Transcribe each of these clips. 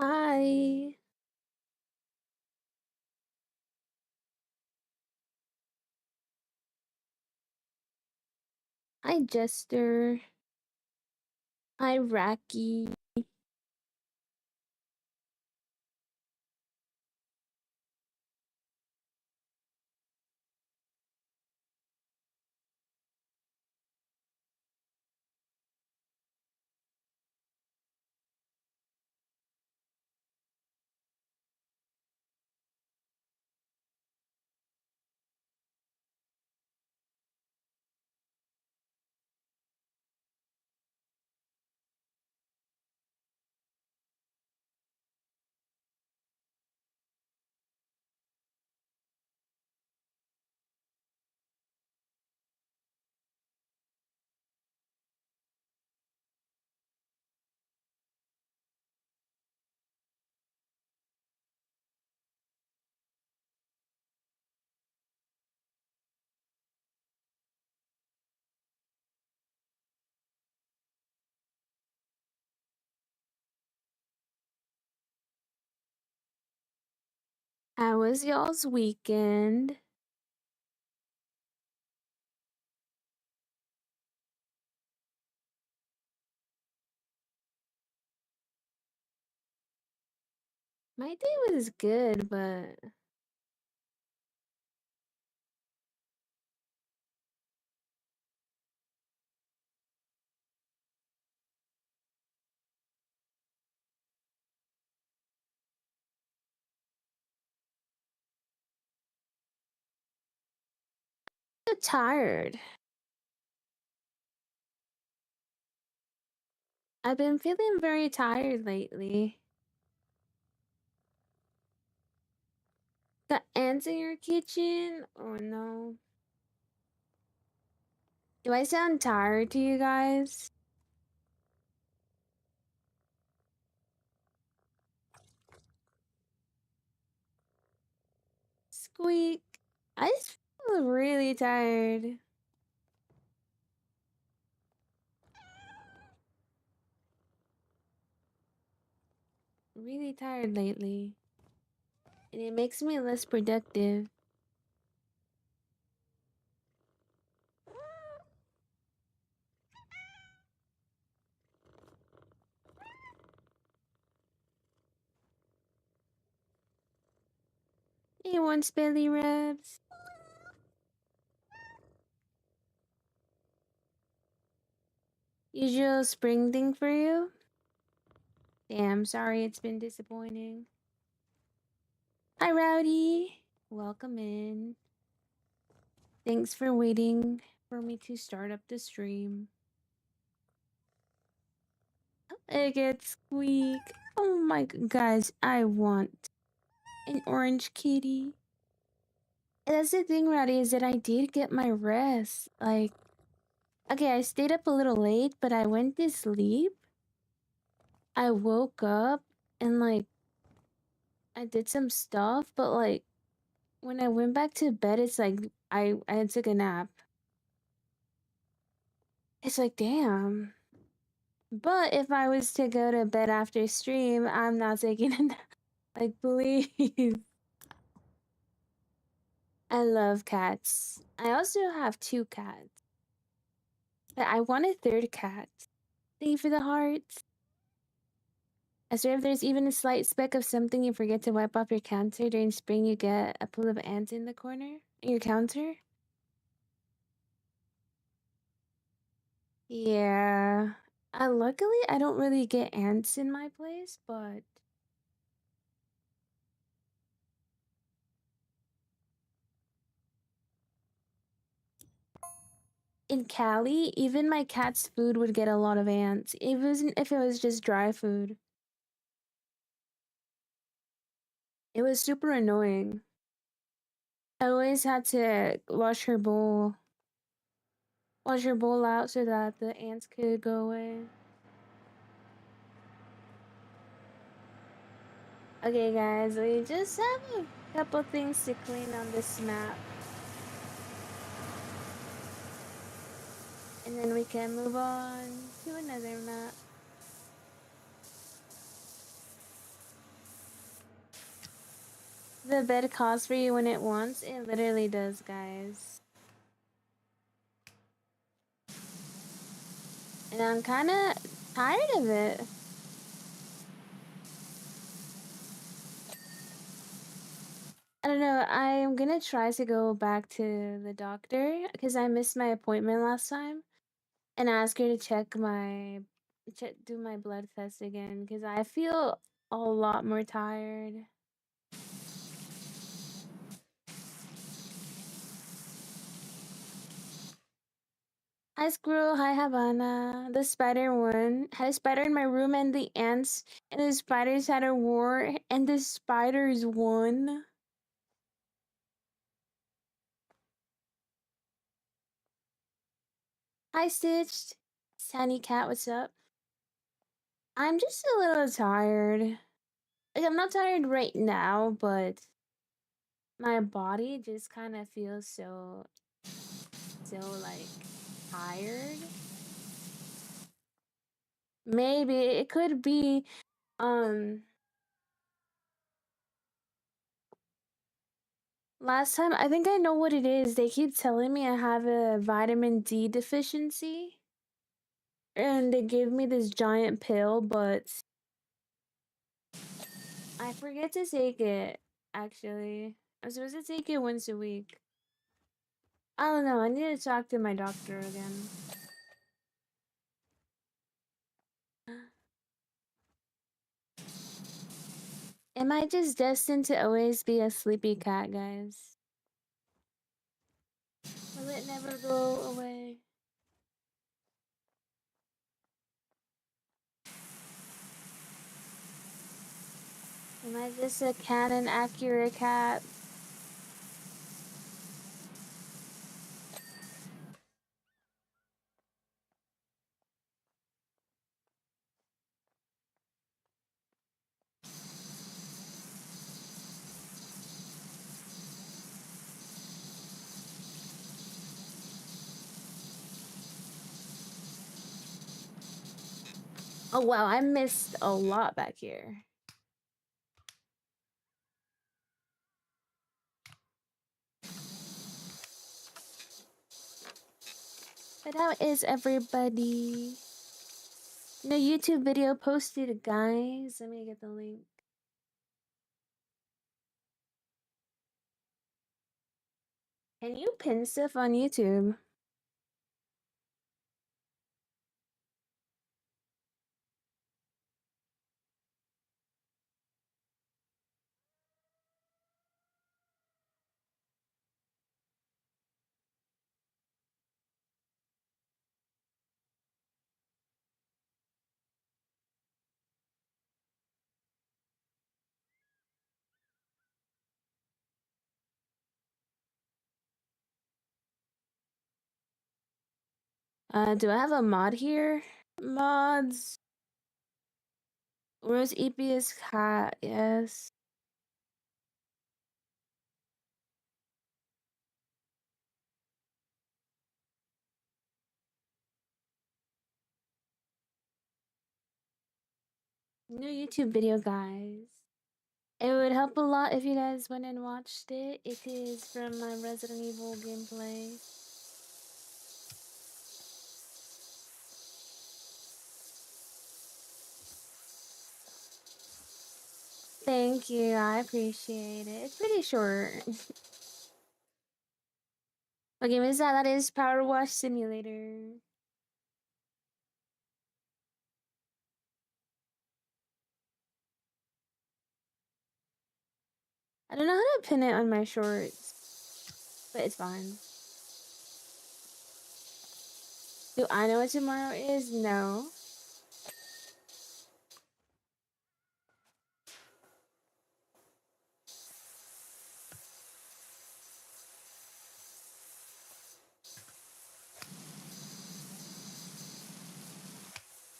Hi. Hi, Jester. Hi, Racky. How was y'all's weekend? My day was good, but I'm tired. I've been feeling very tired lately. Got ants in your kitchen? Oh no. Do I sound tired to you guys? Squeak. I just feel really tired. Really tired lately. And it makes me less productive. He wants belly rubs. Usual spring thing for you? Damn, sorry it's been disappointing. Hi, Rowdy. Welcome in. Thanks for waiting for me to start up the stream. I get Squeak. Oh my guys, I want an orange kitty. And that's the thing, Rowdy, is that I did get my rest. Like, okay, I stayed up a little late, but I went to sleep. I woke up and like I did some stuff, but like when I went back to bed, it's like I took a nap. It's like, damn. But if I was to go to bed after stream, I'm not taking a nap. Like, please. I love cats. I also have two cats. But I want a third cat. Thank you for the hearts. I swear if there's even a slight speck of something you forget to wipe off your counter during spring, you get a pool of ants in the corner. In your counter? Yeah. Luckily, I don't really get ants in my place, but in Cali, even my cat's food would get a lot of ants. It wasn't if it was just dry food. It was super annoying. I always had to wash her bowl out so that the ants could go away. Okay, guys, we just have a couple things to clean on this map. And then we can move on to another map. The bed calls for you when it wants. It literally does, guys. And I'm kind of tired of it. I don't know. I'm gonna try to go back to the doctor because I missed my appointment last time and ask her to do my blood test again because I feel a lot more tired. Hi Squirrel, hi Havana. The spider won. Had a spider in my room and the ants and the spiders had a war and the spiders won. Hi Stitched. Sunny Cat, what's up? I'm just a little tired. Like I'm not tired right now, but my body just kind of feels so like tired. Maybe it could be last time I think I know what it is. They keep telling me I have a vitamin D deficiency and they give me this giant pill, but I forget to take it actually. I'm supposed to take it once a week. I don't know. I need to talk to my doctor again. Am I just destined to always be a sleepy cat, guys? Will it never go away? Am I just a Canon accurate cat? Oh wow, I missed a lot back here. But how is everybody? No YouTube video posted, guys. Let me get the link. Can you pin stuff on YouTube? Do I have a mod here? Mods. Rose EPS cat, yes. New YouTube video, guys. It would help a lot if you guys went and watched it. It is from my Resident Evil gameplay. Thank you, I appreciate it. It's pretty short. What game is that? That is Power Wash Simulator. I don't know how to pin it on my shorts, but it's fine. Do I know what tomorrow is? No.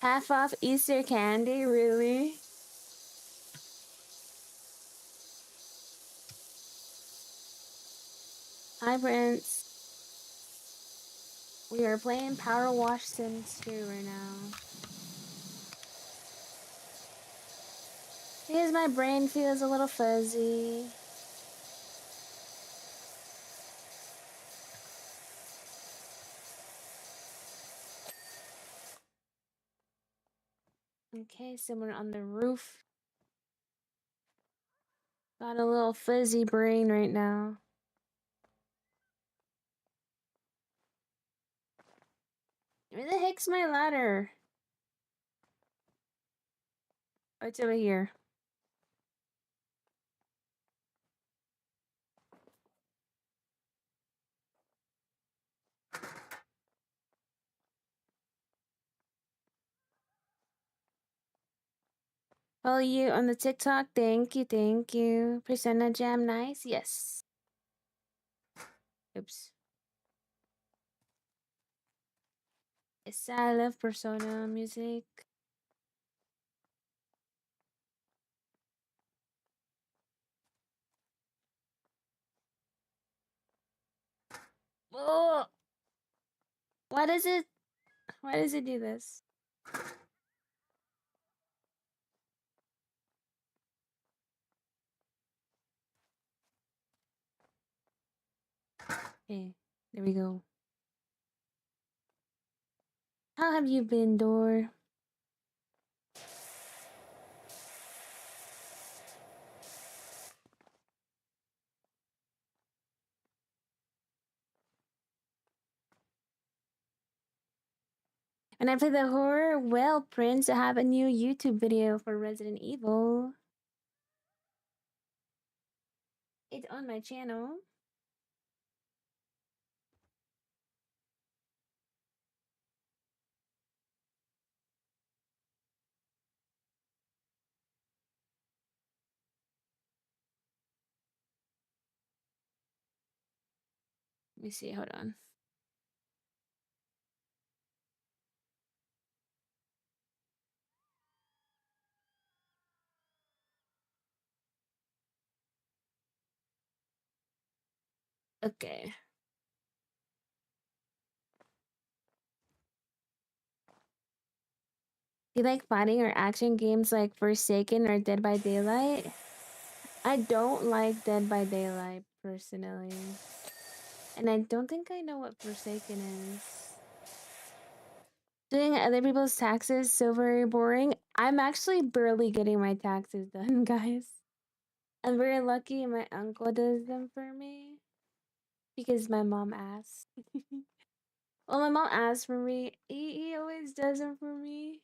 Half off Easter candy, really? Hi, Prince. We are playing Power Wash Sims 2 right now. Because my brain feels a little fuzzy. Okay, somewhere on the roof. Got a little fuzzy brain right now. Where the heck's my ladder? Oh, it's over here. Follow you on the TikTok. Thank you, thank you. Persona Jam, nice. Yes. Oops. Yes, I love Persona music. Oh, why does it? Why does it do this? Okay, there we go. How have you been, Door? And I play the horror. Well, Prince, I have a new YouTube video for Resident Evil. It's on my channel. Let me see. Hold on. Okay. Do you like fighting or action games like Forsaken or Dead by Daylight? I don't like Dead by Daylight personally. And I don't think I know what Forsaken is. Doing other people's taxes so very boring. I'm actually barely getting my taxes done, guys. I'm very lucky my uncle does them for me because my mom asked. Well, my mom asked for me. He always does them for me.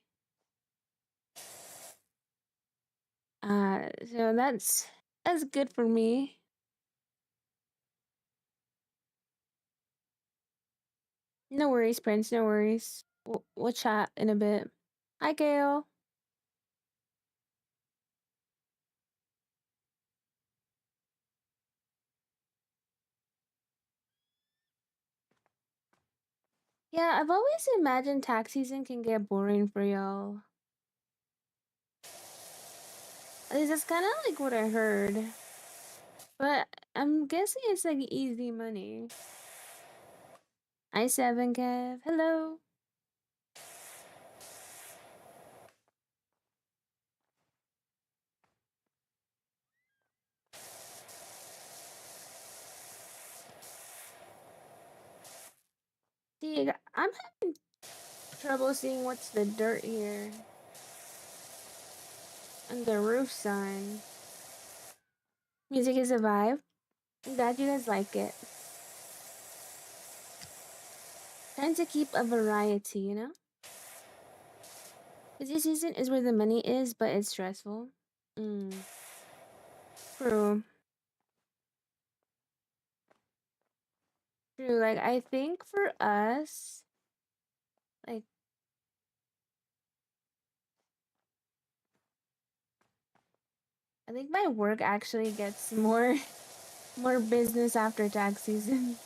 So that's good for me. No worries, Prince. No worries. We'll chat in a bit. Hi, Gail. Yeah, I've always imagined tax season can get boring for y'all. At least that's kind of like what I heard. But I'm guessing it's like easy money. I7 Kev. Hello. Dude, I'm having trouble seeing what's the dirt here. And the roof sign. Music is a vibe. I'm glad you guys like it. Trying to keep a variety, you know? Busy season is where the money is, but it's stressful. True. True. Like, I think for us, like, I think my work actually gets more more business after tax season.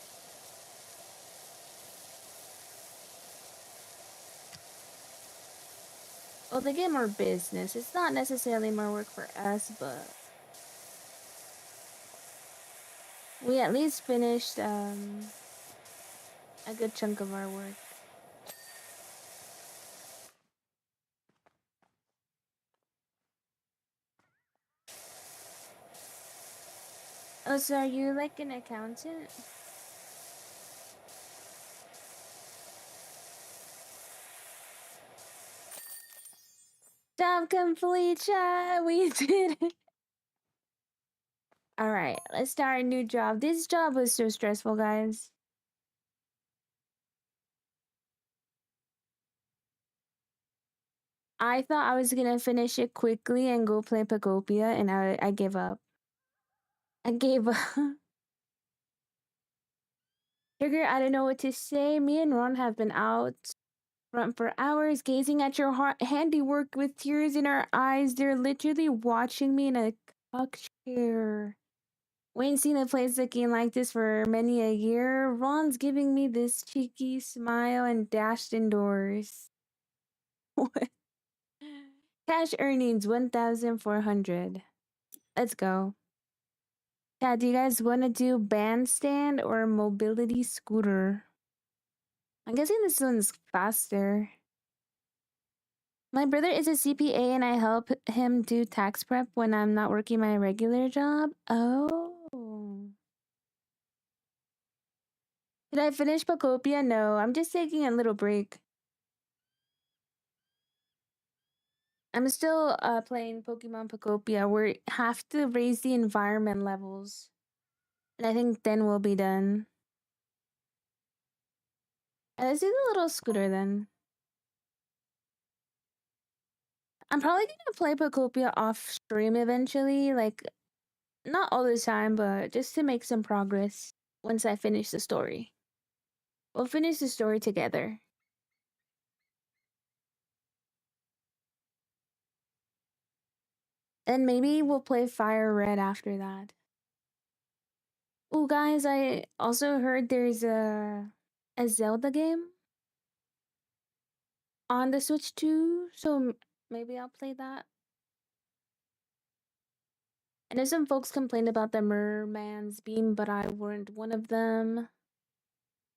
Well, they get more business. It's not necessarily more work for us, but we at least finished a good chunk of our work. Oh, so are you like an accountant? Job complete, chat. We did it. All right, let's start a new job. This job was so stressful, guys. I thought I was gonna finish it quickly and go play Pacopia, and I gave up. I gave up. Sugar, I don't know what to say. Me and Ron have been out front for hours, gazing at your handiwork with tears in our eyes. They're literally watching me in a cuck chair. We ain't seen a place looking like this for many a year. Ron's giving me this cheeky smile and dashed indoors. What? Cash earnings 1,400. Let's go. Yeah, do you guys want to do bandstand or mobility scooter? I'm guessing this one's faster. My brother is a CPA and I help him do tax prep when I'm not working my regular job. Oh. Did I finish Pacopia? No, I'm just taking a little break. I'm still playing Pokemon Pacopia. We have to raise the environment levels. And I think then we'll be done. Let's do the little scooter then. I'm probably gonna play Pacopia off stream eventually. Like, not all the time, but just to make some progress once I finish the story. We'll finish the story together. And maybe we'll play Fire Red after that. Oh, guys, I also heard there's a Zelda game on the Switch too, so maybe I'll play that. I know some folks complained about the Merman's Beam, but I weren't one of them.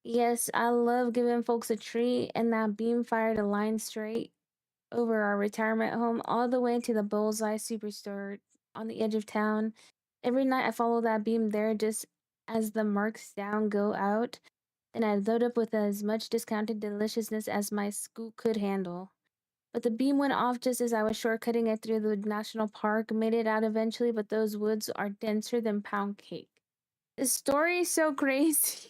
Yes, I love giving folks a treat, and that beam fired a line straight over our retirement home all the way to the Bullseye Superstore on the edge of town. Every night I follow that beam there just as the marks down go out, and I load up with as much discounted deliciousness as my scoot could handle. But the beam went off just as I was shortcutting it through the national park, made it out eventually, but those woods are denser than pound cake. The story is so crazy.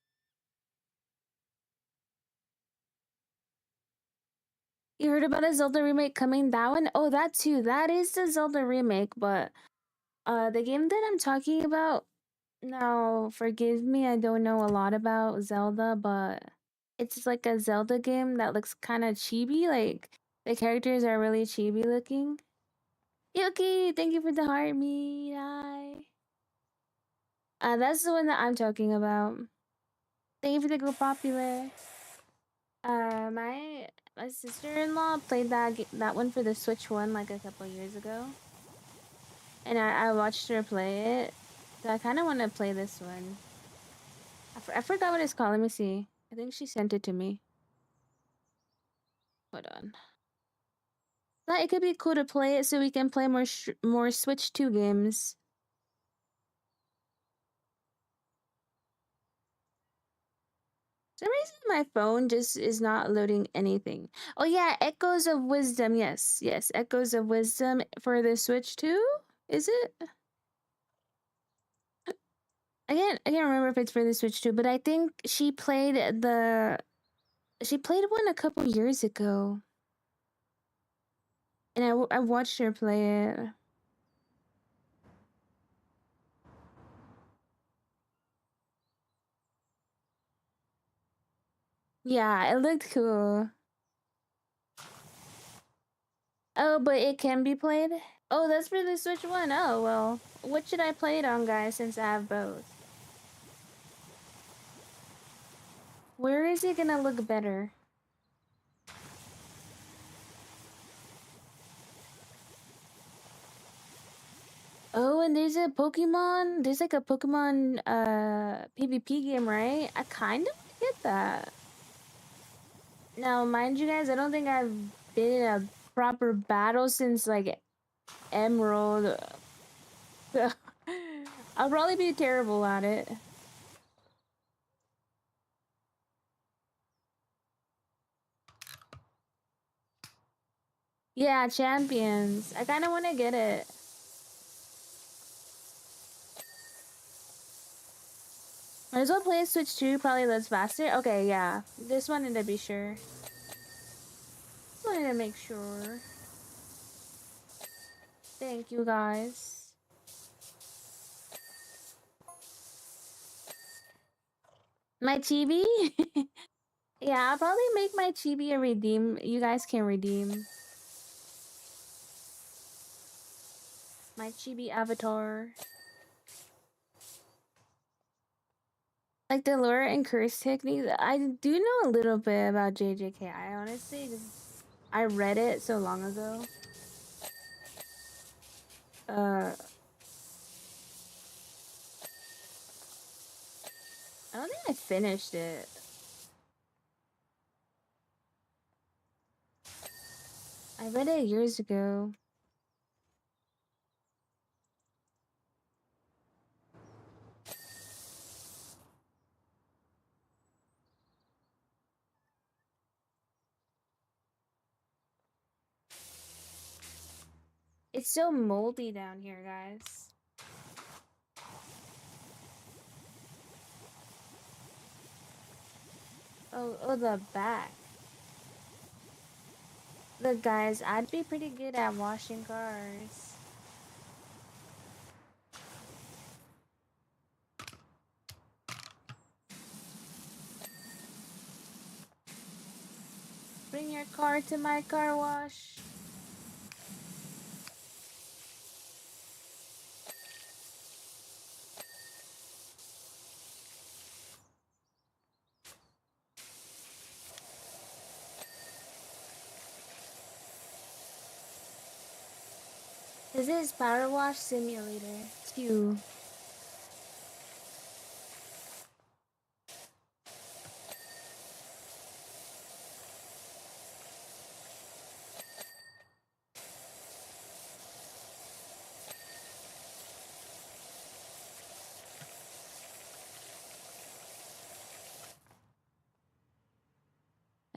You heard about a Zelda remake coming? That one? Oh, that too. That is the Zelda remake, but the game that I'm talking about now, forgive me, I don't know a lot about Zelda, but it's like a Zelda game that looks kind of chibi. Like the characters are really chibi looking. Yuki, thank you for the heart me. Hi. That's the one that I'm talking about. Thank you for the Go Popular. My sister-in-law played that one for the Switch One like a couple years ago, and I watched her play it. So I kind of want to play this one. I forgot what it's called. Let me see. I think she sent it to me. Hold on. Thought it could be cool to play it so we can play more Switch 2 games. For some reason my phone just is not loading anything. Oh yeah, Echoes of Wisdom. Yes, yes, Echoes of Wisdom for the Switch 2? Is it? I can't remember if it's for the Switch 2, but I think she played one a couple years ago. And I watched her play it. Yeah, it looked cool. Oh, but it can be played? Oh, that's for the Switch 1. Oh, well. What should I play it on, guys, since I have both? Where is it gonna look better? Oh, and there's a Pokemon. There's like a Pokemon PvP game, right? I kind of get that. Now, mind you guys, I don't think I've been in a proper battle since like Emerald. So I'll probably be terrible at it. Yeah, Champions. I kind of want to get it. Might as well play Switch 2, probably loads faster. Okay, yeah. Just wanted to be sure. Just wanted to make sure. Thank you, guys. My chibi? Yeah, I'll probably make my chibi a redeem. You guys can redeem. My chibi avatar. Like the lure and curse techniques. I do know a little bit about JJK. I honestly I read it so long ago. I don't think I finished it. I read it years ago. It's so moldy down here, guys. Oh, the back. Look, guys, I'd be pretty good at washing cars. Bring your car to my car wash. This is Power Wash Simulator 2.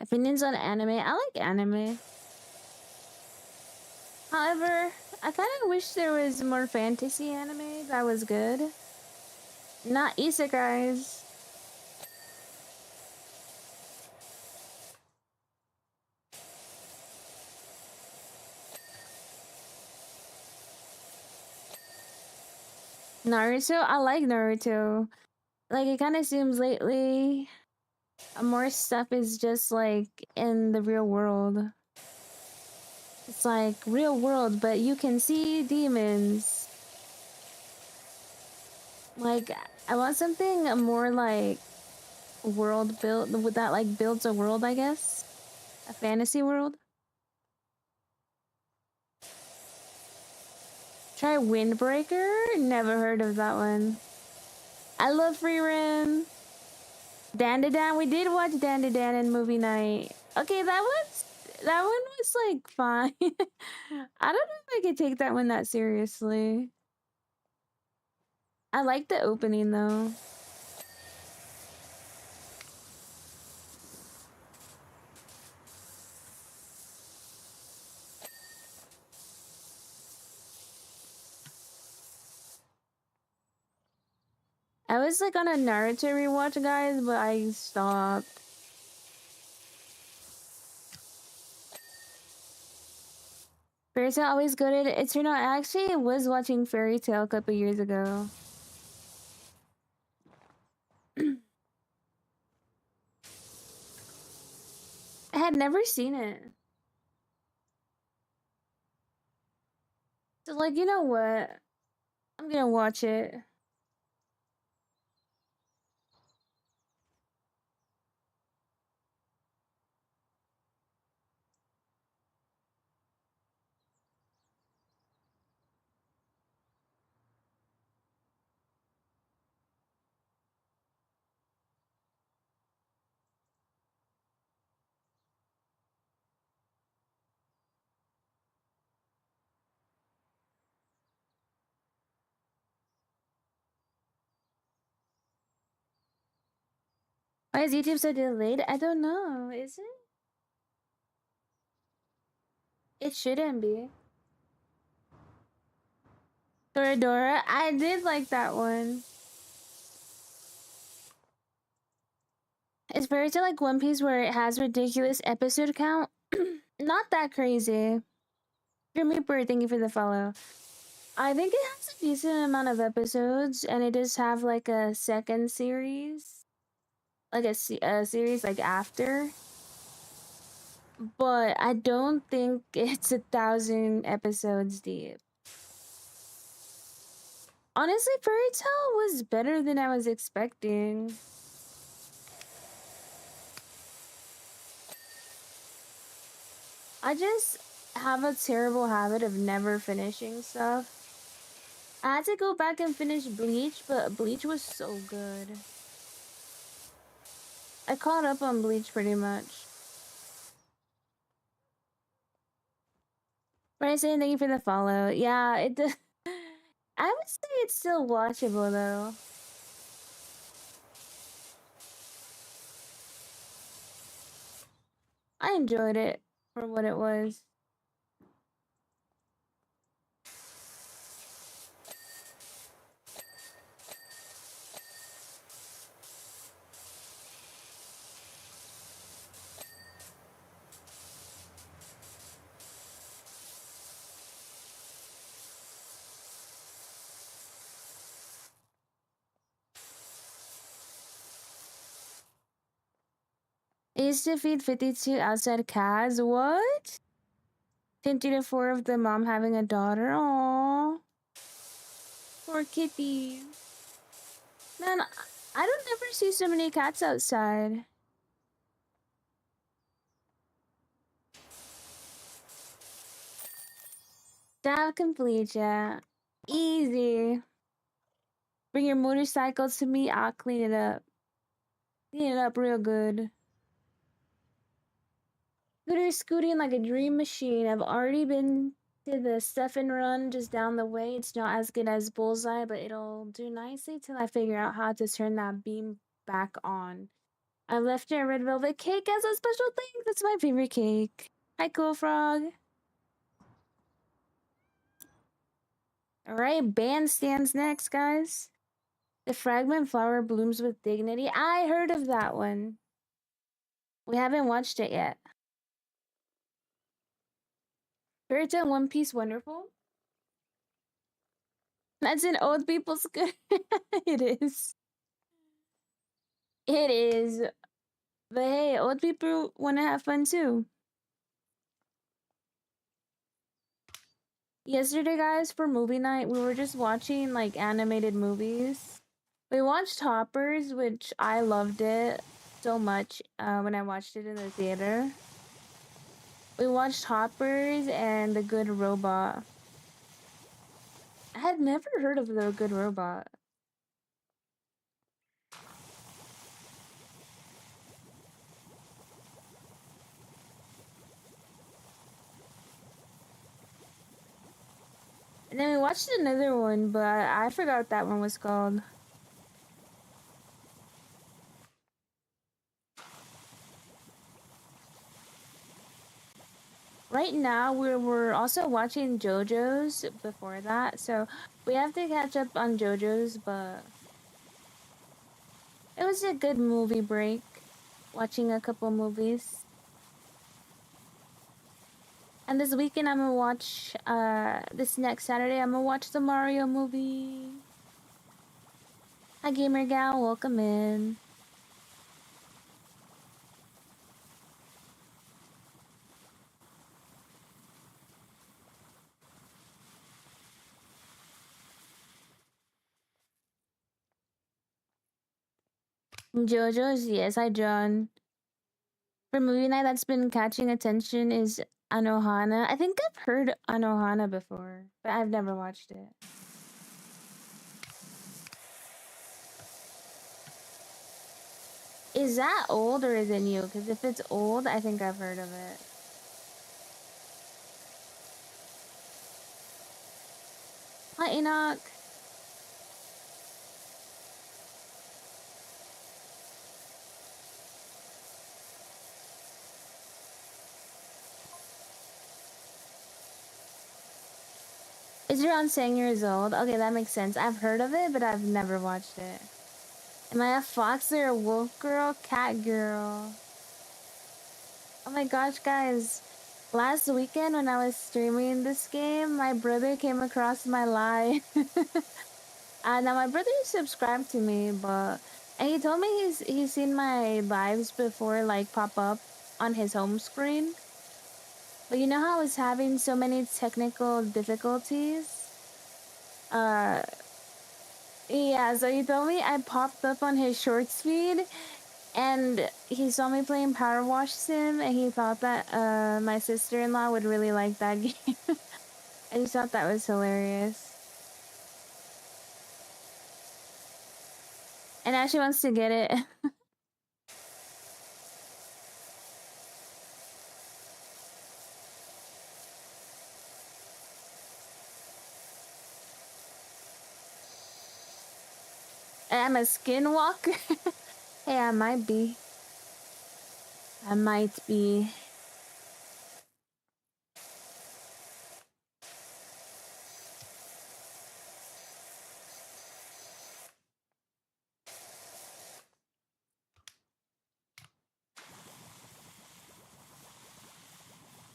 Opinions on anime. I like anime. However, I kind of wish there was more fantasy anime that was good. Not isekais. Naruto, I like Naruto. Like, it kind of seems lately more stuff is just like in the real world. It's like real world, but you can see demons. Like, I want something more like world built with that like builds a world, I guess. A fantasy world. Try Windbreaker? Never heard of that one. I love Frieren. Dandadan. We did watch Dandadan in movie night. Okay, that one was like fine. I don't know if I could take that one that seriously. I like the opening though. I was like on a Naruto rewatch, guys, but I stopped. Fairy Tail always good at Eternal. I actually was watching Fairy Tail a couple years ago. I had never seen it. So like, you know what? I'm gonna watch it. Why is YouTube so delayed? I don't know. Is it? It shouldn't be. Toradora, I did like that one. It's very to like One Piece where it has ridiculous episode count. Not that crazy. Grimmy Bird, thank you for the follow. I think it has a decent amount of episodes, and it does have like a second series, like a series like after. But I don't think it's 1,000 episodes deep. Honestly, Fairy Tail was better than I was expecting. I just have a terrible habit of never finishing stuff. I had to go back and finish Bleach, but Bleach was so good. I caught up on Bleach pretty much. Bryson, thank you for the follow. Yeah, it does. I would say it's still watchable though. I enjoyed it for what it was. I used to feed 52 outside cats. What? 50 to 4 of the mom having a daughter. Aww. Poor kitty. Man, I don't ever see so many cats outside. Dab complete, yeah. Easy. Bring your motorcycle to me, I'll clean it up. Clean it up real good. Scooting like a dream machine. I've already been to the Stefan Run just down the way. It's not as good as Bullseye, but it'll do nicely till I figure out how to turn that beam back on. I left your red velvet cake as a special thing. That's my favorite cake. Hi, Cool Frog. Alright, bandstands next, guys. The fragment flower blooms with dignity. I heard of that one. We haven't watched it yet. Naruto and One Piece wonderful? That's an old people's good. It is. It is. But hey, old people want to have fun too. Yesterday, guys, for movie night, we were just watching like animated movies. We watched Hoppers, which I loved it so much when I watched it in the theater. We watched Hoppers and The Good Robot. I had never heard of The Good Robot. And then we watched another one, but I forgot what that one was called. Right now, we're also watching JoJo's before that, so we have to catch up on JoJo's, but it was a good movie break, watching a couple movies. And this weekend, I'm gonna watch, this next Saturday, I'm gonna watch the Mario movie. Hi, Gamer Gal, welcome in. JoJo's, yes, hi, John. For movie night that's been catching attention is Anohana. I think I've heard Anohana before, but I've never watched it. Is that old or is it new? Because if it's old, I think I've heard of it. Hi, Enoch. Is around 10 years old? Okay, that makes sense. I've heard of it, but I've never watched it. Am I a fox or a wolf girl? Cat girl. Oh my gosh, guys. Last weekend when I was streaming this game, my brother came across my live. Now my brother subscribed to me, but and he told me he's seen my lives before like pop up on his home screen. But you know how I was having so many technical difficulties? Uh yeah, so he told me I popped up on his shorts feed and he saw me playing Power Wash Sim and he thought that my sister-in-law would really like that game. I just thought that was hilarious. And now she wants to get it. I'm a skinwalker. Hey, I might be. I might be.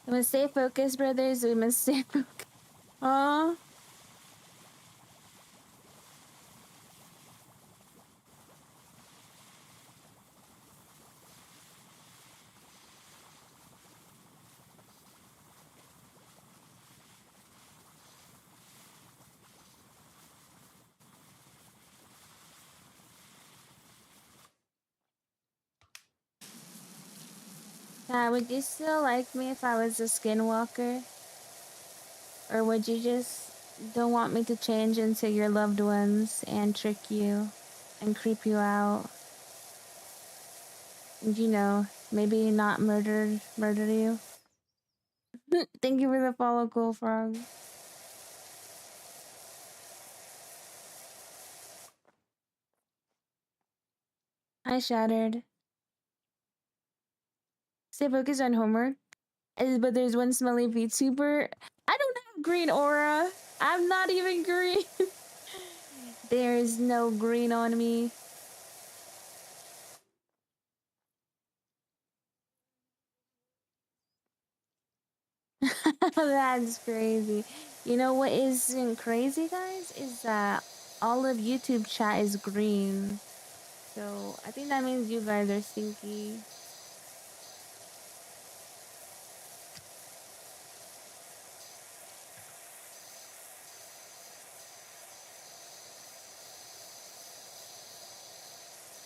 We must stay focused, brothers. We must stay focused. Oh. Would you still like me if I was a skinwalker? Or would you just don't want me to change into your loved ones and trick you and creep you out? And you know, maybe not murder you? Thank you for the follow, Cool Frog. I shattered. Stay focused on homework. But there's one smelly VTuber. I don't have green aura. I'm not even green. There's no green on me. That's crazy. You know what isn't crazy, guys? Is that all of YouTube chat is green. So I think that means you guys are stinky.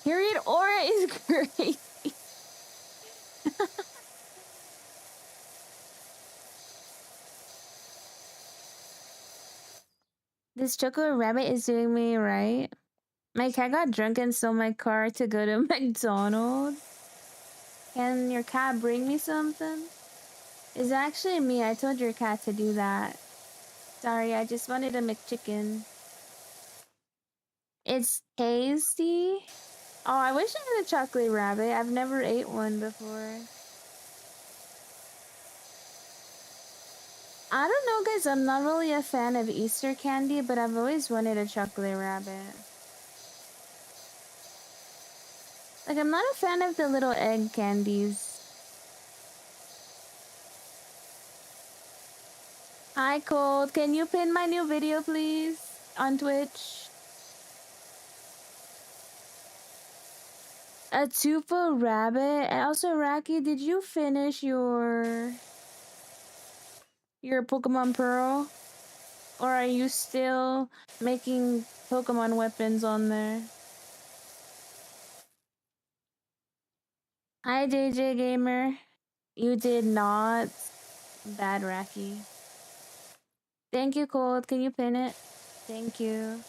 Period aura is crazy. This chocolate rabbit is doing me right. My cat got drunk and stole my car to go to McDonald's. Can your cat bring me something? It's actually me. I told your cat to do that. Sorry, I just wanted a McChicken. It's tasty. Oh, I wish I had a chocolate rabbit. I've never ate one before. I don't know, guys. I'm not really a fan of Easter candy, but I've always wanted a chocolate rabbit. Like, I'm not a fan of the little egg candies. Hi, Cold. Can you pin my new video, please? On Twitch? A Tufa rabbit. And also, Raki, did you finish your Pokemon Pearl? Or are you still making Pokemon weapons on there? Hi, JJ Gamer. You did not. Bad Raki. Thank you, Cold. Can you pin it? Thank you.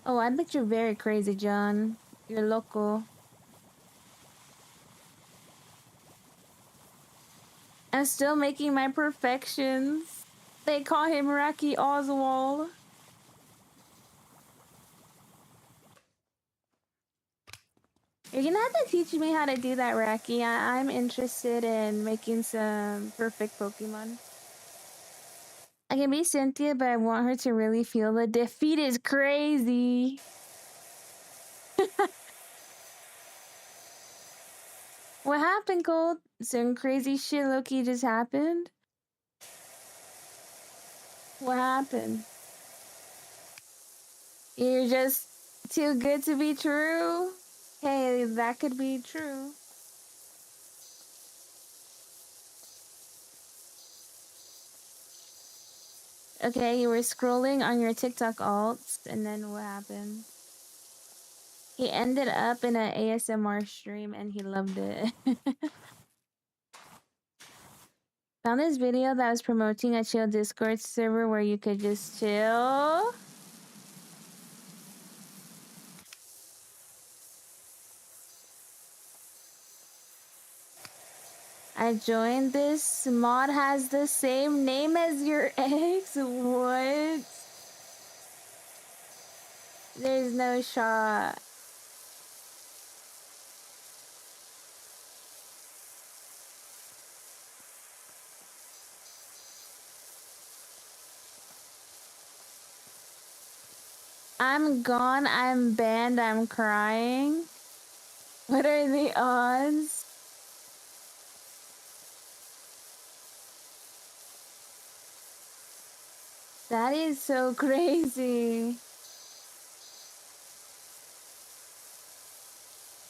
Oh, I bet you're very crazy, John. You're local. I'm still making my perfections. They call him Raki Oswald. You're gonna have to teach me how to do that, Raki. I'm interested in making some perfect Pokemon. I can be Cynthia, but I want her to really feel the defeat is crazy. What happened, Cold? Some crazy shit Loki just happened? What happened? You're just too good to be true? Hey, that could be true. Okay, you were scrolling on your TikTok alts, and then what happened? He ended up in an ASMR stream and he loved it. Found this video that was promoting a chill Discord server where you could just chill. I joined this. Mod has the same name as your ex. What? There's no shot. I'm gone. I'm banned. I'm crying. What are the odds? That is so crazy.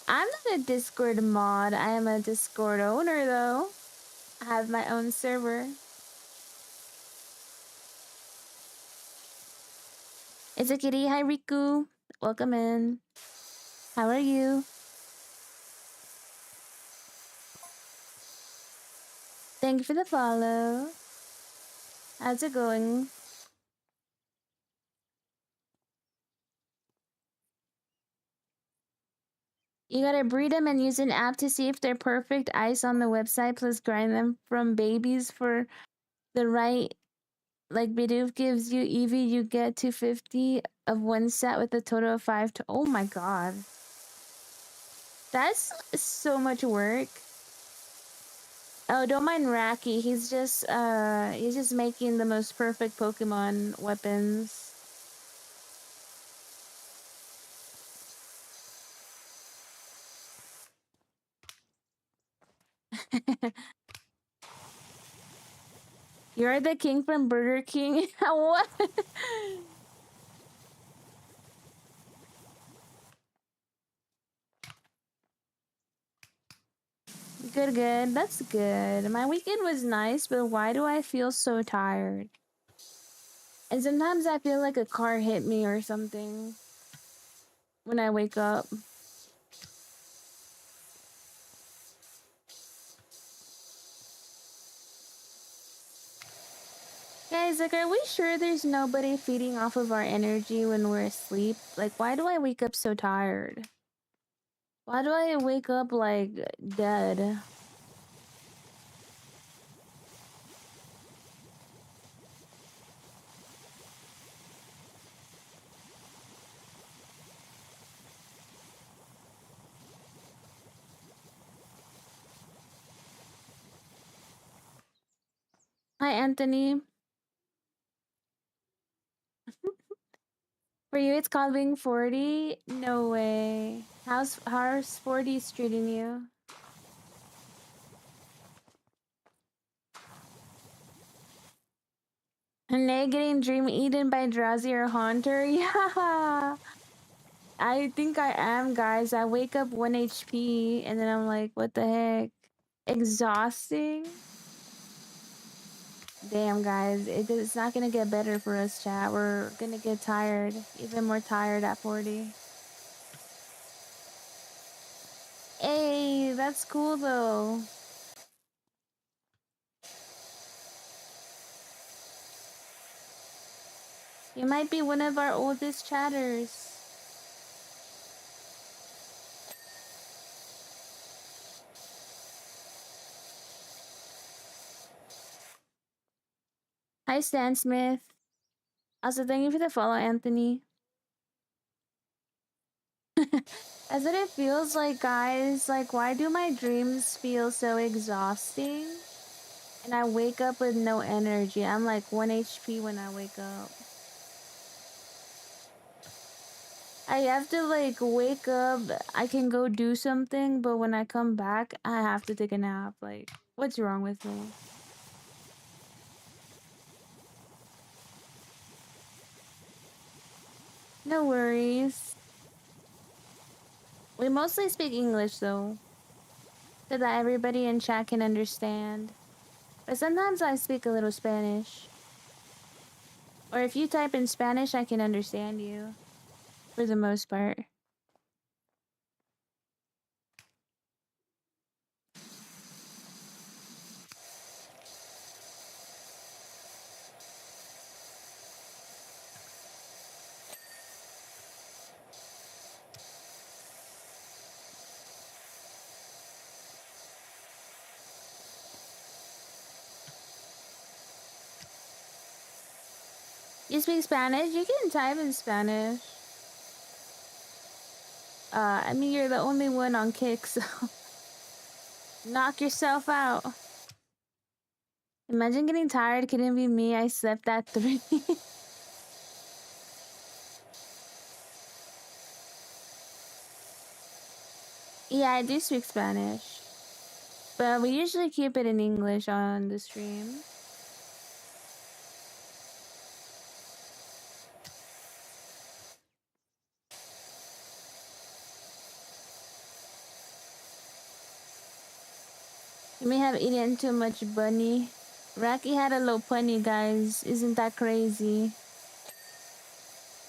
I'm not a Discord mod. I am a Discord owner, though. I have my own server. It's a kitty. Hi, Riku. Welcome in. How are you? Thank you for the follow. How's it going? You gotta breed them and use an app to see if they're perfect. Ice on the website, plus grind them from babies for the right. Like Bidoof gives you Eevee, you get 250 of one set with a total of 5 to. Oh my god. That's so much work. Oh, don't mind Raki. He's just making the most perfect Pokemon weapons. You're the king from Burger King. What? Good, good. That's good. My weekend was nice, but why do I feel so tired? And sometimes I feel like a car hit me or something when I wake up. Guys, like, are we sure there's nobody feeding off of our energy when we're asleep? Like, why do I wake up so tired? Why do I wake up, like, dead? Hi, Anthony. For you, it's called being 40? No way. How's 40 treating you? Nay getting dream eaten by Drowsy or Haunter? Yeah. I think I am, guys. I wake up 1 HP and then I'm like, what the heck? Exhausting? Damn, guys. It's not gonna get better for us, chat. We're gonna get tired. Even more tired at 40. Hey, that's cool though. You might be one of our oldest chatters. Hi, Stan Smith. Also, thank you for the follow, Anthony. That's what it feels like, guys. Like, why do my dreams feel so exhausting? And I wake up with no energy. I'm like 1 HP when I wake up. I have to like wake up. I can go do something, but when I come back, I have to take a nap. Like, what's wrong with me? No worries. We mostly speak English though, so that everybody in chat can understand. But sometimes I speak a little Spanish. Or if you type in Spanish, I can understand you. For the most part. You speak Spanish? You can type in Spanish. I mean, you're the only one on Kick, so knock yourself out. Imagine getting tired. Couldn't be me. I slept at 3. Yeah, I do speak Spanish. But we usually keep it in English on the stream. You may have eaten too much bunny. Rocky had a low punny, guys. Isn't that crazy?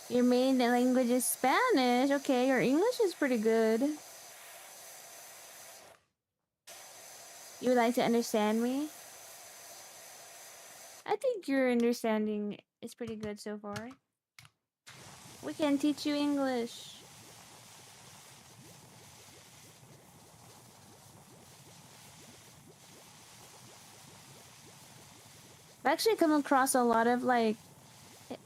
Your main language is Spanish. Okay, your English is pretty good. You would like to understand me? I think your understanding is pretty good so far. We can teach you English. I've actually come across a lot of like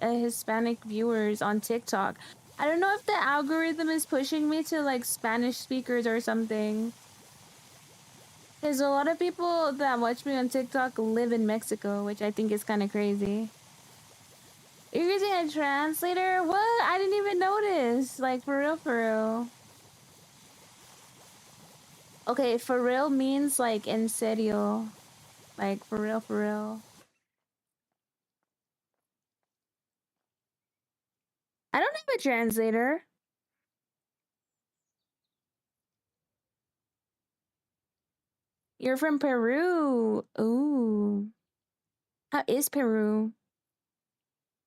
Hispanic viewers on TikTok. I don't know if the algorithm is pushing me to like Spanish speakers or something. There's a lot of people that watch me on TikTok live in Mexico, which I think is kind of crazy. You're using a translator? What? I didn't even notice. Like, for real, for real. Okay, for real means like en serio. Like, for real, for real. I don't have a translator. You're from Peru. Ooh. How is Peru?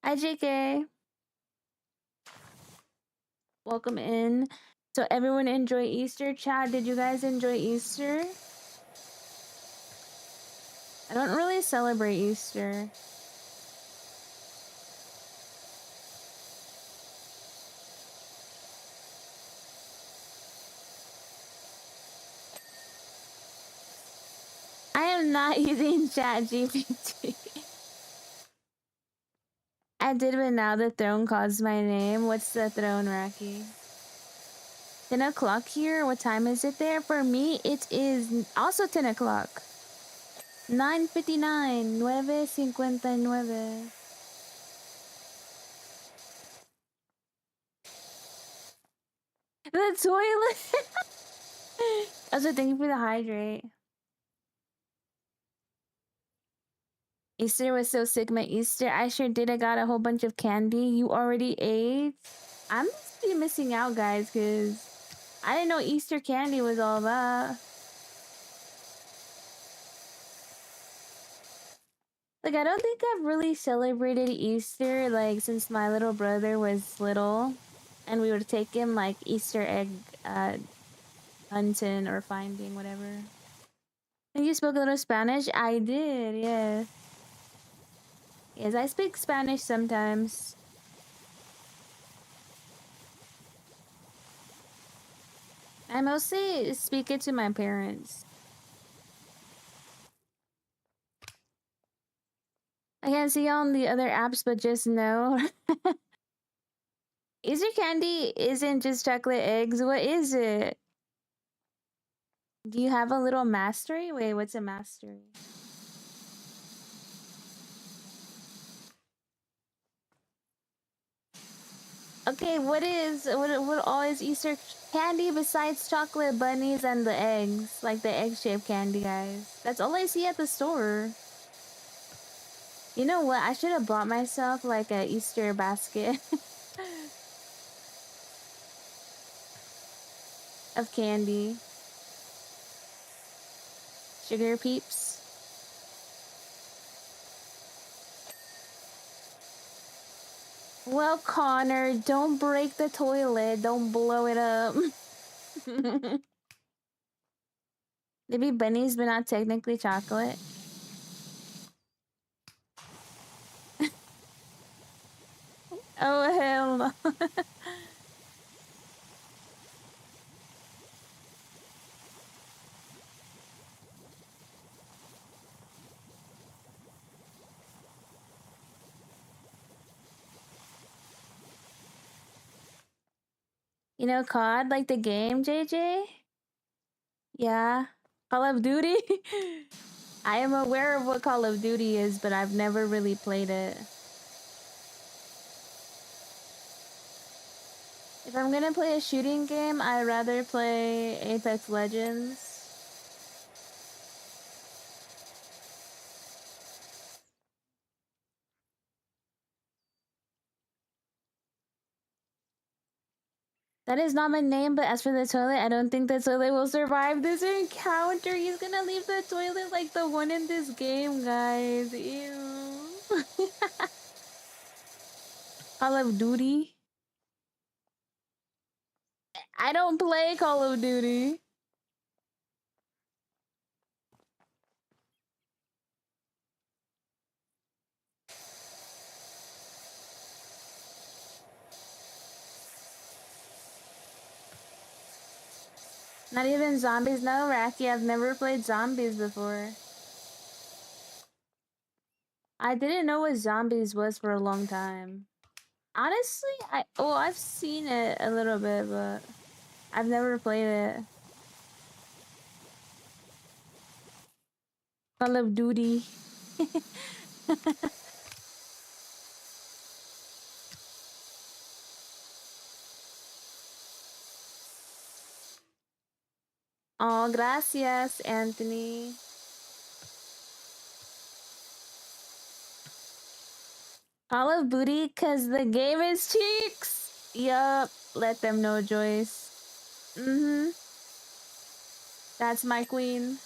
Hi, JK. Welcome in. So everyone enjoy Easter. Chad, did you guys enjoy Easter? I don't really celebrate Easter. I am not using ChatGPT. I did, but now the throne calls my name. What's the throne, Rocky? 10 o'clock here? What time is it there? For me, it is also 10 o'clock. 9:59. 9:59. The toilet! Also, thank you for the hydrate. Easter was so sick. My Easter, I sure did. I got a whole bunch of candy. You already ate? I must be missing out, guys, because I didn't know Easter candy was all that. Like, I don't think I've really celebrated Easter, like, since my little brother was little. And we would take him, like, Easter egg hunting or finding, whatever. And you spoke a little Spanish? I did, yes. Yes, I speak Spanish sometimes. I mostly speak it to my parents. I can't see you on the other apps, but just know. Easter candy isn't just chocolate eggs. What is it? Do you have a little mastery? Wait, what's a mastery? Okay, what all is Easter candy besides chocolate bunnies and the eggs? Like the egg-shaped candy, guys. That's all I see at the store. You know what? I should have bought myself like a Easter basket of candy. Sugar Peeps. Well, Connor, don't break the toilet. Don't blow it up. Maybe bunnies, but not technically chocolate. Oh, hell no. You know COD, like the game, JJ? Yeah. Call of Duty? I am aware of what Call of Duty is, but I've never really played it. If I'm gonna play a shooting game, I'd rather play Apex Legends. That is not my name, but as for the toilet, I don't think the toilet will survive this encounter. He's gonna leave the toilet like the one in this game, guys. Ew. Call of Duty? I don't play Call of Duty. Not even zombies? No, Racky, I've never played zombies before. I didn't know what zombies was for a long time. Honestly, I've seen it a little bit, but I've never played it. Call of Duty. Oh, gracias, Anthony. Call of Duty, cause the game is cheeks. Yup, let them know, Joyce. That's my queen.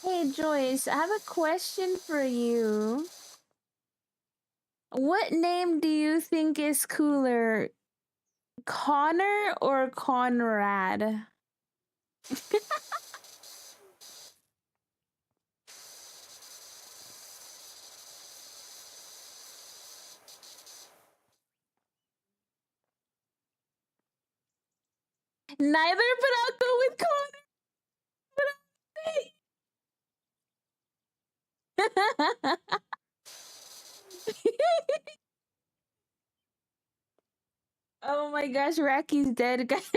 Hey, Joyce, I have a question for you. What name do you think is cooler, Connor or Conrad? Neither, but I'll go with Connor. Oh my gosh, Racky's dead, guys.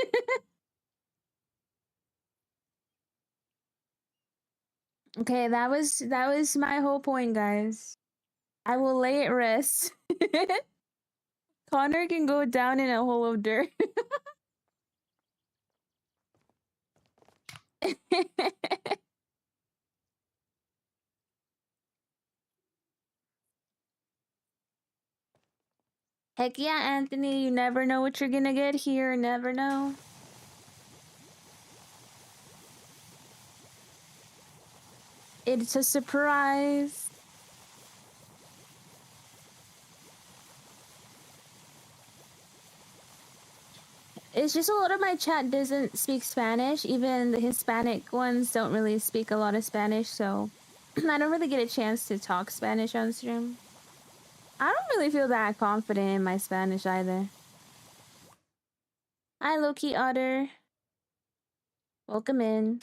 Okay, that was my whole point, guys. I will lay it rest. Connor can go down in a hole of dirt. Heck yeah, Anthony, you never know what you're gonna get here. Never know. It's a surprise. It's just a lot of my chat doesn't speak Spanish. Even the Hispanic ones don't really speak a lot of Spanish, so I don't really get a chance to talk Spanish on stream. I don't really feel that confident in my Spanish either. Hi, Loki Otter. Welcome in.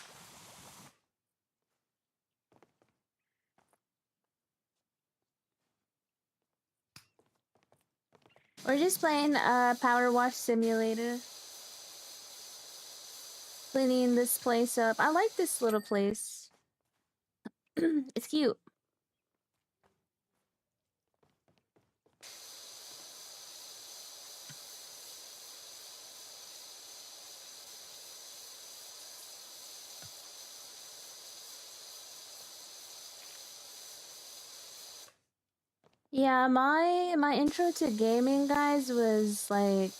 We're just playing Power Wash Simulator. Cleaning this place up. I like this little place. It's cute. Yeah, my intro to gaming, guys, was like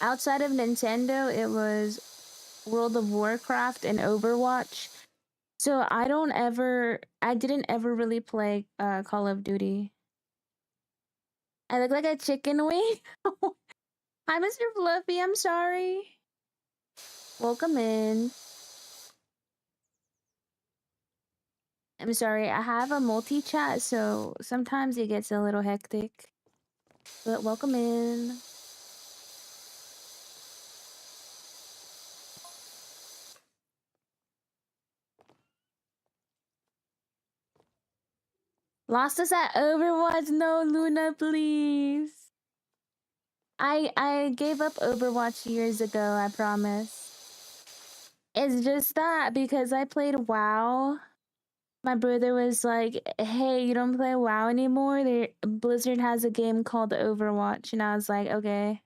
outside of Nintendo, it was World of Warcraft and Overwatch. So I didn't ever really play Call of Duty. I look like a chicken wing. Hi, Mr. Fluffy. I'm sorry. Welcome in. I'm sorry. I have a multi-chat, so sometimes it gets a little hectic. But welcome in. Lost us at Overwatch? No, Luna, please. I gave up Overwatch years ago, I promise. It's just that because I played WoW, my brother was like, "Hey, you don't play WoW anymore? Blizzard has a game called Overwatch." And I was like, "Okay."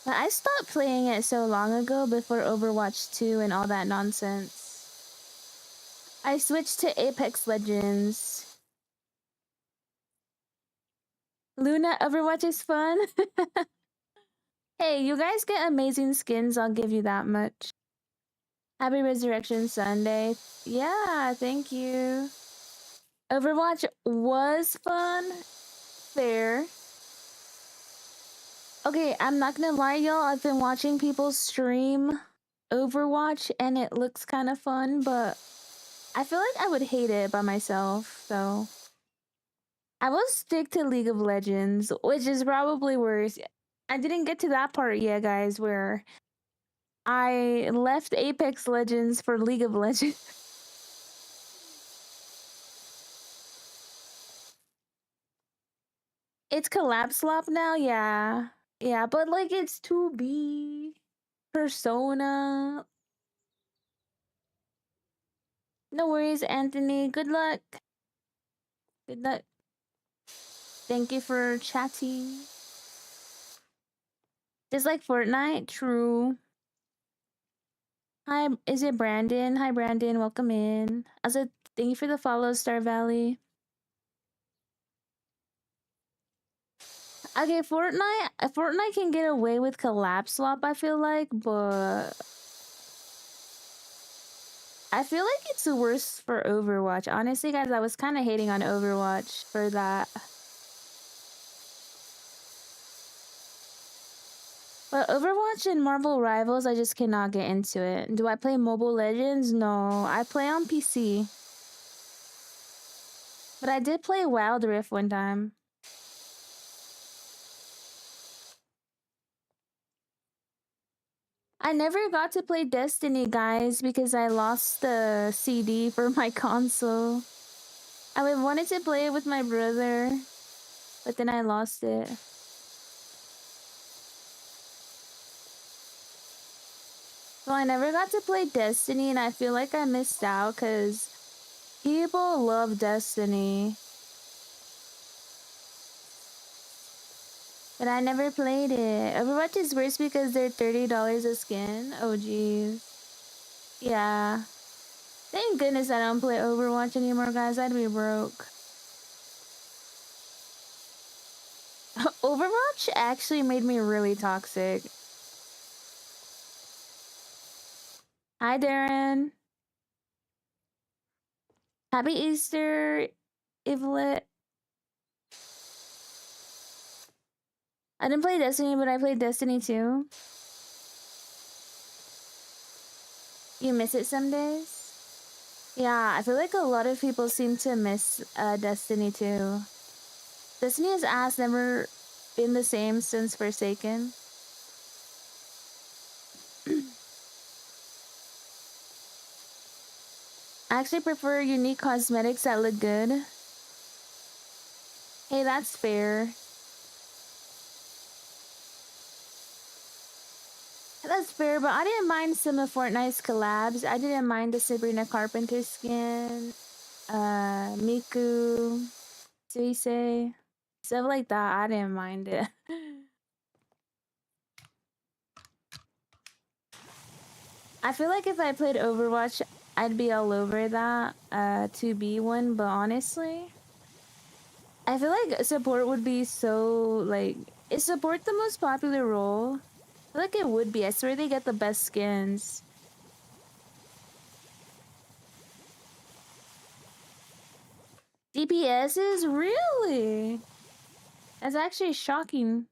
But I stopped playing it so long ago before Overwatch 2 and all that nonsense. I switched to Apex Legends. Luna, Overwatch is fun. Hey, you guys get amazing skins, I'll give you that much. Happy Resurrection Sunday. Yeah, thank you. Overwatch was fun. Fair. Okay, I'm not gonna lie, y'all. I've been watching people stream Overwatch and it looks kind of fun, but I feel like I would hate it by myself, so I will stick to League of Legends, which is probably worse. I didn't get to that part yet, guys, where I left Apex Legends for League of Legends. It's Collapse Slop now, yeah. Yeah, but like it's 2B, Persona. No worries, Anthony. Good luck. Good luck. Thank you for chatting. Just like Fortnite, true. Hi, is it Brandon? Hi, Brandon. Welcome in. Also, thank you for the follow, Star Valley. Okay, Fortnite can get away with Collapse Swap, I feel like, but I feel like it's worse for Overwatch. Honestly, guys, I was kind of hating on Overwatch for that. But Overwatch and Marvel Rivals, I just cannot get into it. Do I play Mobile Legends? No, I play on PC. But I did play Wild Rift one time. I never got to play Destiny, guys, because I lost the CD for my console. I wanted to play it with my brother, but then I lost it. So I never got to play Destiny, and I feel like I missed out because people love Destiny. But I never played it. Overwatch is worse because they're $30 a skin. Oh, jeez. Yeah. Thank goodness I don't play Overwatch anymore, guys. I'd be broke. Overwatch actually made me really toxic. Hi, Darren. Happy Easter, Ivlet. I didn't play Destiny, but I played Destiny 2. You miss it some days? Yeah, I feel like a lot of people seem to miss Destiny 2. Destiny's ass never been the same since Forsaken. I actually prefer unique cosmetics that look good. Hey, that's fair. That's fair, but I didn't mind some of Fortnite's collabs. I didn't mind the Sabrina Carpenter skin, Miku, Suisei, stuff like that. I didn't mind it. I feel like if I played Overwatch, I'd be all over that 2B one, but honestly, I feel like support would be so, like, is support the most popular role? I feel like it would be. I swear they get the best skins. DPS is really? That's actually shocking.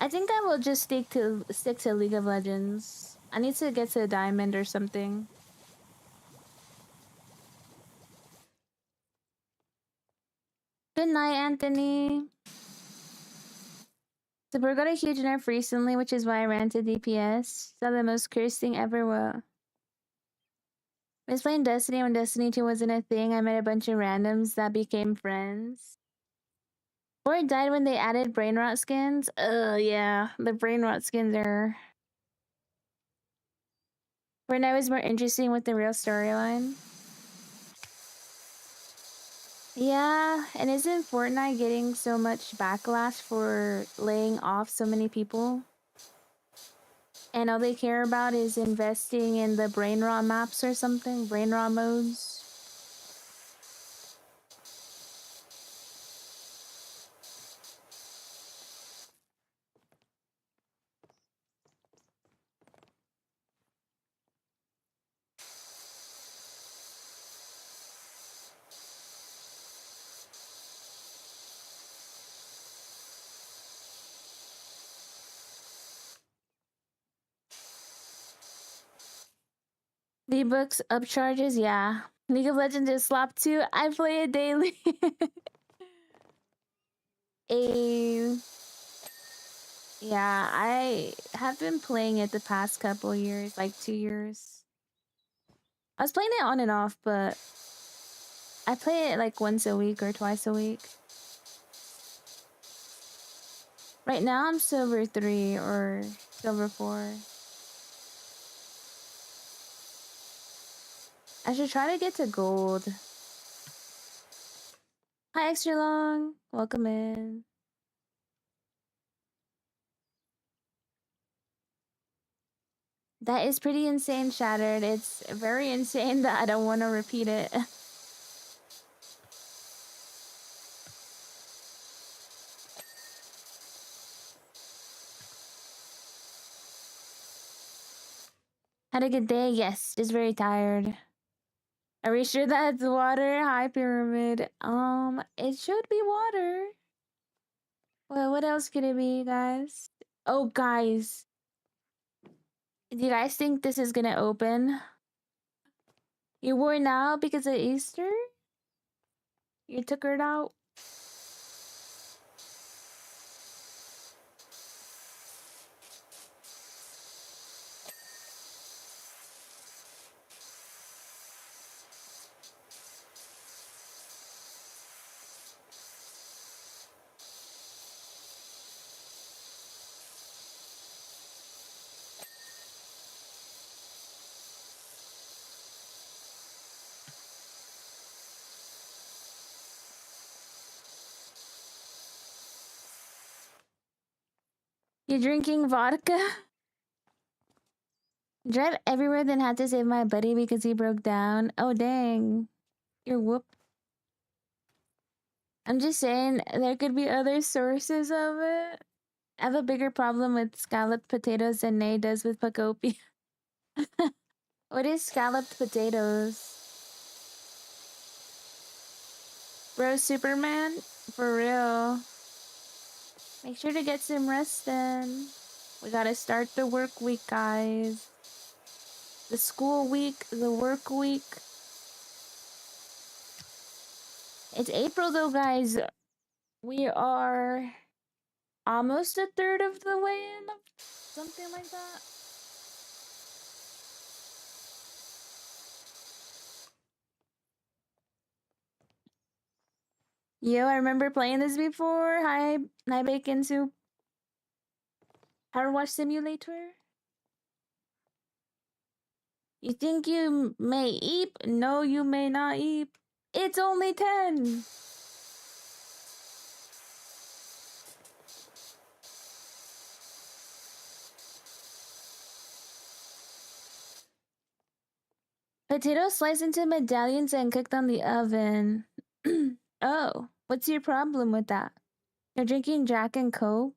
I think I will just stick to League of Legends. I need to get to a diamond or something. Good night, Anthony. Support got a huge nerf recently, which is why I ran to DPS. Saw the most cursed thing ever. Well, I was playing Destiny when Destiny 2 wasn't a thing. I met a bunch of randoms that became friends. Or it died when they added brain rot skins. Yeah, the brain rot skins are. Fortnite was more interesting with the real storyline. Yeah, and isn't Fortnite getting so much backlash for laying off so many people? And all they care about is investing in the brain rot maps or something? Brain rot modes? V-Bucks upcharges? Yeah. League of Legends is slop too. I play it daily. a Yeah, I have been playing it the past couple years, like 2 years. I was playing it on and off, but I play it like once a week or twice a week. Right now I'm silver 3 or silver 4. I should try to get to gold. Hi, Extra Long. Welcome in. That is pretty insane, Shattered. It's very insane that I don't want to repeat it. Had a good day? Yes, just very tired. Are we sure that's water? Hi, Pyramid. It should be water. Well, what else could it be, guys? Oh, guys. Do you guys think this is gonna open? You worn out because of Easter? You took her out? You drinking vodka? Drive everywhere, then had to save my buddy because he broke down. Oh, dang. You're whoop. I'm just saying, there could be other sources of it. I have a bigger problem with scalloped potatoes than Nay does with Pacopi. What is scalloped potatoes? Bro, Superman? For real. Make sure to get some rest then. We gotta start the work week, guys. The school week, the work week. It's April though, guys. We are almost a third of the way in, something like that. Yo, I remember playing this before. Hi, Bacon Soup. Power Wash Simulator. You think you may eat? No, you may not eat. It's only 10. Potatoes sliced into medallions and cooked on the oven. Oh, what's your problem with that? You're drinking Jack and Coke?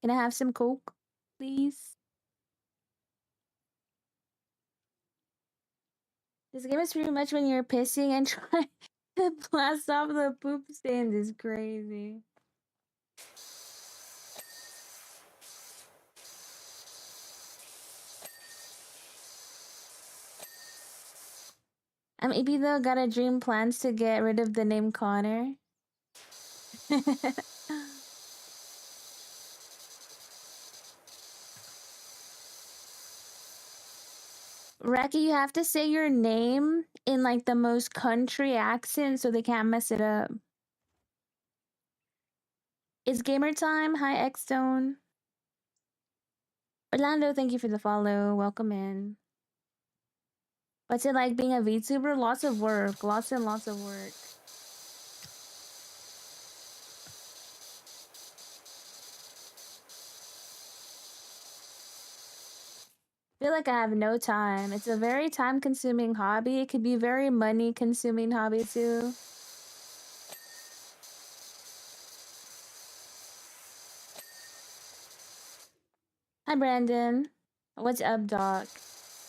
Can I have some Coke, please? This game is pretty much when you're pissing and trying to blast off the poop stand is crazy. Maybe though got a dream plans to get rid of the name Connor. Reki, you have to say your name in like the most country accent so they can't mess it up. It's gamer time. Hi, Xstone. Orlando, thank you for the follow. Welcome in. What's it like being a VTuber? Lots of work. Lots and lots of work. I feel like I have no time. It's a very time-consuming hobby. It could be very money-consuming hobby too. Hi, Brandon. What's up, Doc?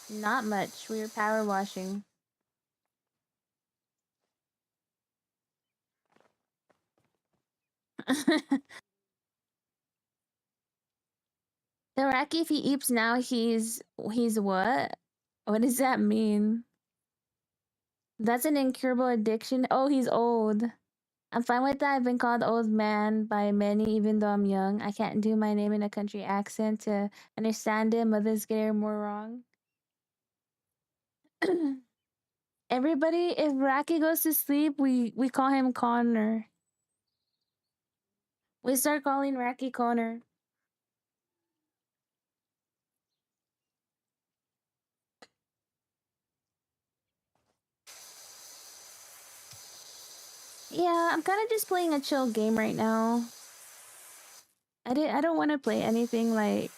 Not much. We were power washing. Iraqi, if he eats now, he's what? What does that mean? That's an incurable addiction. Oh, he's old. I'm fine with that. I've been called old man by many, even though I'm young. I can't do my name in a country accent to understand it. Mothers get it more wrong. Everybody, if Raki goes to sleep, we call him Connor. We start calling Raki Connor. Yeah, I'm kind of just playing a chill game right now. I don't want to play anything like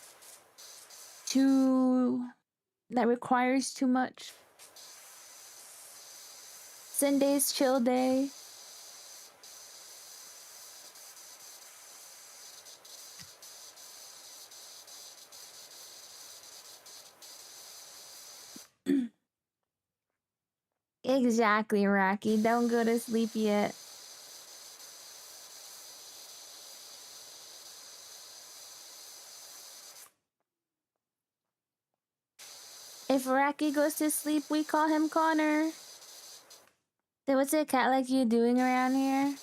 that requires too much. Sunday's chill day. Exactly, Rocky. Don't go to sleep yet. If Rocky goes to sleep, we call him Connor. So what's a cat like you doing around here?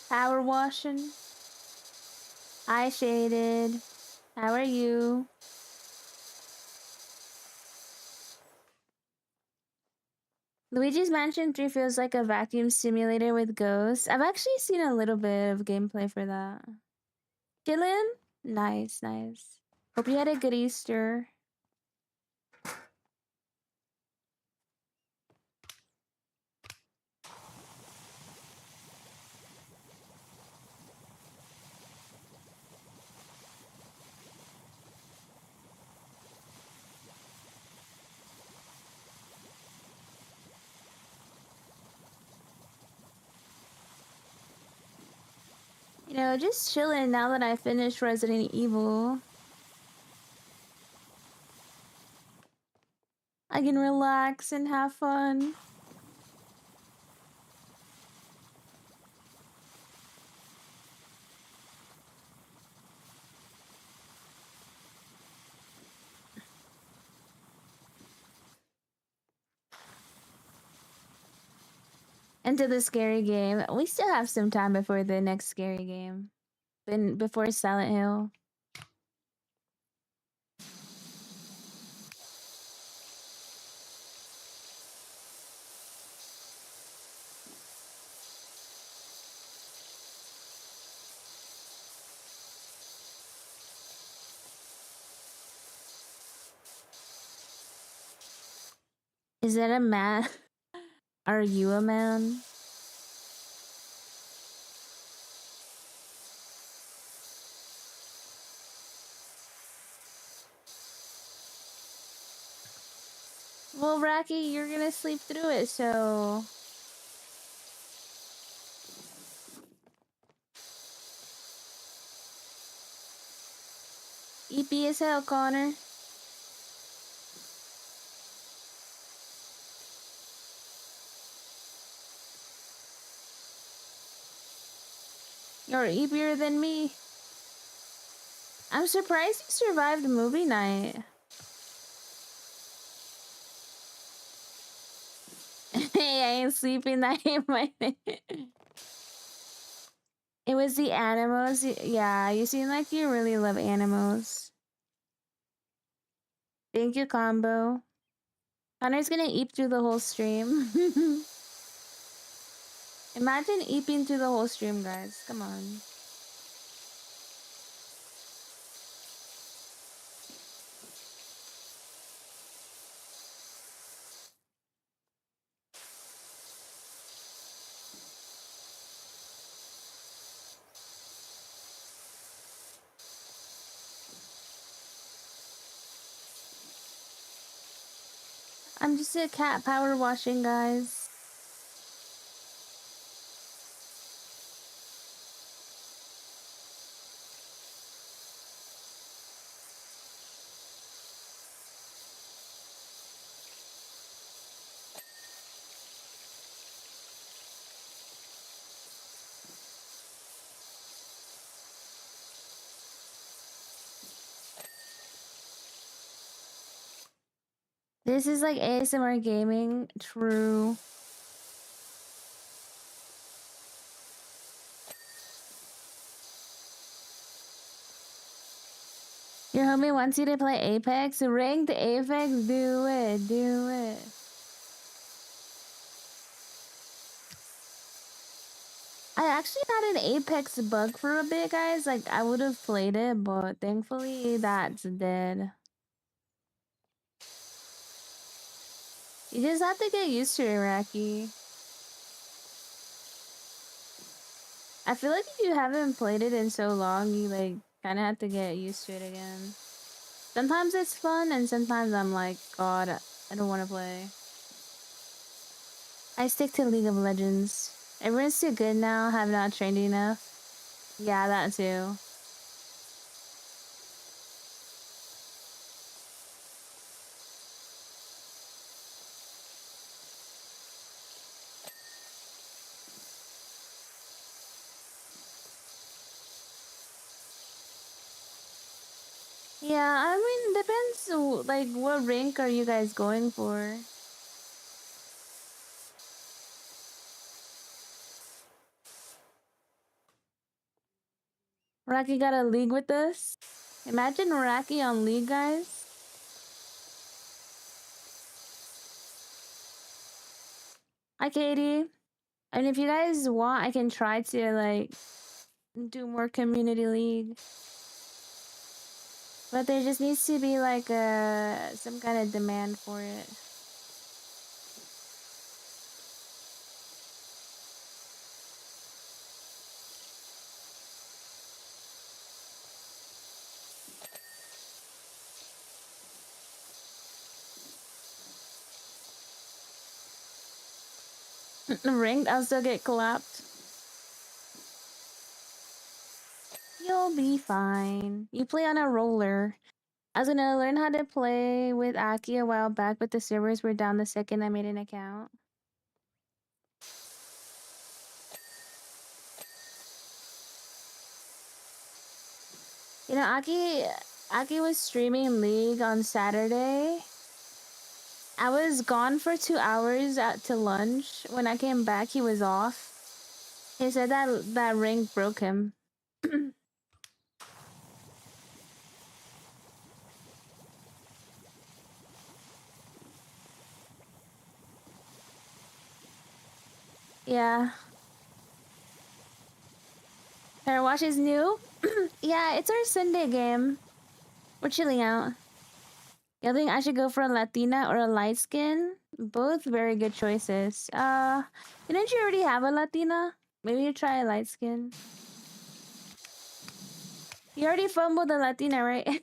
Power washing? Hi, Shaded. How are you? Luigi's Mansion 3 feels like a vacuum simulator with ghosts. I've actually seen a little bit of gameplay for that. Dylan? Nice, nice. Hope you had a good Easter. You know, just chilling now that I finished Resident Evil. I can relax and have fun. Into the scary game. We still have some time before the next scary game. been before Silent Hill. Is that a man? Are you a man? Well, Rocky, you're gonna sleep through it, so EP as hell, Connor. You're epier than me. I'm surprised you survived movie night. Hey, I ain't sleeping. That ain't my thing. It was the animals. Yeah, you seem like you really love animals. Thank you, Combo. Connor's gonna eep through the whole stream. Imagine eeping through the whole stream, guys. Come on. I'm just a cat power washing, guys. This is like ASMR gaming. True. Your homie wants you to play Apex. Ranked Apex. Do it. Do it. I actually had an Apex bug for a bit, guys. Like, I would have played it, but thankfully that's dead. You just have to get used to it, Raki. I feel like if you haven't played it in so long, you like kind of have to get used to it again. Sometimes it's fun, and sometimes I'm like, God, I don't want to play. I stick to League of Legends. Everyone's too good now, have not trained enough. Yeah, that too. Yeah, I mean, depends, like, what rank are you guys going for? Rocky got a league with us? Imagine Rocky on league, guys. Hi, Katie. And if you guys want, I can try to, like, do more community league. But there just needs to be, like, some kind of demand for it. Ranked, I'll still get clapped. You'll be fine. You play on a roller. I was gonna learn how to play with Aki a while back, but the servers were down the second I made an account. You know, Aki was streaming League on Saturday. I was gone for 2 hours to lunch. When I came back, he was off. He said that rank broke him. Yeah. Firewatch is new? Yeah, it's our Sunday game. We're chilling out. You think I should go for a Latina or a light skin? Both very good choices. Didn't you already have a Latina? Maybe you try a light skin. You already fumbled the Latina, right?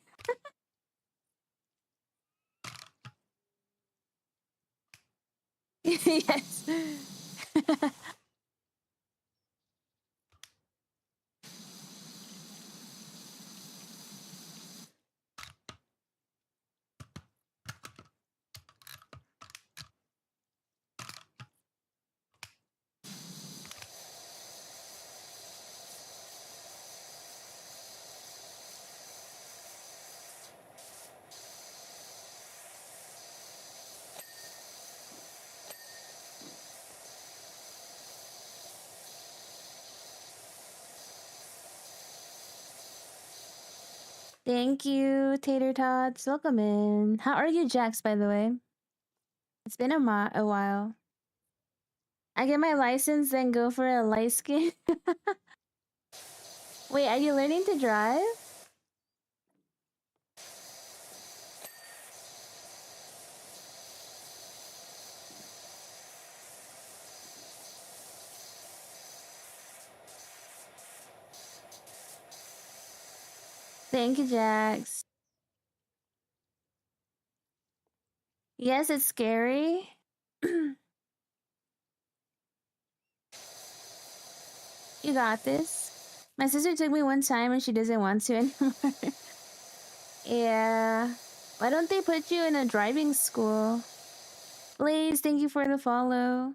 Yes. Thank you, Tater Tots. Welcome in. How are you, Jax, by the way? It's been a while. I get my license, then go for a light skin. Wait, are you learning to drive? Thank you, Jax. Yes, it's scary. You got this. My sister took me one time and she doesn't want to anymore. Yeah. Why don't they put you in a driving school? Blaze, thank you for the follow.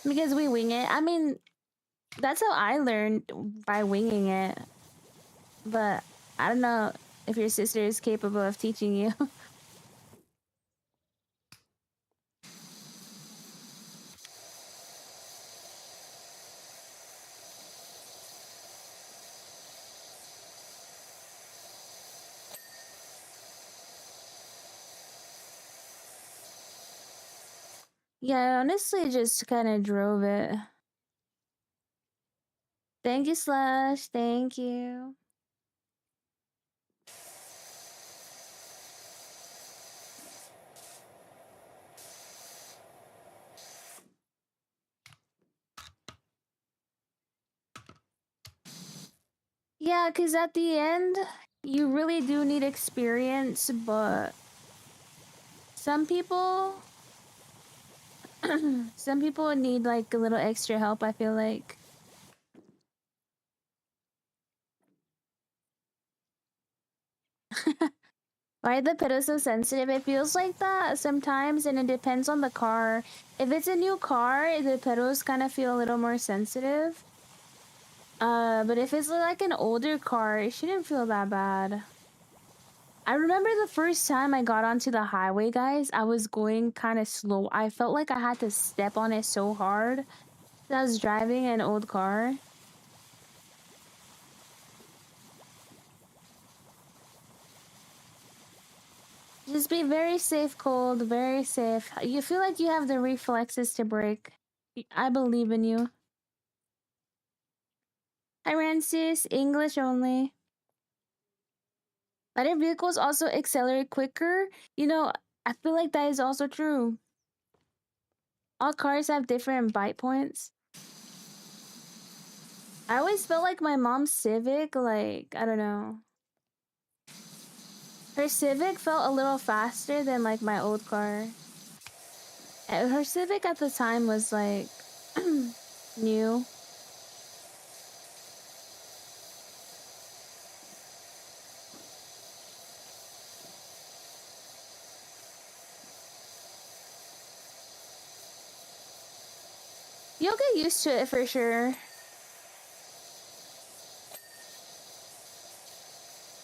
Because we wing it. I mean, that's how I learned, by winging it. But I don't know if your sister is capable of teaching you. Yeah, I honestly just kind of drove it. Thank you, Slush. Thank you. Yeah, because at the end, you really do need experience, but some people, some people need like a little extra help, I feel like. Why are the pedals so sensitive? It feels like that sometimes, and it depends on the car. If it's a new car, the pedals kind of feel a little more sensitive. But if it's like an older car, it shouldn't feel that bad. I remember the first time I got onto the highway, guys, I was going kind of slow. I felt like I had to step on it so hard. I was driving an old car. Just be very safe, Cold. Very safe. You feel like you have the reflexes to brake. I believe in you. Hi, Rancis. English only. Other vehicles also accelerate quicker. You know, I feel like that is also true. All cars have different bite points. I always felt like my mom's Civic, like, I don't know. Her Civic felt a little faster than like my old car. Her Civic at the time was like new. You'll get used to it for sure.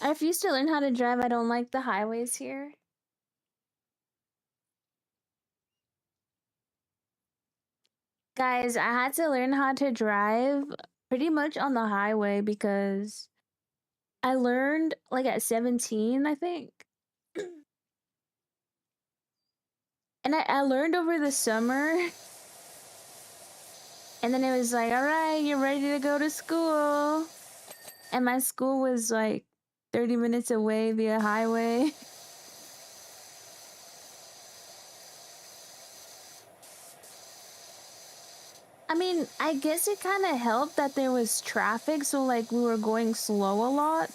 I refuse to learn how to drive. I don't like the highways here. Guys, I had to learn how to drive pretty much on the highway because I learned like at 17, I think. And I learned over the summer. And then it was like, all right, you're ready to go to school. And my school was like 30 minutes away via highway. I mean, I guess it kind of helped that there was traffic, so like we were going slow a lot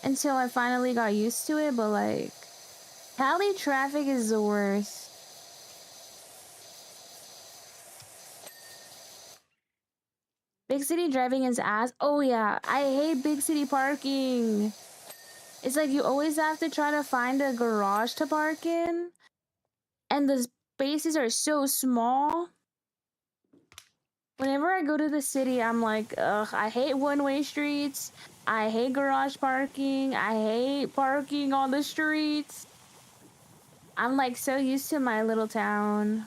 until I finally got used to it, but like Cali traffic is the worst. Big city driving is ass. Oh yeah, I hate big city parking. It's like you always have to try to find a garage to park in, and the spaces are so small. Whenever I go to the city, I'm like, ugh, I hate one-way streets. I hate garage parking. I hate parking on the streets. I'm like so used to my little town.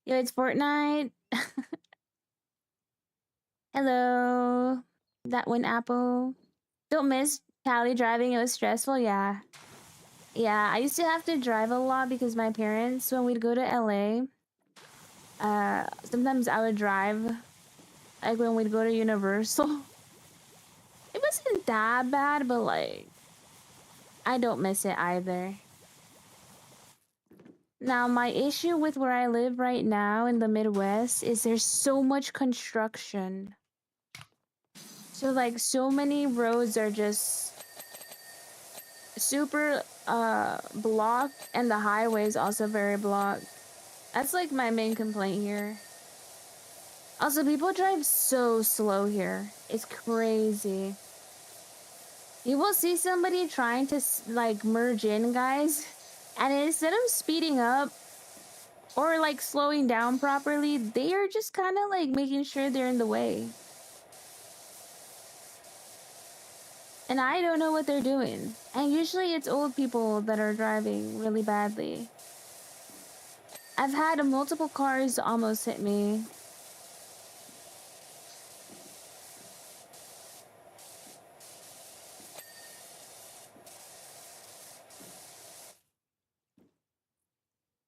Yo, it's Fortnite. Hello. That one apple. Don't miss Cali driving. It was stressful. Yeah. Yeah, I used to have to drive a lot because my parents, when we'd go to LA, sometimes I would drive, like when we'd go to Universal. It wasn't that bad, but like, I don't miss it either. Now, my issue with where I live right now in the Midwest is there's so much construction. So like so many roads are just super blocked, and the highway is also very blocked. That's like my main complaint here. Also, people drive so slow here. It's crazy. You will see somebody trying to like merge in, guys, and instead of speeding up or like slowing down properly, they are just kind of like making sure they're in the way. And I don't know what they're doing. And usually it's old people that are driving really badly. I've had multiple cars almost hit me.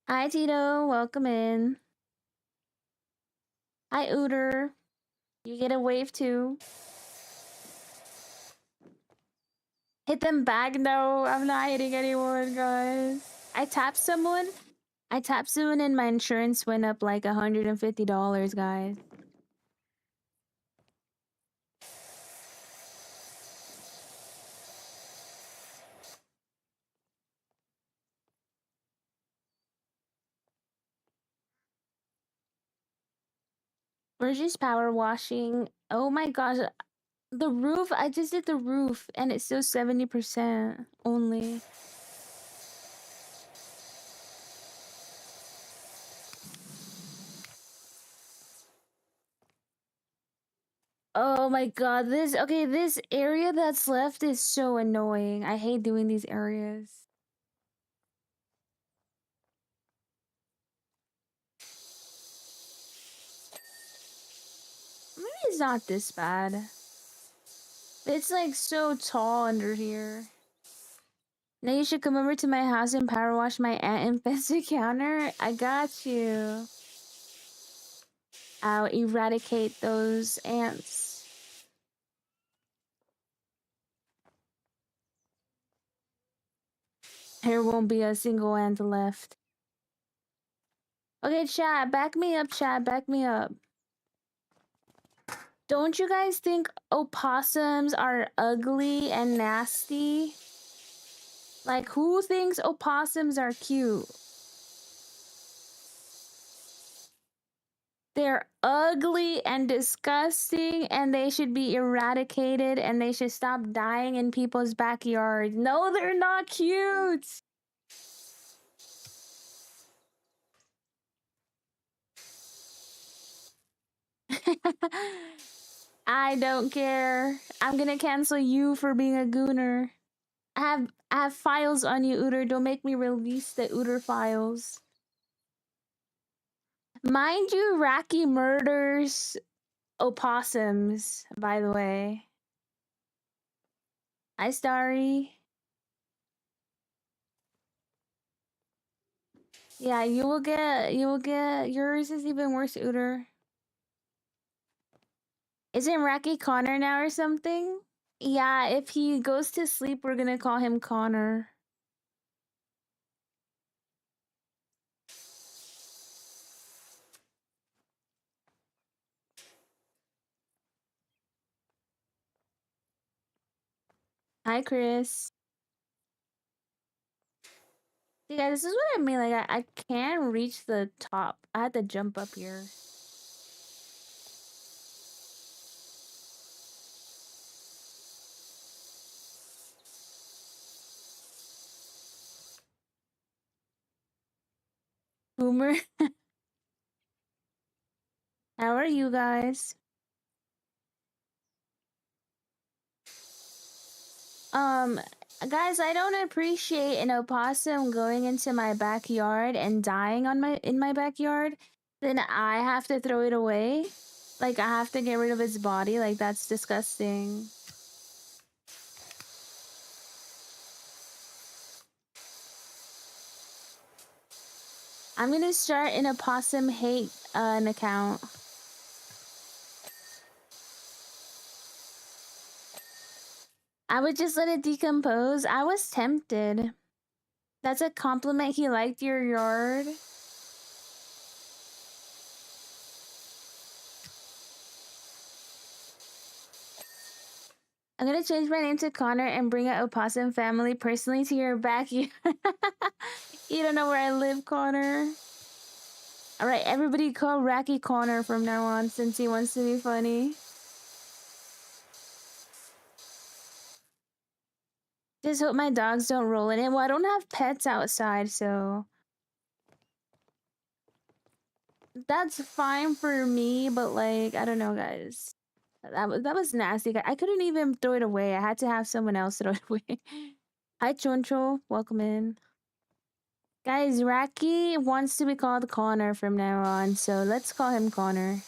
Hi, Tito. Welcome in. Hi, Ooter. You get a wave too. Hit them back. No, I'm not hitting anyone, guys. I tapped someone and my insurance went up like $150, guys. We're just power washing. Oh my gosh. The roof, I just did the roof and it's still 70% only. Oh my god, this area that's left is so annoying. I hate doing these areas. Maybe it's not this bad. It's like so tall under here. Now you should come over to my house and power wash my ant-infested counter. I got you. I'll eradicate those ants. There won't be a single ant left. Okay, chat, back me up, chat, back me up. Don't you guys think opossums are ugly and nasty? Like, who thinks opossums are cute? They're ugly and disgusting, and they should be eradicated, and they should stop dying in people's backyards. No, they're not cute! I don't care. I'm gonna cancel you for being a gooner. I have files on you, Uter. Don't make me release the Uter files. Mind you, Raki murders opossums, by the way. Hi, Starry. Yeah, you will get yours is even worse, Uter. Isn't Racky Connor now or something? Yeah, if he goes to sleep, we're gonna call him Connor. Hi, Chris. See, guys, this is what I mean. Like, I can't reach the top. I had to jump up here. Boomer, how are you guys? Um, guys, I don't appreciate an opossum going into my backyard and dying on my backyard. Then I have to throw it away. Like, I have to get rid of its body. Like, that's disgusting. I'm gonna start an opossum hate an account. I would just let it decompose. I was tempted. That's a compliment. He liked your yard. I'm gonna change my name to Connor and bring an opossum family personally to your backyard. You don't know where I live, Connor. All right, everybody call Racky Connor from now on since he wants to be funny. Just hope my dogs don't roll in it. Well, I don't have pets outside, so that's fine for me. But like, I don't know, guys. That was nasty. I couldn't even throw it away. I had to have someone else throw it away. Hi, Choncho. Welcome in. Guys, Racky wants to be called Connor from now on, so let's call him Connor.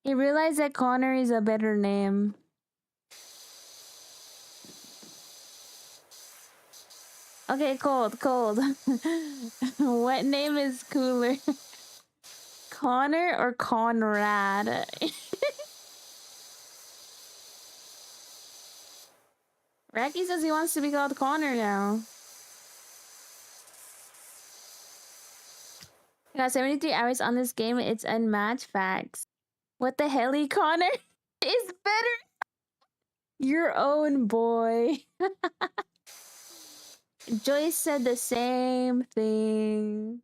He realized that Connor is a better name. Okay, cold. What name is cooler? Connor or Conrad? Racky says he wants to be called Connor now. I got 73 hours on this game. It's unmatched facts. What the hell, Connor? Is better. Your own boy. Joyce said the same thing.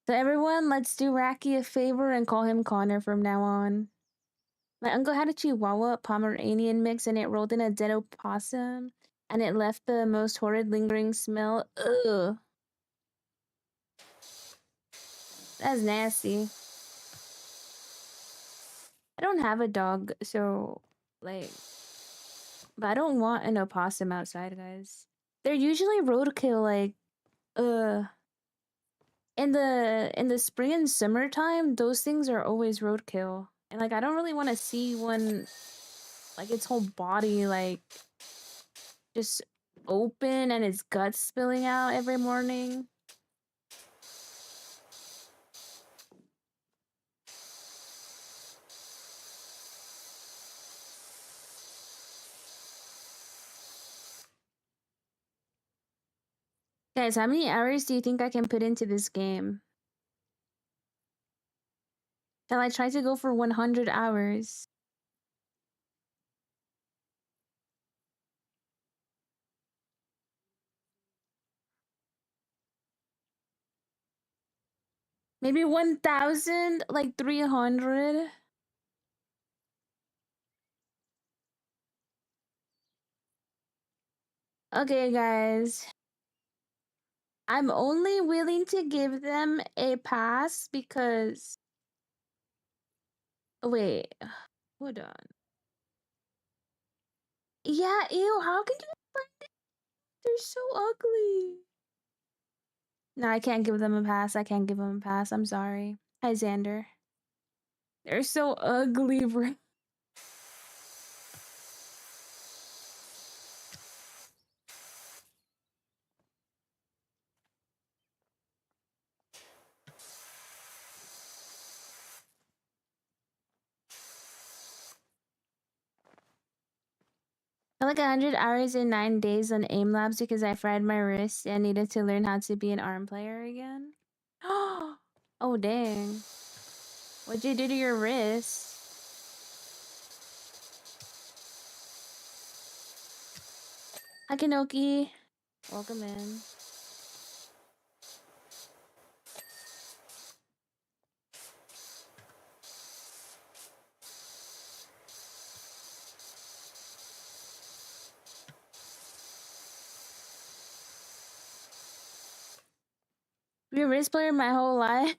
So everyone, let's do Racky a favor and call him Connor from now on. My uncle had a Chihuahua Pomeranian mix and it rolled in a dead opossum and it left the most horrid lingering smell. Ugh. That's nasty. I don't have a dog, so like, but I don't want an opossum outside, guys. They're usually roadkill, like, in the spring and summertime, those things are always roadkill. And like I don't really want to see one like its whole body like just open and its guts spilling out every morning. Guys, how many hours do you think I can put into this game? Shall I try to go for 100 hours? Maybe 1,000? Like 300? Okay, guys. I'm only willing to give them a pass because... Wait, hold on. Yeah, ew, how can you find it? They're so ugly. No, I can't give them a pass. I can't give them a pass. I'm sorry. Hi, Xander. They're so ugly, bro. I like 100 hours in 9 days on aim labs because I fried my wrist and needed to learn how to be an arm player again. Oh dang. What'd you do to your wrist? Akinoki, welcome in. Been a wrist player my whole life.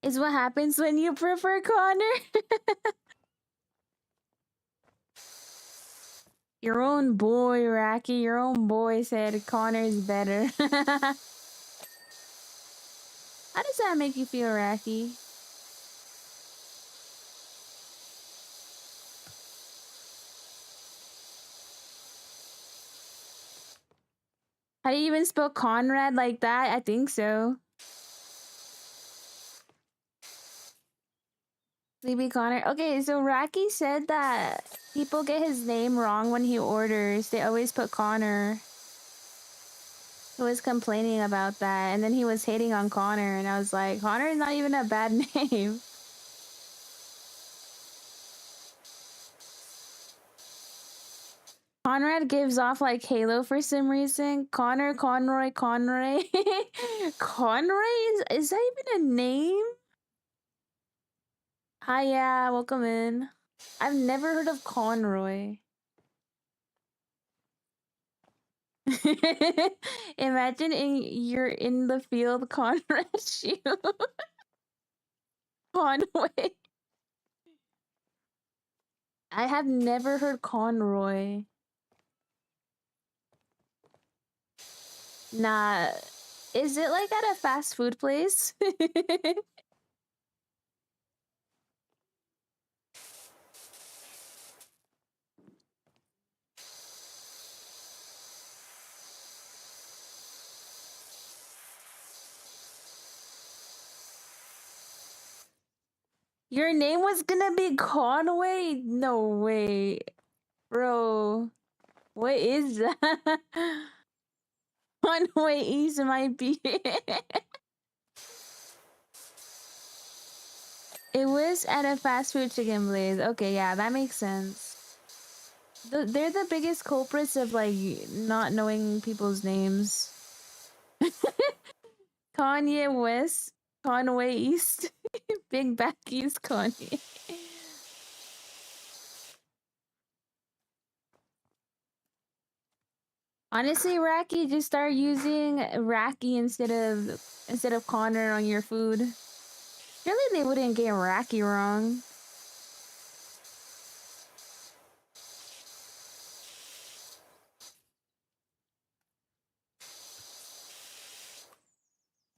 Is what happens when you prefer Connor. Your own boy, Raki, your own boy said Connor's better. How does that make you feel, Raki? How do you even spell Conrad like that? I think so. Sleepy Connor. Okay, so Raki said that people get his name wrong when he orders. They always put Connor. He was complaining about that, and then he was hating on Connor, and I was like, Connor is not even a bad name. Conrad gives off like Halo for some reason. Connor, Conroy, Conray. Conray? Is that even a name? Hi, yeah, welcome in. I've never heard of Conroy. Imagine you're in the field, Conrad shoot. Conway. I have never heard Conroy. Nah. Is it like at a fast food place? Your name was gonna be Conway? No way. Bro. What is that? Conway East might be. It was at a fast food chicken place. Okay, yeah, that makes sense. They're the biggest culprits of like not knowing people's names. Kanye West, Conway East, Big Back East, Kanye. Honestly, Raki, just start using Raki instead of Connor on your food. Surely they wouldn't get Raki wrong.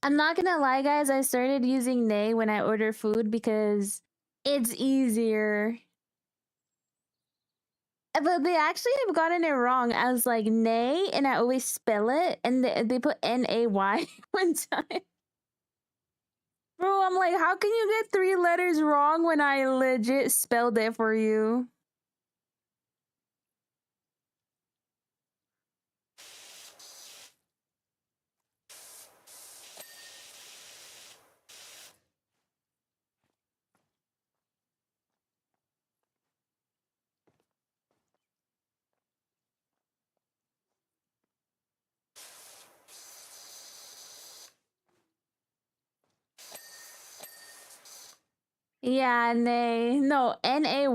I'm not gonna lie, guys. I started using Nay when I order food because it's easier. But they actually have gotten it wrong. I was like Nay, and I always spell it, and they put Nay one time. Bro, I'm like, how can you get 3 letters wrong when I legit spelled it for you? Yeah, Nay. No, Nay.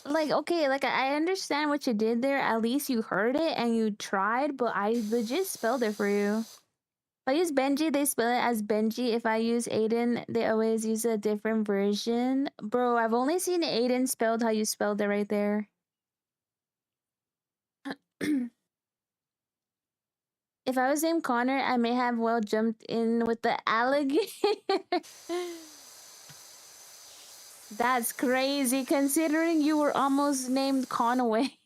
Like, okay, like I understand what you did there. At least you heard it and you tried, but I legit spelled it for you. If I use Benji, they spell it as Benji. If I use Aiden, they always use a different version. Bro, I've only seen Aiden spelled how you spelled it right there. If I was named Connor, I may have well jumped in with the alligator. That's crazy considering you were almost named Conway.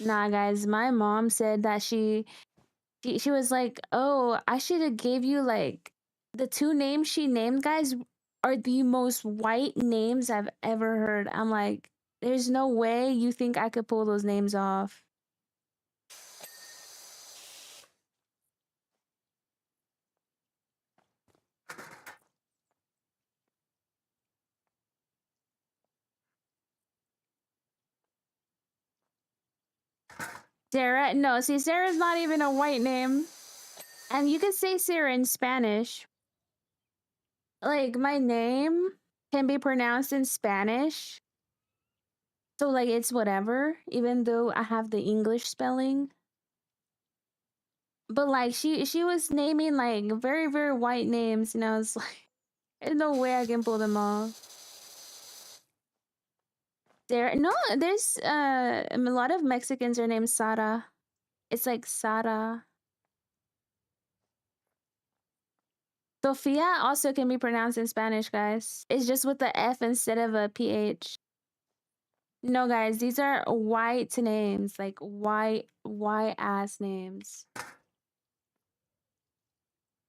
Nah, guys, my mom said that she was like, "Oh, I should have gave you like the two names she named, guys, are the most white names I've ever heard." I'm like, "There's no way you think I could pull those names off." Sarah, no, see, Sarah's not even a white name. And you could say Sarah in Spanish. Like, my name can be pronounced in Spanish. So, like, it's whatever, even though I have the English spelling. But, like, she was naming, like, very, very white names, and I was like, there's no way I can pull them off. There's a lot of Mexicans are named Sara. It's like Sara. Sofia also can be pronounced in Spanish, guys. It's just with the F instead of a PH. No, guys, these are white names, like white ass names.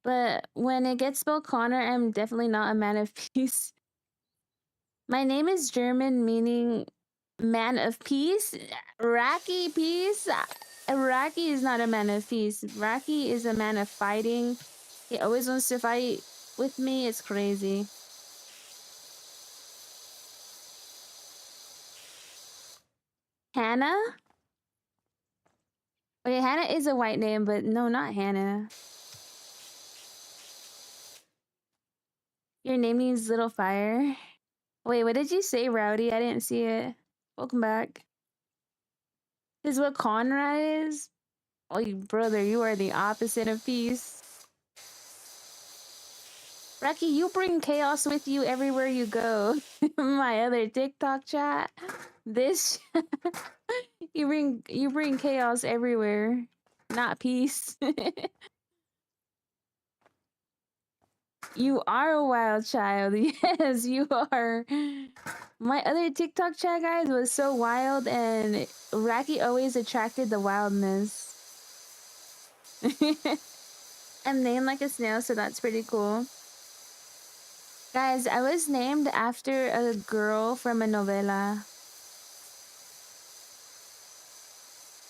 But when it gets spelled Connor, I'm definitely not a man of peace. My name is German, meaning man of peace. Raki peace. Raki is not a man of peace. Raki is a man of fighting. He always wants to fight with me. It's crazy. Hannah? Okay, Hannah is a white name, but no, not Hannah. Your name means little fire. Wait, what did you say, Rowdy? I didn't see it. Welcome back. This is what Conrad is? Oh, you brother, you are the opposite of peace. Rocky, you bring chaos with you everywhere you go. My other TikTok chat. This you bring chaos everywhere. Not peace. You are a wild child. Yes, you are. My other TikTok chat, guys, was so wild, and Raki always attracted the wildness. I'm named like a snail, so that's pretty cool. Guys, I was named after a girl from a novela.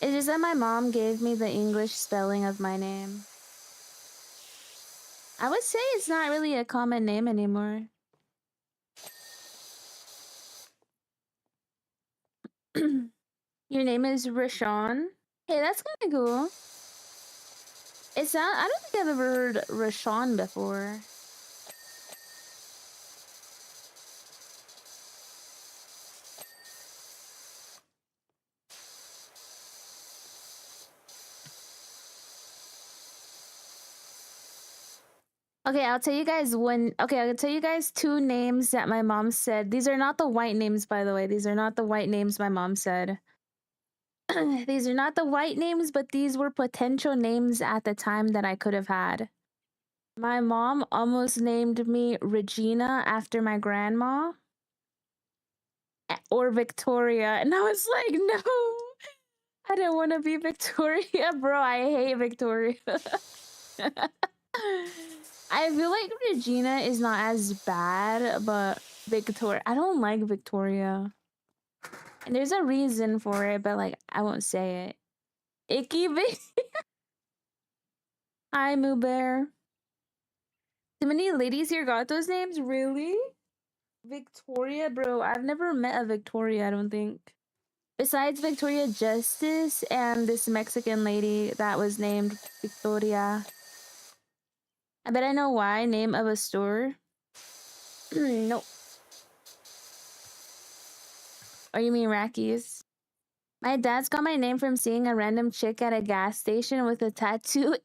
It's just that my mom gave me the English spelling of my name. I would say it's not really a common name anymore. Your name is Rashawn? Hey, that's kind of cool. I don't think I've ever heard Rashawn before. Okay, I'll tell you guys I'll tell you guys two names that my mom said. These are not the white names, by the way. These are not the white names my mom said. These are not the white names, but these were potential names at the time that I could have had. My mom almost named me Regina after my grandma or Victoria. And I was like, no, I didn't want to be Victoria, bro. I hate Victoria. I feel like Regina is not as bad, but Victoria, I don't like Victoria. And there's a reason for it, but like, I won't say it. Icky Vic. Hi, Moo Bear. Too many ladies here got those names? Really? Victoria, bro. I've never met a Victoria, I don't think. Besides Victoria Justice and this Mexican lady that was named Victoria. I bet I know why. Name of a store. Nope. Or you mean Rackies? My dad's got my name from seeing a random chick at a gas station with a tattoo.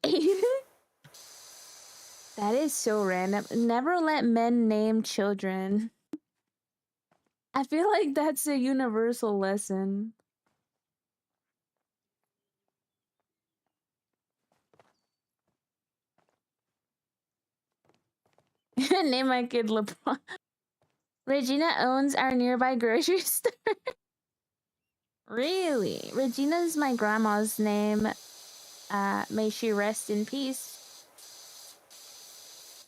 That is so random. Never let men name children. I feel like that's a universal lesson. Name my kid LeBron. Regina owns our nearby grocery store. Really? Regina's my grandma's name. May she rest in peace.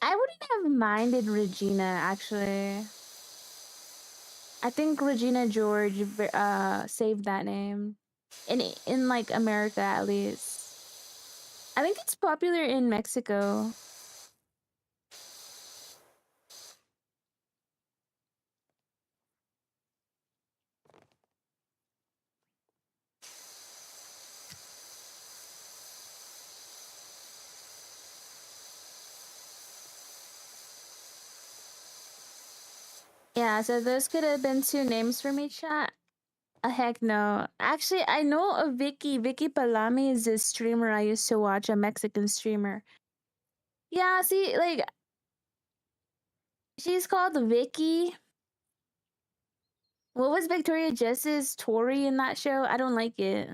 I wouldn't have minded Regina, actually. I think Regina George saved that name. In like America at least. I think it's popular in Mexico. Yeah, so those could have been two names for me, chat. Heck no. Actually, I know of Vicky. Vicky Palami is a streamer I used to watch, a Mexican streamer. Yeah, see, like, she's called Vicky. What was Victoria Jess's Tori in that show? I don't like it.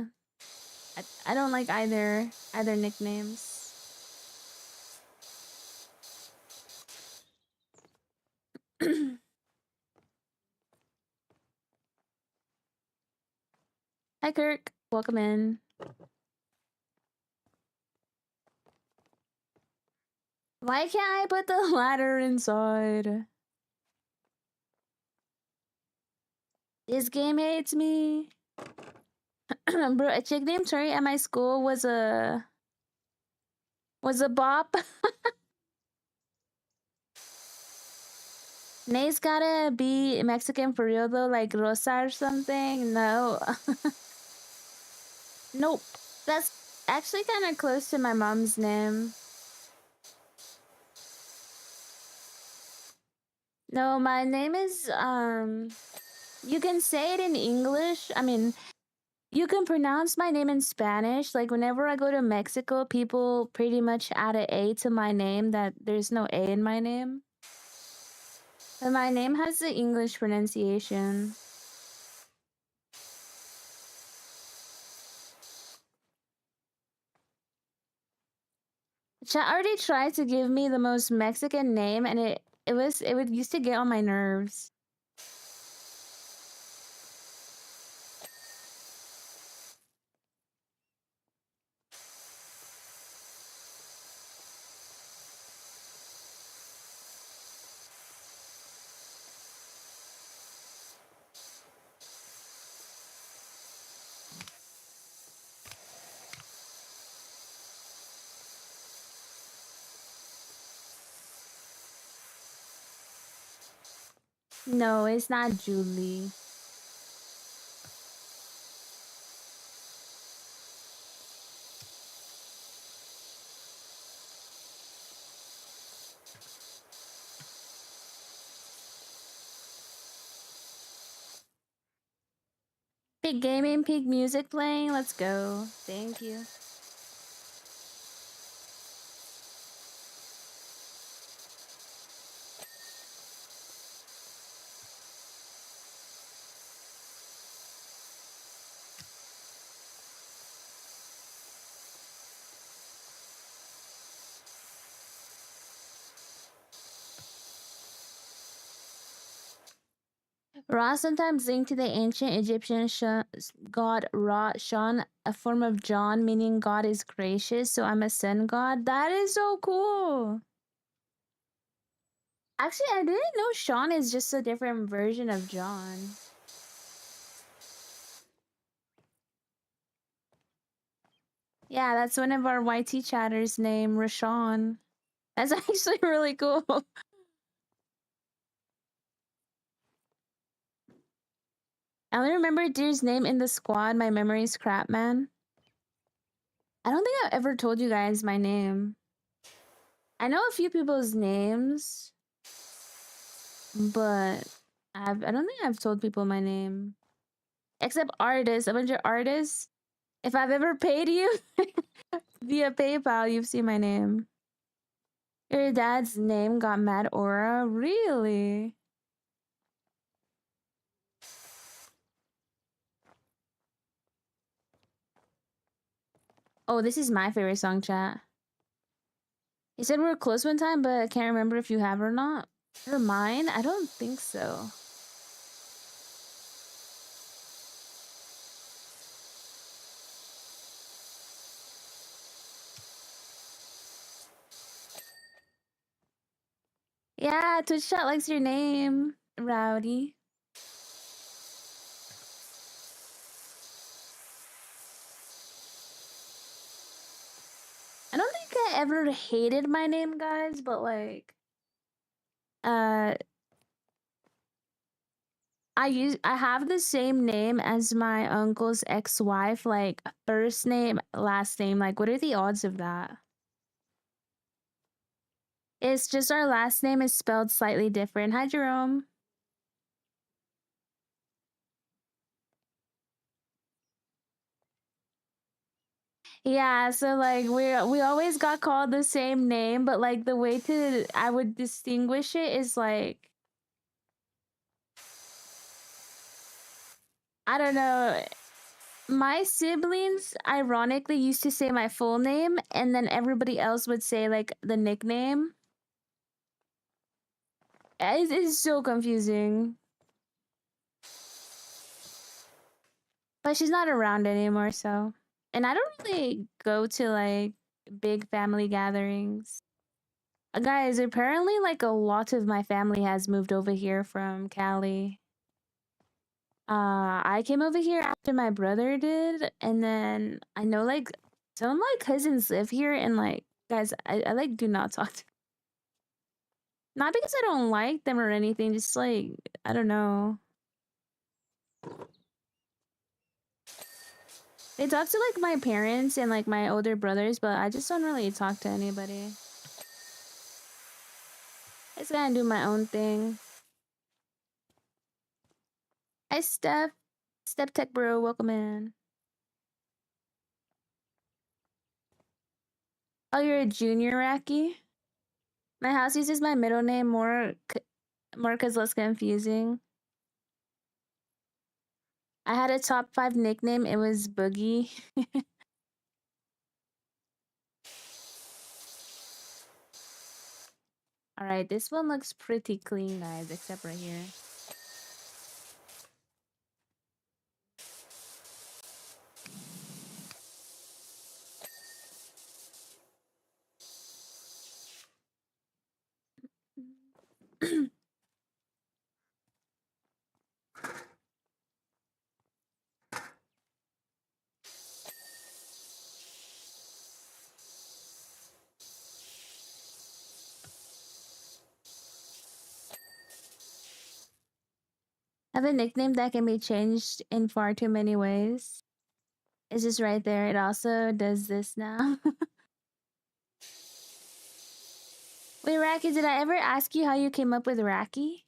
I don't like either nicknames. Hi, Kirk. Welcome in. Why can't I put the ladder inside? This game hates me. Bro, a chick named Tori at my school was a bop. Nay's gotta be Mexican for real though, like Rosa or something. No. Nope. That's actually kind of close to my mom's name. No, my name is you can say it in English. I mean, you can pronounce my name in Spanish. Like whenever I go to Mexico, people pretty much add an A to my name that there's no A in my name. But my name has the English pronunciation. Chat already tried to give me the most Mexican name and it would used to get on my nerves. No, it's not Julie. Big gaming, peak music playing. Let's go. Thank you. Ra sometimes linked to the ancient Egyptian god Ra Shan, a form of John, meaning God is gracious. So I'm a sun god. That is so cool. Actually, I didn't know Sean is just a different version of John. Yeah, that's one of our YT chatters' name, Rashawn. That's actually really cool. I only remember Deer's name in the squad. My memory's crap, man. I don't think I've ever told you guys my name. I know a few people's names, but I don't think I've told people my name. Except artists, a bunch of artists. If I've ever paid you via PayPal, you've seen my name. Your dad's name got mad aura? Really? Oh, this is my favorite song, chat. You said we were close one time, but I can't remember if you have or not. Or mine? I don't think so. Yeah, Twitch chat likes your name, Rowdy. I don't think I ever hated my name, guys, but like, uh, I have the same name as my uncle's ex-wife, like first name, last name. Like, what are the odds of that? It's just our last name is spelled slightly different. Hi, Jerome. Yeah, so like we always got called the same name, but like the way to I would distinguish it is like I don't know. My siblings ironically used to say my full name and then everybody else would say like the nickname. It's so confusing. But she's not around anymore, so. And I don't really go to like big family gatherings. Guys, apparently like a lot of my family has moved over here from Cali. I came over here after my brother did, and then I know like some of my cousins live here, and like guys, I like do not talk to. Not because I don't like them or anything, just like I don't know. They talk to like my parents and like my older brothers, but I just don't really talk to anybody. I just gotta do my own thing. Hi, Steph. Step Tech Bro, welcome in. Oh, you're a junior, Racky? My house uses my middle name more because less confusing. I had a top 5 nickname. It was Boogie. All right, this one looks pretty clean, guys, except right here. I have a nickname that can be changed in far too many ways. It's just right there. It also does this now. Wait, Racky, did I ever ask you how you came up with Racky?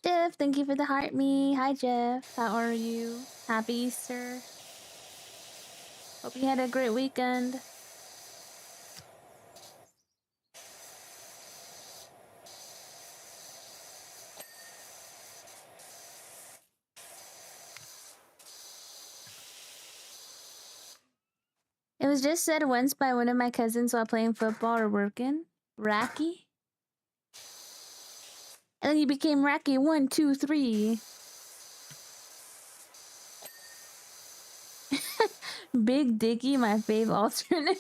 Jeff, thank you for the heart me. Hi, Jeff. How are you? Happy Easter. Hope you had a great weekend. It was just said once by one of my cousins while playing football or working. Racky? And then you became Racky 1, 2, 3. Big Dicky, my fave alternate.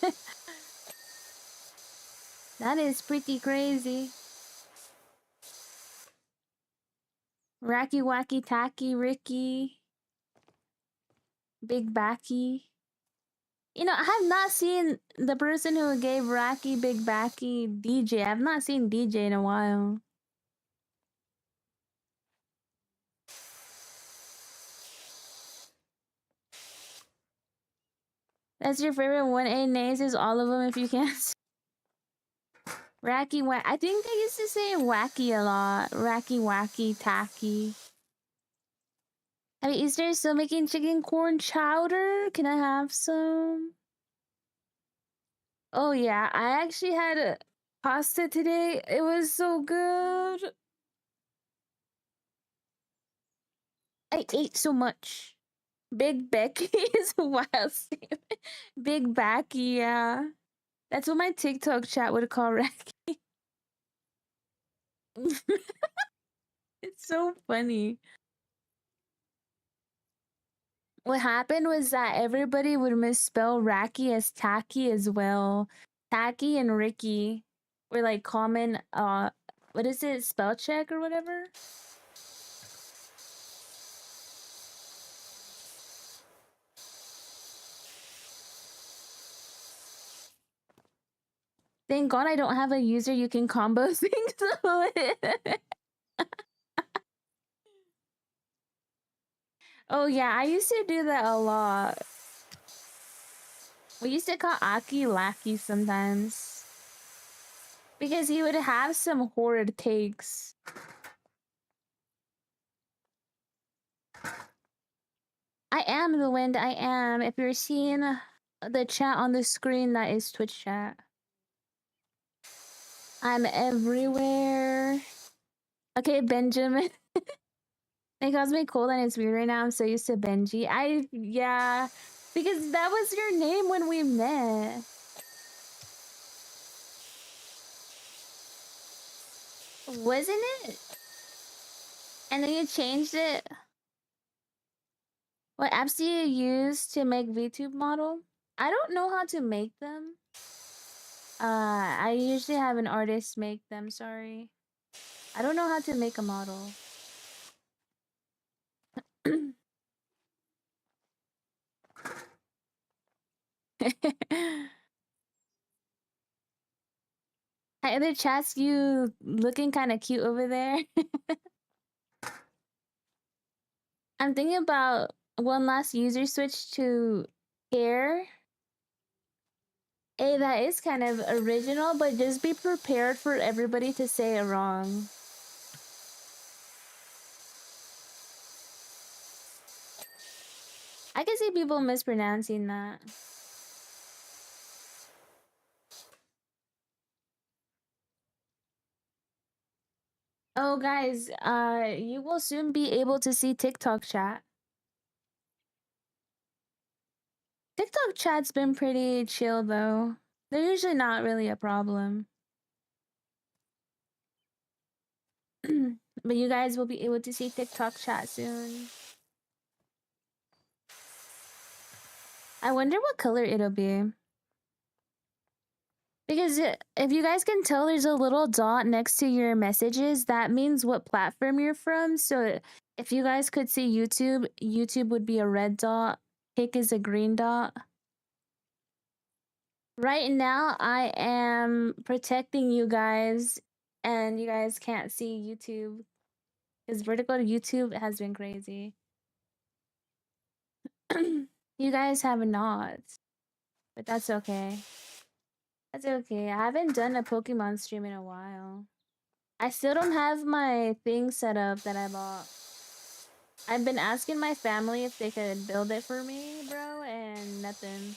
That is pretty crazy. Racky Wacky Tacky Ricky. Big Backy. You know, I have not seen the person who gave Racky Big Backy DJ. I've not seen DJ in a while. That's your favorite 1A names is all of them if you can't. Racky Wack. I think they used to say wacky a lot. Racky Wacky Tacky. Happy Easter, still making chicken corn chowder? Can I have some? Oh yeah, I actually had a pasta today. It was so good. I ate so much. Big Becky is a wild statement. Big Becky, yeah. That's what my TikTok chat would call Racky. It's so funny. What happened was that everybody would misspell Racky as Tacky as well. Tacky and Ricky were like common what is it, spell check or whatever? Thank God I don't have a user you can combo things with. Oh yeah, I used to do that a lot. We used to call Aki Lacky sometimes. Because he would have some horrid takes. I am the wind, I am. If you're seeing the chat on the screen, that is Twitch chat. I'm everywhere. Okay, Benjamin. It calls me cold and it's weird right now. I'm so used to Benji. Yeah. Because that was your name when we met. Wasn't it? And then you changed it. What apps do you use to make VTube model? I don't know how to make them. I usually have an artist make them, sorry. I don't know how to make a model. Hi, other chats, you looking kind of cute over there. I'm thinking about one last user switch to hair. Hey, that is kind of original, but just be prepared for everybody to say it wrong. I can see people mispronouncing that. Oh, guys, you will soon be able to see TikTok chat. TikTok chat's been pretty chill, though. They're usually not really a problem. But you guys will be able to see TikTok chat soon. I wonder what color it'll be. Because if you guys can tell, there's a little dot next to your messages. That means what platform you're from. So if you guys could see YouTube, YouTube would be a red dot. Kick is a green dot. Right now, I am protecting you guys, and you guys can't see YouTube. Because vertical to YouTube has been crazy. You guys have not, but that's okay. That's okay. I haven't done a Pokemon stream in a while. I still don't have my thing set up that I bought. I've been asking my family if they could build it for me, bro, and nothing.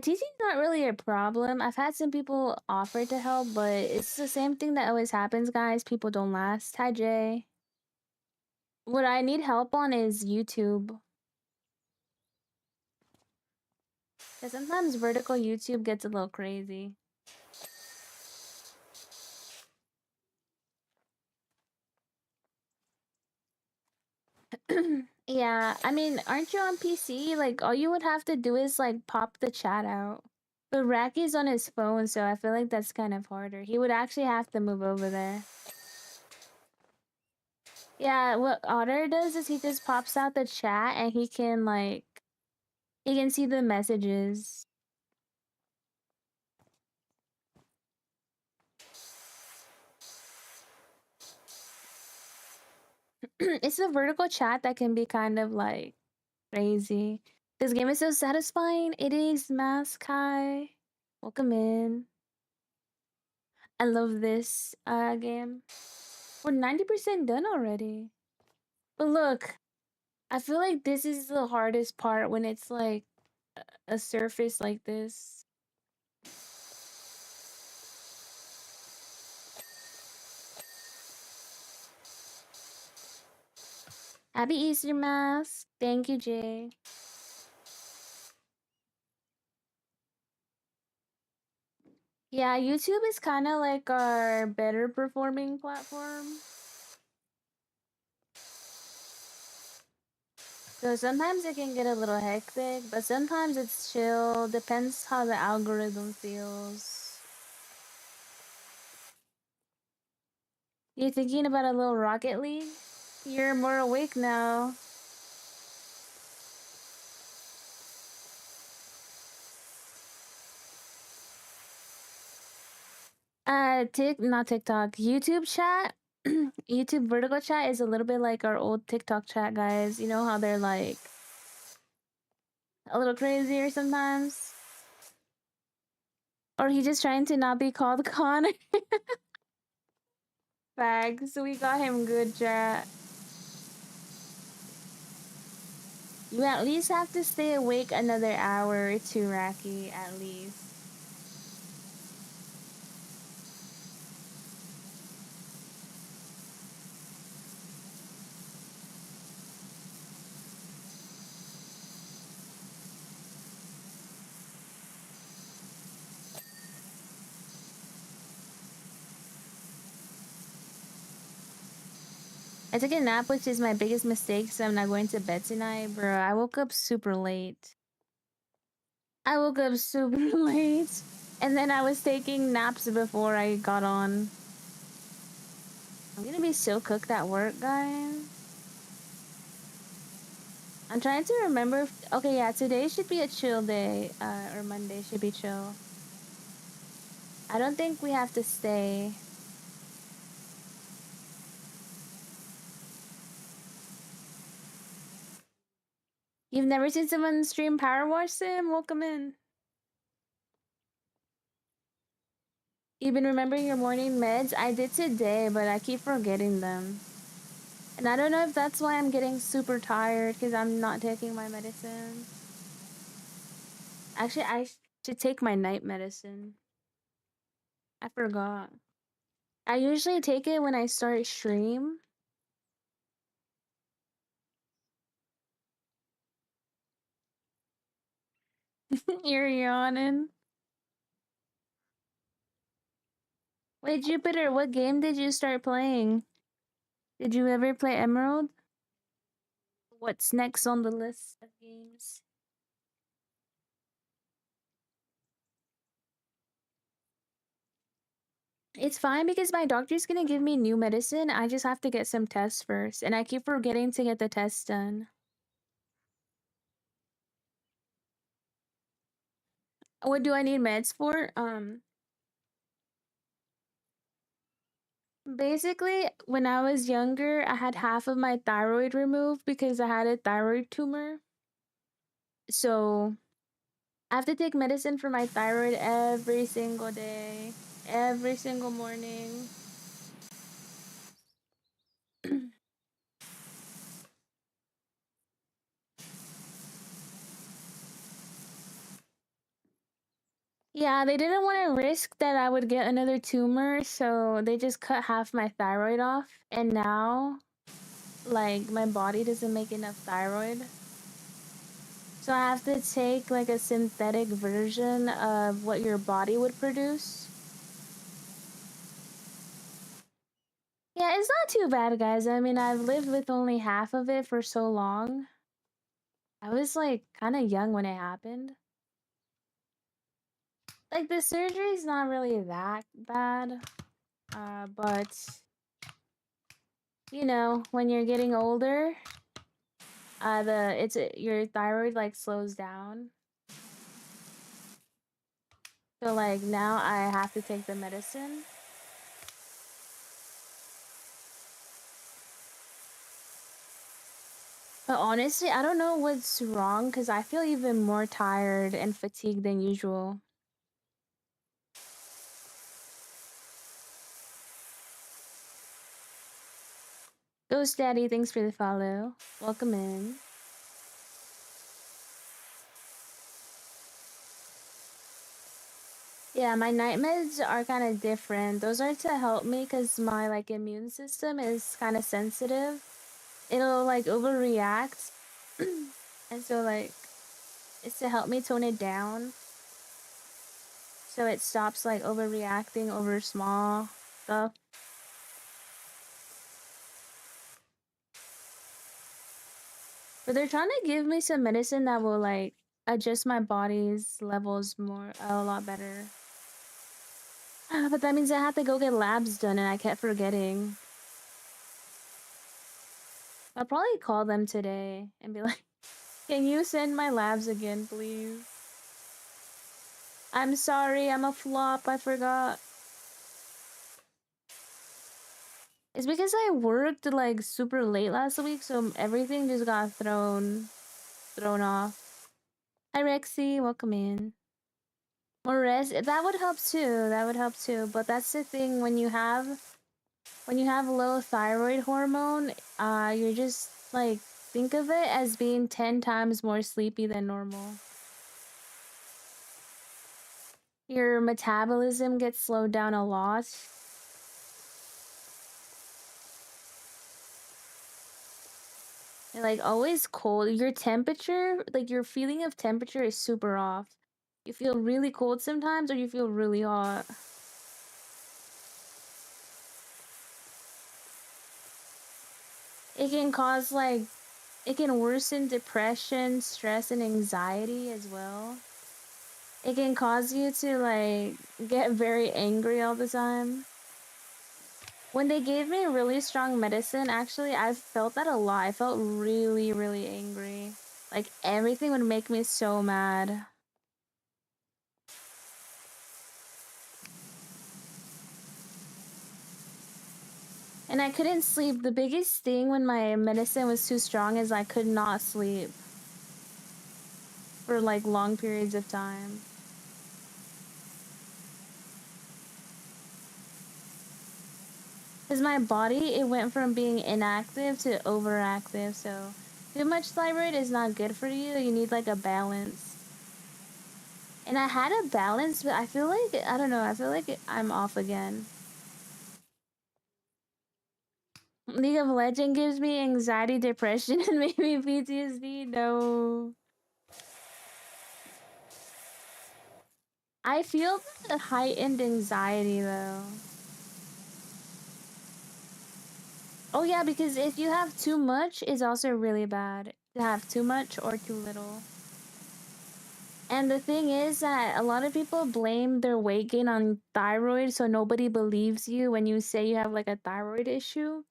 Teaching's not really a problem. I've had some people offer to help, but it's the same thing that always happens, guys. People don't last. Hi, Jay. What I need help on is YouTube. Because sometimes vertical YouTube gets a little crazy. Yeah, I mean, aren't you on PC? Like, all you would have to do is, like, pop the chat out. But Racky's on his phone, so I feel like that's kind of harder. He would actually have to move over there. Yeah, what Otter does is he just pops out the chat and he can, like, he can see the messages. It's the vertical chat that can be kind of, like, crazy. This game is so satisfying. It is, Mask. Hi. Welcome in. I love this game. We're 90% done already. But look, I feel like this is the hardest part when it's like a surface like this. Happy Easter Mask. Thank you, Jay. Yeah, YouTube is kind of like our better performing platform. So sometimes it can get a little hectic, but sometimes it's chill. Depends how the algorithm feels. You thinking about a little Rocket League? You're more awake now. Not TikTok, YouTube chat. YouTube vertical chat is a little bit like our old TikTok chat, guys. You know how they're like a little crazier sometimes? Or he just trying to not be called Connor. Fags, we got him good chat. You at least have to stay awake another hour or two, Raki, at least. I took a nap, which is my biggest mistake, so I'm not going to bed tonight. Bro, I woke up super late. I woke up super late. And then I was taking naps before I got on. I'm gonna be so cooked at work, guys. I'm trying to remember okay, yeah, today should be a chill day. Or Monday should be chill. I don't think we have to stay. You've never seen someone stream Power Wash Sim? Welcome in. You've been remembering your morning meds? I did today, but I keep forgetting them. And I don't know if that's why I'm getting super tired, because I'm not taking my medicine. Actually, I should take my night medicine. I forgot. I usually take it when I start stream. You're yawning. Wait, Jupiter, what game did you start playing? Did you ever play Emerald? What's next on the list of games? It's fine because my doctor's gonna give me new medicine. I just have to get some tests first, and I keep forgetting to get the tests done. What do I need meds for? Basically, when I was younger, I had half of my thyroid removed because I had a thyroid tumor. So I have to take medicine for my thyroid every single day, every single morning. Yeah, they didn't want to risk that I would get another tumor, so they just cut half my thyroid off. And now, like, my body doesn't make enough thyroid. So I have to take, like, a synthetic version of what your body would produce. Yeah, it's not too bad, guys. I mean, I've lived with only half of it for so long. I was, like, kind of young when it happened. Like, the surgery's not really that bad. But, you know, when you're getting older, your thyroid, like, slows down. So, like, now I have to take the medicine. But honestly, I don't know what's wrong because I feel even more tired and fatigued than usual. Ghost Daddy, thanks for the follow. Welcome in. Yeah, my night meds are kind of different. Those are to help me because my like immune system is kind of sensitive. It'll like overreact, and so like it's to help me tone it down, so it stops like overreacting over small stuff. But they're trying to give me some medicine that will like adjust my body's levels more a lot better. But that means I have to go get labs done and I kept forgetting. I'll probably call them today and be like, can you send my labs again, please? I'm sorry, I'm a flop, I forgot. It's because I worked like super late last week, so everything just got thrown off. Hi Rexy, welcome in. More rest, that would help too. That would help too. But that's the thing, when you have low thyroid hormone, you're just like, think of it as being 10 times more sleepy than normal. Your metabolism gets slowed down a lot. And like always cold. Your temperature, like your feeling of temperature is super off. You feel really cold sometimes or you feel really hot. It can cause like, it can worsen depression, stress, and anxiety as well. It can cause you to like get very angry all the time. When they gave me really strong medicine, actually, I felt that a lot. I felt really, really angry. Like everything would make me so mad. And I couldn't sleep. The biggest thing when my medicine was too strong is I could not sleep for like long periods of time. Because my body, it went from being inactive to overactive, so too much thyroid is not good for you. You need like a balance. And I had a balance, but I feel like, I don't know, I feel like I'm off again. League of Legends gives me anxiety, depression, and maybe PTSD. No. I feel the heightened anxiety though. Oh yeah, because if you have too much, it's also really bad to have too much or too little. And the thing is that a lot of people blame their weight gain on thyroid, so nobody believes you when you say you have like a thyroid issue.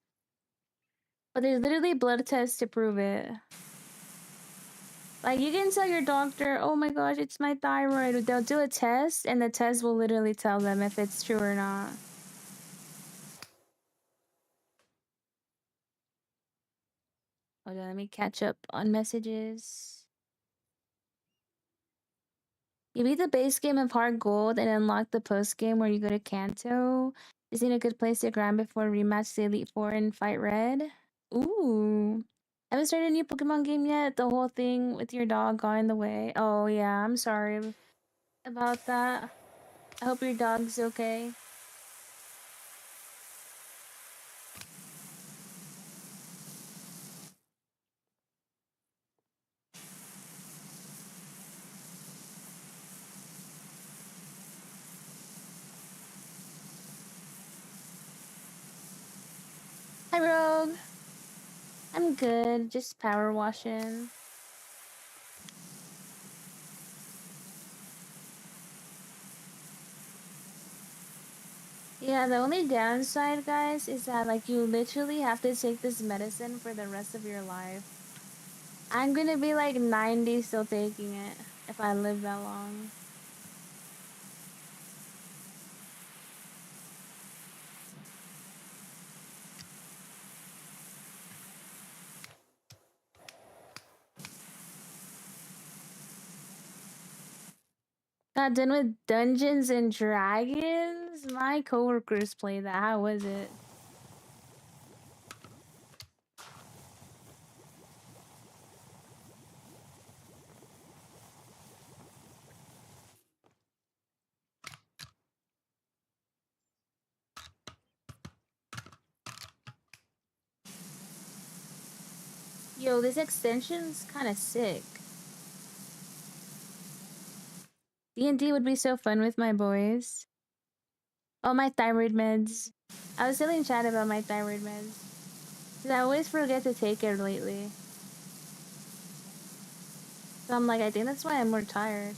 But there's literally blood tests to prove it. Like you can tell your doctor, oh my gosh, it's my thyroid. They'll do a test and the test will literally tell them if it's true or not. Hold on, let me catch up on messages. You beat the base game of Hard Gold and unlock the post game where you go to Kanto. Is it a good place to grind before rematch the Elite Four and fight Red? Ooh. Haven't started a new Pokemon game yet? The whole thing with your dog got in the way. Oh yeah, I'm sorry about that. I hope your dog's okay. Hi Rogue. I'm good, just power washing. Yeah, the only downside, guys, is that like you literally have to take this medicine for the rest of your life. I'm gonna be like 90 still taking it if I live that long. Got done with Dungeons and Dragons? My coworkers play that. How was it? Yo, this extension's kind of sick. D&D would be so fun with my boys. Oh, my thyroid meds. I was telling Chad about my thyroid meds. Cause I always forget to take it lately. So I'm like, I think that's why I'm more tired.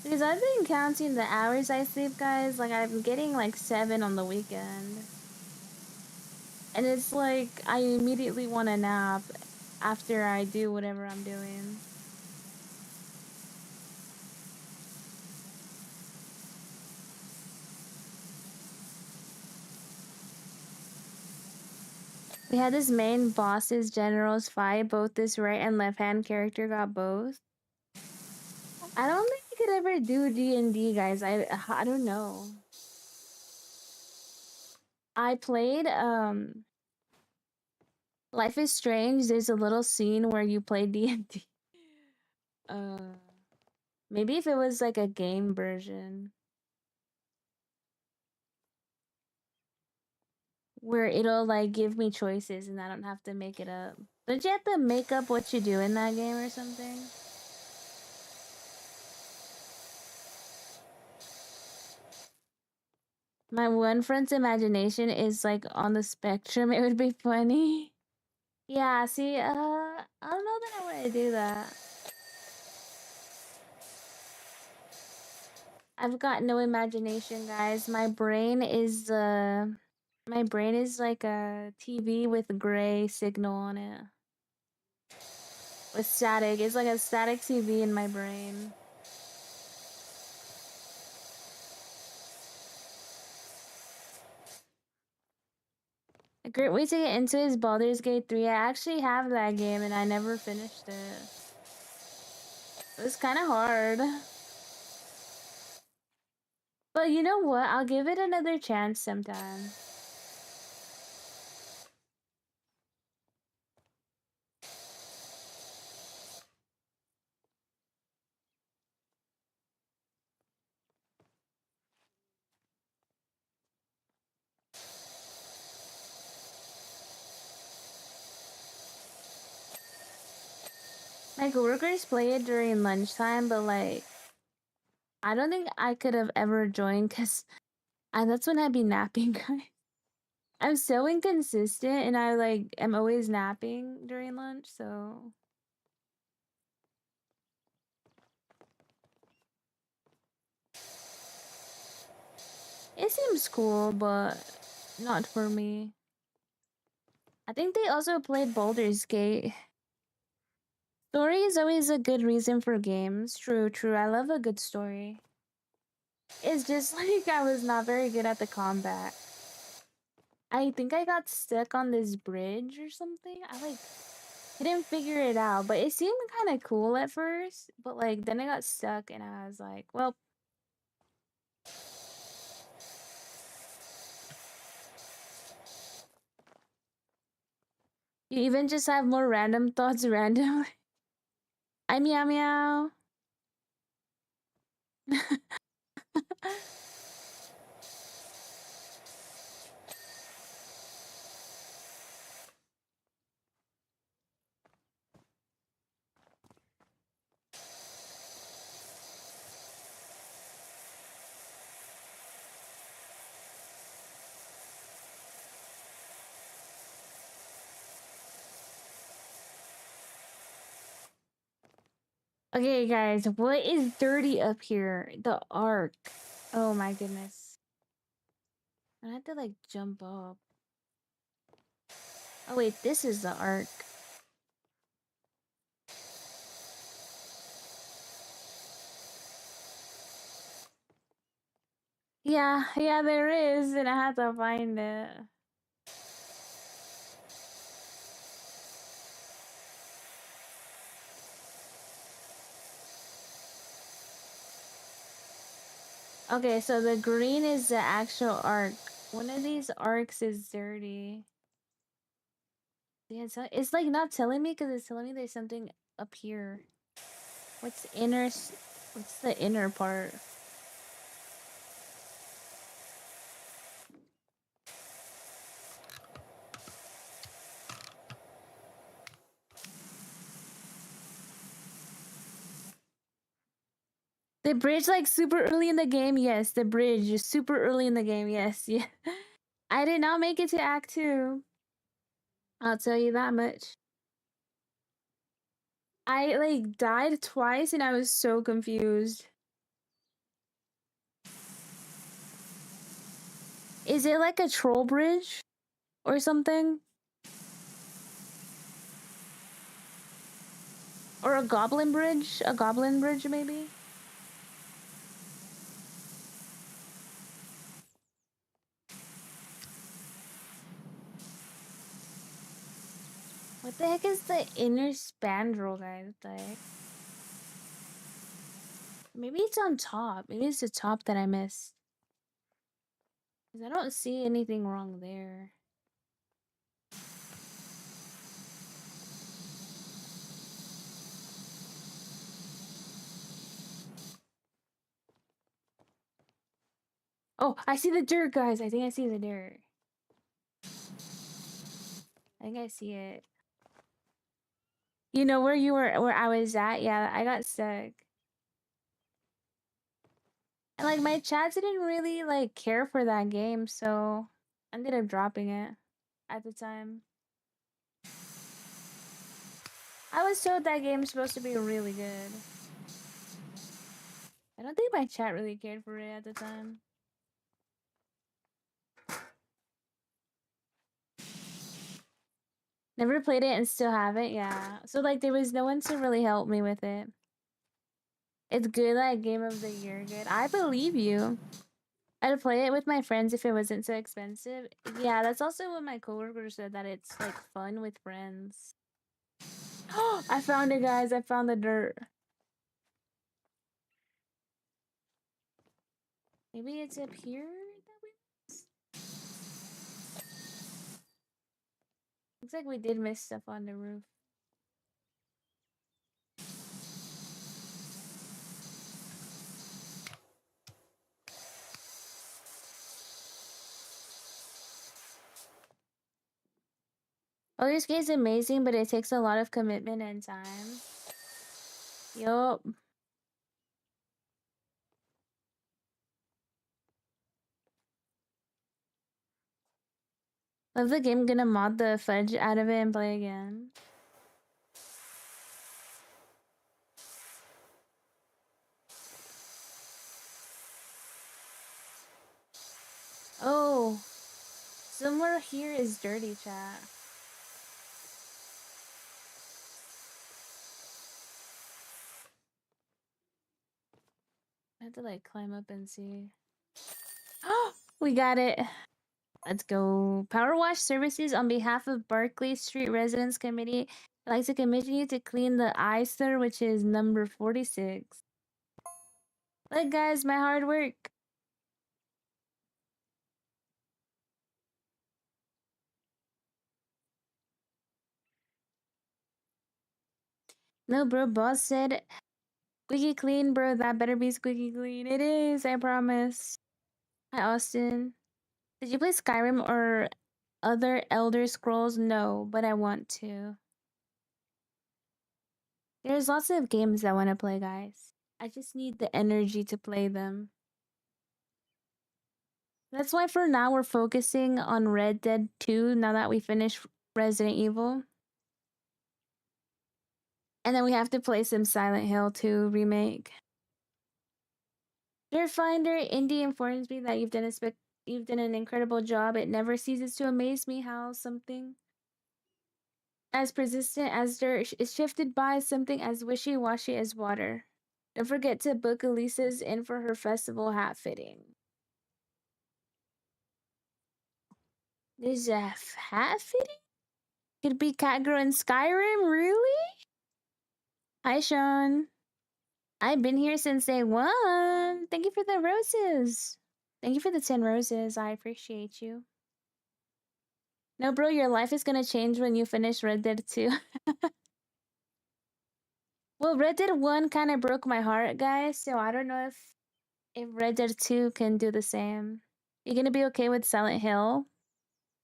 Because I've been counting the hours I sleep, guys. Like, I'm getting like 7 on the weekend. And it's like, I immediately want a nap after I do whatever I'm doing. We had this main bosses generals fight. Both this right and left hand character got both. I don't think I could ever do D&D, guys. I don't know. I played Life is Strange. There's a little scene where you play D&D. Maybe if it was like a game version where it'll like give me choices and I don't have to make it up. Don't you have to make up what you do in that game or something? My one friend's imagination is like on the spectrum. It would be funny. Yeah, see, I don't know that I want to do that. I've got no imagination, guys. My brain is like a TV with gray signal on it. With static. It's like a static TV in my brain. A great way to get into is Baldur's Gate 3. I actually have that game and I never finished it. It was kind of hard. But you know what? I'll give it another chance sometime. My coworkers play it during lunchtime, but like, I don't think I could have ever joined because that's when I'd be napping, guys. I'm so inconsistent and I like am always napping during lunch, so it seems cool, but not for me. I think they also played Baldur's Gate. Story is always a good reason for games. True, true. I love a good story. It's just like I was not very good at the combat. I think I got stuck on this bridge or something. I like couldn't figure it out, but it seemed kind of cool at first. But like then I got stuck and I was like, well, you even just have more random thoughts randomly. I meow meow. Okay, guys, what is dirty up here? The arc. Oh my goodness. I have to like jump up. Oh wait, this is the arc. Yeah, yeah, there is, and I have to find it. Okay, so the green is the actual arc. One of these arcs is dirty. Yeah, it's like not telling me because it's telling me there's something up here. What's inner? What's the inner part? The bridge, like, super early in the game? Yes, the bridge is super early in the game. Yes, yeah. I did not make it to Act 2. I'll tell you that much. I, like, died twice and I was so confused. Is it like a troll bridge or something? Or a goblin bridge? A goblin bridge, maybe? What the heck is the inner spandrel, guys? What the heck? Maybe it's on top. Maybe it's the top that I missed. 'Cause I don't see anything wrong there. Oh, I see the dirt, guys. I think I see the dirt. I think I see it. You know where you were, where I was at? Yeah, I got stuck. And like my chat didn't really like care for that game, so I ended up dropping it at the time. I was told that game's supposed to be really good. I don't think my chat really cared for it at the time. Never played it and still haven't, yeah. So like there was no one to really help me with it. It's good, like game of the year good. I believe you. I'd play it with my friends if it wasn't so expensive. Yeah, that's also what my coworker said, that it's like fun with friends. I found it, guys. I found the dirt. Maybe it's up here that we missed? Looks like we did miss stuff on the roof. Oh, this game's amazing, but it takes a lot of commitment and time. Yup. Love the game, gonna mod the fudge out of it and play again. Oh, somewhere here is dirty, chat. I have to like climb up and see. Oh, we got it. Let's go. Power wash services on behalf of Barclay Street Residents Committee. I'd like to commission you to clean the eyesore, which is number 46. Look, guys, my hard work. No, bro, boss said squeaky clean, bro. That better be squeaky clean. It is, I promise. Hi, Austin. Did you play Skyrim or other Elder Scrolls? No, but I want to. There's lots of games I want to play, guys. I just need the energy to play them. That's why for now we're focusing on Red Dead 2 now that we finished Resident Evil. And then we have to play some Silent Hill 2 remake. Dear Finder, Indy informs me that you've done an incredible job. It never ceases to amaze me how something as persistent as dirt is shifted by something as wishy-washy as water. Don't forget to book Elisa's in for her festival hat fitting. There's a hat fitting? Could be Catgirl in Skyrim? Really? Hi, Sean. I've been here since day one. Thank you for the roses. Thank you for the 10 roses. I appreciate you. No, bro, your life is gonna change when you finish Red Dead 2. Well, Red Dead 1 kind of broke my heart, guys, so I don't know if Red Dead 2 can do the same. You're gonna be okay with Silent Hill?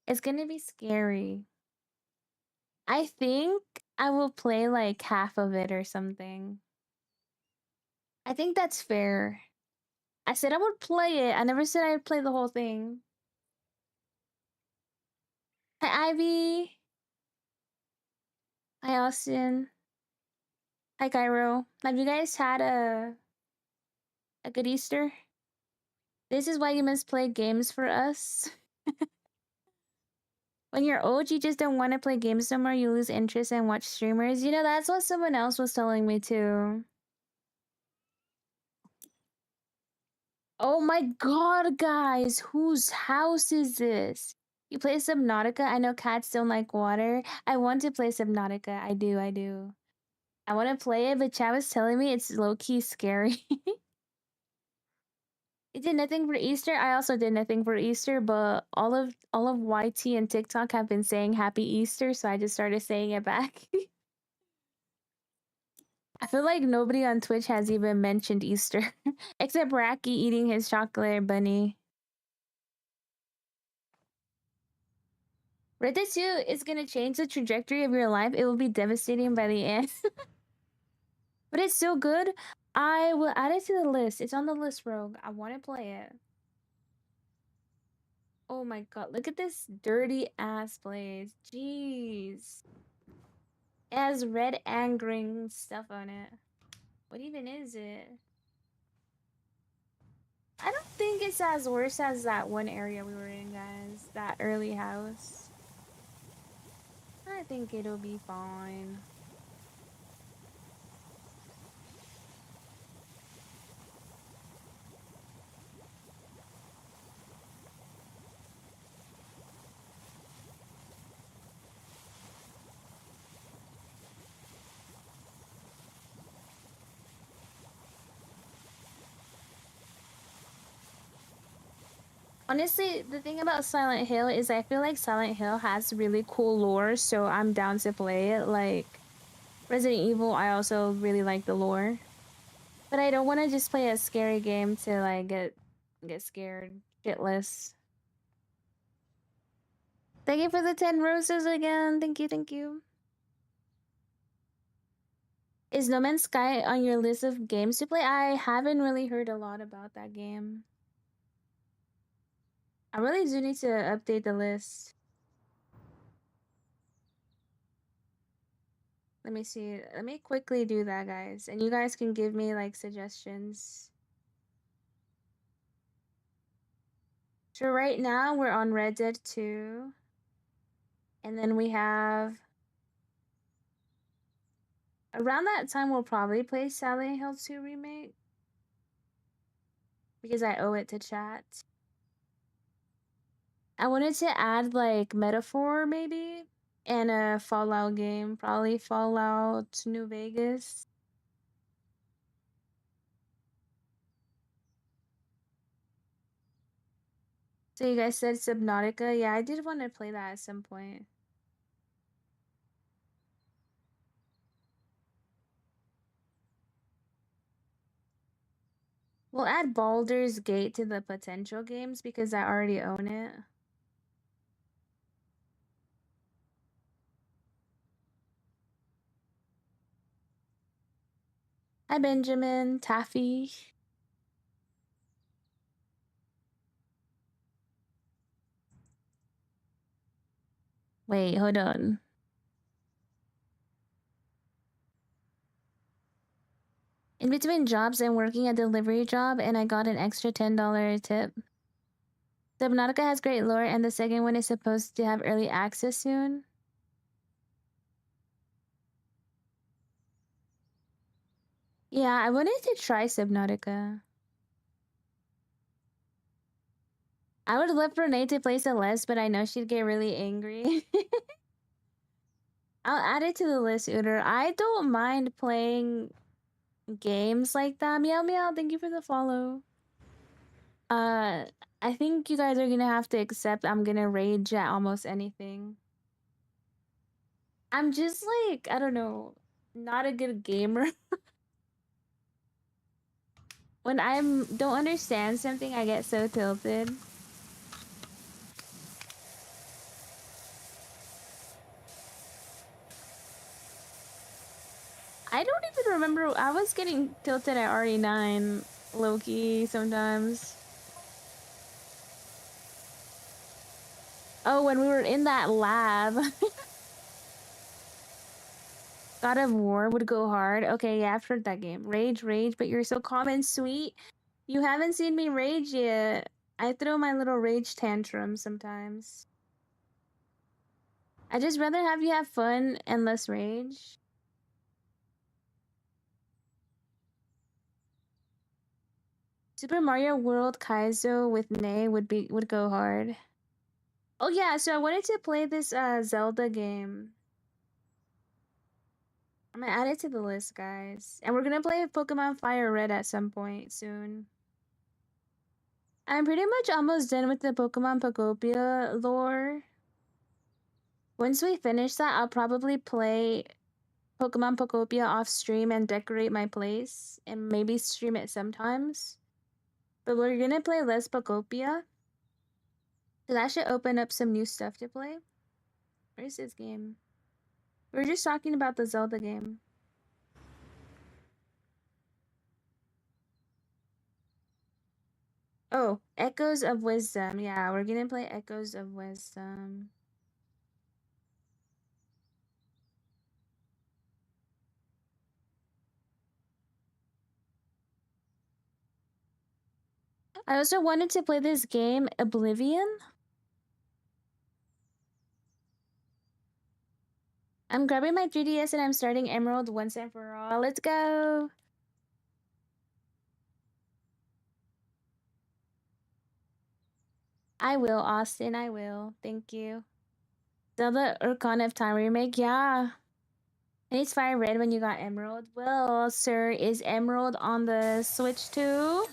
It's gonna be scary. I think I will play like half of it or something. I think that's fair. I said I would play it. I never said I'd play the whole thing. Hi, Ivy. Hi, Austin. Hi, Cairo. Have you guys had a good Easter? This is why you must play games for us. When you're old, you just don't want to play games no more. You lose interest and watch streamers. You know, that's what someone else was telling me too. Oh my god, guys, whose house is this? You play Subnautica? I know cats don't like water. I want to play Subnautica. I do, I do. I want to play it, but Chad was telling me it's low-key scary. It did nothing for Easter. I also did nothing for Easter, but all of YT and TikTok have been saying Happy Easter, so I just started saying it back. I feel like nobody on Twitch has even mentioned Easter, except Racky eating his chocolate bunny. Red Dead 2 is gonna change the trajectory of your life. It will be devastating by the end. But it's so good. I will add it to the list. It's on the list, Rogue. I want to play it. Oh my god, look at this dirty ass place. Jeez. It has red angering stuff on it. What even is it? I don't think it's as worse as that one area we were in, guys. That early house. I think it'll be fine. Honestly, the thing about Silent Hill is I feel like Silent Hill has really cool lore, so I'm down to play it. Like Resident Evil, I also really like the lore. But I don't want to just play a scary game to like get scared shitless. Thank you for the 10 roses again. Thank you, thank you. Is No Man's Sky on your list of games to play? I haven't really heard a lot about that game. I really do need to update the list. Let me see. Let me quickly do that, guys. And you guys can give me like suggestions. So right now we're on Red Dead 2. And then we have around that time we'll probably play Silent Hill 2 remake. Because I owe it to chat. I wanted to add like Metaphor maybe. And a Fallout game. Probably Fallout New Vegas. So you guys said Subnautica? Yeah, I did want to play that at some point. We'll add Baldur's Gate to the potential games because I already own it. Hi, Benjamin. Taffy. Wait, hold on. In between jobs, I'm working a delivery job and I got an extra $10 tip. Subnautica has great lore and the second one is supposed to have early access soon. Yeah, I wanted to try Subnautica. I would love for Nate to play Celeste, but I know she'd get really angry. I'll add it to the list, Uter. I don't mind playing games like that. Meow meow, thank you for the follow. I think you guys are gonna have to accept I'm gonna rage at almost anything. I'm just like, I don't know, not a good gamer. When don't understand something, I get so tilted. I don't even remember remember I was getting tilted at RE9 low-key sometimes. Oh, when we were in that lab. God of War would go hard. Okay, yeah, I've heard that game. Rage, but you're so calm and sweet. You haven't seen me rage yet. I throw my little rage tantrum sometimes. I just rather have you have fun and less rage. Super Mario World Kaizo with Nay would go hard. Oh yeah, so I wanted to play this Zelda game. I'm gonna add it to the list, guys. And we're gonna play Pokemon Fire Red at some point soon. I'm pretty much almost done with the Pokemon Pokopia lore. Once we finish that, I'll probably play Pokemon Pokopia off stream and decorate my place and maybe stream it sometimes. But we're gonna play less Pokopia. So that should open up some new stuff to play. Where's this game? We're just talking about the Zelda game. Oh, Echoes of Wisdom. Yeah, we're gonna play Echoes of Wisdom. I also wanted to play this game, Oblivion. I'm grabbing my 3DS and I'm starting Emerald once and for all. Let's go! I will, Austin, I will. Thank you. Zelda Ocarina of Time remake, yeah. And it's Fire Red when you got Emerald. Well, sir, is Emerald on the Switch too?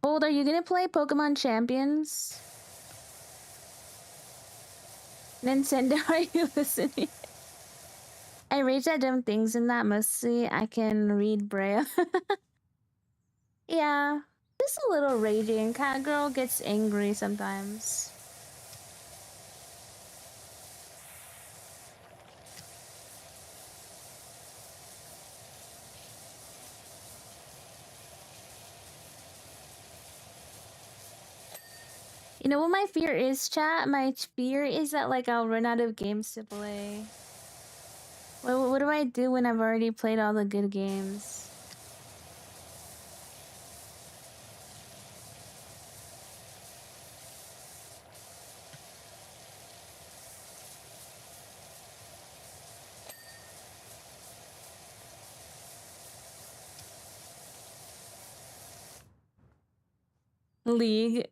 Hold, are you gonna play Pokemon Champions? Nintendo, are you listening? I rage at dumb things in that mostly I can read Braille. Yeah, just a little raging. Cat girl gets angry sometimes. You know what my fear is, chat? My fear is that like I'll run out of games to play. What do I do when I've already played all the good games? League.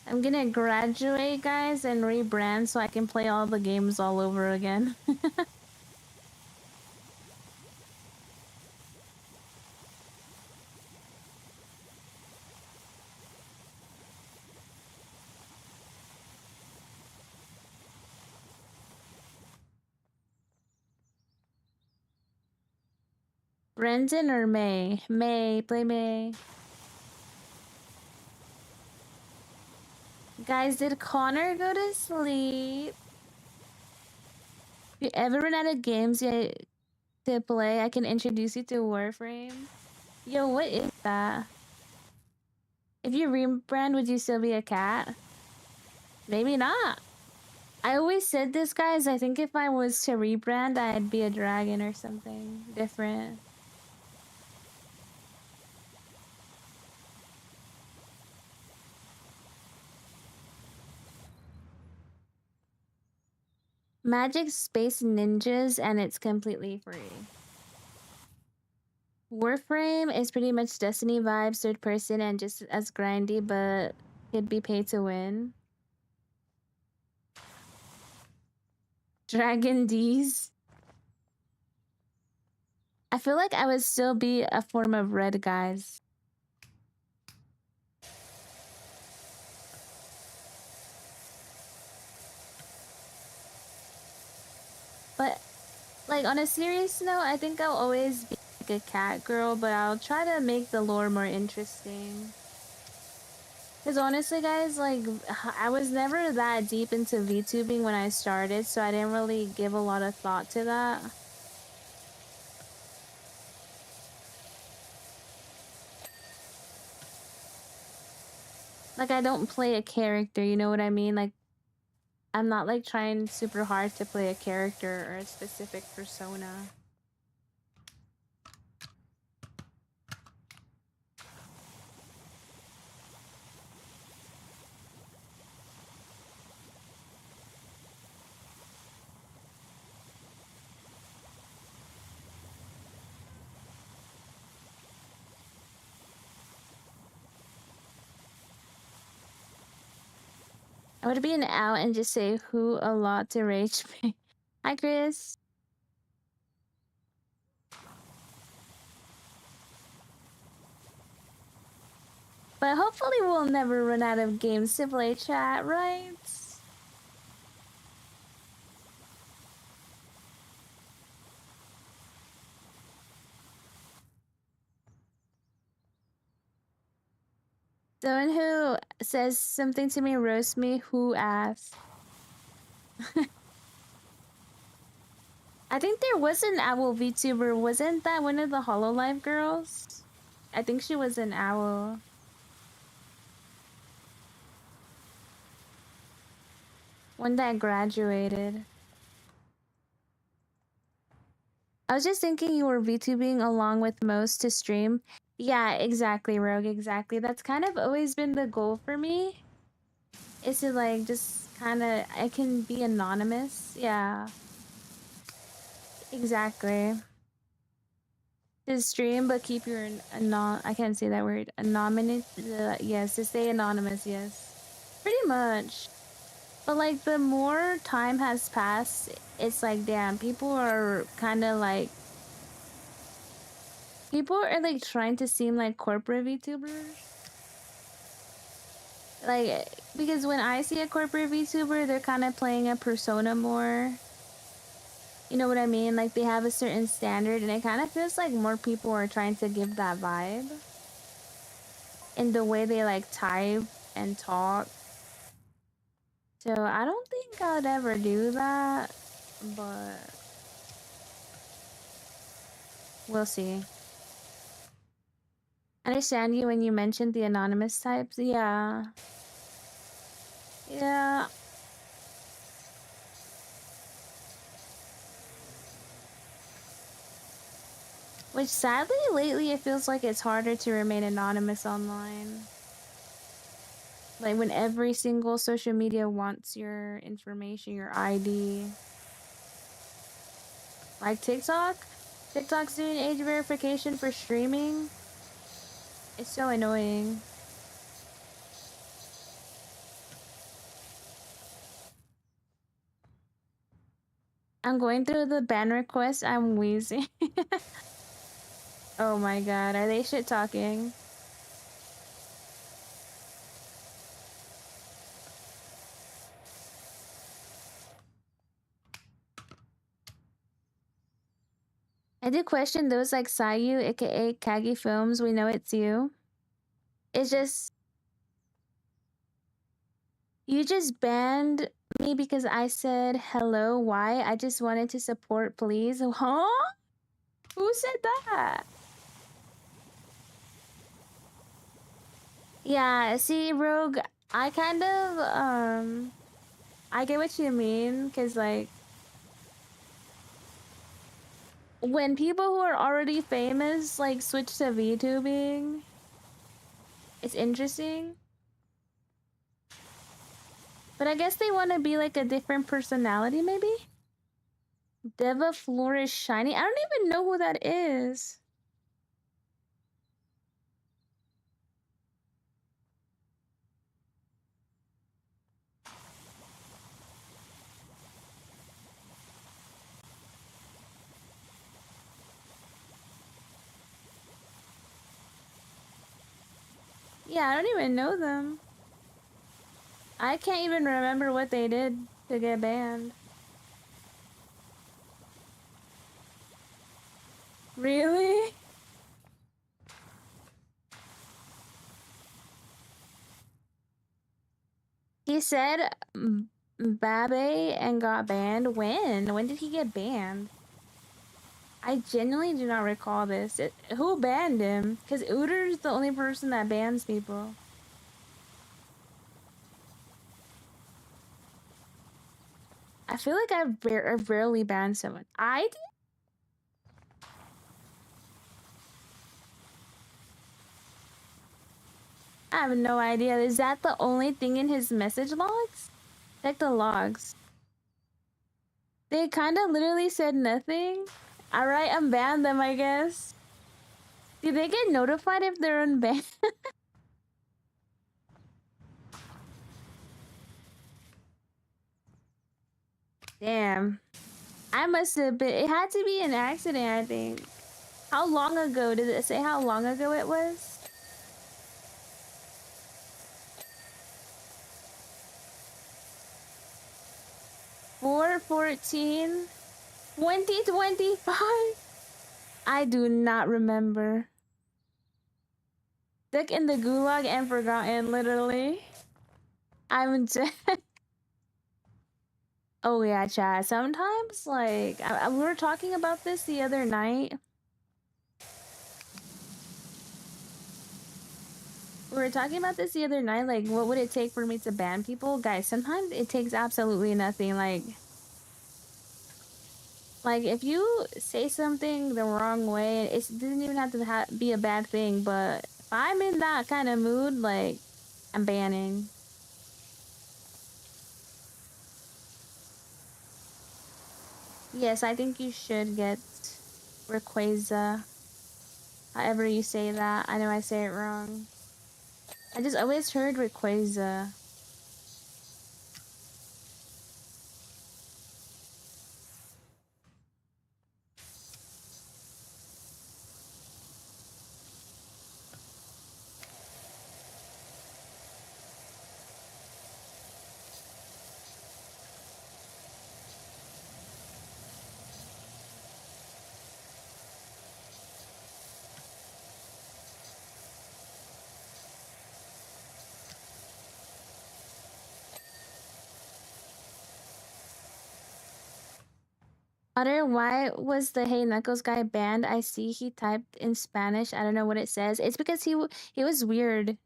I'm gonna graduate, guys, and rebrand so I can play all the games all over again. Brendan or May? May, play May. Guys, did Connor go to sleep? If you ever run out of games yet to play, I can introduce you to Warframe. Yo, what is that? If you rebrand, would you still be a cat? Maybe not. I always said this, guys. I think if I was to rebrand, I'd be a dragon or something different. Magic Space Ninjas, and it's completely free. Warframe is pretty much Destiny vibes, third person, and just as grindy, but it'd be pay to win. Dragon D's. I feel like I would still be a form of red, guys. But like on a serious note, I think I'll always be like a cat girl, but I'll try to make the lore more interesting. Because honestly, guys, like, I was never that deep into VTubing when I started, so I didn't really give a lot of thought to that. Like, I don't play a character, you know what I mean? Like, I'm not, like, trying super hard to play a character or a specific persona. I would be an out and just say who a lot to rage me. Hi, Chris. But hopefully we'll never run out of games to play, chat, right? Someone who says something to me, roast me, who asked? I think there was an owl VTuber. Wasn't that one of the Hololive girls? I think she was an owl. One that graduated. I was just thinking you were VTubing along with most to stream. Yeah, exactly, Rogue, exactly. That's kind of always been the goal for me. Is to like just kind of, I can be anonymous. Yeah. Exactly. To stream, but keep your I can't say that word. Anonymous. Yes, to stay anonymous. Yes. Pretty much. But like the more time has passed, it's like damn, people are kind of like trying to seem like corporate VTubers. Like because when I see a corporate VTuber, they're kind of playing a persona more. You know what I mean? Like they have a certain standard, and it kind of feels like more people are trying to give that vibe in the way they like type and talk. So I don't think I'd ever do that, but we'll see. I understand you when you mentioned the anonymous types. Yeah. Yeah. Which sadly, lately, it feels like it's harder to remain anonymous online. Like when every single social media wants your information, your ID. Like TikTok? TikTok's doing age verification for streaming. It's so annoying. I'm going through the ban request. I'm wheezing. Oh my god, are they shit talking? I do question those like Sayu, aka Kagi Films. We know it's you. It's just you just banned me because I said hello. Why? I just wanted to support, please. Huh? Who said that? Yeah, see, Rogue, I kind of I get what you mean, cause like when people who are already famous like switch to VTubing, it's interesting. But I guess they want to be like a different personality, maybe? Deva Flourish Shiny? I don't even know who that is. Yeah, I don't even know them. I can't even remember what they did to get banned. Really? He said Babe and got banned. When? When did he get banned? I genuinely do not recall this. Who banned him? Because Uter's the only person that bans people. I feel like I've rarely banned someone. I did? I have no idea. Is that the only thing in his message logs? Check the logs. They kind of literally said nothing. Alright, unban them, I guess. Do they get notified if they're unbanned? Damn. I must have been. It had to be an accident, I think. How long ago? Did it say how long ago it was? Four 14 2025. I do not remember. Stuck in the gulag and forgotten, literally. I'm dead. Oh yeah, chat. Sometimes, like, we were talking about this the other night. Like, what would it take for me to ban people? Guys, sometimes it takes absolutely nothing. Like if you say something the wrong way, it doesn't even have to be a bad thing, but if I'm in that kind of mood, like, I'm banning. Yes, I think you should get Rayquaza. However you say that. I know I say it wrong. I just always heard Rayquaza. Otter, why was the Hey Knuckles guy banned? I see he typed in Spanish. I don't know what it says. It's because he was weird. It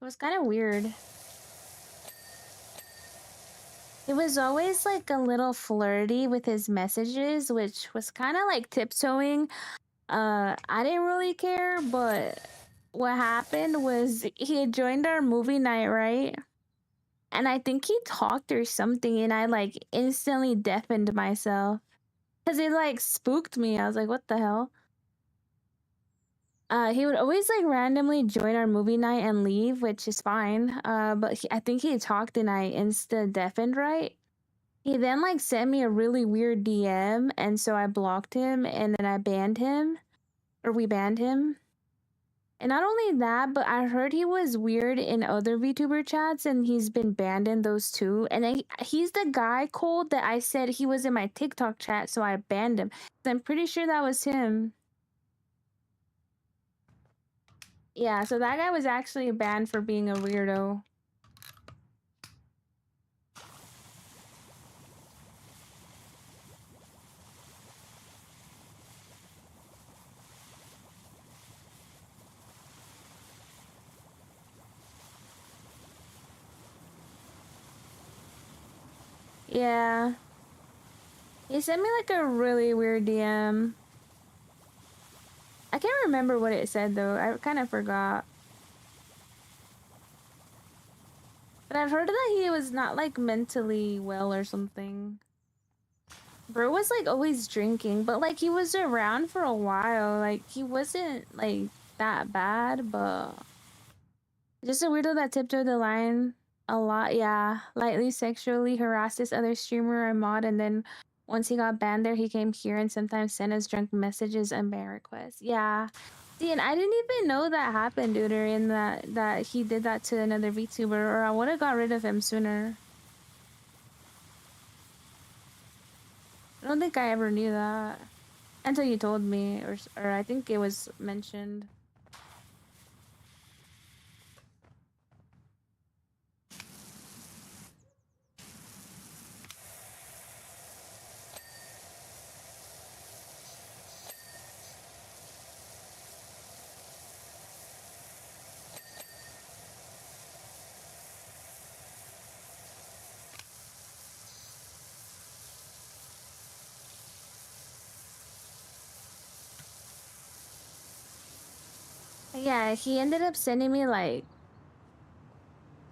was kind of weird. It was always like a little flirty with his messages, which was kind of like tiptoeing. I didn't really care, but what happened was he had joined our movie night, right? And I think he talked or something, and I like instantly deafened myself. Because it like spooked me. I was like, what the hell? He would always like randomly join our movie night and leave, which is fine. But I think he talked and I insta deafened, right? He then like sent me a really weird DM, and so I blocked him, and then I banned him, or we banned him. And not only that, but I heard he was weird in other VTuber chats, and he's been banned in those too. And he's the guy, Cold, that I said he was in my TikTok chat, so I banned him. So I'm pretty sure that was him. Yeah, so that guy was actually banned for being a weirdo. Yeah. He sent me like a really weird DM. I can't remember what it said though. I kind of forgot. But I've heard that he was not like mentally well or something. Bro was like always drinking, but like he was around for a while. Like he wasn't like that bad, but just a weirdo that tiptoed the line a lot. Yeah, lightly sexually harassed this other streamer or mod, and then once he got banned there, he came here and sometimes sent us drunk messages and ban requests. Yeah. See, and I didn't even know that happened, dude, or in that he did that to another VTuber, or I would have got rid of him sooner. I don't think I ever knew that. Until you told me, or I think it was mentioned. Yeah, he ended up sending me like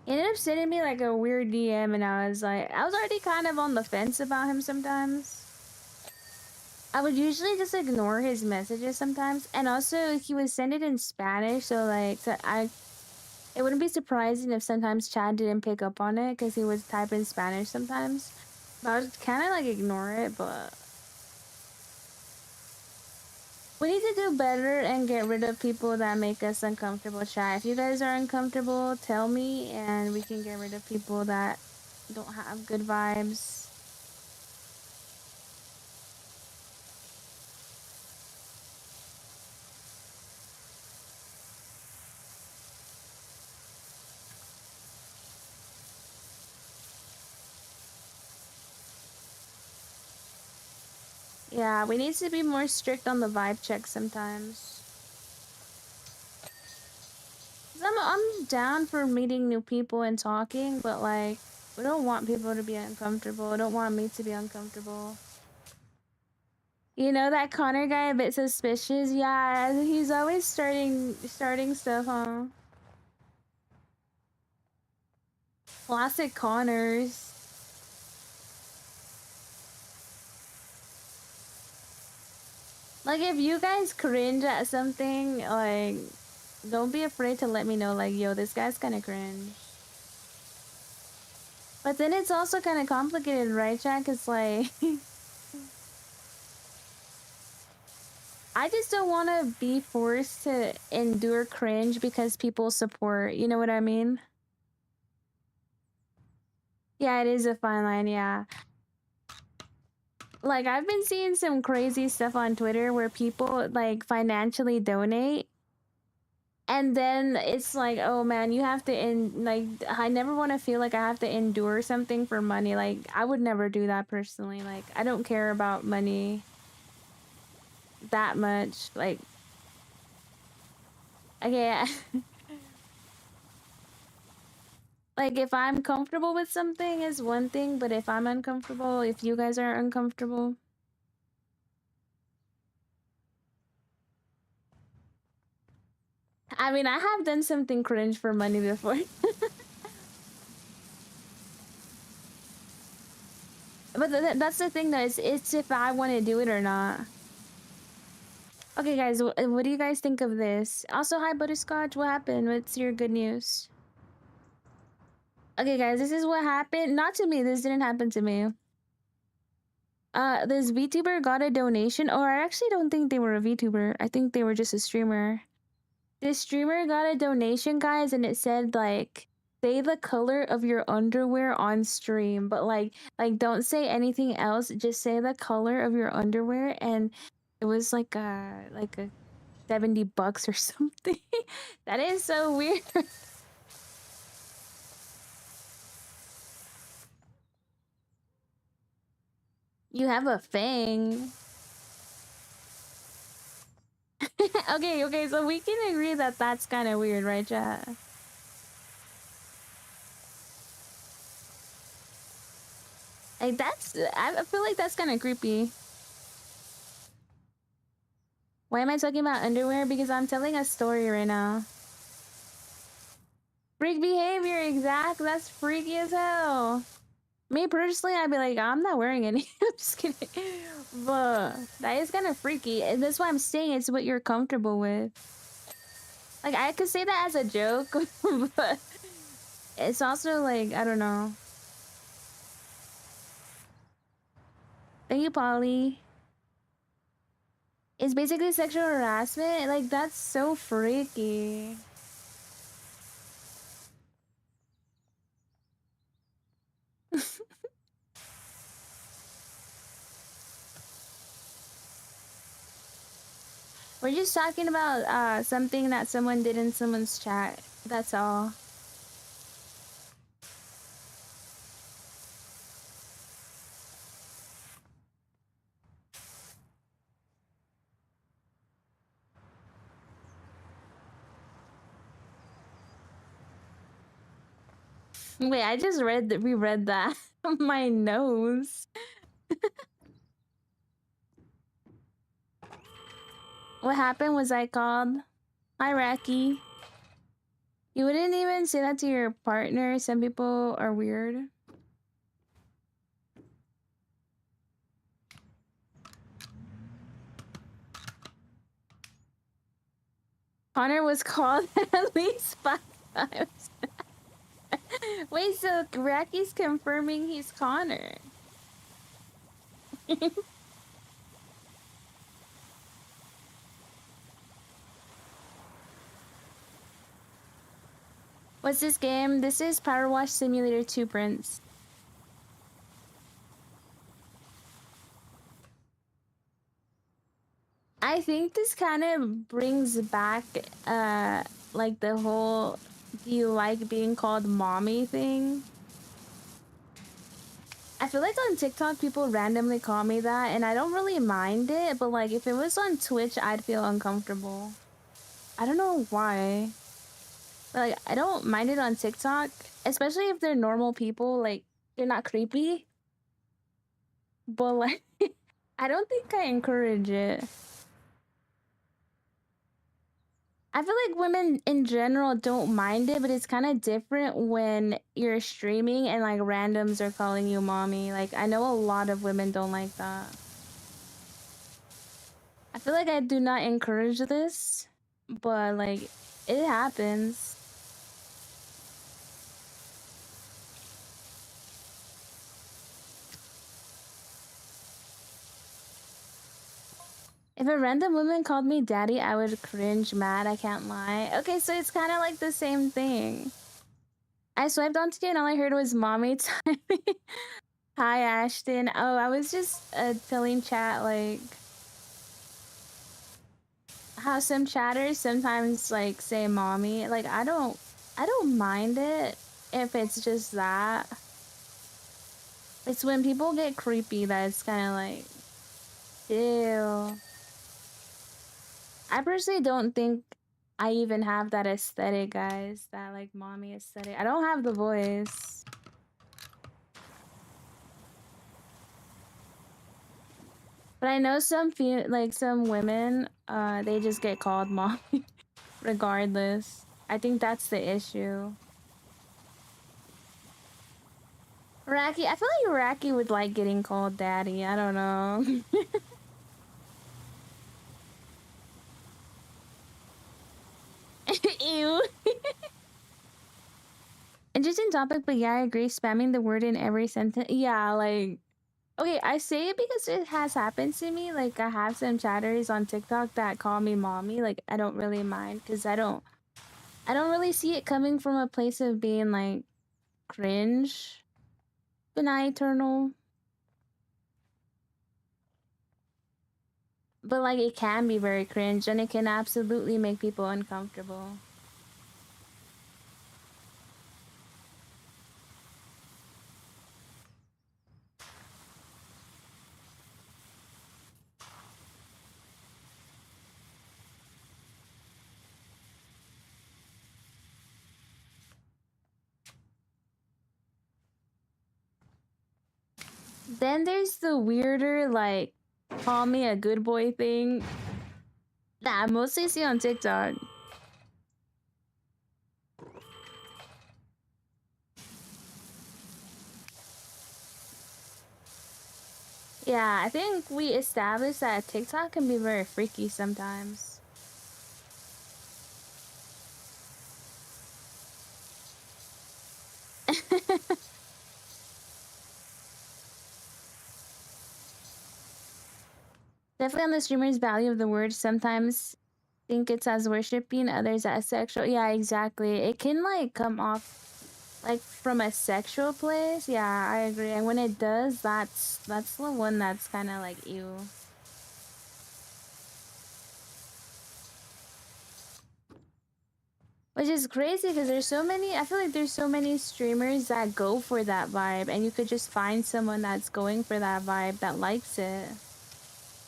a weird DM, and I was already kind of on the fence about him sometimes. I would usually just ignore his messages sometimes, and also he would send it in Spanish, so like it wouldn't be surprising if sometimes Chad didn't pick up on it because he would type in Spanish sometimes. But I would kind of like ignore it, but we need to do better and get rid of people that make us uncomfortable, chat. If you guys are uncomfortable, tell me and we can get rid of people that don't have good vibes. Yeah, we need to be more strict on the vibe check sometimes. I'm down for meeting new people and talking, but like, we don't want people to be uncomfortable. I don't want me to be uncomfortable. You know that Connor guy a bit suspicious? Yeah, he's always starting stuff, huh? Classic Connors. Like, if you guys cringe at something, like, don't be afraid to let me know, like, yo, this guy's kind of cringe. But then it's also kind of complicated, right, Jack? It's like, I just don't want to be forced to endure cringe because people support. You know what I mean? Yeah, it is a fine line, yeah. Like, I've been seeing some crazy stuff on Twitter where people, like, financially donate. And then it's like, oh man, you have to like, I never want to feel like I have to endure something for money. Like, I would never do that personally. Like, I don't care about money that much. Like, okay, like if I'm comfortable with something is one thing, but if I'm uncomfortable, if you guys are uncomfortable, I mean, I have done something cringe for money before. But that's the thing, though. It's if I want to do it or not. Okay, guys, what do you guys think of this? Also, hi, Butterscotch. What happened? What's your good news? Okay, guys, this is what happened. Not to me. This didn't happen to me. This VTuber got a donation. Or I actually don't think they were a VTuber. I think they were just a streamer. This streamer got a donation, guys, and it said like, say the color of your underwear on stream, but like don't say anything else. Just say the color of your underwear, and it was like a $70 or something. That is so weird. You have a fang. Okay, so we can agree that that's kind of weird, right, chat? Like, I feel like that's kind of creepy. Why am I talking about underwear? Because I'm telling a story right now. Freak behavior, exact. That's freaky as hell. Me personally, I'd be like, I'm not wearing any. I'm just kidding. But that is kind of freaky. And that's why I'm saying it's what you're comfortable with. Like, I could say that as a joke, but it's also like, I don't know. Thank you, Polly. It's basically sexual harassment. Like, that's so freaky. We're just talking about something that someone did in someone's chat. That's all. Wait, I just reread that on my nose. What happened was I called. Hi, Raki. You wouldn't even say that to your partner. Some people are weird. Connor was called at least 5 times. Wait, so Raki's confirming he's Connor. What's this game? This is Power Wash Simulator 2, Prince. I think this kind of brings back like the whole do you like being called mommy thing. I feel like on TikTok people randomly call me that and I don't really mind it, but like if it was on Twitch I'd feel uncomfortable. I don't know why. Like I don't mind it on TikTok, especially if they're normal people, like they're not creepy. But like I don't think I encourage it. I feel like women in general don't mind it, but it's kind of different when you're streaming and like randoms are calling you mommy. Like I know a lot of women don't like that. I feel like I do not encourage this, but like it happens. If a random woman called me daddy, I would cringe mad, I can't lie. Okay, so it's kind of like the same thing. I swiped onto you and all I heard was mommy time. Hi, Ashton. Oh, I was just telling chat like how some chatters sometimes like say mommy. Like I don't mind it if it's just that. It's when people get creepy that it's kind of like ew. I personally don't think I even have that aesthetic, guys. That like mommy aesthetic. I don't have the voice. But I know some some women, they just get called mommy regardless. I think that's the issue. Raki, I feel like Raki would like getting called daddy. I don't know. Ew. Interesting topic, but yeah, I agree. Spamming the word in every sentence. Yeah, like, okay, I say it because it has happened to me. Like, I have some chatters on TikTok that call me mommy. Like, I don't really mind because I don't really see it coming from a place of being like cringe, but not eternal. But like, it can be very cringe and it can absolutely make people uncomfortable. Then there's the weirder, like, call me a good boy thing that I mostly see on TikTok. Yeah, I think we established that TikTok can be very freaky sometimes. Definitely on the streamer's value of the word, sometimes think it's as worshiping, others as sexual. Yeah, exactly. It can like come off like from a sexual place. Yeah, I agree. And when it does, that's the one that's kind of like ew. Which is crazy because there's so many, I feel like there's so many streamers that go for that vibe, and you could just find someone that's going for that vibe that likes it.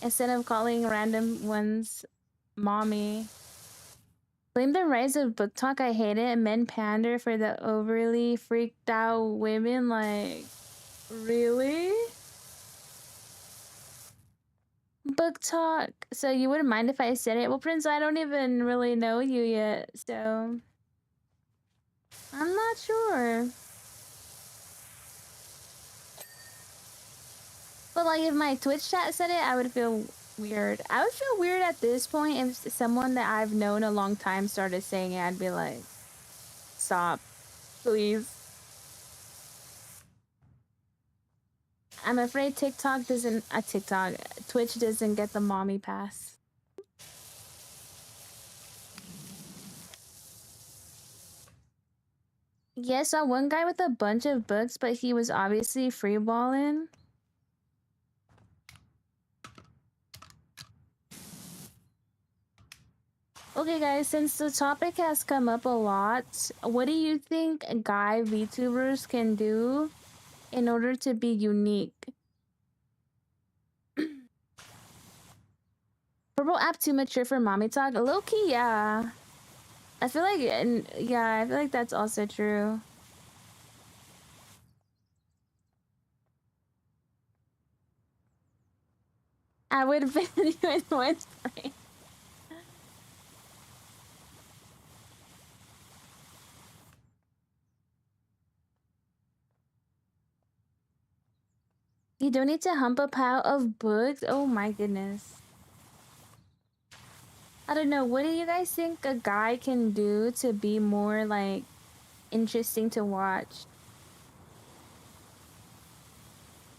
Instead of calling random ones mommy. Blame the rise of book talk, I hate it. Men pander for the overly freaked out women, like, really? Book talk. So you wouldn't mind if I said it? Well, Prince, I don't even really know you yet, so I'm not sure. But like, if my Twitch chat said it, I would feel weird. I would feel weird at this point if someone that I've known a long time started saying it. I'd be like, stop, please. I'm afraid TikTok doesn't, Twitch doesn't get the mommy pass. Yeah, I saw one guy with a bunch of books, but he was obviously freeballing. Okay, guys, since the topic has come up a lot, what do you think guy VTubers can do in order to be unique? Purple app too mature for mommy talk? Low key, yeah. I feel like, yeah, I feel like that's also true. I would ban you in one frame. You don't need to hump a pile of books? Oh my goodness. I don't know. What do you guys think a guy can do to be more, like, interesting to watch?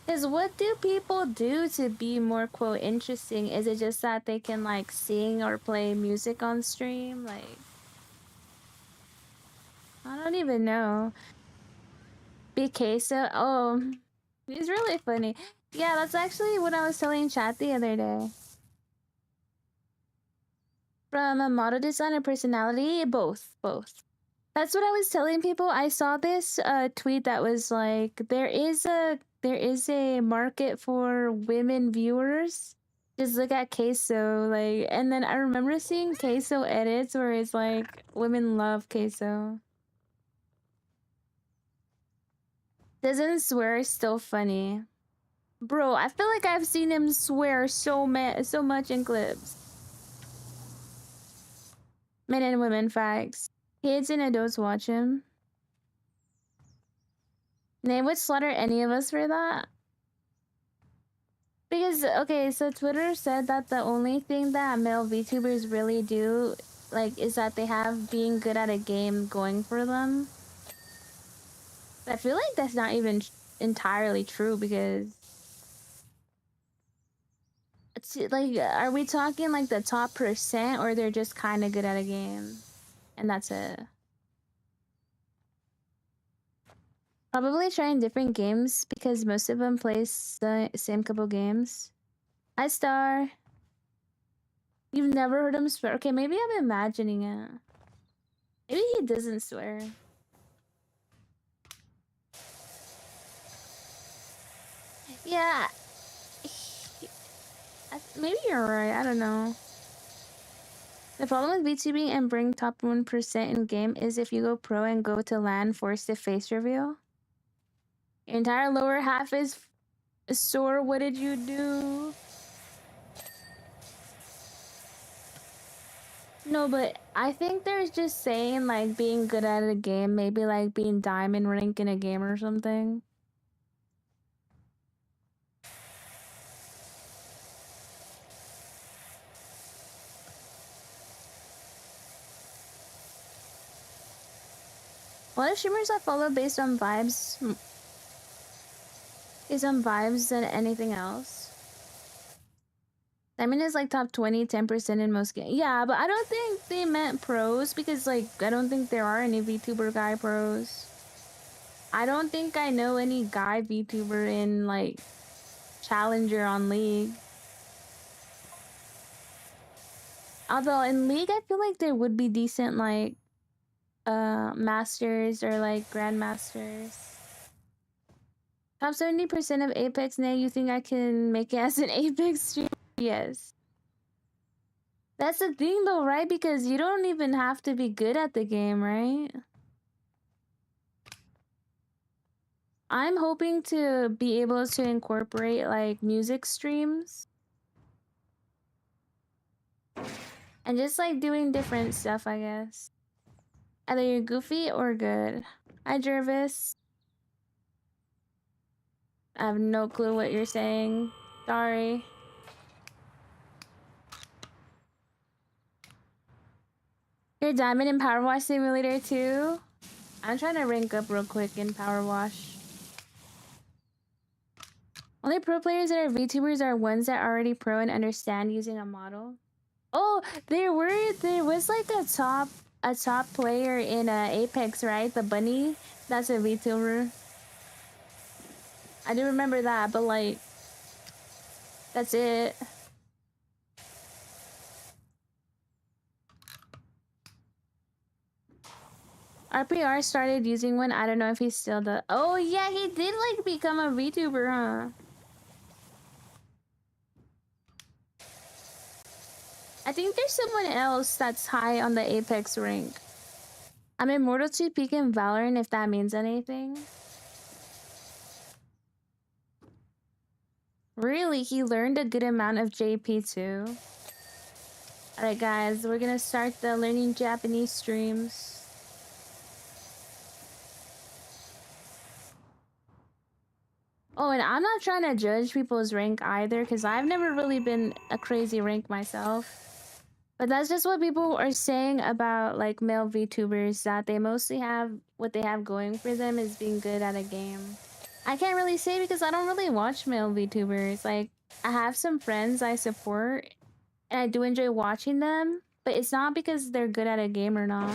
Because what do people do to be more, quote, interesting? Is it just that they can, like, sing or play music on stream? Like, I don't even know. BK, oh, he's really funny. Yeah, that's actually what I was telling chat the other day. From a model designer personality, both. That's what I was telling people. I saw this tweet that was like, there is a market for women viewers. Just look at Queso, like, and then I remember seeing Queso edits where it's like, women love Queso. Doesn't swear, still funny. Bro, I feel like I've seen him swear so much in clips. Men and women facts. Kids and adults watch him. They would slaughter any of us for that. Because, okay, so Twitter said that the only thing that male VTubers really do, like, is that they have being good at a game going for them. But I feel like that's not even entirely true because it's like, are we talking like the top percent, or they're just kind of good at a game and that's it? Probably trying different games because most of them play the same couple games. Hi, Star. You've never heard him swear? Okay, maybe I'm imagining it. Maybe he doesn't swear. Yeah. Maybe you're right. I don't know. The problem with VTubing and bring top 1% in game is if you go pro and go to LAN, force the face reveal. Your entire lower half is sore. What did you do? No, but I think there's just saying like being good at a game, maybe like being diamond rank in a game or something. A lot of streamers I follow based on vibes than anything else. Diamond is like top 20, 10% in most games. Yeah, but I don't think they meant pros because, like, I don't think there are any VTuber guy pros. I don't think I know any guy VTuber in, like, Challenger on League. Although in League, I feel like there would be decent, like, masters or like grandmasters. Top 70% of Apex now. You think I can make it as an Apex streamer? Yes. That's the thing though, right? Because you don't even have to be good at the game, right? I'm hoping to be able to incorporate like music streams. And just like doing different stuff, I guess. Either you're goofy or good. Hi, Jervis. I have no clue what you're saying. Sorry. You're Diamond in Power Wash Simulator too? I'm trying to rank up real quick in Power Wash. Only pro players that are VTubers are ones that are already pro and understand using a model. Oh, there was like a top player in Apex, right? The bunny. That's a VTuber. I do remember that, but like that's it. RPR started using one. I don't know if he still does. Oh yeah, he did like become a VTuber, huh? I think there's someone else that's high on the Apex rank. I'm immortal to peak in Valorant if that means anything. Really, he learned a good amount of JP too. Alright guys, we're gonna start the learning Japanese streams. Oh, and I'm not trying to judge people's rank either, because I've never really been a crazy rank myself. But that's just what people are saying about like male VTubers, that they mostly have what they have going for them is being good at a game. I can't really say because I don't really watch male VTubers. Like, I have some friends I support and I do enjoy watching them, but it's not because they're good at a game or not.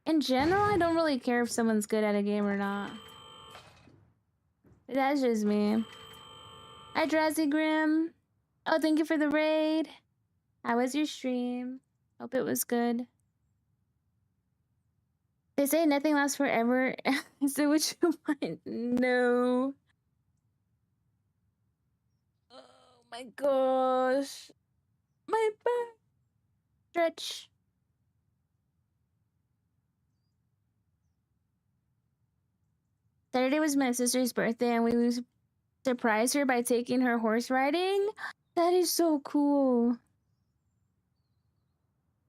In general, I don't really care if someone's good at a game or not. That's just me. Hi, Drazzy Grim. Oh, thank you for the raid. How was your stream? Hope it was good. They say nothing lasts forever. So what you want? No. Oh my gosh. My back. Stretch. Saturday was my sister's birthday and we surprised her by taking her horse riding. That is so cool.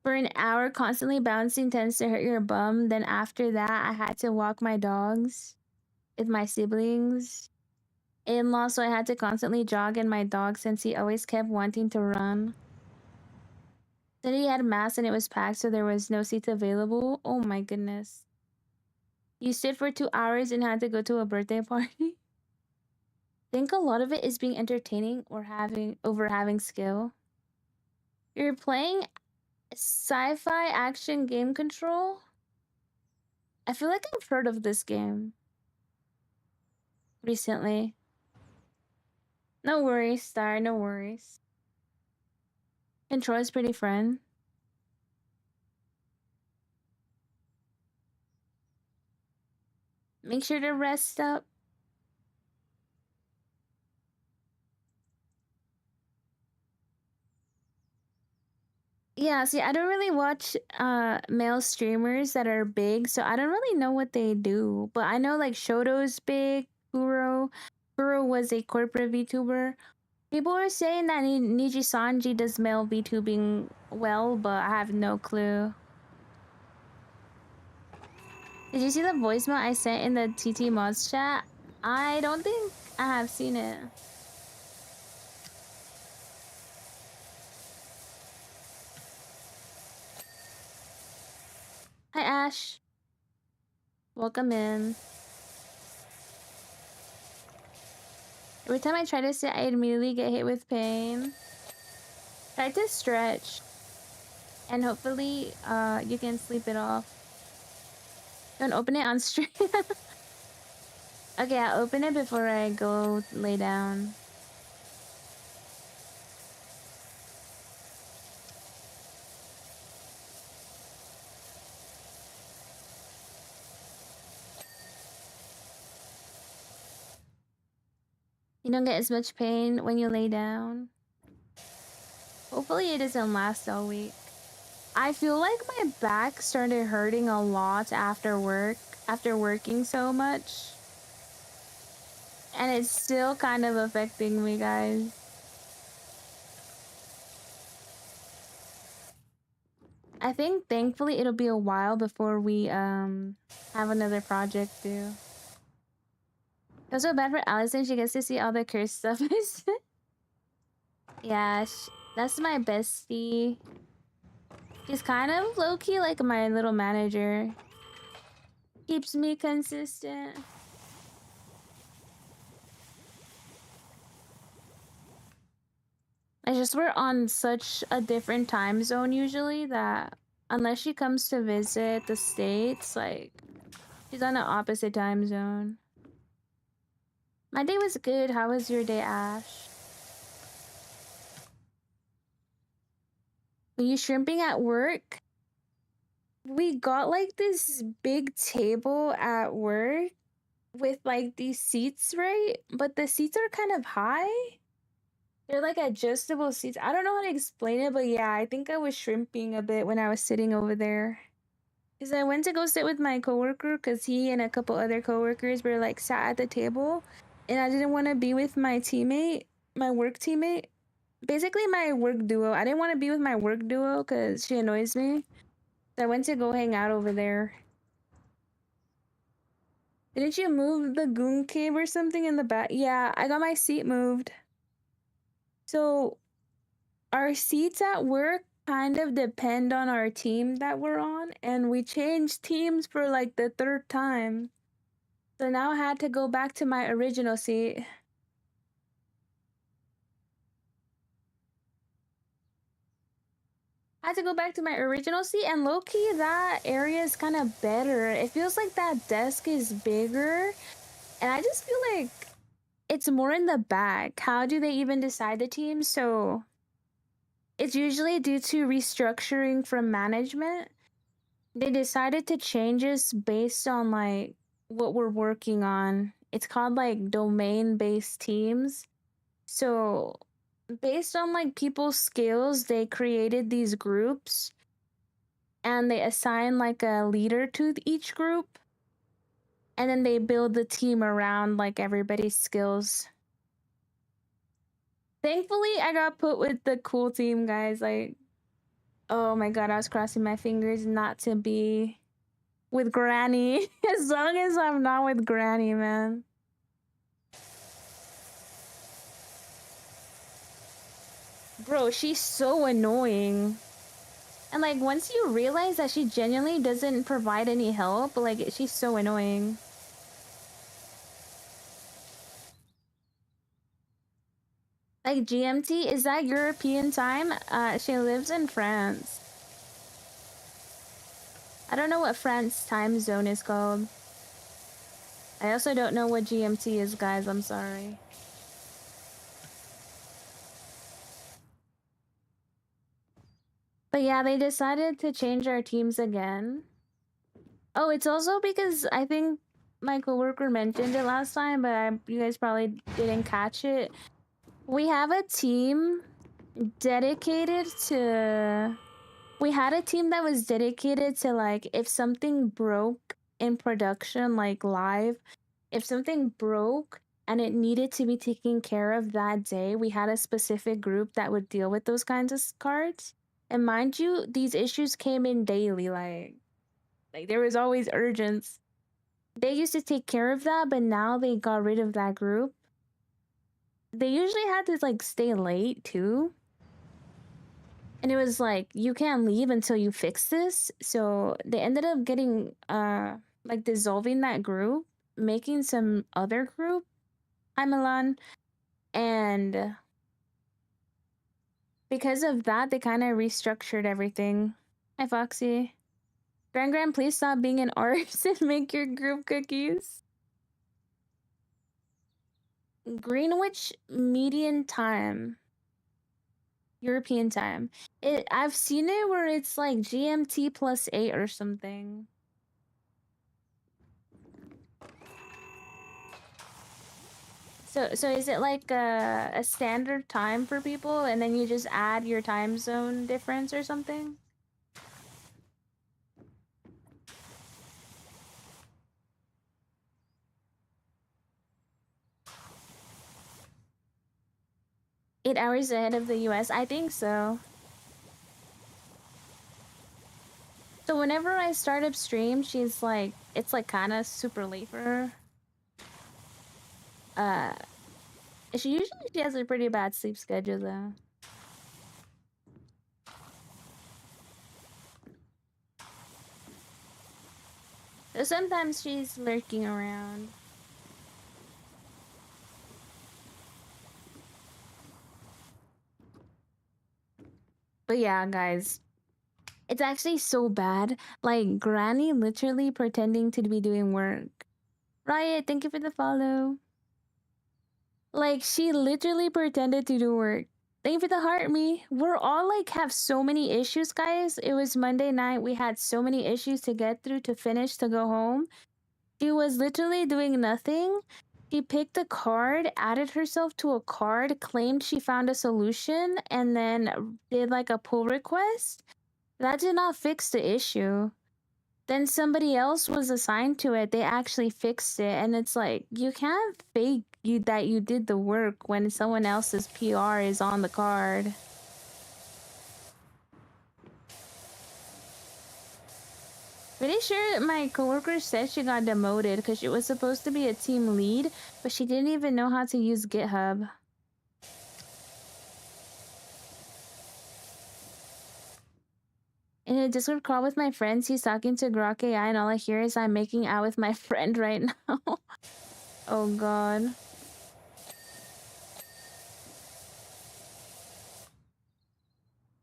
For an hour, constantly bouncing tends to hurt your bum. Then after that, I had to walk my dogs with my siblings. In-law, so I had to constantly jog in my dog since he always kept wanting to run. Then he had mass and it was packed, so there was no seats available. Oh my goodness. You stood for 2 hours and had to go to a birthday party? Think a lot of it is being entertaining or having skill. You're playing sci-fi action game control? I feel like I've heard of this game recently. No worries, Star, no worries. Control is pretty fun. Make sure to rest up. Yeah, see, I don't really watch male streamers that are big, so I don't really know what they do. But I know like Shoto's big, Kuro. Kuro was a corporate VTuber. People are saying that Niji Sanji does male VTubing well, but I have no clue. Did you see the voicemail I sent in the TT Mods chat? I don't think I have seen it. Hi, Ash. Welcome in. Every time I try to sit, I immediately get hit with pain. Try to stretch. And hopefully, you can sleep it off. Don't open it on stream. Okay, I'll open it before I go lay down. You don't get as much pain when you lay down. Hopefully it doesn't last all week. I feel like my back started hurting a lot after working so much. And it's still kind of affecting me, guys. I think thankfully it'll be a while before we have another project due. It was so bad for Allison, she gets to see all the cursed stuff. Yeah, that's my bestie. She's kind of low-key like my little manager. Keeps me consistent. It's just we're on such a different time zone usually that unless she comes to visit the States, like, she's on the opposite time zone. My day was good. How was your day, Ash? Were you shrimping at work? We got like this big table at work with like these seats, right? But the seats are kind of high. They're like adjustable seats. I don't know how to explain it, but yeah, I think I was shrimping a bit when I was sitting over there. Because I went to go sit with my coworker because he and a couple other coworkers were like sat at the table. And I didn't want to be with my teammate, my work teammate. Basically, my work duo. I didn't want to be with my work duo because she annoys me. So I went to go hang out over there. Didn't you move the goon cave or something in the back? Yeah, I got my seat moved. So our seats at work kind of depend on our team that we're on, and we changed teams for like the third time. So now I had to go back to my original seat. I had to go back to my original seat, and low-key, that area is kind of better. It feels like that desk is bigger, and I just feel like it's more in the back. How do they even decide the team? So it's usually due to restructuring from management. They decided to change us based on like what we're working on. It's called like domain-based teams. So based on like people's skills, they created these groups and they assign like a leader to each group. And then they build the team around like everybody's skills. Thankfully, I got put with the cool team, guys. Like, oh my god, I was crossing my fingers not to be with Granny. As long as I'm not with Granny, man. Bro, she's so annoying. And like, once you realize that she genuinely doesn't provide any help, like, she's so annoying. Like, GMT, is that European time? She lives in France. I don't know what France time zone is called. I also don't know what GMT is, guys. I'm sorry. But yeah, they decided to change our teams again. Oh, it's also because I think my coworker mentioned it last time, but you guys probably didn't catch it. We have a team dedicated to... We had a team that was dedicated to, like, if something broke in production, like live, if something broke and it needed to be taken care of that day, we had a specific group that would deal with those kinds of cards. And mind you, these issues came in daily, like there was always urgence. They used to take care of that, but now they got rid of that group. They usually had to like stay late too. And it was like, you can't leave until you fix this. So they ended up getting like dissolving that group, making some other group. Hi Milan. And because of that, they kind of restructured everything. Hi Foxy. Gran, please stop being an arse and make your group cookies. Greenwich Median Time. European time. I've seen it where it's like GMT +8 or something. So is it like a standard time for people, and then you just add your time zone difference or something? Eight hours ahead of the US? I think so. So whenever I start up stream, she's like, it's like kind of super late for her. She has a pretty bad sleep schedule though. So sometimes she's lurking around. But yeah, guys, it's actually so bad. Like Granny literally pretending to be doing work. Riot, thank you for the follow. Like she literally pretended to do work. Thank you for the heart, me. We're all like have so many issues, guys. It was Monday night. We had so many issues to get through, to finish, to go home. She was literally doing nothing. She picked a card, added herself to a card, claimed she found a solution, and then did like a pull request. That did not fix the issue. Then somebody else was assigned to it. They actually fixed it, and it's like you can't fake that you did the work when someone else's PR is on the card. Pretty sure my coworker said she got demoted because she was supposed to be a team lead, but she didn't even know how to use GitHub. In a Discord call with my friends, he's talking to Grok AI, and all I hear is I'm making out with my friend right now. Oh god.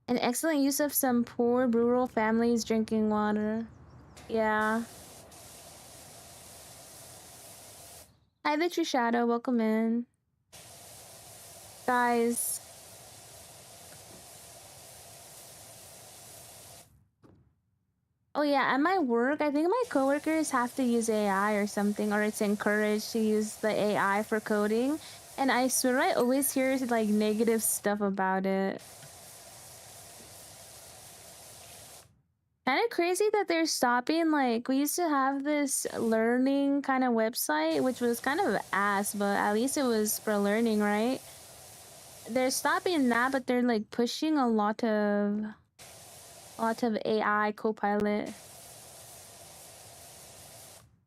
An excellent use of some poor rural families drinking water. Yeah. Hi, the True Shadow. Welcome in. Guys. Oh yeah, at my work, I think my coworkers have to use AI or something, or it's encouraged to use the AI for coding. And I swear I always hear like negative stuff about it. Kind of crazy that they're stopping. Like, we used to have this learning kind of website, which was kind of ass, but at least it was for learning, right? They're stopping that, but they're like pushing a lot of AI Copilot.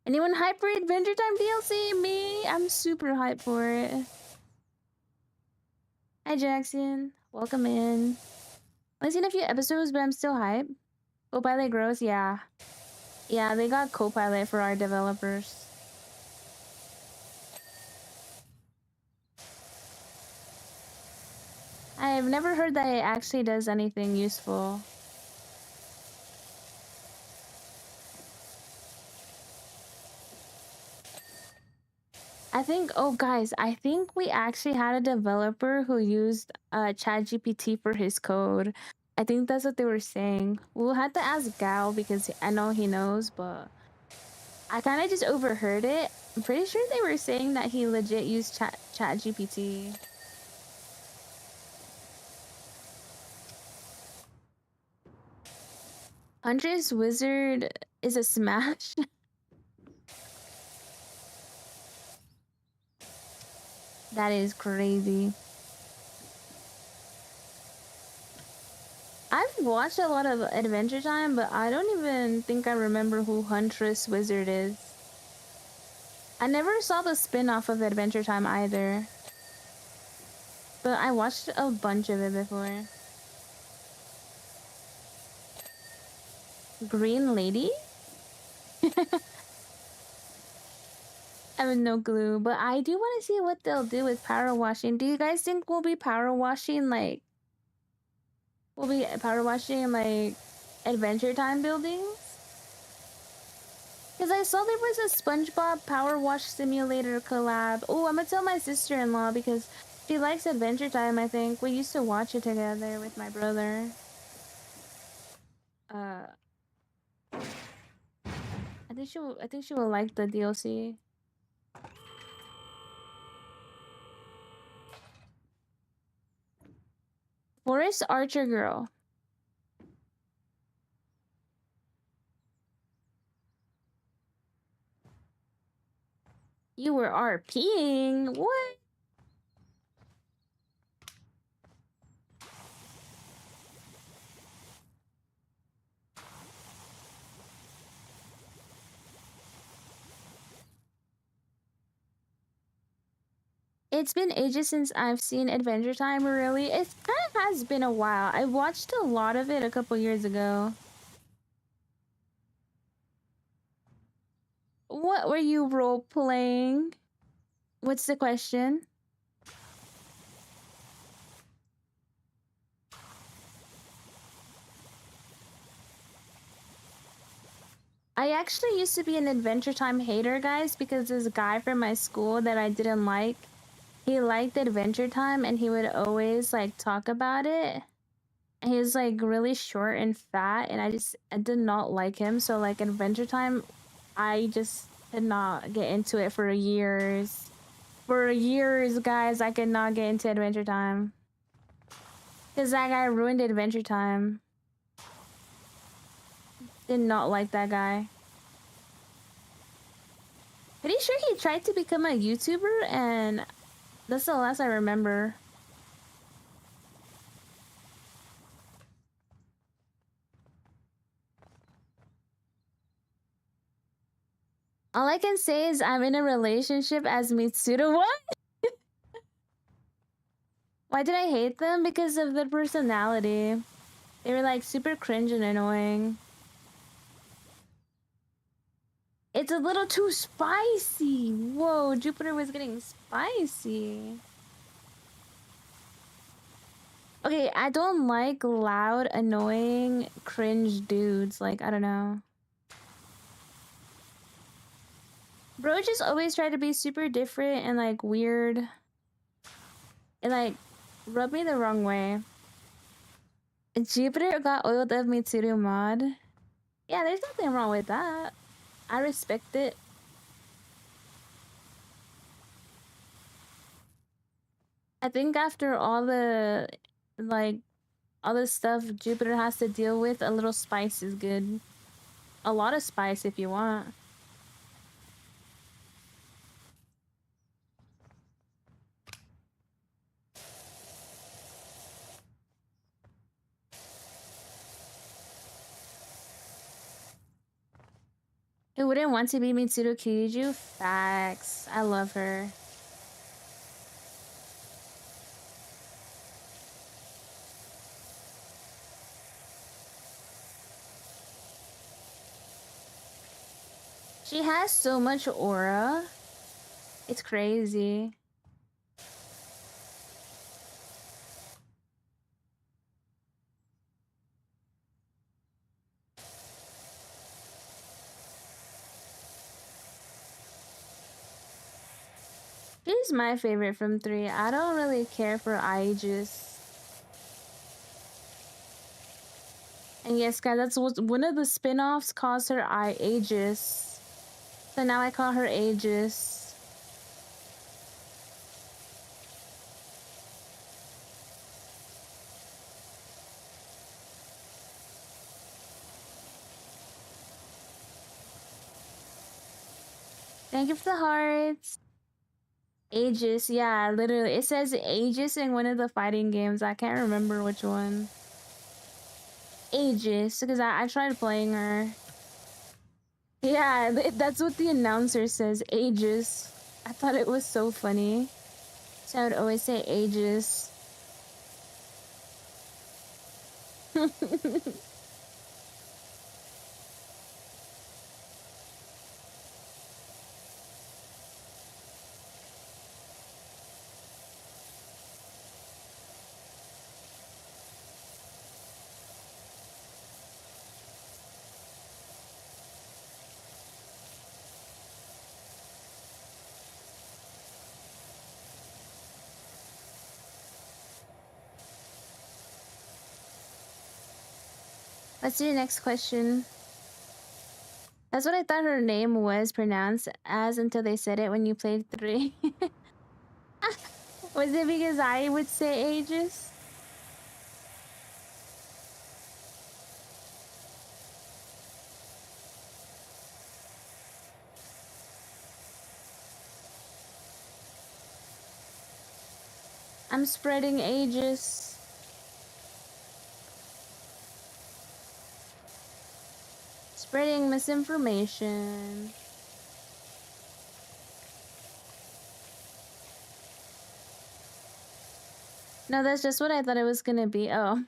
Anyone hyped for Adventure Time DLC? Me? I'm super hyped for it. Hi, Jackson. Welcome in. I've seen a few episodes, but I'm still hyped. Copilot grows, yeah. Yeah, they got Copilot for our developers. I've never heard that it actually does anything useful. I think, oh guys, I think we actually had a developer who used ChatGPT for his code. I think that's what they were saying. We'll have to ask Gal because I know he knows, but I kind of just overheard it. I'm pretty sure they were saying that he legit used ChatGPT. Huntress Wizard is a smash. That is crazy. I've watched a lot of Adventure Time, but I don't even think I remember who Huntress Wizard is. I never saw the spin-off of Adventure Time either. But I watched a bunch of it before. Green Lady? I have no clue, but I do want to see what they'll do with power washing. Do you guys think we'll be power washing like Adventure Time buildings? Because I saw there was a SpongeBob Power Wash Simulator collab. Oh, I'm gonna tell my sister-in-law because she likes Adventure Time, I think. We used to watch it together with my brother. I think she will like the DLC. Forest Archer Girl. You were RPing? What? It's been ages since I've seen Adventure Time, really. It kind of has been a while. I watched a lot of it a couple years ago. What were you role-playing? What's the question? I actually used to be an Adventure Time hater, guys, because there's a guy from my school that I didn't like. He liked Adventure Time and he would always like talk about it. And he was like really short and fat and I did not like him. So like Adventure Time, I just did not get into it for years. For years, guys, I could not get into Adventure Time. Because that guy ruined Adventure Time. Did not like that guy. Pretty sure he tried to become a YouTuber and that's the last I remember. All I can say is I'm in a relationship as Mitsuru. What? Why did I hate them? Because of their personality. They were like super cringe and annoying. It's a little too spicy. Whoa, Jupiter was getting spicy. Okay, I don't like loud, annoying, cringe dudes. Like, I don't know. Bro just always tried to be super different and like weird. It like rubbed me the wrong way. Jupiter got oiled of Mitsuru mod. Yeah, there's nothing wrong with that. I respect it. I think after all the like all the stuff Jupiter has to deal with, a little spice is good. A lot of spice if you want. Who wouldn't want to be Mitsuru Kiriju? Facts. I love her. She has so much aura. It's crazy. She's my favorite from 3. I don't really care for Aegis. And yes, guys, that's what one of the spin-offs calls her Aegis. So now I call her Aegis. Thank you for the hearts. Aegis, yeah, literally. It says Aegis in one of the fighting games. I can't remember which one. Aegis, because I tried playing her. Yeah, that's what the announcer says, Aegis. I thought it was so funny. So I would always say Aegis. Let's do the next question. That's what I thought her name was pronounced as until they said it when you played 3. Was it because I would say Aegis? I'm spreading ages. Spreading misinformation. No, that's just what I thought it was gonna be. Oh.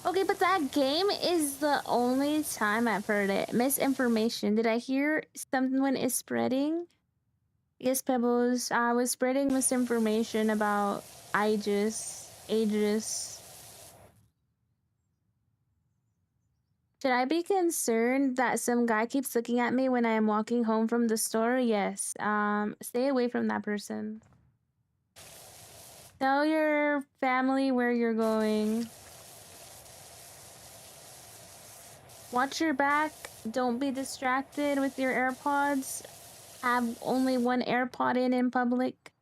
Okay, but that game is the only time I've heard it. Misinformation. Did I hear someone is spreading? Yes, Pebbles. I was spreading misinformation about Aegis. Should I be concerned that some guy keeps looking at me when I am walking home from the store? Yes. Stay away from that person. Tell your family where you're going. Watch your back. Don't be distracted with your AirPods. Have only one AirPod in public.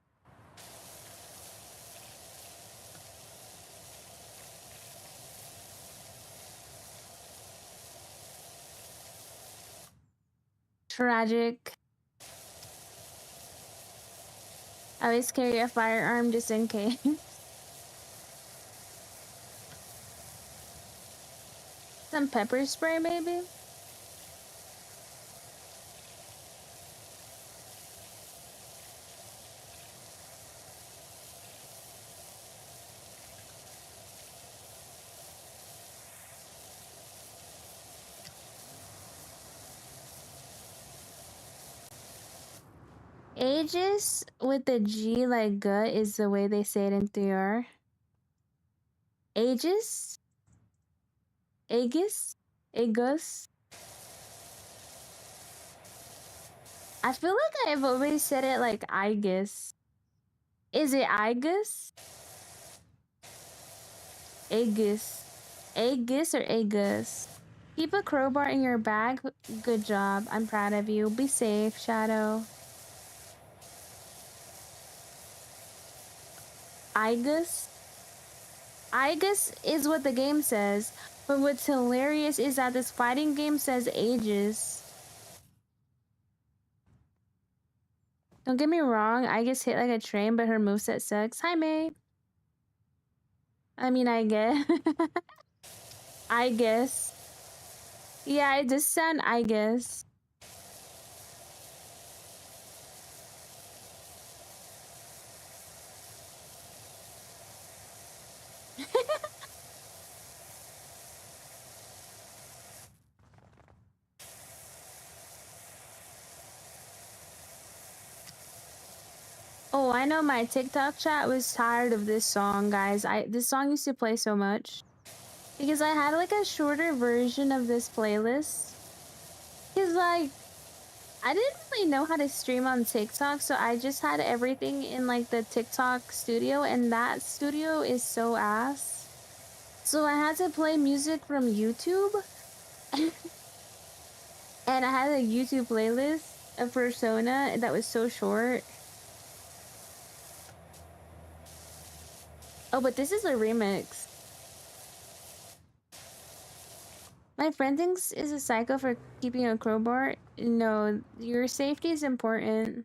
Tragic. Always carry a firearm just in case. Some pepper spray, maybe? Aegis with the G like gut is the way they say it in 3R. Aegis? Aegis? Aegis? I feel like I've always said it like Aegis. Is it Aegis? Aegis. Aegis or Aegis? Keep a crowbar in your bag. Good job. I'm proud of you. Be safe, Shadow. Aegis? Aegis is what the game says. But what's hilarious is that this fighting game says Aegis. Don't get me wrong, I just hit like a train, but her moveset sucks. Hi, May. I mean, I guess. I guess. Yeah, it does sound I guess. Oh, I know my TikTok chat was tired of this song, guys. This song used to play so much. Because I had like a shorter version of this playlist. Because like I didn't really know how to stream on TikTok, so I just had everything in like the TikTok studio, and that studio is so ass. So I had to play music from YouTube. And I had a YouTube playlist of Persona that was so short. Oh, but this is a remix. My friend thinks is a psycho for keeping a crowbar. No, your safety is important.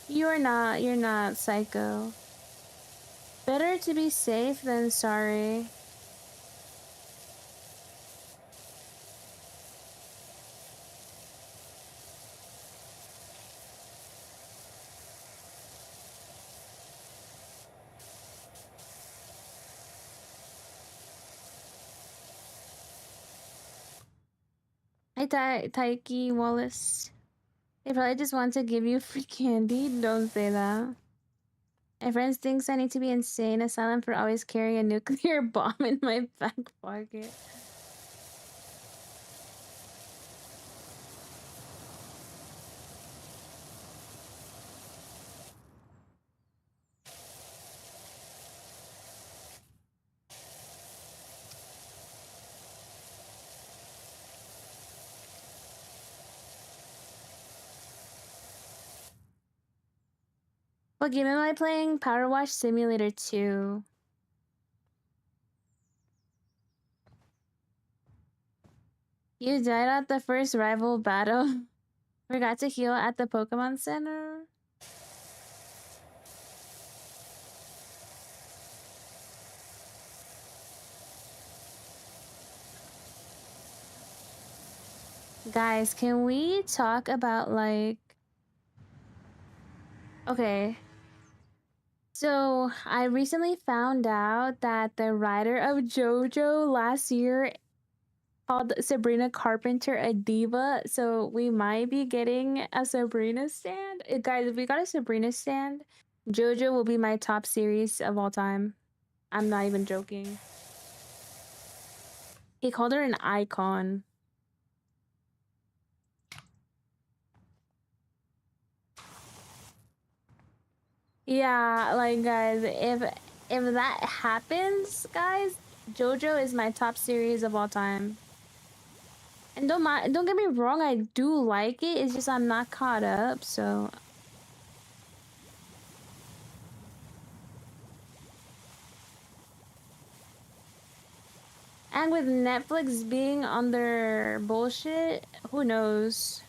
You're not psycho. Better to be safe than sorry. Hi, Taiki Wallace. They probably just want to give you free candy. Don't say that. My friend thinks I need to be insane asylum for always carrying a nuclear bomb in my back pocket. What game am I playing? Power Wash Simulator 2. You died at the first rival battle. Forgot to heal at the Pokemon Center. Guys, can we talk about like... Okay. So, I recently found out that the writer of JoJo last year called Sabrina Carpenter a diva, so we might be getting a Sabrina stand. Guys, if we got a Sabrina stand, JoJo will be my top series of all time. I'm not even joking. He called her an icon. Yeah, like guys, if that happens, guys, JoJo is my top series of all time. And don't get me wrong, I do like it. It's just I'm not caught up, so and with Netflix being on their bullshit, who knows?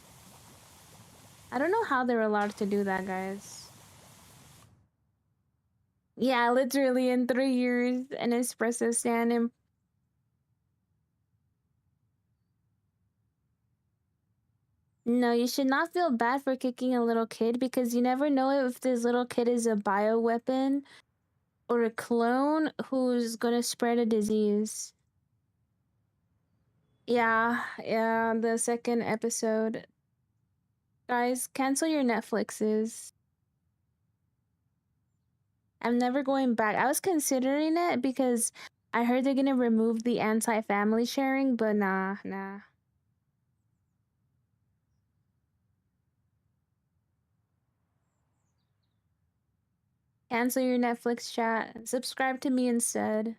I don't know how they're allowed to do that, guys. Yeah, literally in 3 years, an espresso stand in... No, you should not feel bad for kicking a little kid because you never know if this little kid is a bioweapon or a clone who's gonna spread a disease. Yeah, the second episode. Guys, cancel your Netflixes. I'm never going back. I was considering it because I heard they're gonna remove the anti-family sharing, but nah. Cancel your Netflix chat. Subscribe to me instead.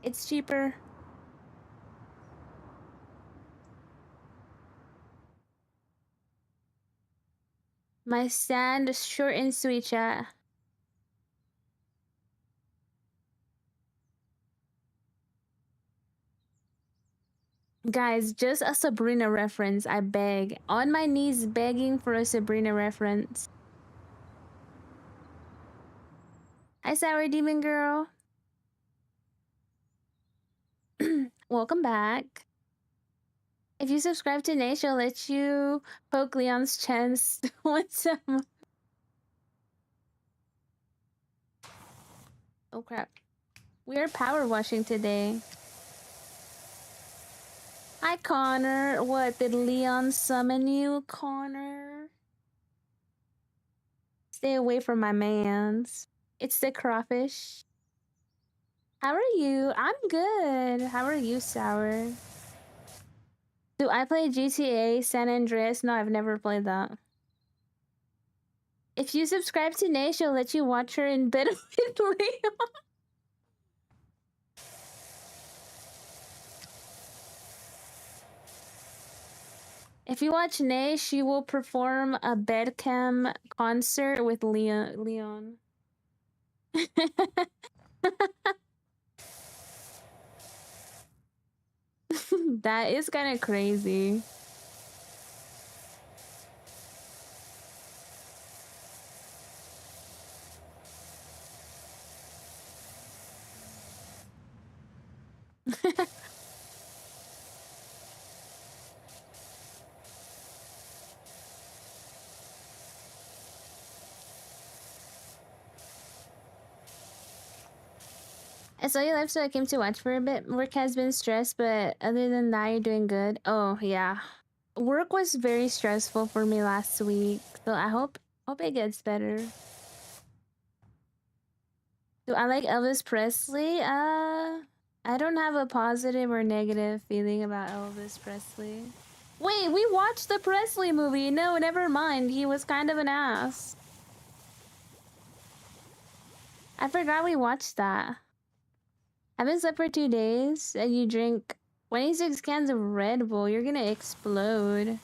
It's cheaper. My stand, short and sweet, chat. Guys, just a Sabrina reference, I beg. On my knees begging for a Sabrina reference. Hi, Sour Demon Girl. Welcome back. If you subscribe to Nate, she'll let you poke Leon's chest once a month. Oh crap. We are power washing today. Hi, Connor. What, did Leon summon you, Connor? Stay away from my mans. It's the crawfish. How are you? I'm good. How are you, Sour? Do I play GTA San Andreas? No, I've never played that. If you subscribe to Nay, she'll let you watch her in bed with Leon. If you watch Nay, she will perform a bedcam concert with Leon. That is kind of crazy. I saw you live, so I came to watch for a bit. Work has been stressed, but other than that, you're doing good. Oh, yeah. Work was very stressful for me last week, so I hope it gets better. Do I like Elvis Presley? I don't have a positive or negative feeling about Elvis Presley. Wait, we watched the Presley movie. No, never mind. He was kind of an ass. I forgot we watched that. Haven't slept for 2 days and you drink 26 cans of Red Bull. You're gonna explode.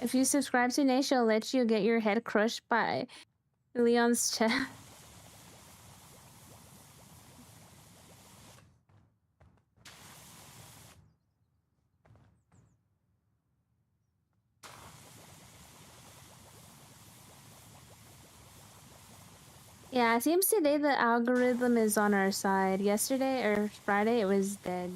If you subscribe to Nay, she'll let you get your head crushed by Leon's chest. Yeah, it seems today the algorithm is on our side. Yesterday or Friday, it was dead.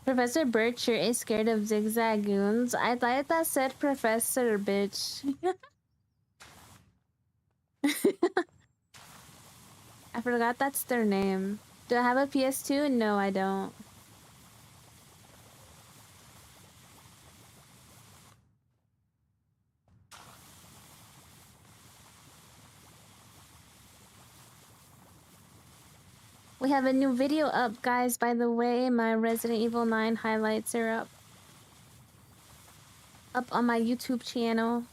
Professor Bircher is scared of zigzagoons. I thought that said Professor, bitch. I forgot that's their name. Do I have a PS2? No, I don't. We have a new video up, guys, by the way. My Resident Evil 9 highlights are up. Up on my YouTube channel.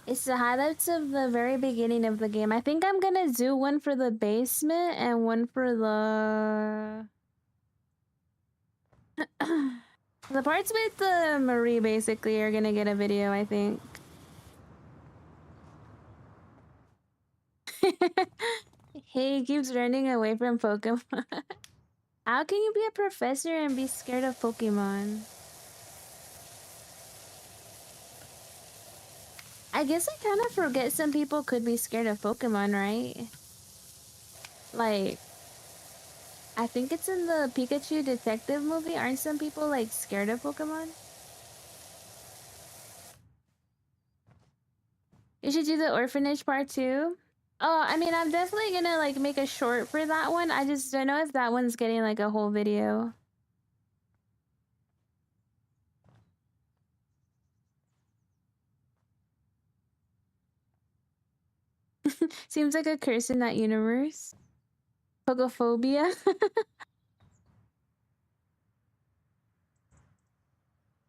It's the highlights of the very beginning of the game. I think I'm gonna do one for the basement and one for the... the parts with the Marie, basically, are gonna get a video, I think. He keeps running away from Pokemon. How can you be a professor and be scared of Pokemon? I guess I kind of forget some people could be scared of Pokemon, right? Like, I think it's in the Pikachu detective movie. Aren't some people, like, scared of Pokemon? You should do the orphanage part too. Oh, I mean, I'm definitely gonna, like, make a short for that one. I just don't know if that one's getting, like, a whole video. Seems like a curse in that universe. Pogophobia.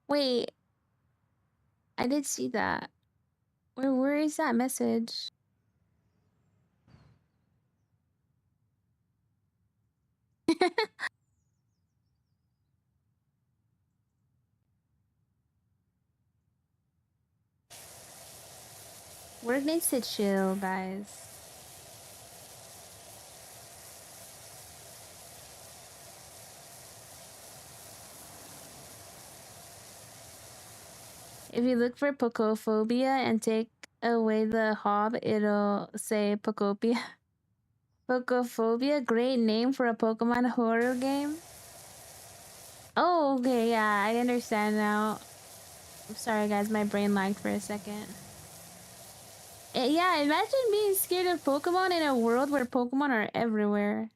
Wait, I did see that. Where is that message? Work needs to chill, guys. If you look for Pocophobia and take away the hob, it'll say Pocopia. Pocophobia, great name for a Pokemon horror game. Oh, okay, yeah, I understand now. I'm sorry, guys, my brain lagged for a second. Yeah, imagine being scared of Pokemon in a world where Pokemon are everywhere.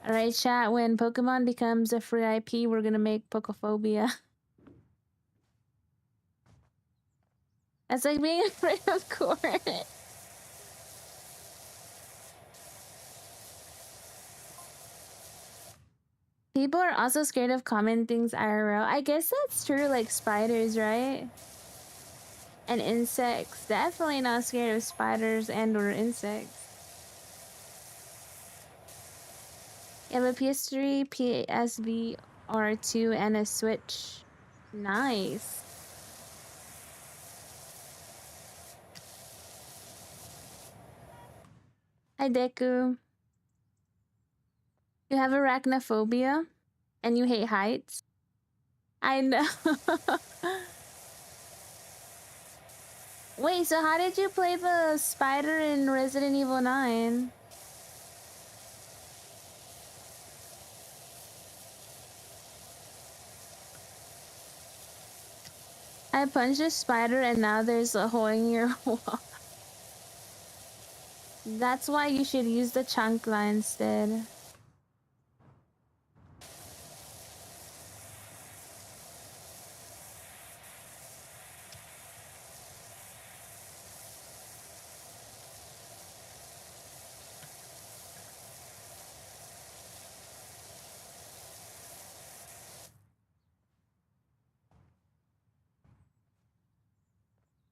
Alright, chat, when Pokemon becomes a free IP, we're gonna make Pocophobia. That's like being afraid of corn. People are also scared of common things IRL. I guess that's true, like spiders, right? And insects. Definitely not scared of spiders and or insects. You have a PS3, PSV, R2, and a Switch. Nice. Hi, Deku. You have arachnophobia? And you hate heights? I know. Wait, so how did you play the spider in Resident Evil 9? I punched a spider and now there's a hole in your wall. That's why you should use the chancla instead.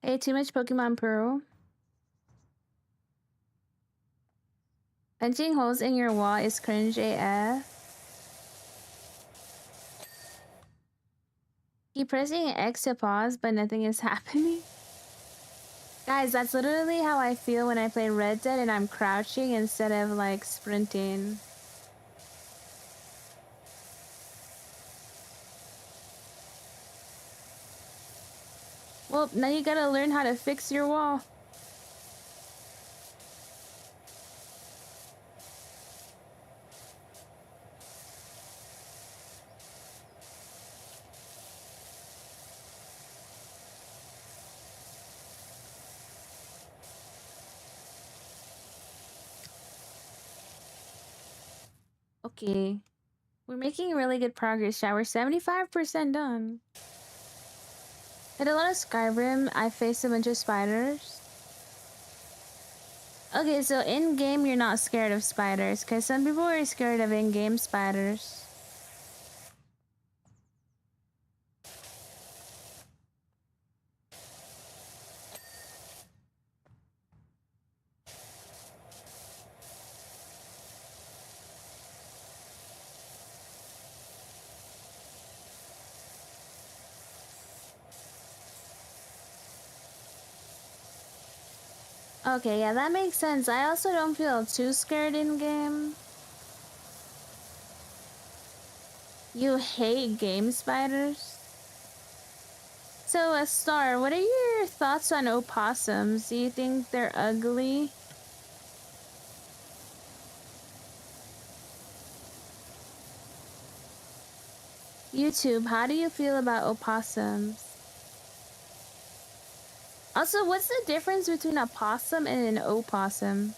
Hey, too much Pokemon Pearl. Punching holes in your wall is cringe AF. Keep pressing X to pause, but nothing is happening. Guys, that's literally how I feel when I play Red Dead and I'm crouching instead of like sprinting. Well, now you gotta learn how to fix your wall. Okay. We're making really good progress, chat. We're 75% done. Hit a lot of Skyrim. I faced a bunch of spiders. Okay, so in-game you're not scared of spiders, because some people are scared of in-game spiders. Okay, yeah, that makes sense. I also don't feel too scared in-game. You hate game spiders? So, Star, what are your thoughts on opossums? Do you think they're ugly? YouTube, how do you feel about opossums? Also, what's the difference between a possum and an opossum?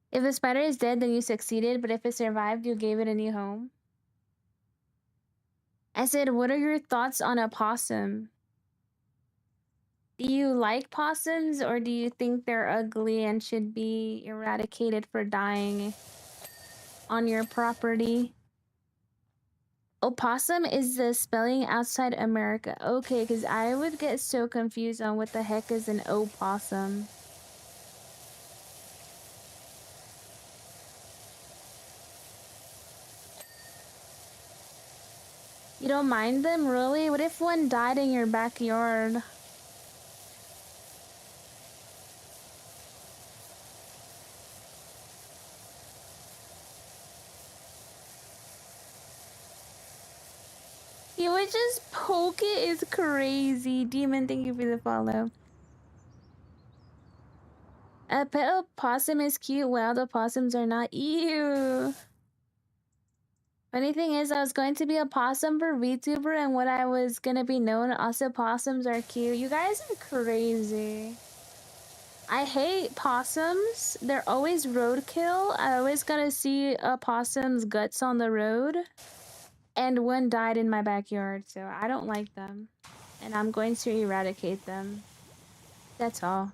If the spider is dead, then you succeeded, but if it survived, you gave it a new home. I said, what are your thoughts on a possum? Do you like possums, or do you think they're ugly and should be eradicated for dying on your property? Opossum is the spelling outside America. Okay, because I would get so confused on what the heck is an opossum. You don't mind them, really? What if one died in your backyard? You would just poke it is crazy. Demon, thank you for the follow. A pet opossum is cute. Wild opossums are not. Ew. Funny thing is, I was going to be a possum for VTuber, and what I was gonna be known, also possums are cute. You guys are crazy. I hate possums. They're always roadkill. I always gotta see a possum's guts on the road. And one died in my backyard, so I don't like them. And I'm going to eradicate them. That's all.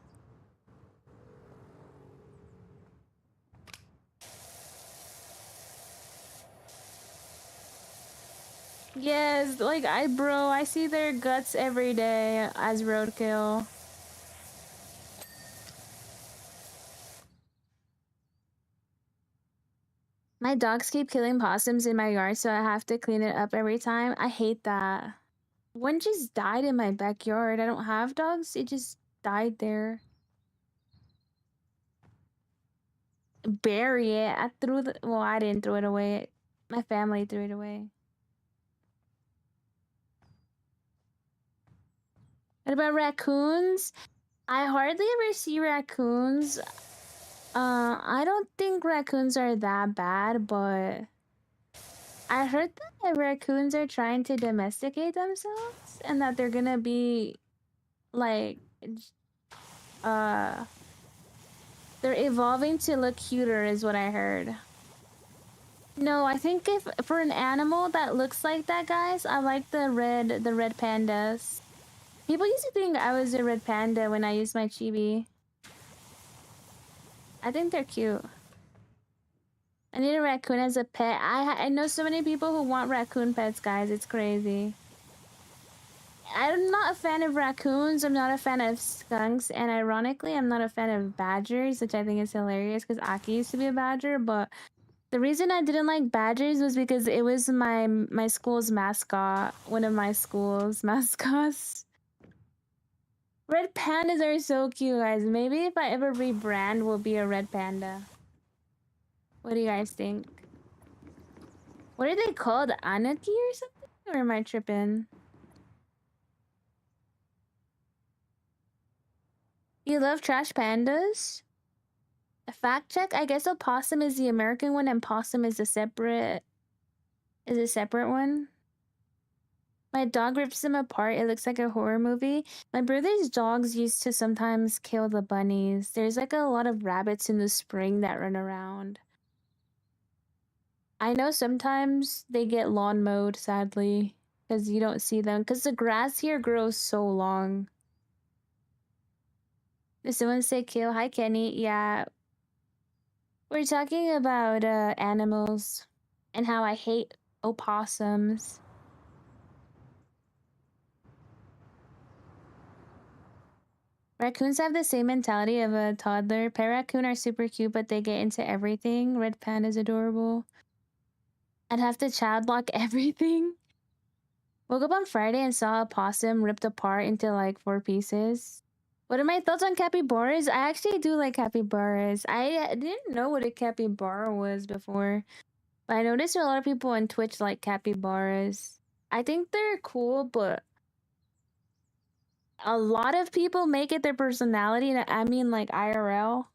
Yes, like bro, I see their guts every day as roadkill. My dogs keep killing possums in my yard, so I have to clean it up every time. I hate that. One just died in my backyard. I don't have dogs. It just died there. Bury it. I threw the... Well, I didn't throw it away. My family threw it away. What about raccoons? I hardly ever see raccoons. I don't think raccoons are that bad, but I heard that raccoons are trying to domesticate themselves and that they're gonna be like they're evolving to look cuter is what I heard. No, I think if for an animal that looks like that, guys, I like the red pandas. People used to think I was a red panda when I used my chibi. I think they're cute. I need a raccoon as a pet. I know so many people who want raccoon pets, guys. It's crazy. I'm not a fan of raccoons. I'm not a fan of skunks, and ironically, I'm not a fan of badgers, which I think is hilarious because Aki used to be a badger. But the reason I didn't like badgers was because it was my school's mascot, one of my school's mascots. Red pandas are so cute, guys. Maybe if I ever rebrand, we'll be a red panda. What do you guys think? What are they called? Anaki or something? Or am I tripping? You love trash pandas? A fact check? I guess opossum is the American one and possum is a separate one. My dog rips them apart. It looks like a horror movie. My brother's dogs used to sometimes kill the bunnies. There's like a lot of rabbits in the spring that run around. I know sometimes they get lawn mowed, sadly, because you don't see them. Because the grass here grows so long. Did someone say kill? Hi, Kenny. Yeah. We're talking about animals and how I hate opossums. Raccoons have the same mentality of a toddler. Pet raccoon are super cute, but they get into everything. Red panda is adorable. I'd have to child lock everything. Woke up on Friday and saw a possum ripped apart into like 4 pieces. What are my thoughts on capybaras? I actually do like capybaras. I didn't know what a capybara was before, but I noticed a lot of people on Twitch like capybaras. I think they're cool, but a lot of people make it their personality. I mean, like IRL.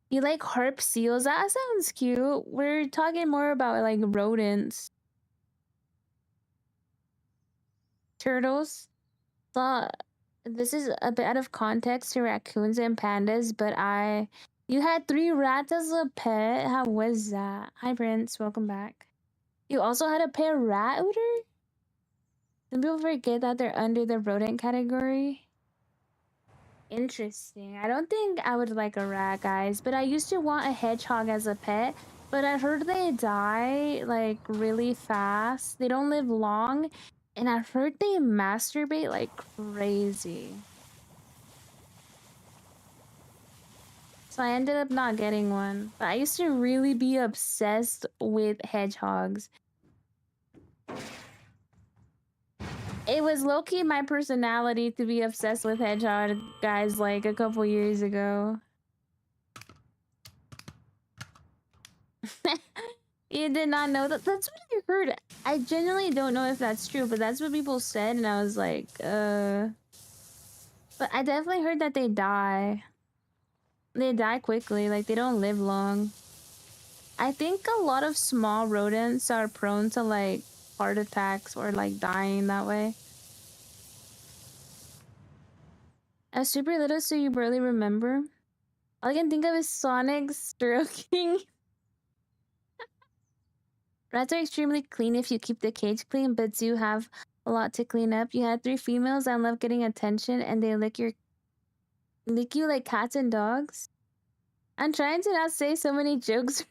You like harp seals? That sounds cute. We're talking more about like rodents. Turtles. So this is a bit out of context to raccoons and pandas, but you had 3 rats as a pet. How was that? Hi Prince, welcome back. You also had a pet rat, Ooter? Some people forget that they're under the rodent category. Interesting. I don't think I would like a rat, guys, but I used to want a hedgehog as a pet, but I heard they die like really fast. They don't live long, and I've heard they masturbate like crazy. So I ended up not getting one. But I used to really be obsessed with hedgehogs. It was low-key my personality to be obsessed with hedgehog guys like a couple years ago. You did not know that? That's what I heard. I genuinely don't know if that's true, but that's what people said, and I was like, But I definitely heard that they die. They die quickly, like they don't live long. I think a lot of small rodents are prone to like heart attacks or like dying that way. I was super little, so you barely remember. All I can think of is Sonic stroking. Rats are extremely clean if you keep the cage clean, but do have a lot to clean up. You had 3 females and love getting attention, and they lick you like cats and dogs. I'm trying to not say so many jokes.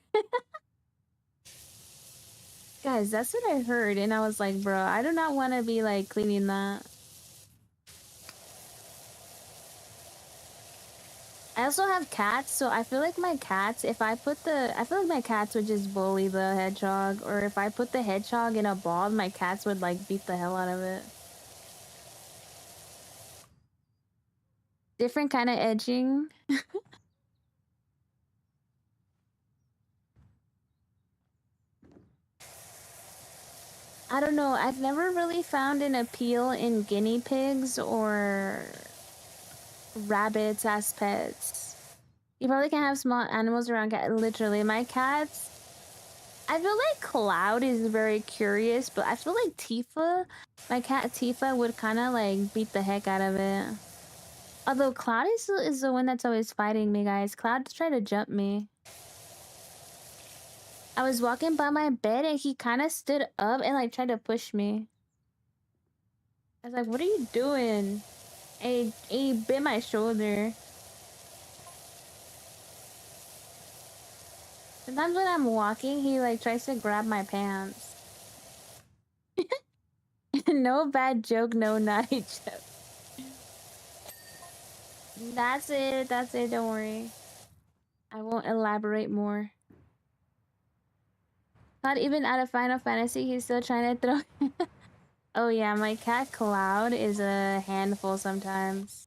Guys, that's what I heard, and I was like, bro, I do not want to be like cleaning that. I also have cats, so I feel like my cats, I feel like my cats would just bully the hedgehog, or if I put the hedgehog in a ball, my cats would like beat the hell out of it. Different kind of edging. I don't know, I've never really found an appeal in guinea pigs or rabbits as pets. You probably can't have small animals around cat. Literally, my cats. I feel like Cloud is very curious, but I feel like Tifa, my cat Tifa, would kind of like beat the heck out of it. Although Cloud is the one that's always fighting me, guys. Cloud's trying to jump me. I was walking by my bed and he kind of stood up and like tried to push me. I was like, "What are you doing?" And he bit my shoulder. Sometimes when I'm walking, he like tries to grab my pants. No bad joke, no naughty joke. That's it. That's it. Don't worry. I won't elaborate more. Not even out of Final Fantasy, he's still trying to throw. Oh yeah, my cat Cloud is a handful sometimes.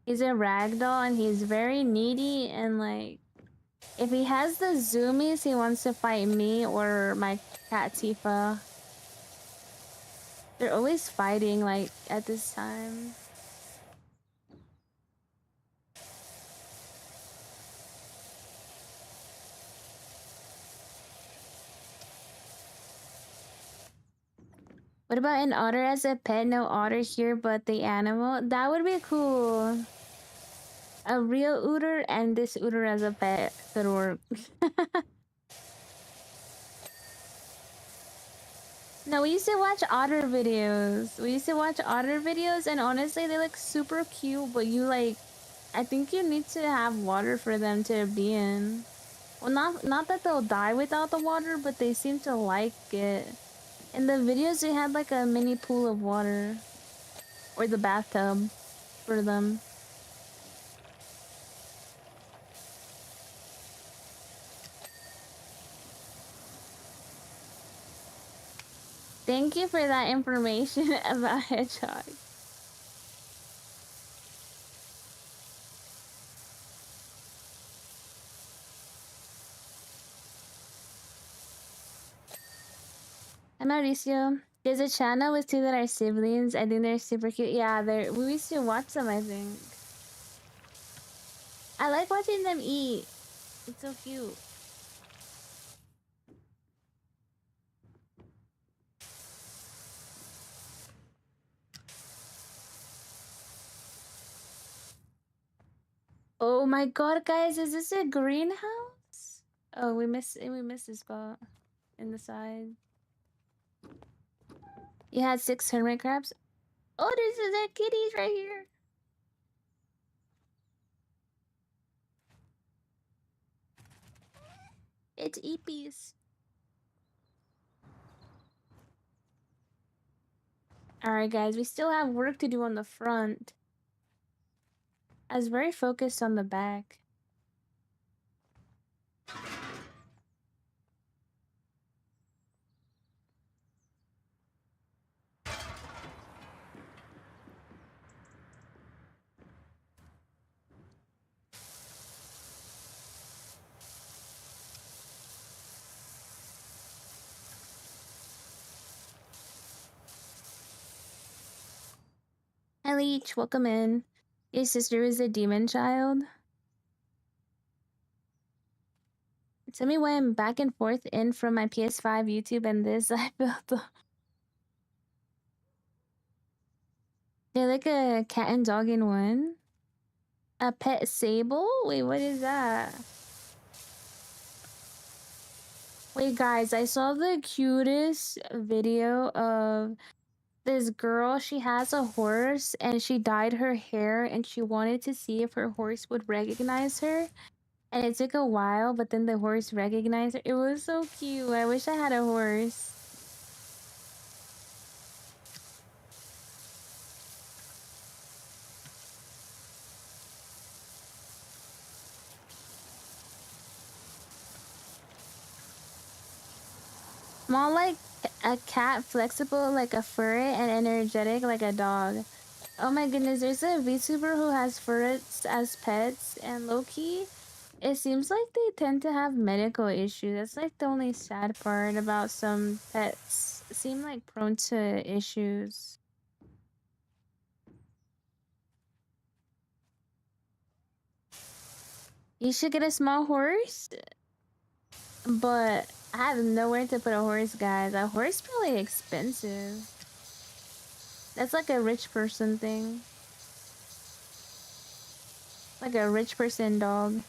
He's a ragdoll and he's very needy and like if he has the zoomies, he wants to fight me or my cat Tifa. They're always fighting like at this time. What about an otter as a pet? No otter here, but the animal? That would be cool. A real otter and this otter as a pet could work. No, we used to watch otter videos. We used to watch otter videos, and honestly, they look super cute, but you like, I think you need to have water for them to be in. Well, not that they'll die without the water, but they seem to like it. In the videos, they had like a mini pool of water. Or the bathtub for them. Thank you for that information about hedgehogs. Hi, Mauricio. There's a channel with two that are siblings. I think they're super cute. Yeah, we used to watch them, I think. I like watching them eat. It's so cute. Oh my god, guys, is this a greenhouse? Oh, we missed the spot in the side. You had 6 hermit crabs? Oh, there's kitties right here. It's Eepees. Alright, guys, we still have work to do on the front. I was very focused on the back. Hi, Leech, welcome in. Your sister is a demon child? Tell me why I'm back and forth in from my PS5, YouTube, and this. I built a... They're like a cat and dog in one. A pet sable? Wait, what is that? Wait, guys, I saw the cutest video of this girl. She has a horse and she dyed her hair and she wanted to see if her horse would recognize her. And it took a while, but then the horse recognized her. It was so cute. I wish I had a horse. Small like a cat, flexible like a furry, and energetic like a dog. Oh my goodness, there's a VTuber who has furrets as pets, and low-key, it seems like they tend to have medical issues. That's like the only sad part about some pets. Seem like prone to issues. You should get a small horse, but I have nowhere to put a horse, guys. A horse probably expensive. That's like a rich person thing. Like a rich person dog.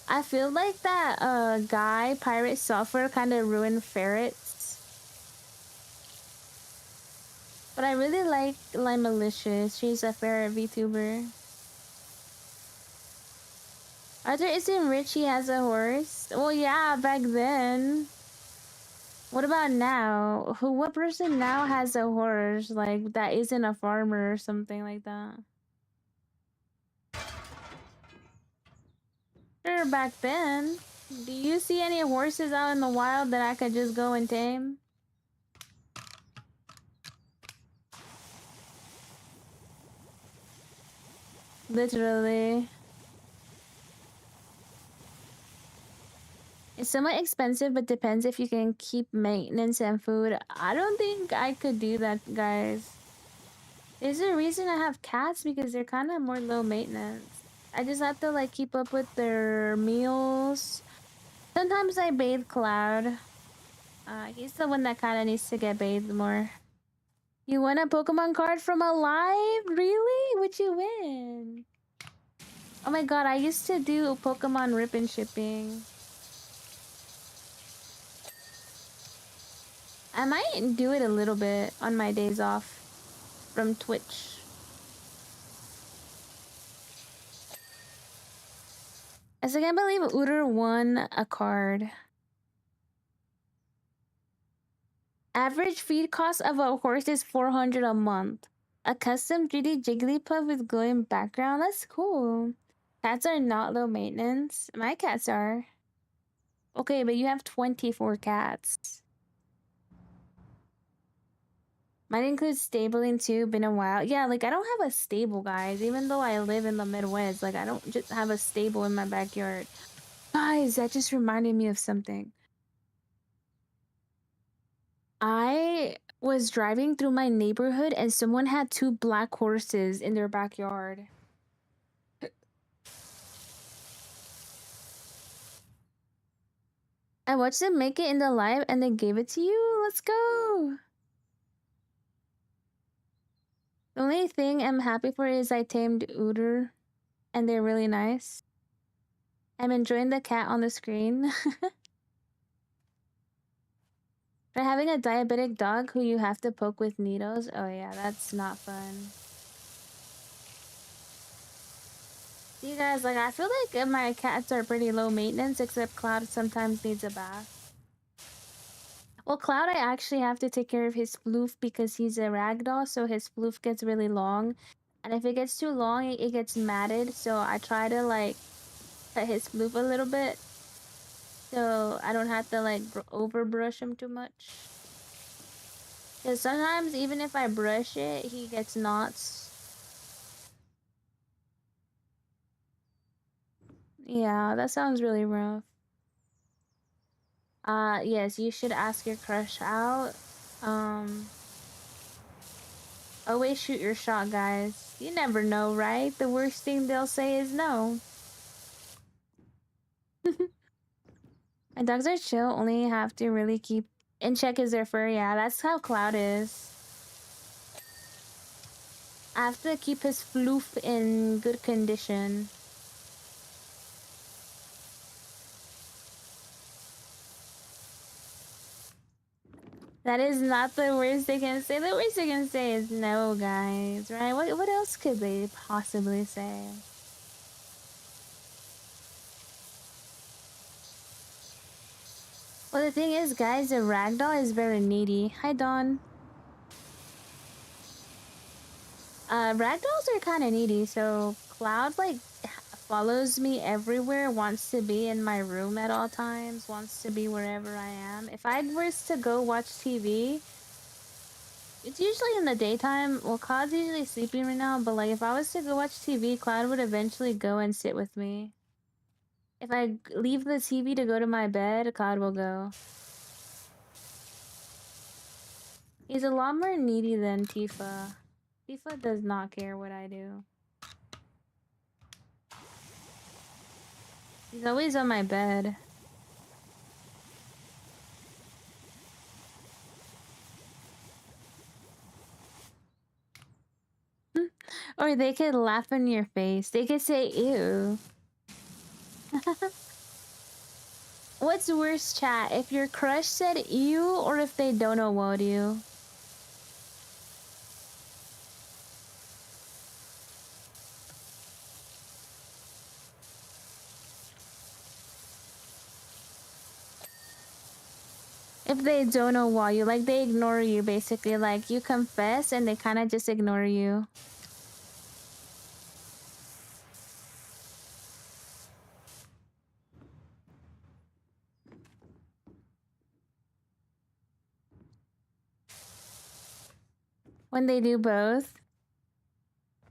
I feel like that guy, Pirate Software, kind of ruined ferrets. But I really like Malicious. She's a ferret VTuber. Arthur isn't rich, he has a horse. Well, yeah, back then. What about now? What person now has a horse, like, that isn't a farmer or something like that? Sure, back then. Do you see any horses out in the wild that I could just go and tame? Literally. It's somewhat expensive, but depends if you can keep maintenance and food. I don't think I could do that, guys. There's a reason I have cats, because they're kind of more low maintenance. I just have to, like, keep up with their meals. Sometimes I bathe Cloud. He's the one that kind of needs to get bathed more. You won a Pokemon card from a live? Really? What'd you win? Oh my god, I used to do Pokemon ribbon shipping. I might do it a little bit on my days off from Twitch. I can't believe Uter won a card. Average feed cost of a horse is 400 a month. A custom 3D Jigglypuff with glowing background? That's cool. Cats are not low maintenance. My cats are. Okay, but you have 24 cats. Might include stabling too, been a while. Yeah, like, I don't have a stable, guys. Even though I live in the Midwest, like, I don't just have a stable in my backyard. Guys, that just reminded me of something. I was driving through my neighborhood and someone had 2 black horses in their backyard. I watched them make it in the live and they gave it to you? Let's go! The only thing I'm happy for is I tamed Uter and they're really nice. I'm enjoying the cat on the screen. For having a diabetic dog who you have to poke with needles? Oh yeah, that's not fun. You guys, like, I feel like my cats are pretty low maintenance, except Cloud sometimes needs a bath. Well, Cloud, I actually have to take care of his floof because he's a ragdoll, so his floof gets really long. And if it gets too long, it gets matted, so I try to, like, cut his floof a little bit. So I don't have to, like, over brush him too much. Because sometimes, even if I brush it, he gets knots. Yeah, that sounds really rough. Yes, you should ask your crush out. Always shoot your shot, guys. You never know, right? The worst thing they'll say is no. My dogs are chill, only have to really keep in check is their fur. Yeah, that's how Cloud is. I have to keep his floof in good condition. That is not the worst they can say. The worst they can say is no, guys, right? What else could they possibly say? Well, the thing is, guys, the ragdoll is very needy. Hi, Dawn. Ragdolls are kind of needy, so Cloud, like, follows me everywhere, wants to be in my room at all times, wants to be wherever I am. If I was to go watch TV, it's usually in the daytime. Well, Cloud's usually sleeping right now, but, like, if I was to go watch TV, Cloud would eventually go and sit with me. If I leave the TV to go to my bed, Cloud will go. He's a lot more needy than Tifa. Tifa does not care what I do. He's always on my bed. Or they could laugh in your face. They could say, ew. What's worse, chat? If your crush said ew or if they don't know what you? If they don't know why you, like, they ignore you, basically. Like, you confess and they kind of just ignore you. When they do both,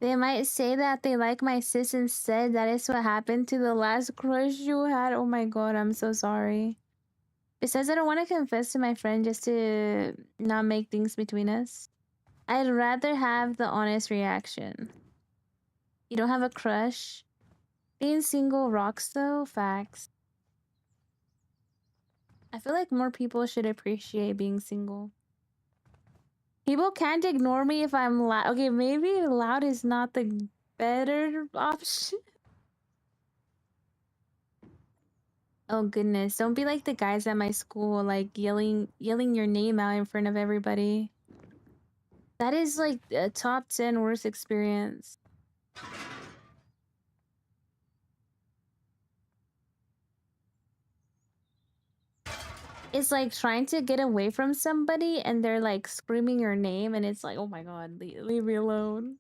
they might say that they like my sis instead. That is what happened to the last crush you had. Oh my god, I'm so sorry. Besides, I don't want to confess to my friend just to not make things between us. I'd rather have the honest reaction. You don't have a crush? Being single rocks though, facts. I feel like more people should appreciate being single. People can't ignore me if I'm loud. Okay, maybe loud is not the better option. Oh goodness, don't be like the guys at my school, like yelling your name out in front of everybody. That is like a top 10 worst experience. It's like trying to get away from somebody and they're like screaming your name and it's like, oh my god, leave me alone.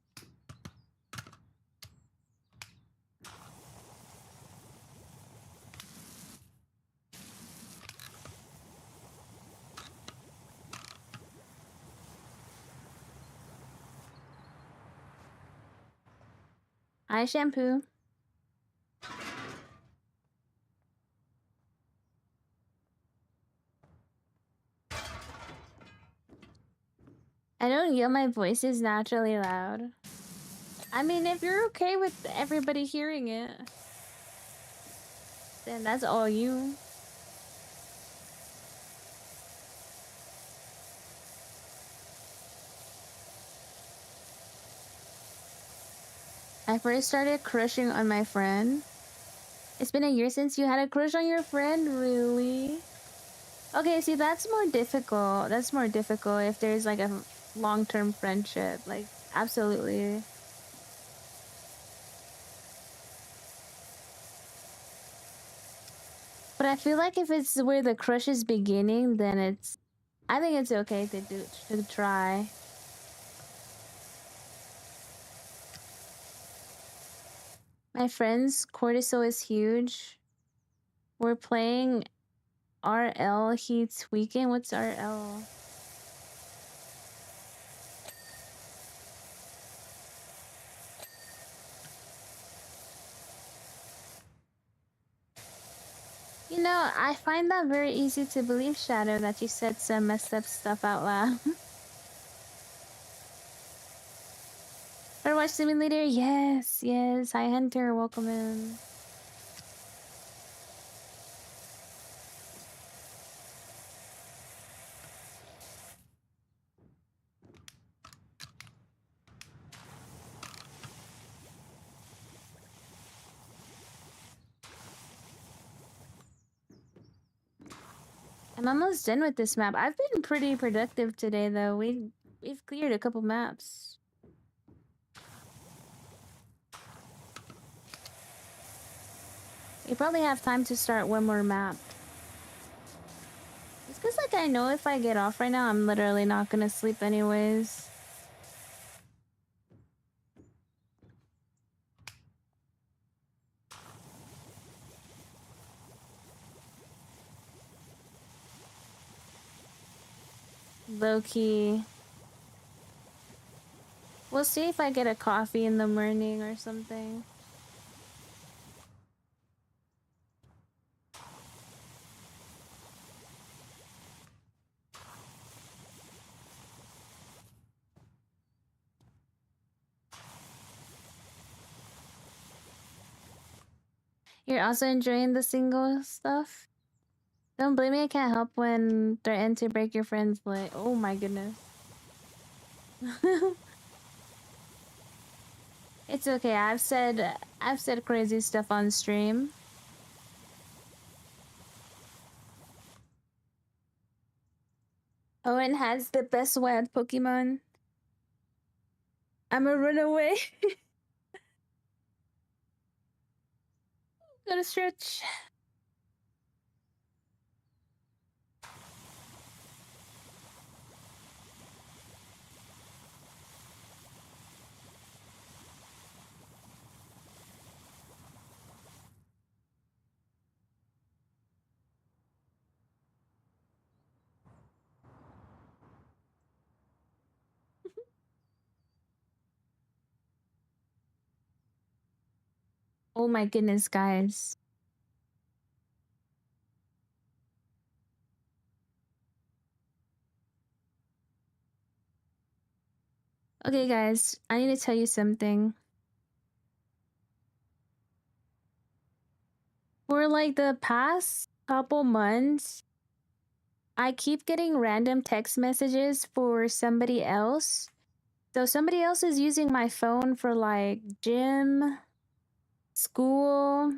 Hi, shampoo. I don't yell, my voice is naturally loud. I mean, if you're okay with everybody hearing it, then that's all you. I first started crushing on my friend. It's been a year since you had a crush on your friend? Really? Okay, see, that's more difficult. That's more difficult if there's like a long-term friendship. Like, absolutely. But I feel like if it's where the crush is beginning, then it's... I think it's okay to try. My friend's cortisol is huge. We're playing RL Heats Weekend. What's RL? You know, I find that very easy to believe, Shadow, that you said some messed up stuff out loud. Overwatch Simulator? Yes, yes. Hi, Hunter. Welcome in. I'm almost done with this map. I've been pretty productive today, though. We've cleared a couple maps. We probably have time to start one more map. It's because, like, I know if I get off right now, I'm literally not gonna sleep anyways. Low-key. We'll see if I get a coffee in the morning or something. You're also enjoying the single stuff? Don't blame me, I can't help when threaten to break your friend's leg. Oh my goodness. It's okay. I've said crazy stuff on stream. Owen has the best wild Pokemon. I'm a runaway. Gotta stretch. Oh my goodness, guys. Okay, guys, I need to tell you something. For like the past couple months, I keep getting random text messages for somebody else. So somebody else is using my phone for like gym, school,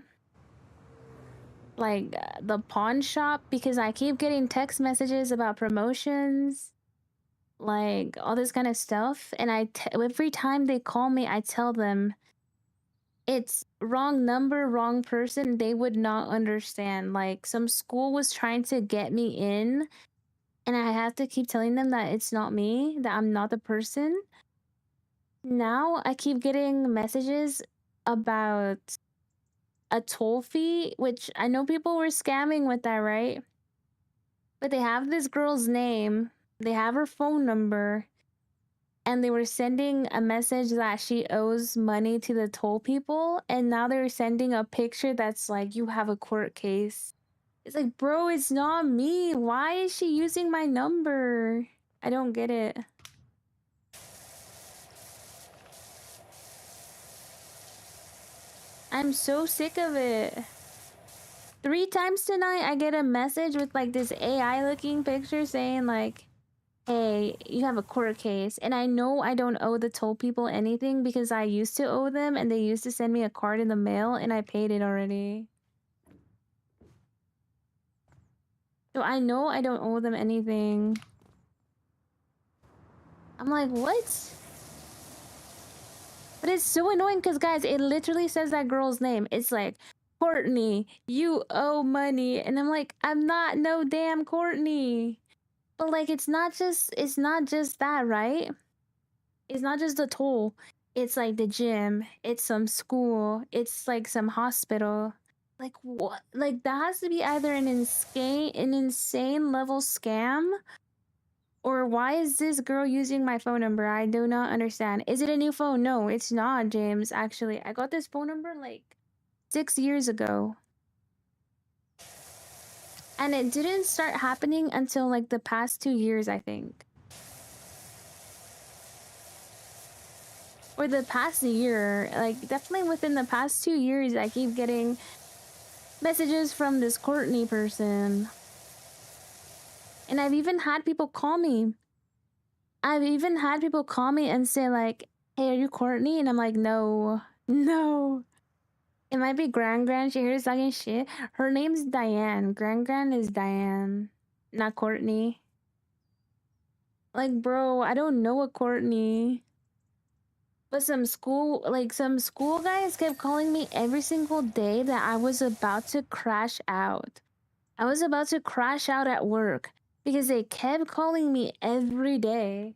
like the pawn shop, because I keep getting text messages about promotions, like all this kind of stuff. And every time they call me, I tell them it's wrong number, wrong person. They would not understand. Like some school was trying to get me in, and I have to keep telling them that it's not me, that I'm not the person. Now I keep getting messages about a toll fee, which I know people were scamming with that, right? But they have this girl's name, they have her phone number, and they were sending a message that she owes money to the toll people, and now they're sending a picture that's like, you have a court case. It's like, bro, it's not me. Why is she using my number? I don't get it. I'm so sick of it. 3 times tonight, I get a message with like this AI looking picture saying like, hey, you have a court case. And I know I don't owe the toll people anything because I used to owe them and they used to send me a card in the mail and I paid it already. So I know I don't owe them anything. I'm like, what? But it's so annoying because, guys, it literally says that girl's name. It's like, Courtney, you owe money. And I'm like, I'm not no damn Courtney. But like, it's not just that, right? It's not just the toll. It's like the gym. It's some school. It's like some hospital. Like what? Like that has to be either an insane level scam, or why is this girl using my phone number? I do not understand. Is it a new phone? No, it's not, James. Actually, I got this phone number like 6 years ago. And it didn't start happening until like the past 2 years, I think. Or the past year. Like definitely within the past 2 years, I keep getting messages from this Courtney person. And I've even had people call me. And say like, hey, are you Courtney? And I'm like, no. No. It might be Gran. She hears talking shit. Her name's Diane. Gran is Diane, not Courtney. Like, bro, I don't know a Courtney. But some school guys kept calling me every single day that I was about to crash out. I was about to crash out at work because they kept calling me every day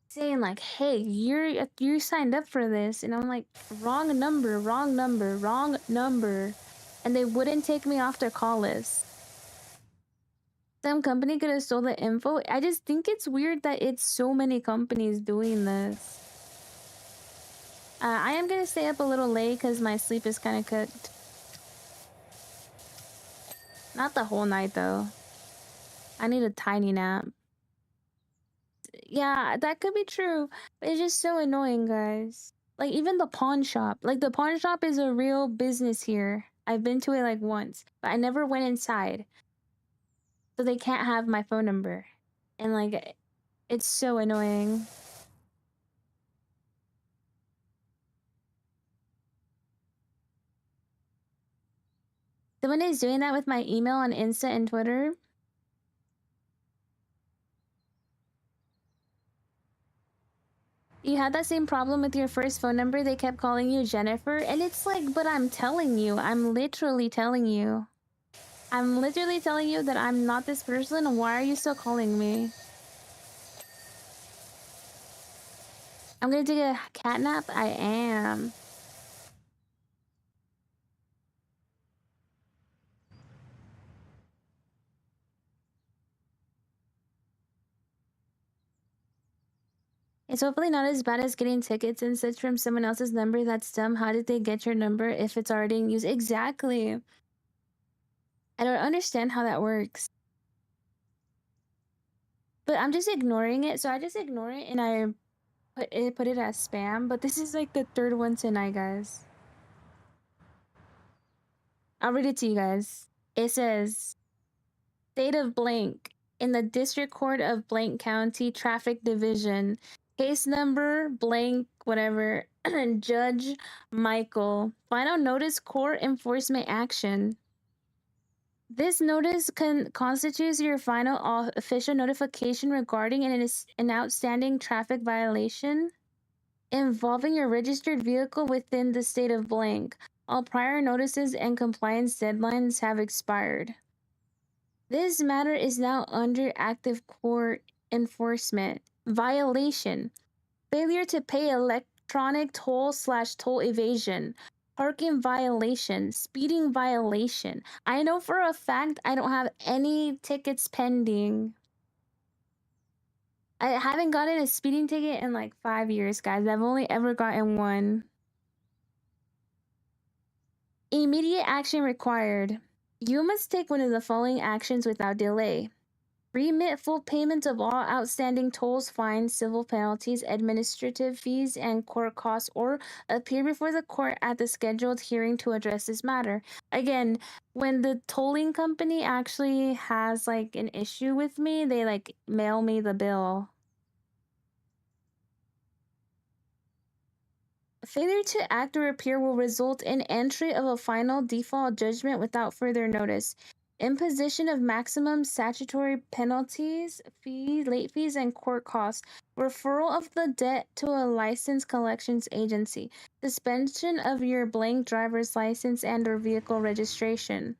saying like, "Hey, you signed up for this." And I'm like, "Wrong number, wrong number, wrong number." And they wouldn't take me off their call list. Some company could have stole the info. I just think it's weird that it's so many companies doing this. I am gonna stay up a little late because my sleep is kind of cooked. Not the whole night though. I need a tiny nap. Yeah, that could be true. But it's just so annoying, guys. Like even the pawn shop. Like the pawn shop is a real business here. I've been to it like once, but I never went inside. So they can't have my phone number. And like it's so annoying. Someone is doing that with my email on Insta and Twitter. You had that same problem with your first phone number. They kept calling you Jennifer. And it's like, but I'm telling you. I'm literally telling you. I'm literally telling you that I'm not this person. Why are you still calling me? I'm gonna take a cat nap. I am. It's hopefully not as bad as getting tickets and such from someone else's number. That's dumb. How did they get your number if it's already in use? Exactly. I don't understand how that works. But I'm just ignoring it. So I just ignore it and I put it as spam. But this is like the third one tonight, guys. I'll read it to you guys. It says, State of blank in the District Court of blank County Traffic Division. Case number blank, whatever. Judge Michael. Final notice court enforcement action. This notice constitutes your final official notification regarding an outstanding traffic violation involving your registered vehicle within the state of blank. All prior notices and compliance deadlines have expired. This matter is now under active court enforcement. Violation. Failure to pay electronic toll/toll evasion. Parking violation. Speeding violation. I know for a fact I don't have any tickets pending. I haven't gotten a speeding ticket in like 5 years, guys. I've only ever gotten one. Immediate action required. You must take one of the following actions without delay. Remit full payment of all outstanding tolls, fines, civil penalties, administrative fees, and court costs, or appear before the court at the scheduled hearing to address this matter. Again, when the tolling company actually has like an issue with me, they like mail me the bill. Failure to act or appear will result in entry of a final default judgment without further notice. Imposition of maximum statutory penalties, late fees, and court costs. Referral of the debt to a licensed collections agency. Suspension of your blank driver's license and/or vehicle registration.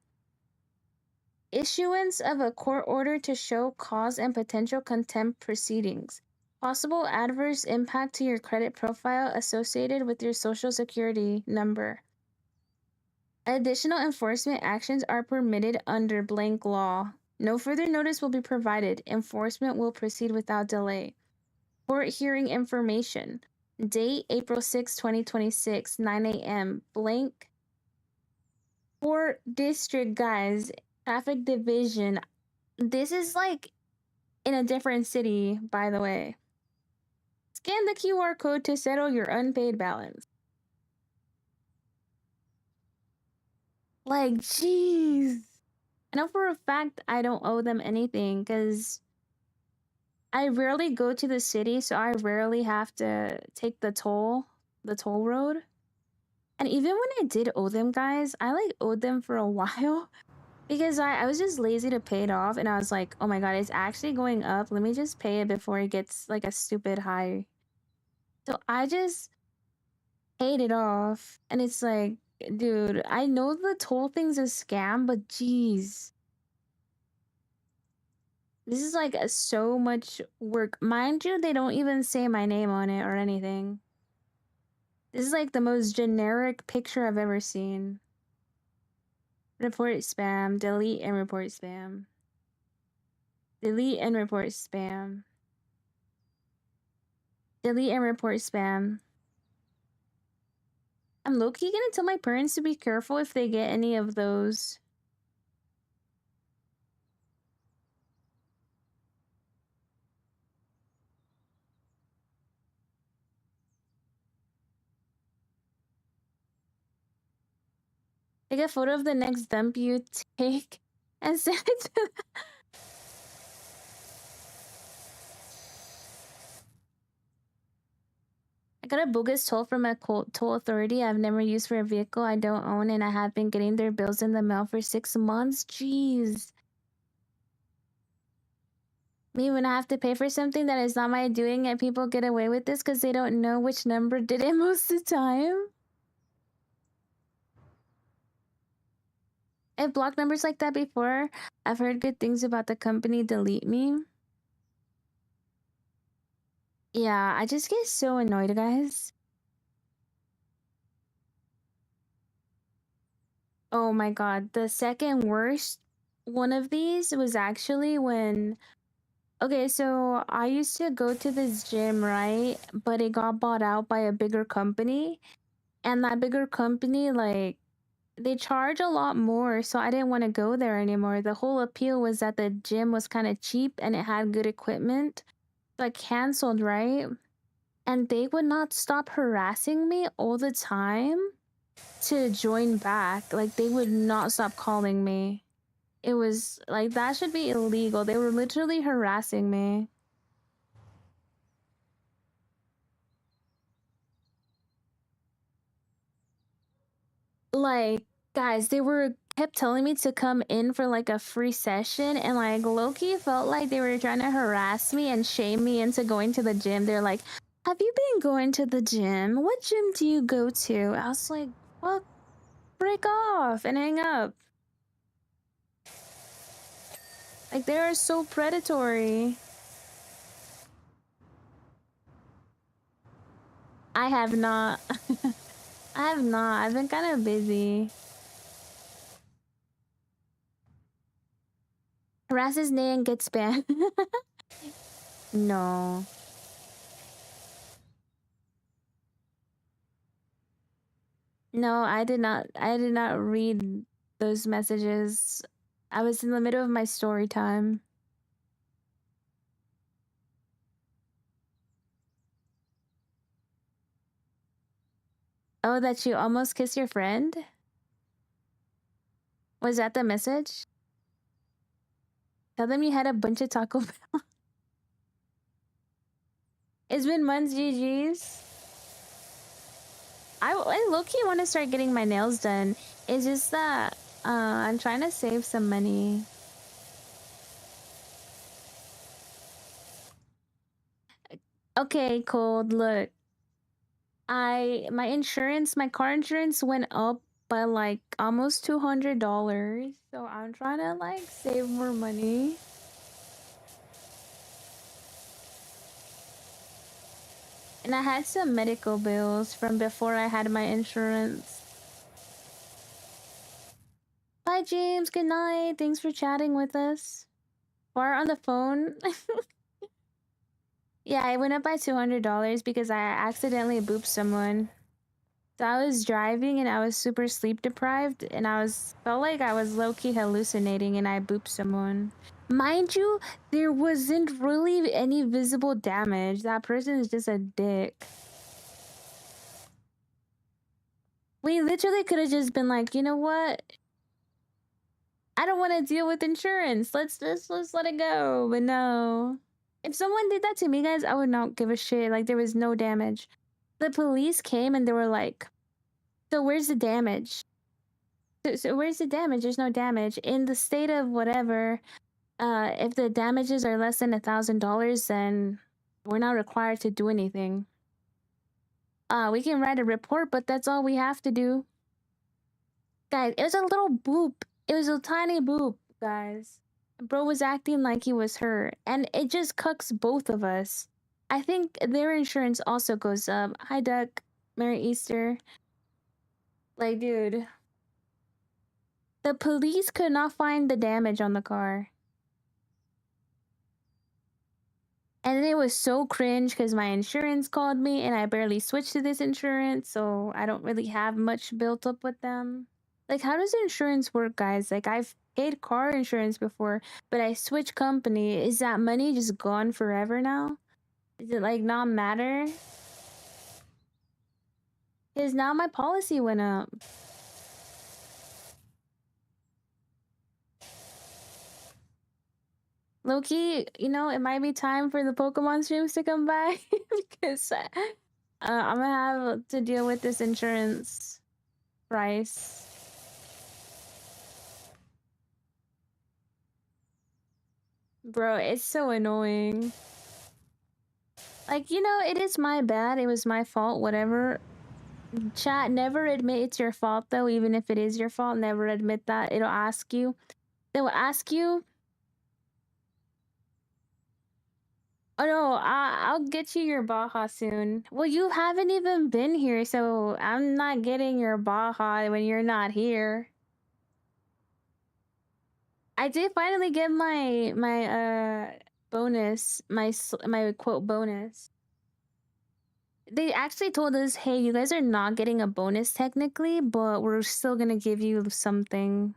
Issuance of a court order to show cause and potential contempt proceedings. Possible adverse impact to your credit profile associated with your social security number. Additional enforcement actions are permitted under blank law. No further notice will be provided. Enforcement will proceed without delay. Court hearing information. Date April 6, 2026, 9 a.m. Blank. Court district, guys. Traffic division. This is like in a different city, by the way. Scan the QR code to settle your unpaid balance. Like, jeez. I know for a fact I don't owe them anything because I rarely go to the city, so I rarely have to take the toll road. And even when I did owe them, guys, I like owed them for a while because I was just lazy to pay it off. And I was like, oh my God, it's actually going up. Let me just pay it before it gets like a stupid high. So I just paid it off. And it's like, dude, I know the toll thing's a scam, but geez. This is like so much work. Mind you, they don't even say my name on it or anything. This is like the most generic picture I've ever seen. Report spam, delete and report spam. Delete and report spam. Delete and report spam. I'm low-key gonna tell my parents to be careful if they get any of those. Take a photo of the next dump you take and send it to I got a bogus toll from a toll authority I've never used for a vehicle I don't own, and I have been getting their bills in the mail for 6 months. Jeez. Me when I have to pay for something that is not my doing and people get away with this because they don't know which number did it most of the time. I've blocked numbers like that before. I've heard good things about the company Delete Me. Yeah, I just get so annoyed, guys. Oh my God. The second worst one of these was actually when... Okay, so I used to go to this gym, right? But it got bought out by a bigger company. And that bigger company, like, they charge a lot more, so I didn't want to go there anymore. The whole appeal was that the gym was kind of cheap and it had good equipment. So I canceled, right? And they would not stop harassing me all the time to join back. Like, they would not stop calling me. It was like, that should be illegal. They were literally harassing me. Like, guys, they were kept telling me to come in for like a free session, and like low-key felt like they were trying to harass me and shame me into going to the gym. They're like, have you been going to the gym? What gym do you go to? I was like, fuck, break off and hang up. Like, they are so predatory. I have not. I have not. I've been kind of busy. Harasses Nay and gets banned. No. No, I did not read those messages. I was in the middle of my story time. Oh, that you almost kissed your friend? Was that the message? Tell them you had a bunch of Taco Bell. It's been months, GG's. I low-key want to start getting my nails done. It's just that I'm trying to save some money. Okay, Cold, look. My car insurance went up by like almost $200. So I'm trying to like save more money. And I had some medical bills from before I had my insurance. Bye, James. Good night. Thanks for chatting with us. Bar on the phone. Yeah, it went up by $200 because I accidentally booped someone. So I was driving and I was super sleep deprived and felt like I was low-key hallucinating and I booped someone. Mind you, there wasn't really any visible damage. That person is just a dick. We literally could have just been like, you know what? I don't want to deal with insurance. Let's let it go. But no. If someone did that to me, guys, I would not give a shit. Like, there was no damage. The police came and they were like, so where's the damage? So where's the damage? There's no damage. In the state of whatever, if the damages are less than $1,000, then we're not required to do anything. We can write a report, but that's all we have to do. Guys, it was a little boop. It was a tiny boop, guys. Bro was acting like he was hurt, and it just cucks both of us. I think their insurance also goes up. Hi, Duck. Merry Easter. Like, dude. The police could not find the damage on the car. And it was so cringe because my insurance called me and I barely switched to this insurance, so I don't really have much built up with them. Like, how does insurance work, guys? Like, I've paid car insurance before, but I switched company. Is that money just gone forever now? Does it, like, not matter? Because now my policy went up. Loki, you know, it might be time for the Pokemon streams to come back because I'm gonna have to deal with this insurance price. Bro, it's so annoying. Like, you know, it is my bad. It was my fault, whatever. Chat, never admit it's your fault, though, even if it is your fault. Never admit that. It'll ask you. They will ask you. Oh, no, I'll get you your Baja soon. Well, you haven't even been here, so I'm not getting your Baja when you're not here. I did finally get my bonus, my quote bonus. They actually told us, "Hey, you guys are not getting a bonus technically, but we're still gonna give you something."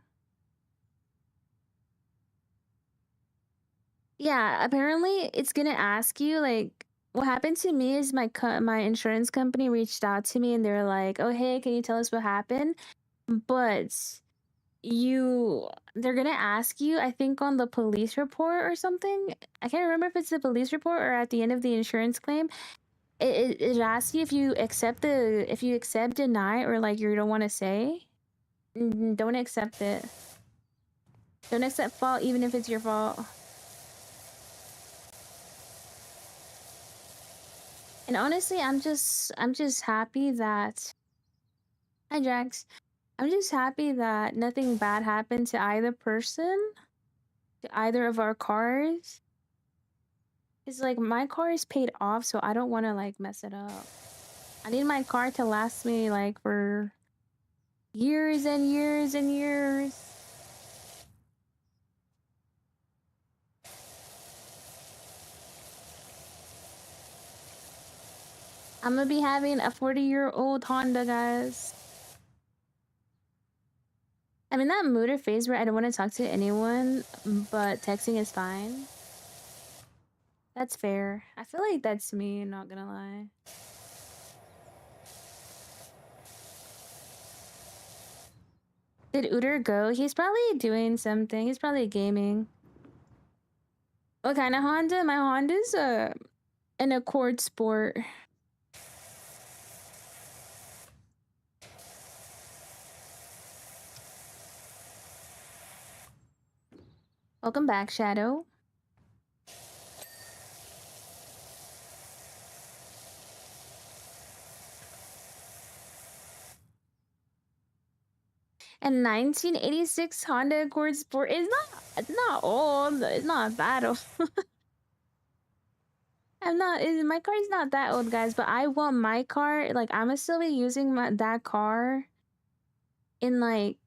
Yeah, apparently it's gonna ask you like what happened to me is my insurance company reached out to me and they're like, "Oh, hey, can you tell us what happened?" But they're gonna ask you, I think on the police report or something. I can't remember if it's the police report or at the end of the insurance claim. It asks you if you accept, deny, or like you don't want to say. Don't accept it. Don't accept fault even if it's your fault. And honestly, I'm just happy that hi Jax. I'm just happy that nothing bad happened to either person, to either of our cars. It's like my car is paid off, so I don't want to like mess it up. I need my car to last me like for years and years and years. I'm gonna be having a 40-year-old Honda, guys. I'm in that mood or phase where I don't want to talk to anyone, but texting is fine. That's fair. I feel like that's me, not gonna lie. Did Uter go? He's probably doing something. He's probably gaming. What kind of Honda? My Honda's an Accord Sport. Welcome back, Shadow. And 1986 Honda Accord Sport is not old. It's not that old. My car is not that old, guys, but I want my car, like, I'm gonna still be using that car in, like,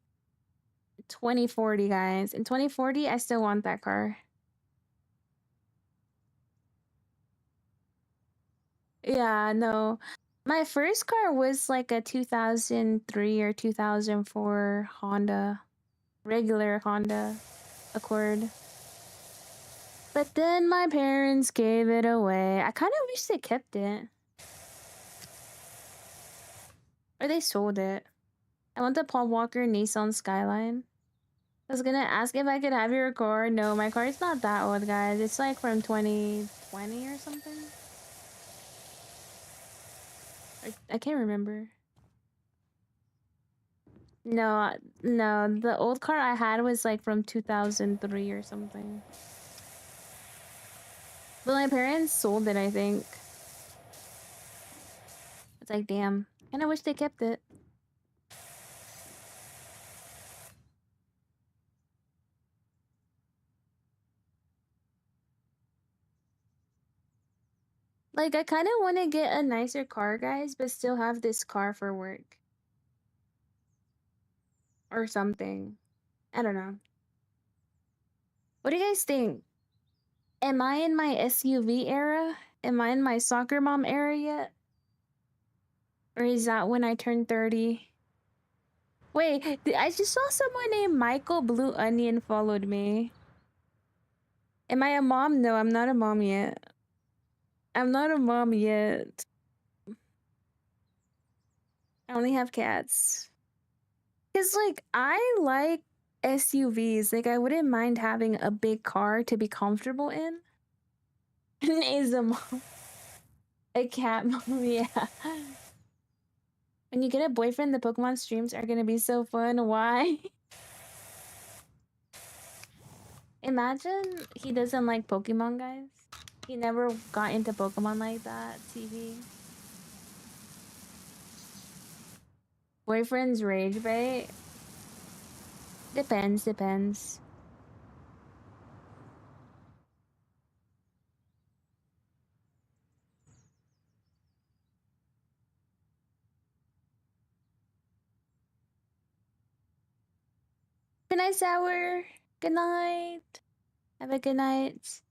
2040, guys. In 2040, I still want that car. Yeah, no. My first car was, like, a 2003 or 2004 Honda. Regular Honda Accord. But then my parents gave it away. I kind of wish they kept it. Or they sold it. I want the Paul Walker Nissan Skyline. I was gonna ask if I could have your car. No, my car is not that old, guys. It's like from 2020 or something. I can't remember. No, no, the old car I had was like from 2003 or something. But my parents sold it, I think. It's like, damn. And I wish they kept it. Like, I kind of want to get a nicer car, guys, but still have this car for work. Or something. I don't know. What do you guys think? Am I in my SUV era? Am I in my soccer mom era yet? Or is that when I turn 30? Wait, I just saw someone named Michael Blue Onion followed me. Am I a mom? No, I'm not a mom yet. I'm not a mom yet. I only have cats. Cause like I like SUVs. Like I wouldn't mind having a big car to be comfortable in. Is a mom. A cat mom, yeah. When you get a boyfriend, the Pokemon streams are gonna be so fun. Why? Imagine he doesn't like Pokemon, guys. He never got into Pokemon like that. TV. Boyfriend's rage bait? Depends, depends. Good night, Sour. Good night. Have a good night.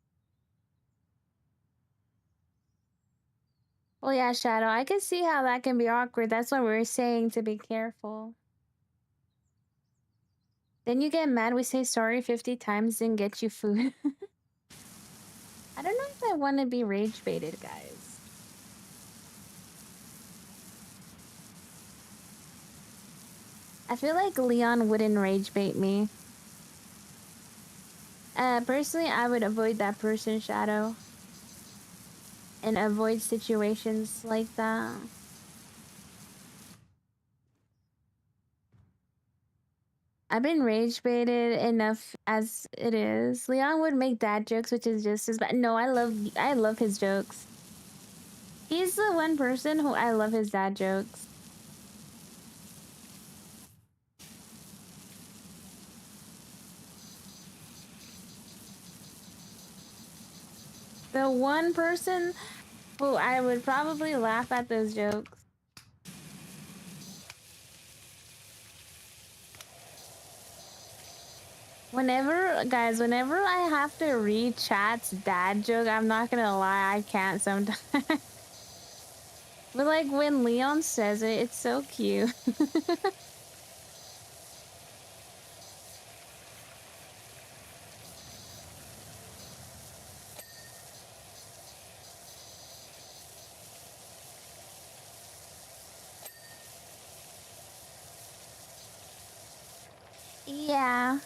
Well, yeah, Shadow, I can see how that can be awkward. That's why we were saying to be careful. Then you get mad, we say sorry 50 times and get you food. I don't know if I want to be rage baited, guys. I feel like Leon wouldn't rage bait me. Personally, I would avoid that person, Shadow. And avoid situations like that. I've been rage baited enough as it is. Leon would make dad jokes, which is just as bad. No, I love his jokes. He's the one person who I love his dad jokes. The one person who I would probably laugh at those jokes. Whenever I have to read chat's dad joke, I'm not gonna lie, I can't sometimes. But like when Leon says it, it's so cute. Yeah.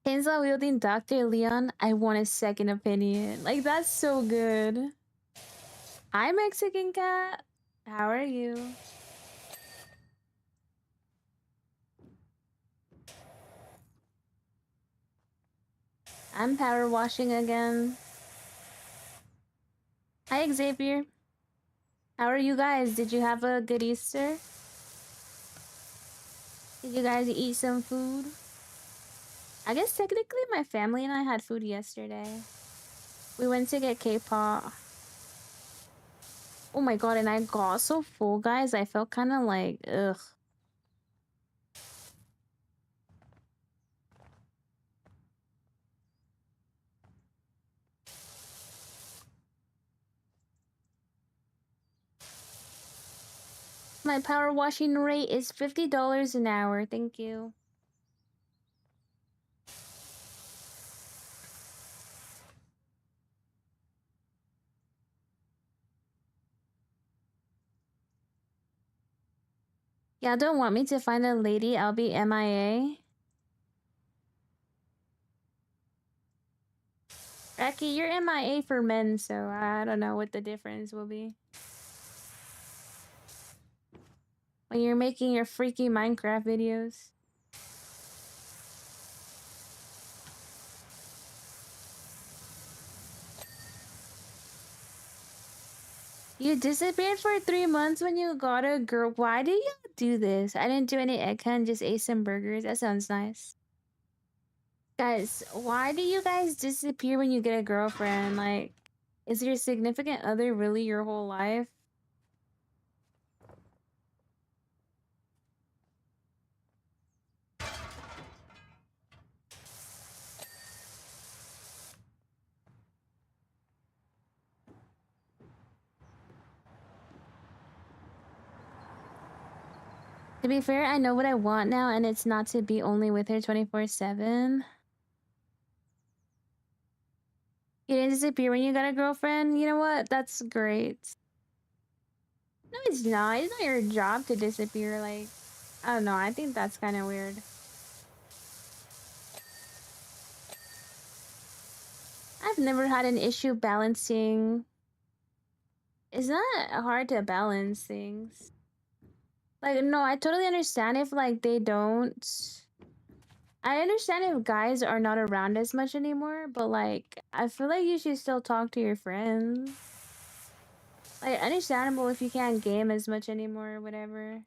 Chainsaw wielding Dr. Leon, I want a second opinion. Like, that's so good. Hi, Mexican cat. How are you? I'm power washing again. Hi, Xavier. How are you guys? Did you have a good Easter? Did you guys eat some food? I guess technically my family and I had food yesterday. We went to get K-pop. Oh my god, and I got so full, guys. I felt kind of like, ugh. My power washing rate is $50 an hour. Thank you. Y'all don't want me to find a lady, I'll be MIA. Becky, you're MIA for men, so I don't know what the difference will be. When you're making your freaky Minecraft videos. You disappeared for 3 months when you got a girl. Why do you do this? I didn't do any egg hunt, just ate some burgers. That sounds nice. Guys, why do you guys disappear when you get a girlfriend? Like, is your significant other really your whole life? To be fair, I know what I want now, and it's not to be only with her 24/7. You didn't disappear when you got a girlfriend? You know what? That's great. No, it's not. It's not your job to disappear. Like, I don't know. I think that's kind of weird. I've never had an issue balancing. It's not hard to balance things. Like, no, I totally understand if, like, they don't. I understand if guys are not around as much anymore, but, like, I feel like you should still talk to your friends. Like, understandable if you can't game as much anymore or whatever.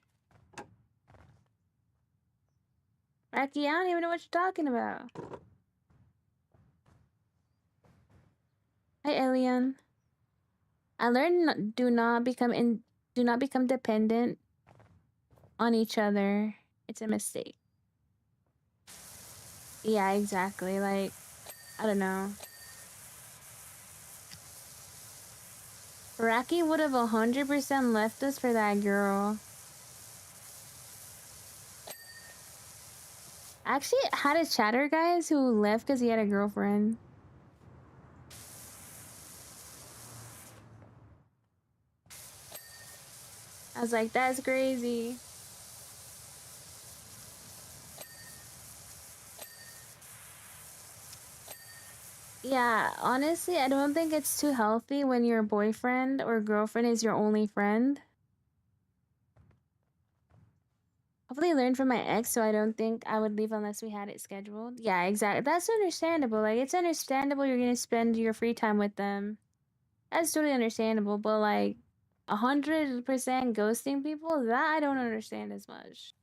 Rocky, I don't even know what you're talking about. Hi, Elian. I learned do not become dependent on each other. It's a mistake. Yeah, exactly. Like, I don't know. Rocky would have 100% left us for that girl. I actually had a chatter, guys, who left because he had a girlfriend. I was like, that's crazy. Yeah, honestly, I don't think it's too healthy when your boyfriend or girlfriend is your only friend. Hopefully I learned from my ex, so I don't think I would leave unless we had it scheduled. Yeah, exactly. That's understandable. Like, it's understandable you're gonna spend your free time with them. That's totally understandable, but like 100% ghosting people, that I don't understand as much.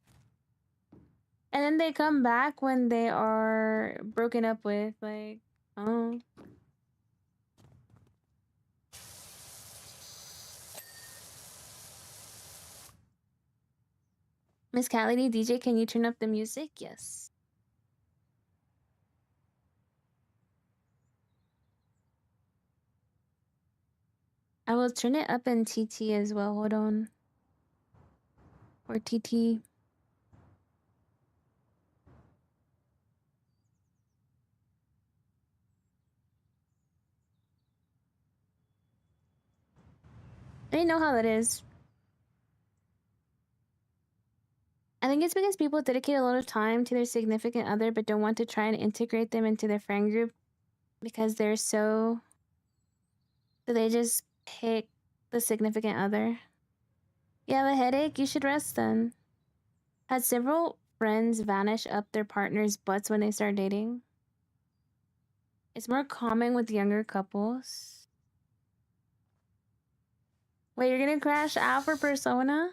And then they come back when they are broken up with, like, oh. Miss Callie, DJ, can you turn up the music? Yes. I will turn it up in TT as well. Hold on. Or TT. I know how that is. I think it's because people dedicate a lot of time to their significant other but don't want to try and integrate them into their friend group because they're so they just pick the significant other. You have a headache? You should rest then. Had several friends vanish up their partner's butts when they start dating. It's more common with younger couples. Wait, you're gonna crash out for Persona?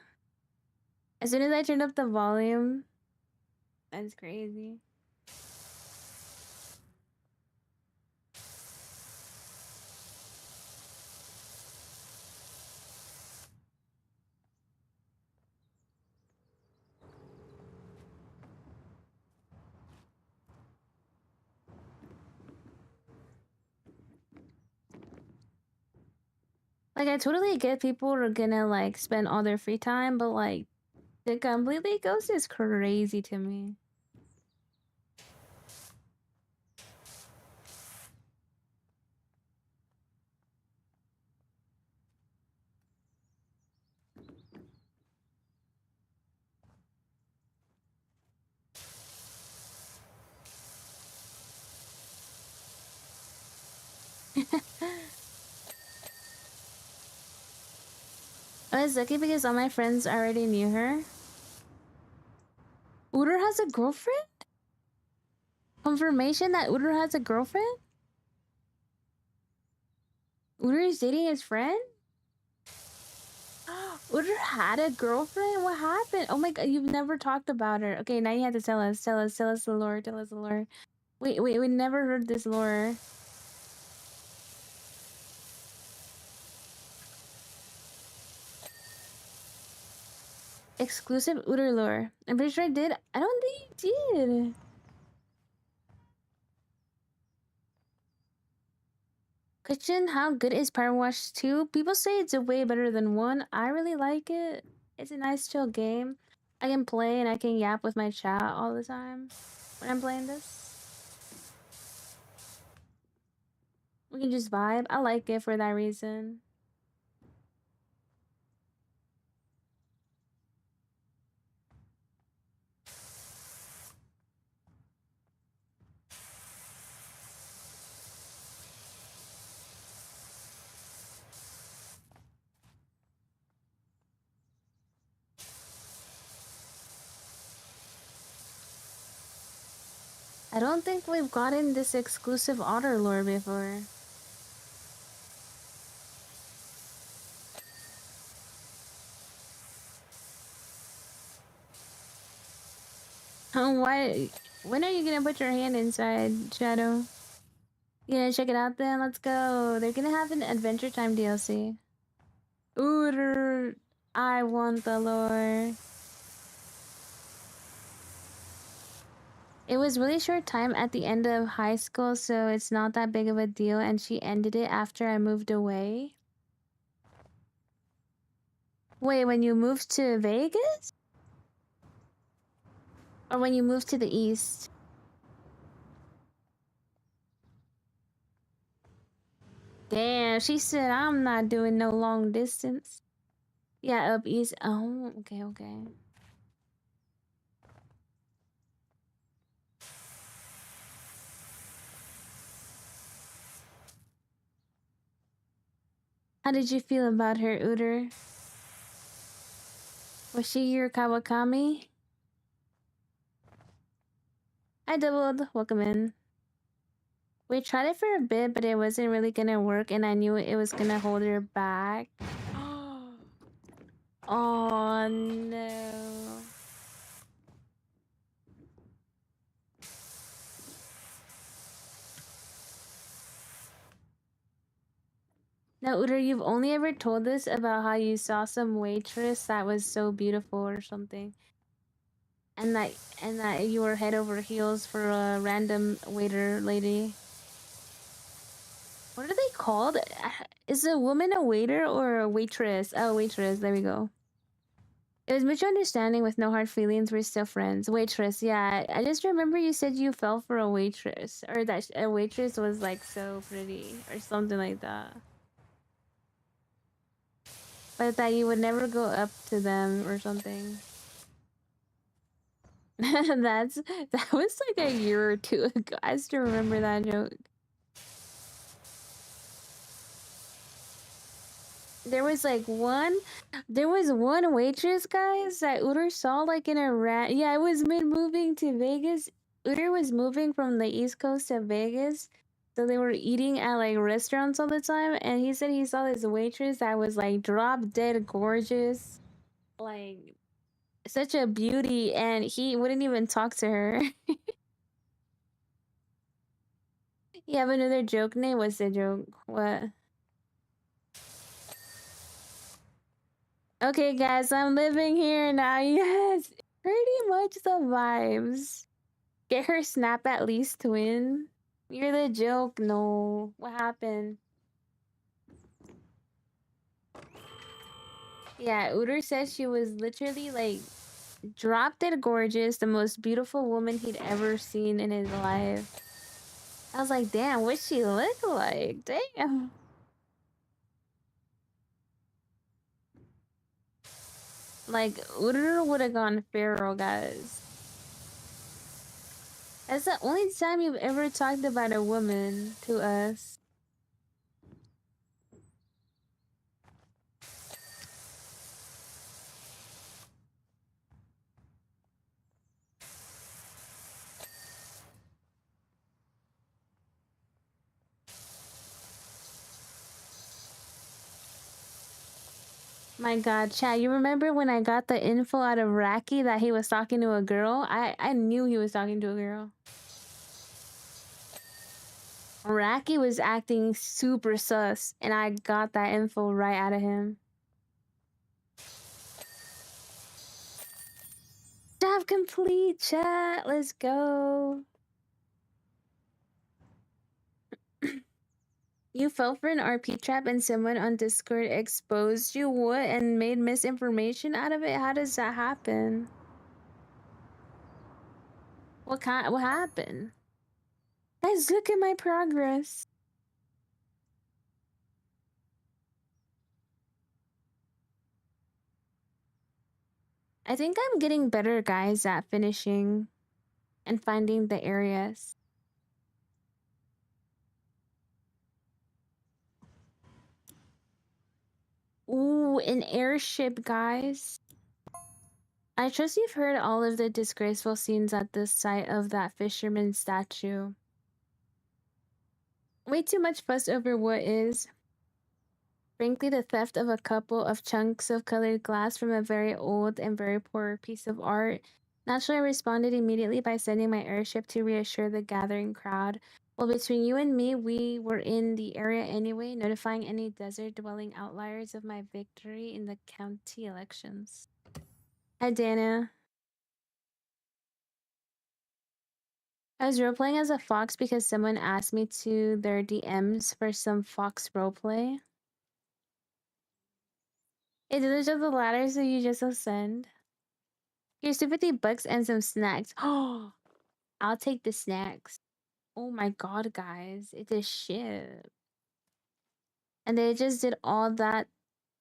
As soon as I turned up the volume, that's crazy. Like, I totally get people are gonna, like, spend all their free time, but, like, the completely ghost is crazy to me. I was lucky because all my friends already knew her. Uter has a girlfriend? Confirmation that Uter has a girlfriend? Uter is dating his friend? Uter had a girlfriend? What happened? Oh my god, you've never talked about her. Okay, now you have to tell us. Tell us the lore. Tell us the lore. Wait, we never heard this lore. Exclusive Uter lore. I'm pretty sure I did. I don't think you did. Question, how good is Power Wash 2? People say it's a way better than 1. I really like it. It's a nice chill game. I can play and I can yap with my chat all the time when I'm playing this. We can just vibe. I like it for that reason. I don't think we've gotten this exclusive otter lore before. Why? When are you gonna put your hand inside, Shadow? You gonna check it out then? Let's go. They're gonna have an Adventure Time DLC. Ooh, I want the lore. It was really short time at the end of high school, so it's not that big of a deal, and she ended it after I moved away. Wait, when you moved to Vegas? Or when you moved to the east? Damn, she said I'm not doing no long distance. Yeah, up east. Oh, okay, okay. How did you feel about her, Uter? Was she your Kawakami? I doubled. Welcome in. We tried it for a bit, but it wasn't really gonna work, and I knew it was gonna hold her back. Oh no. Now, Uter, you've only ever told us about how you saw some waitress that was so beautiful or something. And that you were head over heels for a random waiter lady. What are they called? Is a woman a waiter or a waitress? Oh, waitress. There we go. It was mutual understanding with no hard feelings. We're still friends. Waitress, yeah. I just remember you said you fell for a waitress, or that a waitress was like so pretty, or something like that. But that you would never go up to them or something. That was like a year or two ago. I still remember that joke. There was like there was one waitress, guys, that Uter saw like in a yeah, it was mid moving to Vegas. Uter was moving from the East Coast to Vegas. So they were eating at like restaurants all the time, and he said he saw this waitress that was like drop dead gorgeous. Like such a beauty, and he wouldn't even talk to her. You have another joke name? What's the joke? What? Okay, guys, I'm living here now. Yes, pretty much the vibes. Get her snap at least twin. You're the joke. No. What happened? Yeah, Uter says she was literally like drop dead gorgeous, the most beautiful woman he'd ever seen in his life. I was like, damn, what she look like? Damn. Like, Uter would have gone feral, guys. That's the only time you've ever talked about a woman to us. My God, Chad, you remember when I got the info out of Raki that he was talking to a girl? I knew he was talking to a girl. Raki was acting super sus, and I got that info right out of him. Job complete, chat. Let's go. You fell for an RP trap and someone on Discord exposed you what and made misinformation out of it? How does that happen? What happened? Guys, look at my progress. I think I'm getting better, guys, at finishing and finding the areas. Ooh, an airship, guys. I trust you've heard all of the disgraceful scenes at the site of that fisherman statue. Way too much fuss over what is. Frankly, the theft of a couple of chunks of colored glass from a very old and very poor piece of art Naturally, I responded immediately by sending my airship to reassure the gathering crowd. Well, between you and me, we were in the area anyway, notifying any desert-dwelling outliers of my victory in the county elections. Hi, Dana. I was roleplaying as a fox because someone asked me to their DMs for some fox roleplay. It is just the ladder, so you just ascend. Here's 250 bucks and some snacks. Oh, I'll take the snacks. Oh my god, guys. It's a ship. And they just did all that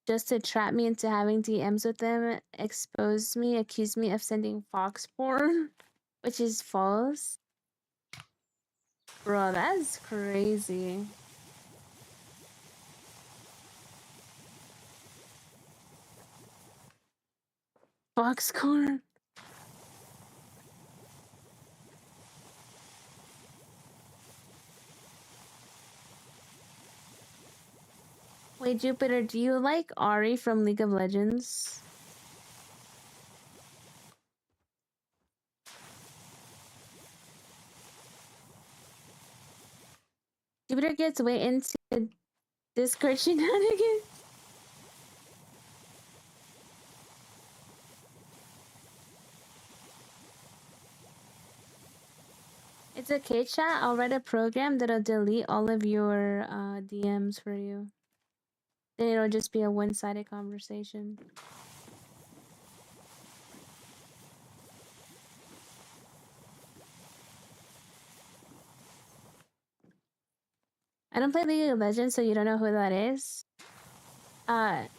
just to trap me into having DMs with them, expose me, accuse me of sending fox porn, which is false. Bro, that's crazy. Foxcorn. Wait, Jupiter, do you like Ari from League of Legends? Jupiter gets way into Discord shenanigans. It's okay, chat. I'll write a program that'll delete all of your DMs for you. Then it'll just be a one-sided conversation. I don't play League of Legends, so you don't know who that is.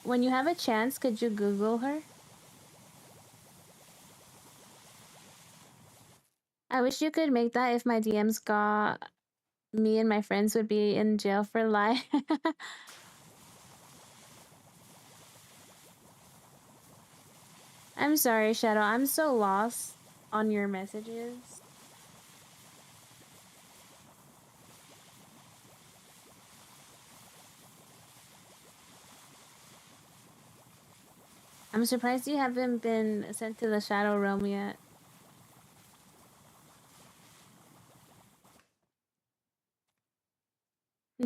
When you have a chance, could you Google her? I wish you could make that if my DMs got me and my friends would be in jail for life. I'm sorry, Shadow. I'm so lost on your messages. I'm surprised you haven't been sent to the Shadow Realm yet.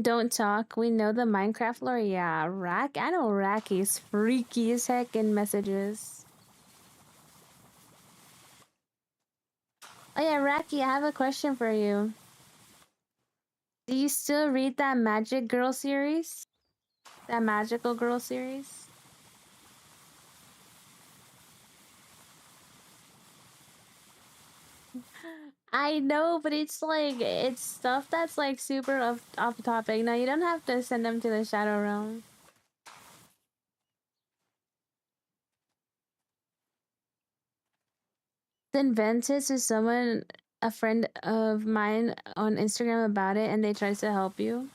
Don't talk. We know the Minecraft lore. Yeah, Rack. I know Racky's freaky as heck in messages. Oh yeah, Racky, I have a question for you. Do you still read that Magic Girl series? That Magical Girl series? I know, but it's like, it's stuff that's like super off topic. Now, you don't have to send them to the Shadow Realm. Then Ventus is someone, a friend of mine on Instagram about it, and they tried to help you.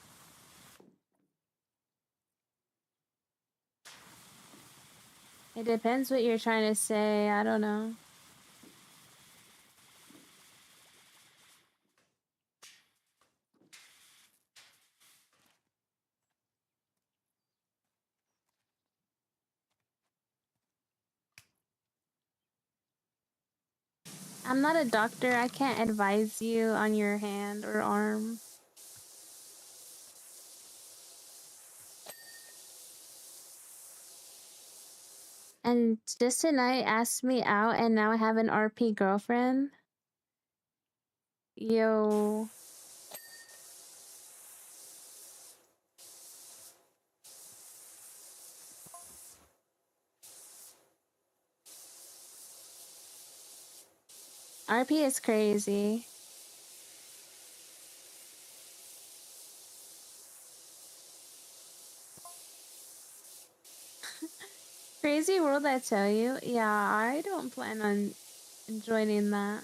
It depends what you're trying to say. I don't know. I'm not a doctor. I can't advise you on your hand or arm. And just tonight asked me out, and now I have an RP girlfriend. Yo. RP is crazy. Crazy world, I tell you. Yeah, I don't plan on joining that.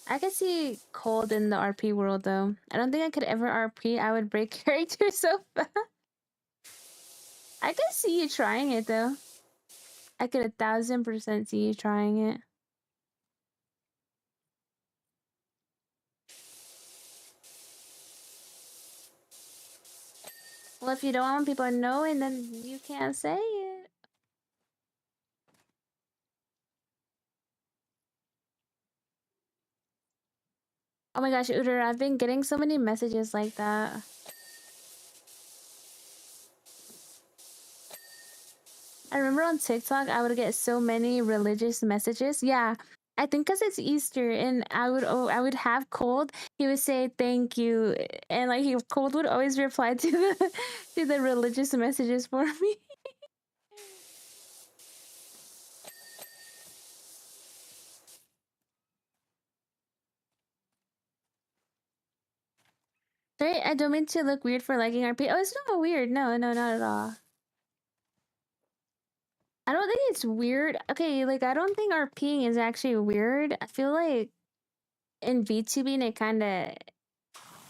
I could see cold in the RP world, though. I don't think I could ever RP. I would break character so fast. I could see you trying it, though. I could 1000% see you trying it. Well, if you don't want people knowing, then you can't say it. Oh my gosh, Uter, I've been getting so many messages like that. I remember on TikTok, I would get so many religious messages. Yeah, I think because it's Easter, and I would have Cold. He would say thank you, and like Cold would always reply to the to the religious messages for me. Sorry, I don't mean to look weird for liking RP. Oh, it's not weird. No, no, not at all. I don't think it's weird. Okay, like I don't think RPing is actually weird. I feel like in VTubing it kind of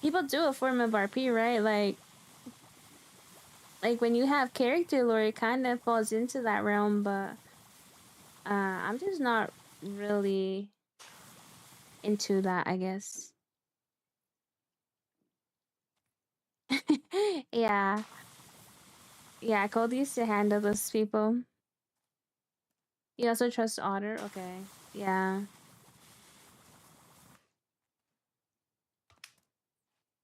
people do a form of RP, right? Like when you have character lore, it kind of falls into that realm. But I'm just not really into that, I guess. Yeah, yeah. Cold used to handle those people. You also trust Otter, okay? Yeah.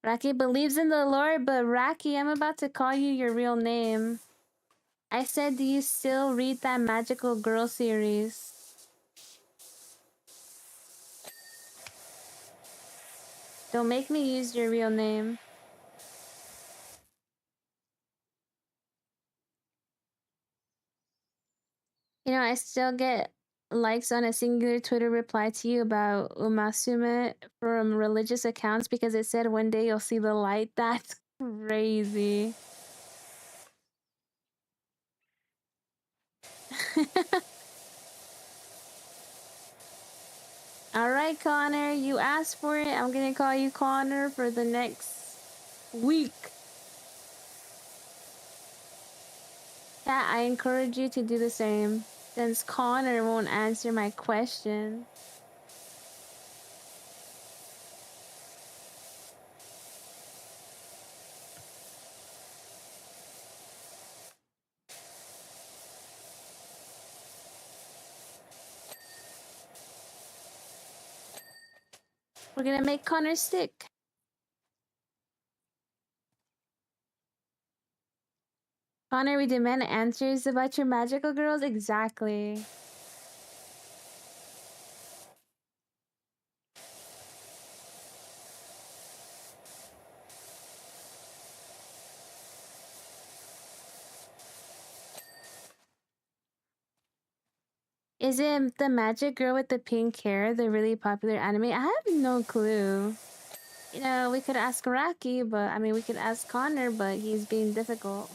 Raki believes in the Lord, but Raki, I'm about to call you your real name. I said, do you still read that Magical Girl series? Don't make me use your real name. You know, I still get likes on a singular Twitter reply to you about Umasume from religious accounts because it said one day you'll see the light. That's crazy. All right, Connor, you asked for it. I'm gonna call you Connor for the next week. Yeah, I encourage you to do the same, since Connor won't answer my question. We're gonna make Connor stick. Connor, we demand answers about your magical girls. Exactly. Is it the magic girl with the pink hair, the really popular anime? I have no clue. You know, we could ask Rocky, but I mean, we could ask Connor, but he's being difficult.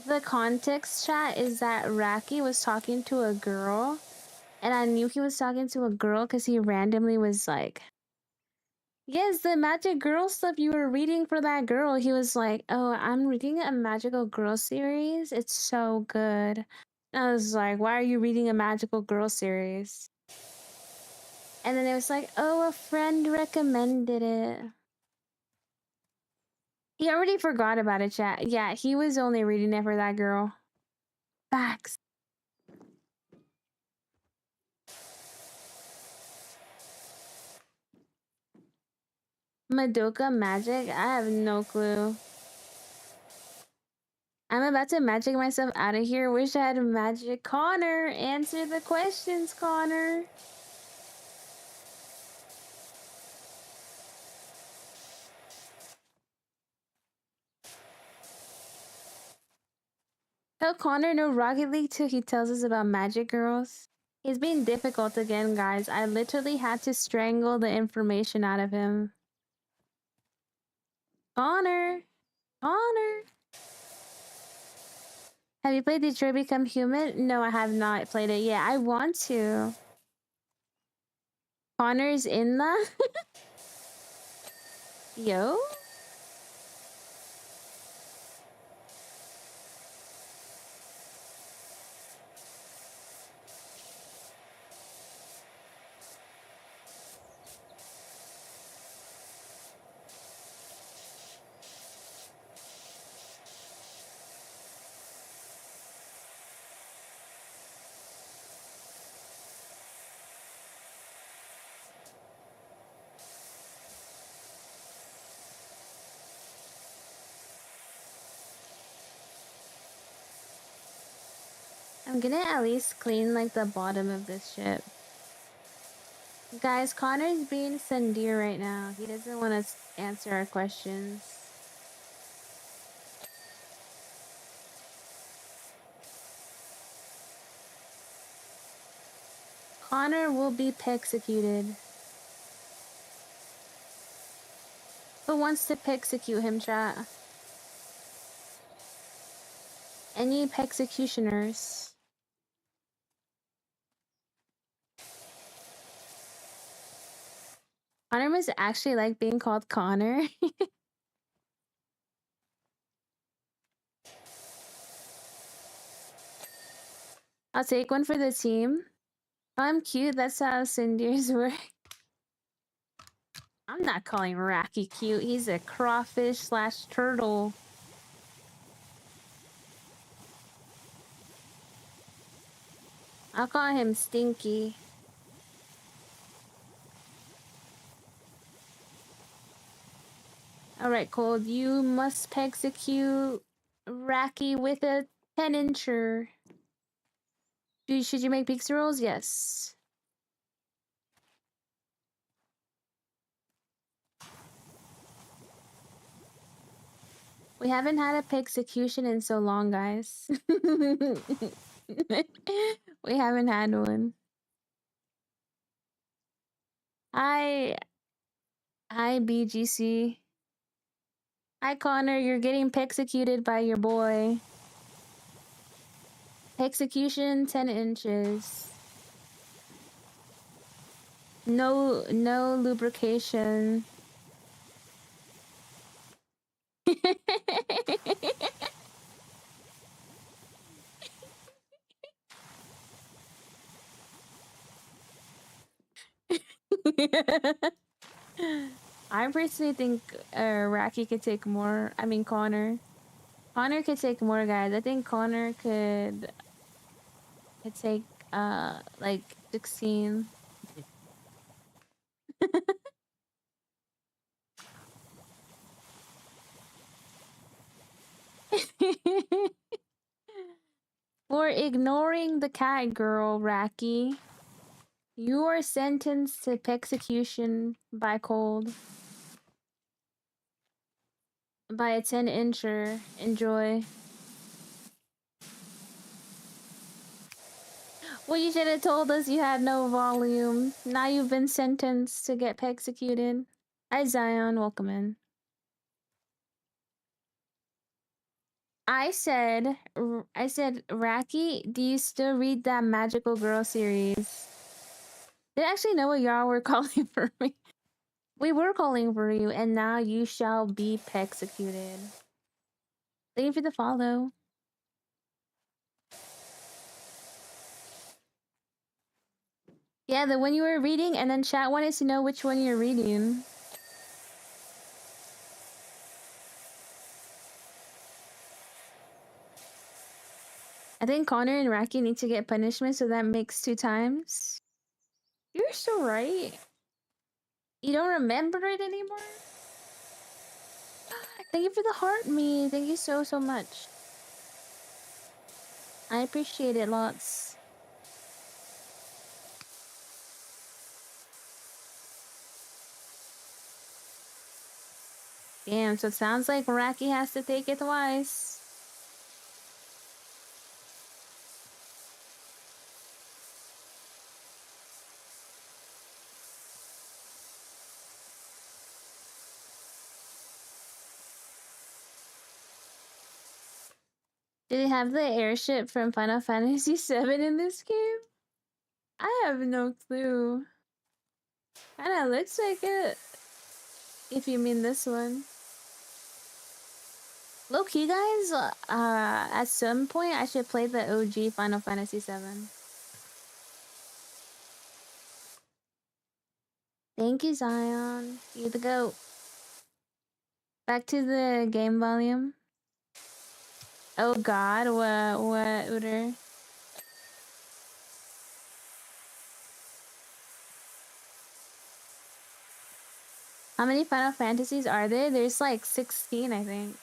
The context chat is that Raki was talking to a girl, and I knew he was talking to a girl because he randomly was like, yes, the magic girl stuff you were reading for that girl. He was like, oh, I'm reading a magical girl series. It's so good. And I was like, why are you reading a magical girl series? And then it was like, oh, a friend recommended it. He already forgot about it, chat. Yeah, he was only reading it for that girl. Facts. Madoka magic? I have no clue. I'm about to magic myself out of here. Wish I had magic. Connor, answer the questions, Connor. Tell Connor no Rocket League till he tells us about magic girls. He's being difficult again, guys. I literally had to strangle the information out of him. Connor! Connor! Have you played Detroit Become Human? No, I have not played it yet. I want to. Connor's in that? Yo? I'm gonna at least clean like the bottom of this ship. Guys, Connor's being Sandir right now. He doesn't want to answer our questions. Connor will be executed. Who wants to execute him, chat? Any executioners? Connor must actually like being called Connor. I'll take one for the team. Oh, I'm cute. That's how Cindy's work. I'm not calling Raki cute. He's a crawfish slash turtle. I'll call him Stinky. Alright, Cold. You must execute Raki with a 10-incher. Should you make pixie rolls? Yes. We haven't had a execution in so long, guys. We haven't had one. Hi, BGC. Hi, Connor. You're getting executed by your boy. Execution 10 inches. No lubrication. I personally think Raki could take more. I mean, Connor. Connor could take more, guys. I think Connor could take like 16. For ignoring the cat girl, Raki, you are sentenced to execution by cold. By a 10-incher. Enjoy. Well, you should have told us you had no volume. Now you've been sentenced to get executed. Hi, Zion. Welcome in. I said, Raki, do you still read that Magical Girl series? Did I actually know what y'all were calling for me? We were calling for you, and now you shall be executed. Thank you for the follow. Yeah, the one you were reading, and then chat wanted to know which one you're reading. I think Connor and Raki need to get punishment, so that makes 2 times. You're so right. You don't remember it anymore? Thank you for the heart, me. Thank you so much. I appreciate it lots. Damn, so it sounds like Raki has to take it twice. Do they have the airship from Final Fantasy VII in this game? I have no clue. Kinda looks like it. If you mean this one. Low key, guys, at some point I should play the OG Final Fantasy VII. Thank you, Zion. You the goat. Back to the game volume. Oh god, what, Uter? How many Final Fantasies are there? There's like 16, I think.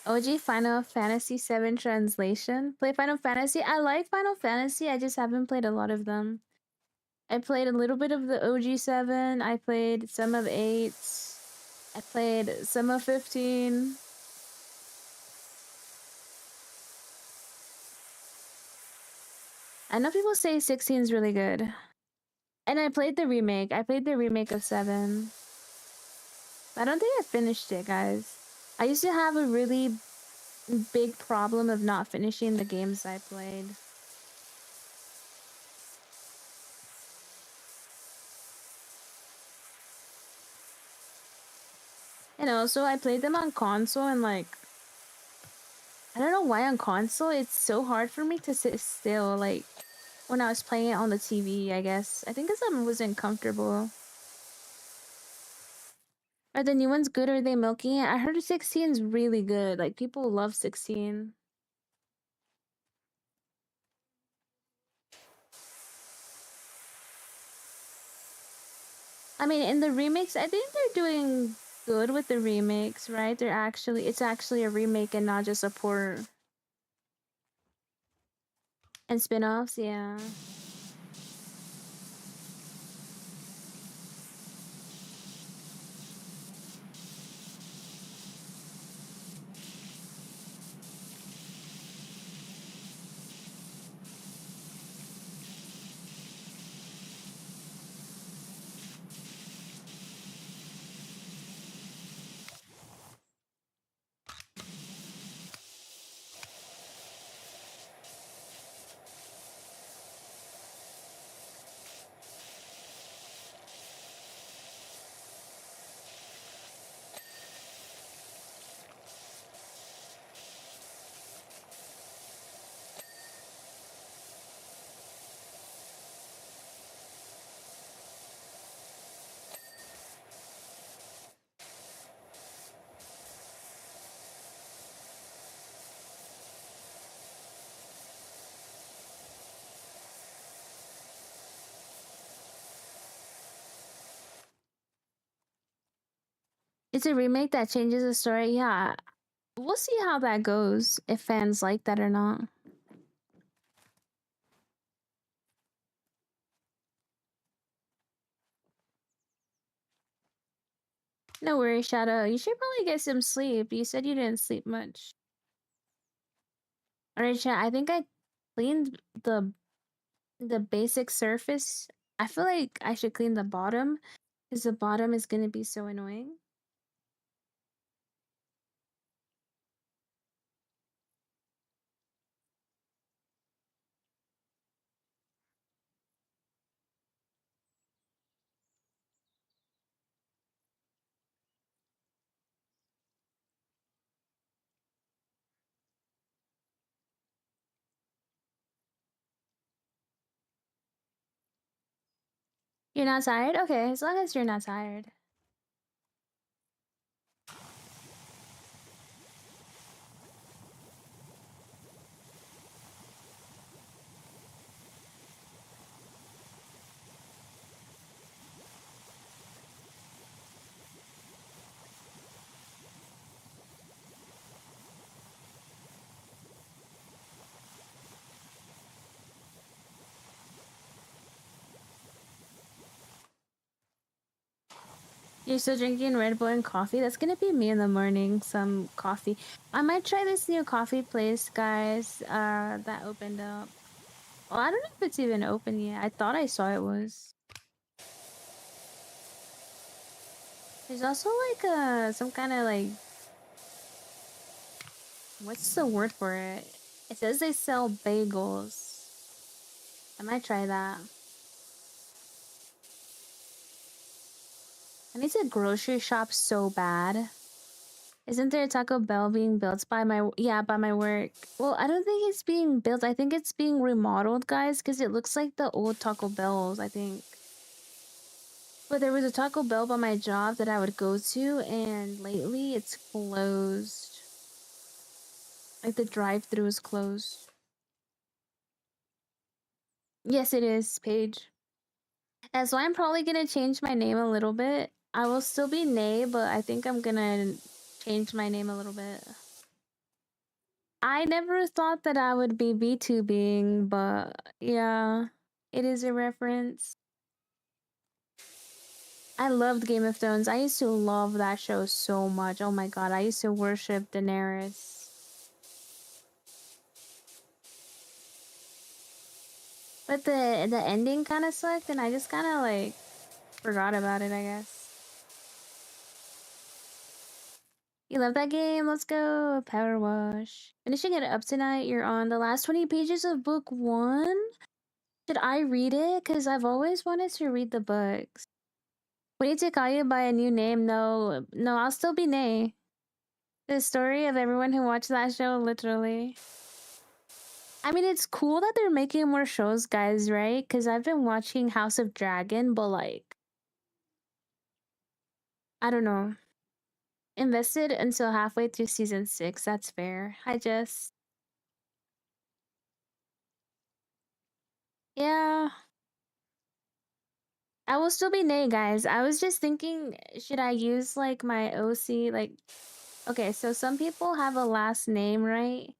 OG Final Fantasy 7 translation. Play Final Fantasy. I like Final Fantasy. I just haven't played a lot of them. I played a little bit of the OG 7. I played some of 8. I played some of 15. I know people say 16 is really good. And I played the remake. I played the remake of 7. I don't think I finished it, guys. I used to have a really big problem of not finishing the games I played. And also, I played them on console, and like, I don't know why on console it's so hard for me to sit still. Like, when I was playing it on the TV, I guess. I think because I wasn't comfortable. Are the new ones good or are they milking it? I heard 16 is really good. Like, people love 16. I mean, in the remakes, I think they're doing good with the remakes, right? It's actually a remake and not just a port. And spin-offs, yeah. It's a remake that changes the story. Yeah, we'll see how that goes, if fans like that or not. No worries, Shadow. You should probably get some sleep. You said you didn't sleep much. Alright, chat. I think I cleaned the basic surface. I feel like I should clean the bottom, because the bottom is gonna be so annoying. You're not tired? Okay, as long as you're not tired. You're still drinking Red Bull and coffee? That's gonna be me in the morning, some coffee. I might try this new coffee place, guys, that opened up. Well, I don't know if it's even open yet. I thought I saw it was. There's also like some kind of like, what's the word for it? It says they sell bagels. I might try that. I need to grocery shop so bad. Isn't there a Taco Bell being built by my by my work? Well, I don't think it's being built. I think it's being remodeled, guys, because it looks like the old Taco Bells, I think. But there was a Taco Bell by my job that I would go to, and lately it's closed. Like the drive-through is closed. Yes, it is, Paige. That's why I'm probably gonna change my name a little bit. I will still be Nay, but I think I'm gonna change my name a little bit. I never thought that I would be VTubing, but yeah, it is a reference. I loved Game of Thrones. I used to love that show so much. Oh my god, I used to worship Daenerys. But the ending kind of sucked, and I just kind of like forgot about it, I guess. You love that game? Let's go. Power Wash. Finishing it up tonight. You're on the last 20 pages of book 1. Should I read it? Because I've always wanted to read the books. We need to call you by a new name. No, no, I'll still be Nay. The story of everyone who watched that show, literally. I mean, it's cool that they're making more shows, guys, right? Because I've been watching House of Dragon, but like, I don't know. Invested until halfway through season 6. That's fair. Yeah. I will still be Nay, guys. I was just thinking, should I use like my OC? Like, okay, so some people have a last name, right?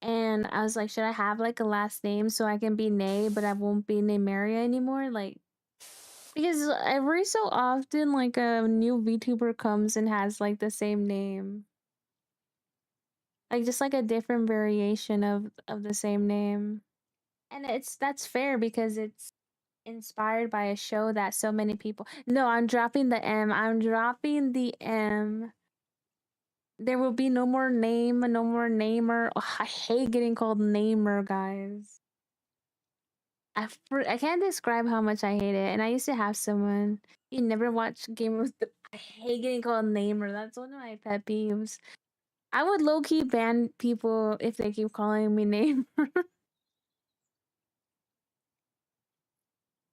And I was like, should I have like a last name so I can be Nay, but I won't be Neymaria anymore? Like, because every so often, like a new VTuber comes and has like the same name, like just like a different variation of the same name, and that's fair because it's inspired by a show that so many people. No, I'm dropping the M. I'm dropping the M. There will be no more name, no more namer. Ugh, I hate getting called namer, guys. I can't describe how much I hate it. And I used to have someone. You never watched Game of the. I hate getting called namer. That's one of my pet peeves. I would low key ban people if they keep calling me name.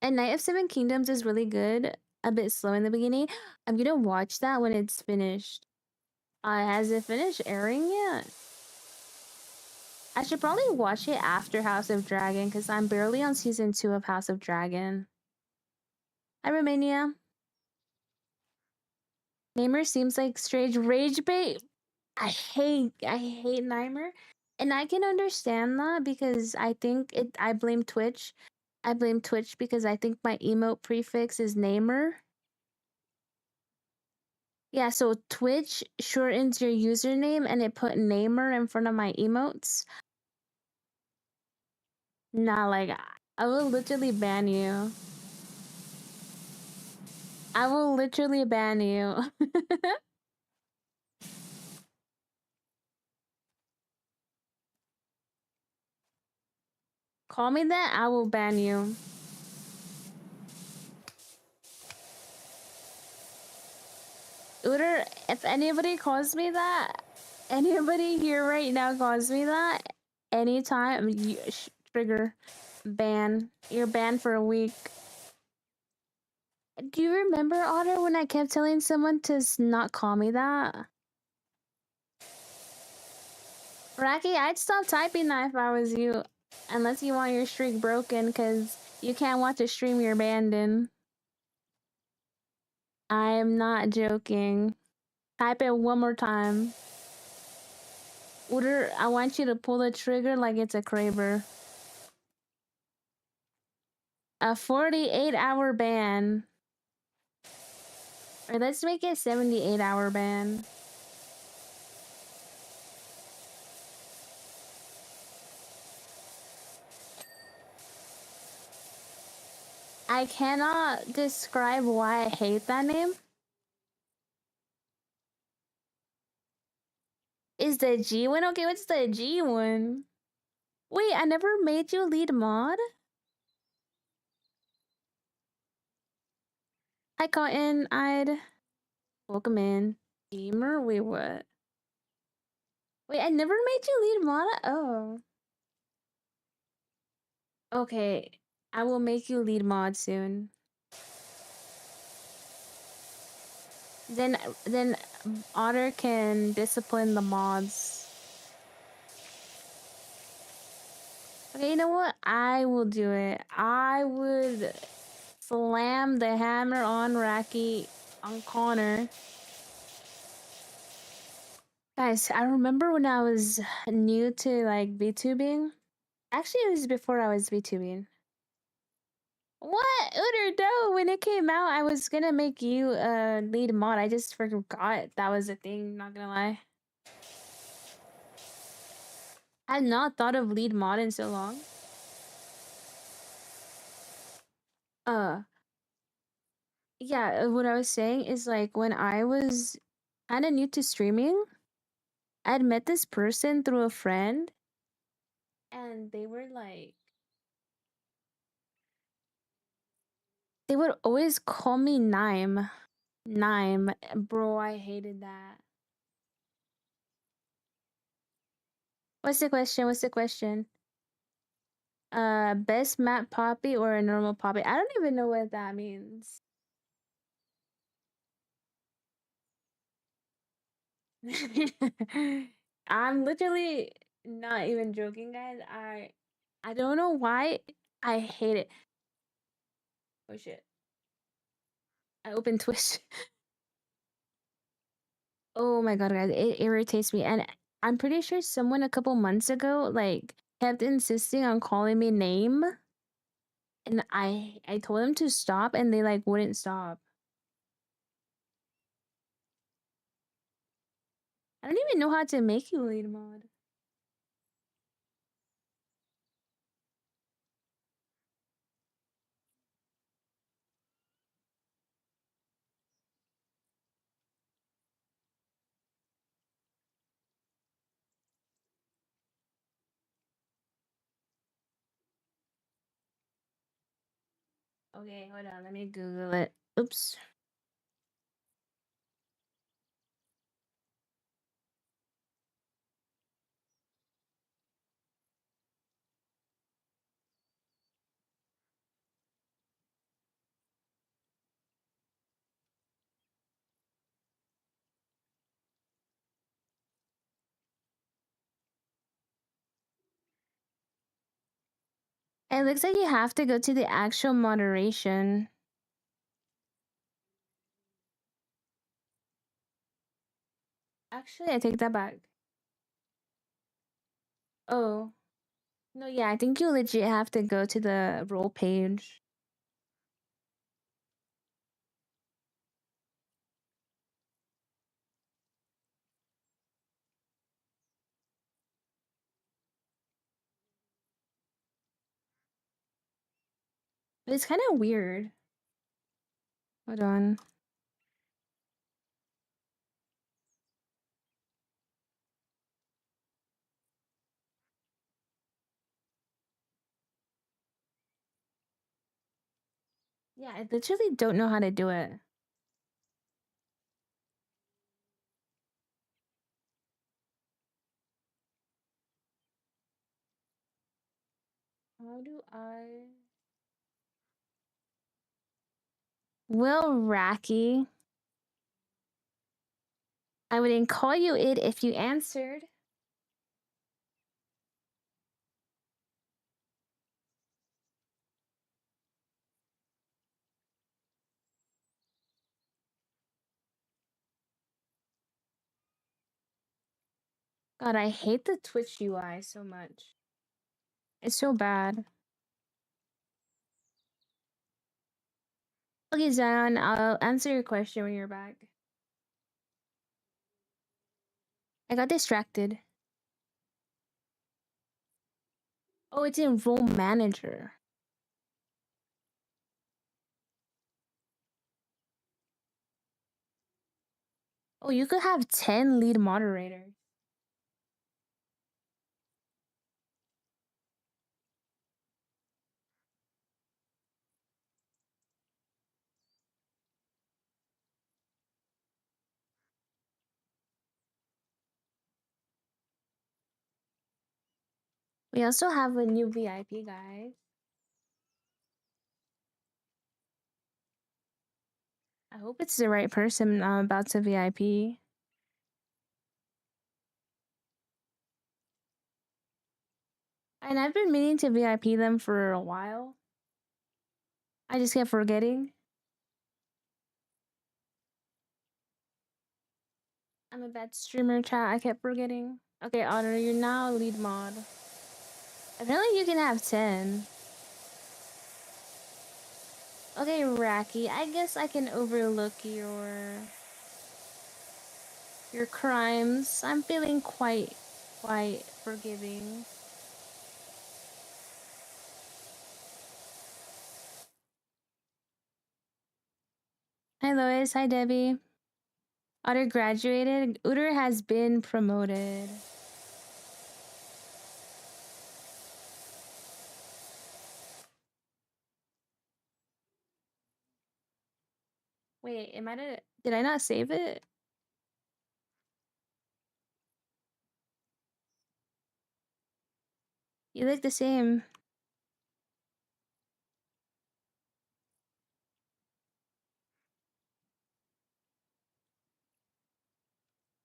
And Night of Seven Kingdoms is really good. A bit slow in the beginning. I'm gonna watch that when it's finished. Has it finished airing yet? I should probably watch it after House of Dragon because I'm barely on season 2 of House of Dragon. Hi, Romania. Namer seems like strange rage bait. I hate Namer. And I can understand that because I blame Twitch. I blame Twitch because I think my emote prefix is Namer. Yeah, so Twitch shortens your username and it put Namer in front of my emotes. Nah, like I will literally ban you. I will literally ban you. Call me that, I will ban you. Uter, if anybody here right now calls me that, anytime, trigger, ban. You're banned for a week. Do you remember, Otter, when I kept telling someone to not call me that? Rocky, I'd stop typing that if I was you. Unless you want your streak broken, because you can't watch a stream you're banned in. I am not joking. Type it one more time. Uter, I want you to pull the trigger like it's a Kraber. A 48-hour ban. Or let's make it 78-hour ban. I cannot describe why I hate that name. Is the G one? Okay, what's the G one? Wait, I never made you lead mod? Hi, Cotton. I'd welcome in. Gamer? Wait, what? Wait, I never made you lead mod? Oh. Okay, I will make you lead mod soon. Then Otter can discipline the mods. Okay, you know what? I will do it. I would slam the hammer on Raki on Connor. Guys, I remember when I was new to like VTubing. Actually, it was before I was VTubing. What? Uder, no, when it came out, I was gonna make you lead mod. I just forgot that was a thing, not gonna lie. I had not thought of lead mod in so long. Uh, yeah, what I was saying is like when I was kind of new to streaming, I'd met this person through a friend, and they were like, they would always call me Nime. Nime. Bro, I hated that. What's the question? What's the question? Best map poppy or a normal poppy? I don't even know what that means. I'm literally not even joking, guys. I don't know why I hate it. Oh shit. I opened Twitch. Oh my god, guys, it irritates me. And I'm pretty sure someone a couple months ago like kept insisting on calling me name, and I told them to stop and they like wouldn't stop. I don't even know how to make you lead mod. Okay, hold on, let me Google it. Oops. It looks like you have to go to the actual moderation. Actually, I take that back. Oh. No, yeah, I think you legit have to go to the role page. But it's kind of weird. Hold on. Yeah, I literally don't know how to do it. How do I... Will Racky. I wouldn't call you it if you answered. God, I hate the Twitch UI so much. It's so bad. Okay, Zion, I'll answer your question when you're back. I got distracted. Oh, it's in Role Manager. Oh, you could have 10 lead moderators. We also have a new VIP, guys. I hope it's the right person I'm about to VIP. And I've been meaning to VIP them for a while. I just kept forgetting. I'm a bad streamer, chat. I kept forgetting. Okay, Otter, you're now lead mod. Apparently you can have 10. Okay, Racky, I guess I can overlook your crimes. I'm feeling quite forgiving. Hi Lois, hi Debbie. Otter graduated. Uter has been promoted. Wait, did I not save it? You look the same.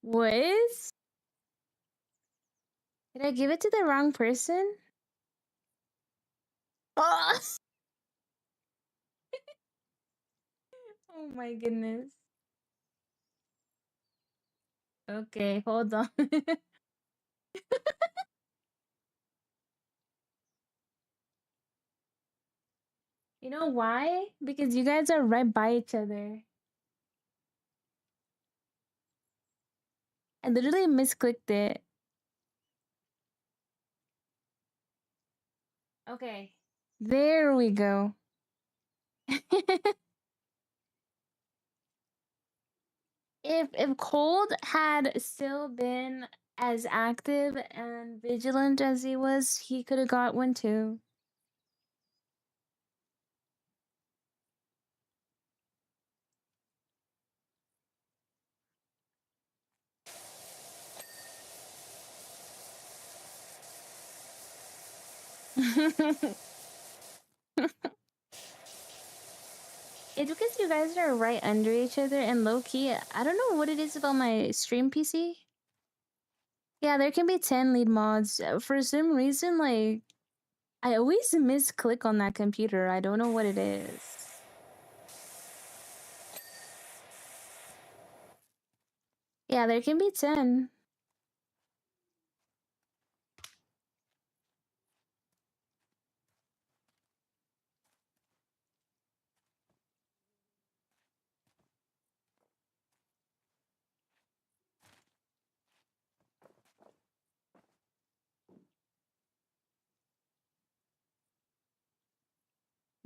What? Did I give it to the wrong person? Oh, oh my goodness. Okay, hold on. You know why? Because you guys are right by each other. I literally misclicked it. Okay. There we go. If Cold had still been as active and vigilant as he was, he could have got one too. It's because you guys are right under each other and low key. I don't know what it is about my stream PC. Yeah, there can be 10 lead mods. For some reason, like, I always misclick on that computer. I don't know what it is. Yeah, there can be 10.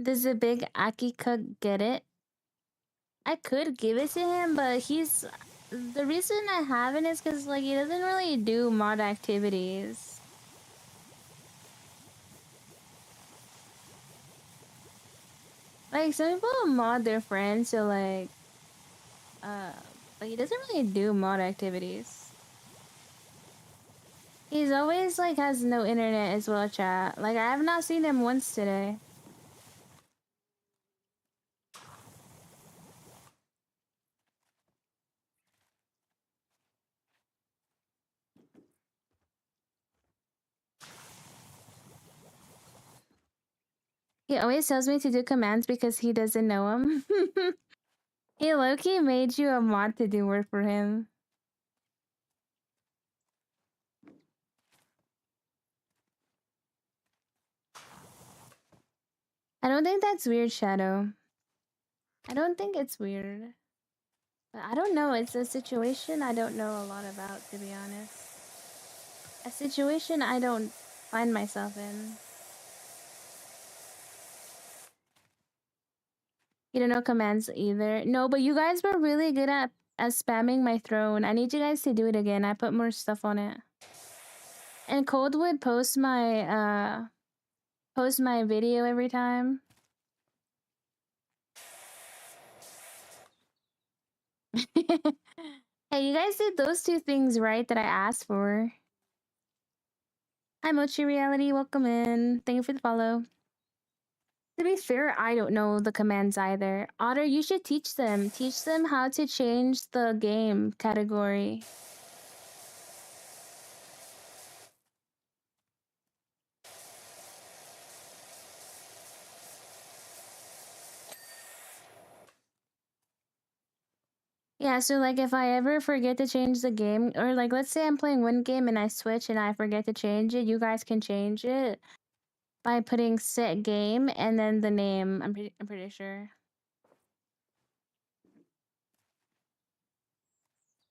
Does the big Akika get it? I could give it to him, but he's... The reason I haven't is because, like, he doesn't really do mod activities. Like, some people mod their friends, so, like... But he doesn't really do mod activities. He's always, like, has no internet as well, chat. Like, I have not seen him once today. He always tells me to do commands because he doesn't know them. He low-key made you a mod to do work for him. I don't think that's weird, Shadow. I don't think it's weird. But I don't know, it's a situation I don't know a lot about, to be honest. A situation I don't find myself in. You don't know commands either? No, but you guys were really good at spamming my throne. I need you guys to do it again. I put more stuff on it. And Cold would post my video every time. Hey, you guys did those two things right that I asked for. Hi Mochi Reality, welcome in. Thank you for the follow. To be fair, I don't know the commands either. Otter, you should teach them. Teach them how to change the game category. Yeah, so like if I ever forget to change the game, or like let's say I'm playing one game and I switch and I forget to change it, you guys can change it by putting set game and then the name. I'm pretty sure.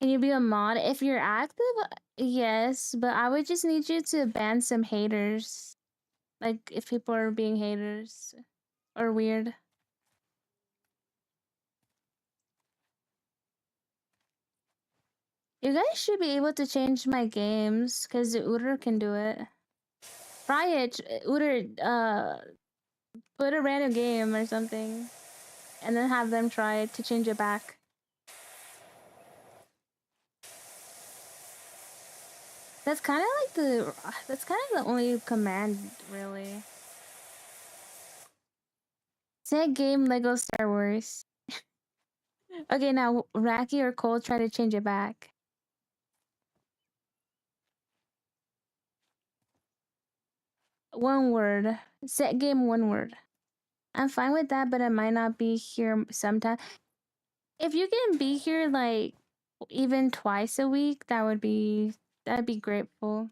Can you be a mod if you're active? Yes, but I would just need you to ban some haters. Like if people are being haters or weird. You guys should be able to change my games because Uter can do it. Try it, Uter. Put a random game or something, and then have them try it to change it back. That's kind of like the. That's kind of the only command, really. Set game Lego Star Wars. Okay, now Raki or Cole try to change it back. One word. Set game, one word. I'm fine with that, but I might not be here sometime. If you can be here like even twice a week, that'd be grateful,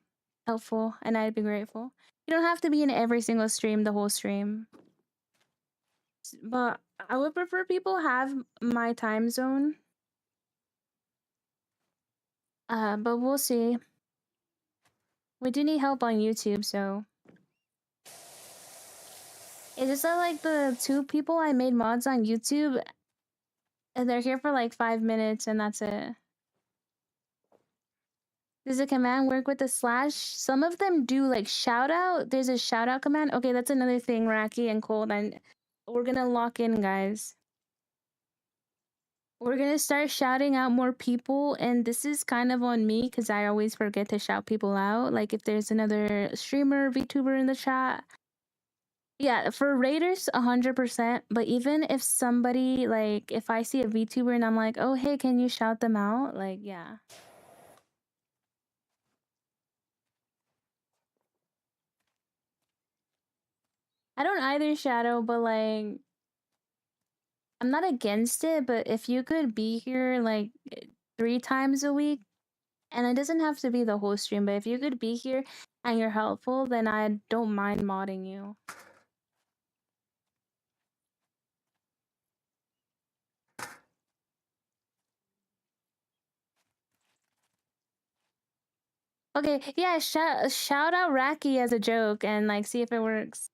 helpful, and I'd be grateful. You don't have to be in every single stream, the whole stream. But I would prefer people have my time zone. But we'll see. We do need help on YouTube, so it's just that like the 2 people I made mods on YouTube, and they're here for like 5 minutes, and that's it. Does the command work with the slash? Some of them do, like shout out. There's a shout out command. Okay, that's another thing, Raki and Cole. Then we're gonna lock in, guys. We're gonna start shouting out more people, and this is kind of on me because I always forget to shout people out. Like if there's another streamer, VTuber in the chat. Yeah, for raiders, 100%. But even if somebody, like, if I see a VTuber and I'm like, oh, hey, can you shout them out? Like, yeah. I don't either, Shadow, but like, I'm not against it, but if you could be here like 3 times a week, and it doesn't have to be the whole stream, but if you could be here and you're helpful, then I don't mind modding you. Okay, yeah, shout out Raki as a joke and like see if it works.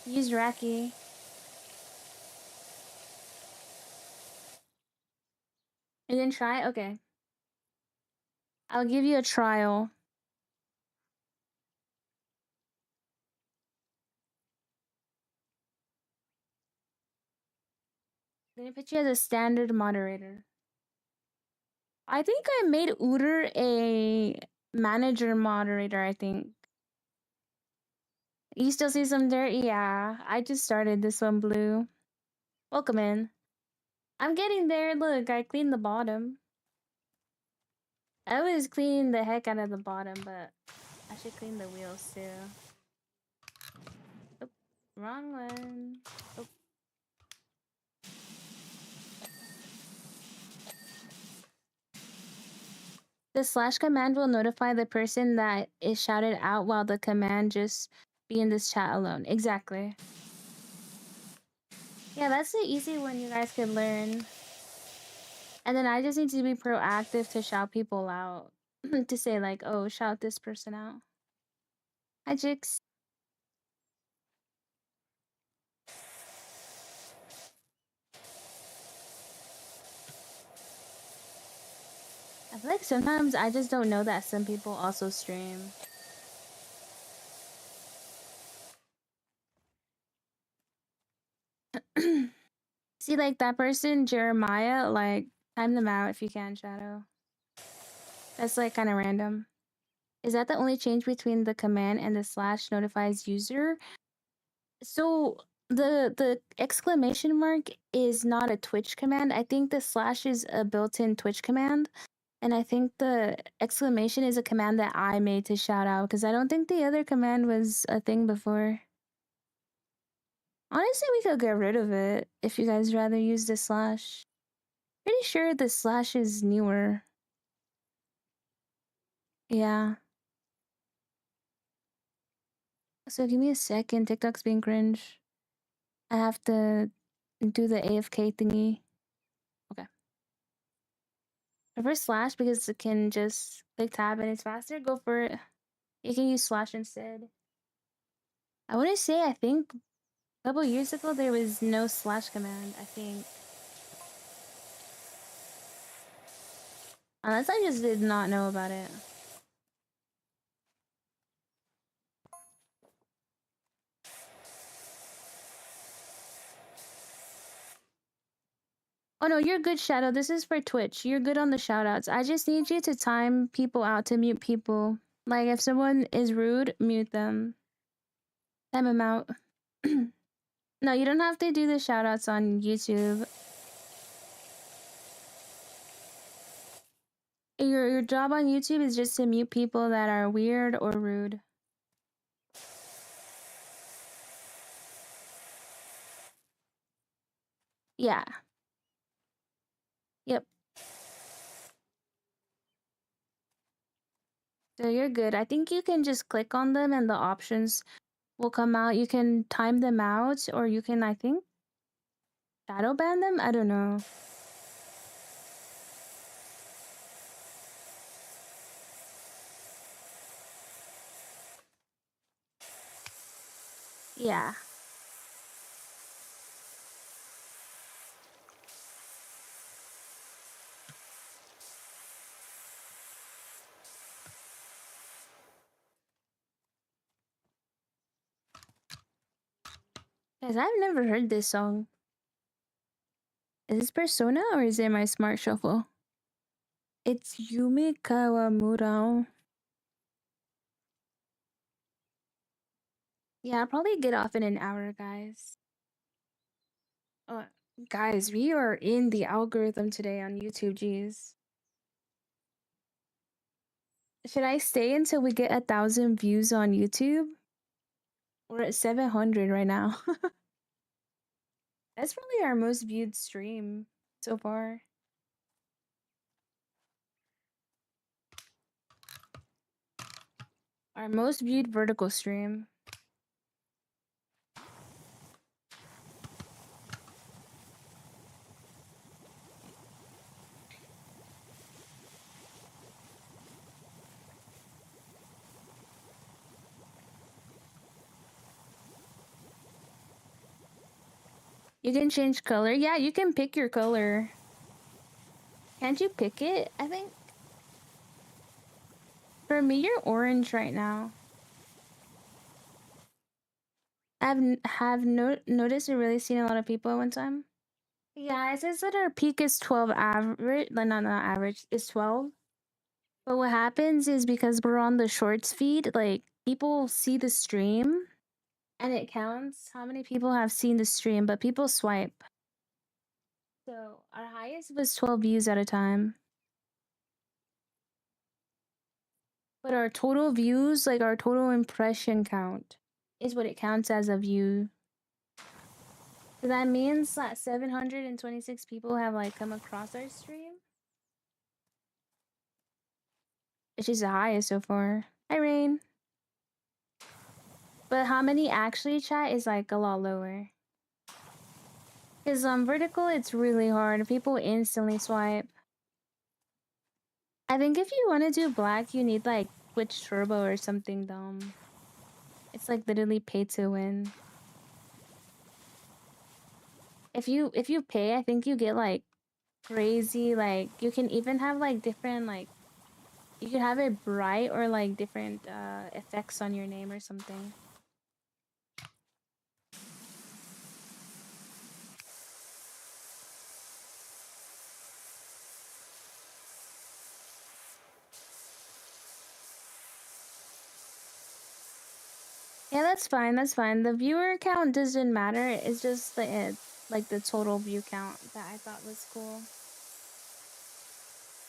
Use Raki. And then try? Okay. I'll give you a trial. I'm gonna put you as a standard moderator. I think I made Uter a manager moderator, I think. You still see some dirt? Yeah, I just started this one, Blue. Welcome in. I'm getting there. Look, I cleaned the bottom. I was cleaning the heck out of the bottom, but I should clean the wheels too. Oh, wrong one. Oh. The slash command will notify the person that is shouted out while the command just be in this chat alone. Exactly. Yeah, that's the easy one you guys can learn. And then I just need to be proactive to shout people out. To say like, oh, shout this person out. Hi, Jix. I feel like sometimes I just don't know that some people also stream. See, like that person, Jeremiah, like, time them out if you can, Shadow. That's like kind of random. Is that the only change between the command and the slash notifies user? So the exclamation mark is not a Twitch command. I think the slash is a built-in Twitch command. And I think the exclamation is a command that I made to shout out because I don't think the other command was a thing before. Honestly, we could get rid of it if you guys rather use the slash. Pretty sure the slash is newer. Yeah. So give me a second. TikTok's being cringe. I have to do the AFK thingy. Okay. Prefer slash because it can just click tab and it's faster. Go for it. You can use slash instead. I want to say, I think a couple years ago there was no slash command, I think. Unless I just did not know about it. Oh no, you're good, Shadow. This is for Twitch. You're good on the shoutouts. I just need you to time people out to mute people. Like, if someone is rude, mute them. Time them out. No, you don't have to do the shoutouts on YouTube. Your job on YouTube is just to mute people that are weird or rude. Yeah. Yep. So you're good. I think you can just click on them and the options will come out. You can time them out, or you can, I think, shadow ban them? I don't know. Yeah. Guys, I've never heard this song. Is this Persona or is it my Smart Shuffle? It's Yumi Kawamura. Yeah, I'll probably get off in an hour, guys. Guys, we are in the algorithm today on YouTube, jeez. Should I stay until we get 1,000 views on YouTube? We're at 700 right now. That's probably our most viewed stream so far. Our most viewed vertical stream. You can change color? Yeah, you can pick your color. Can't you pick it? I think. For me, you're orange right now. Noticed and really seen a lot of people at one time. Yeah, it says that our peak is 12 average. Like, not average. It's 12. But what happens is because we're on the shorts feed, like, people see the stream and it counts how many people have seen the stream, but people swipe. So our highest was 12 views at a time. But our total views, like our total impression count, is what it counts as a view. So that means that 726 people have like come across our stream. Which is the highest so far. Hi, Rain. But how many actually chat is like a lot lower. Because on vertical, it's really hard. People instantly swipe. I think if you want to do black, you need like Twitch Turbo or something dumb. It's like literally pay to win. If you pay, I think you get like crazy, like you can even have like different, like you can have it bright or like different effects on your name or something. Yeah, that's fine. That's fine. The viewer count doesn't matter. It's just like the total view count that I thought was cool.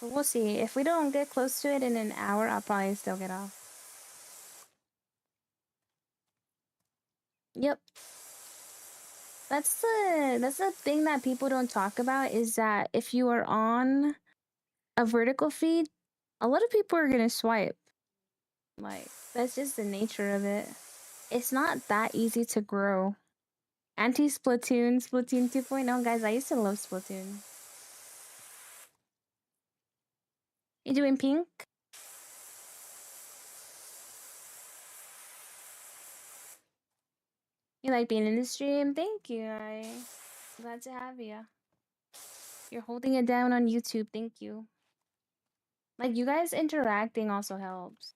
But we'll see. If we don't get close to it in an hour, I'll probably still get off. Yep. That's the thing that people don't talk about is that if you are on a vertical feed, a lot of people are gonna swipe. Like that's just the nature of it. It's not that easy to grow. Anti Splatoon, Splatoon 2.0, guys. I used to love Splatoon. You doing pink? You like being in the stream? Thank you. I glad to have you. You're holding it down on YouTube. Thank you. Like you guys interacting also helps.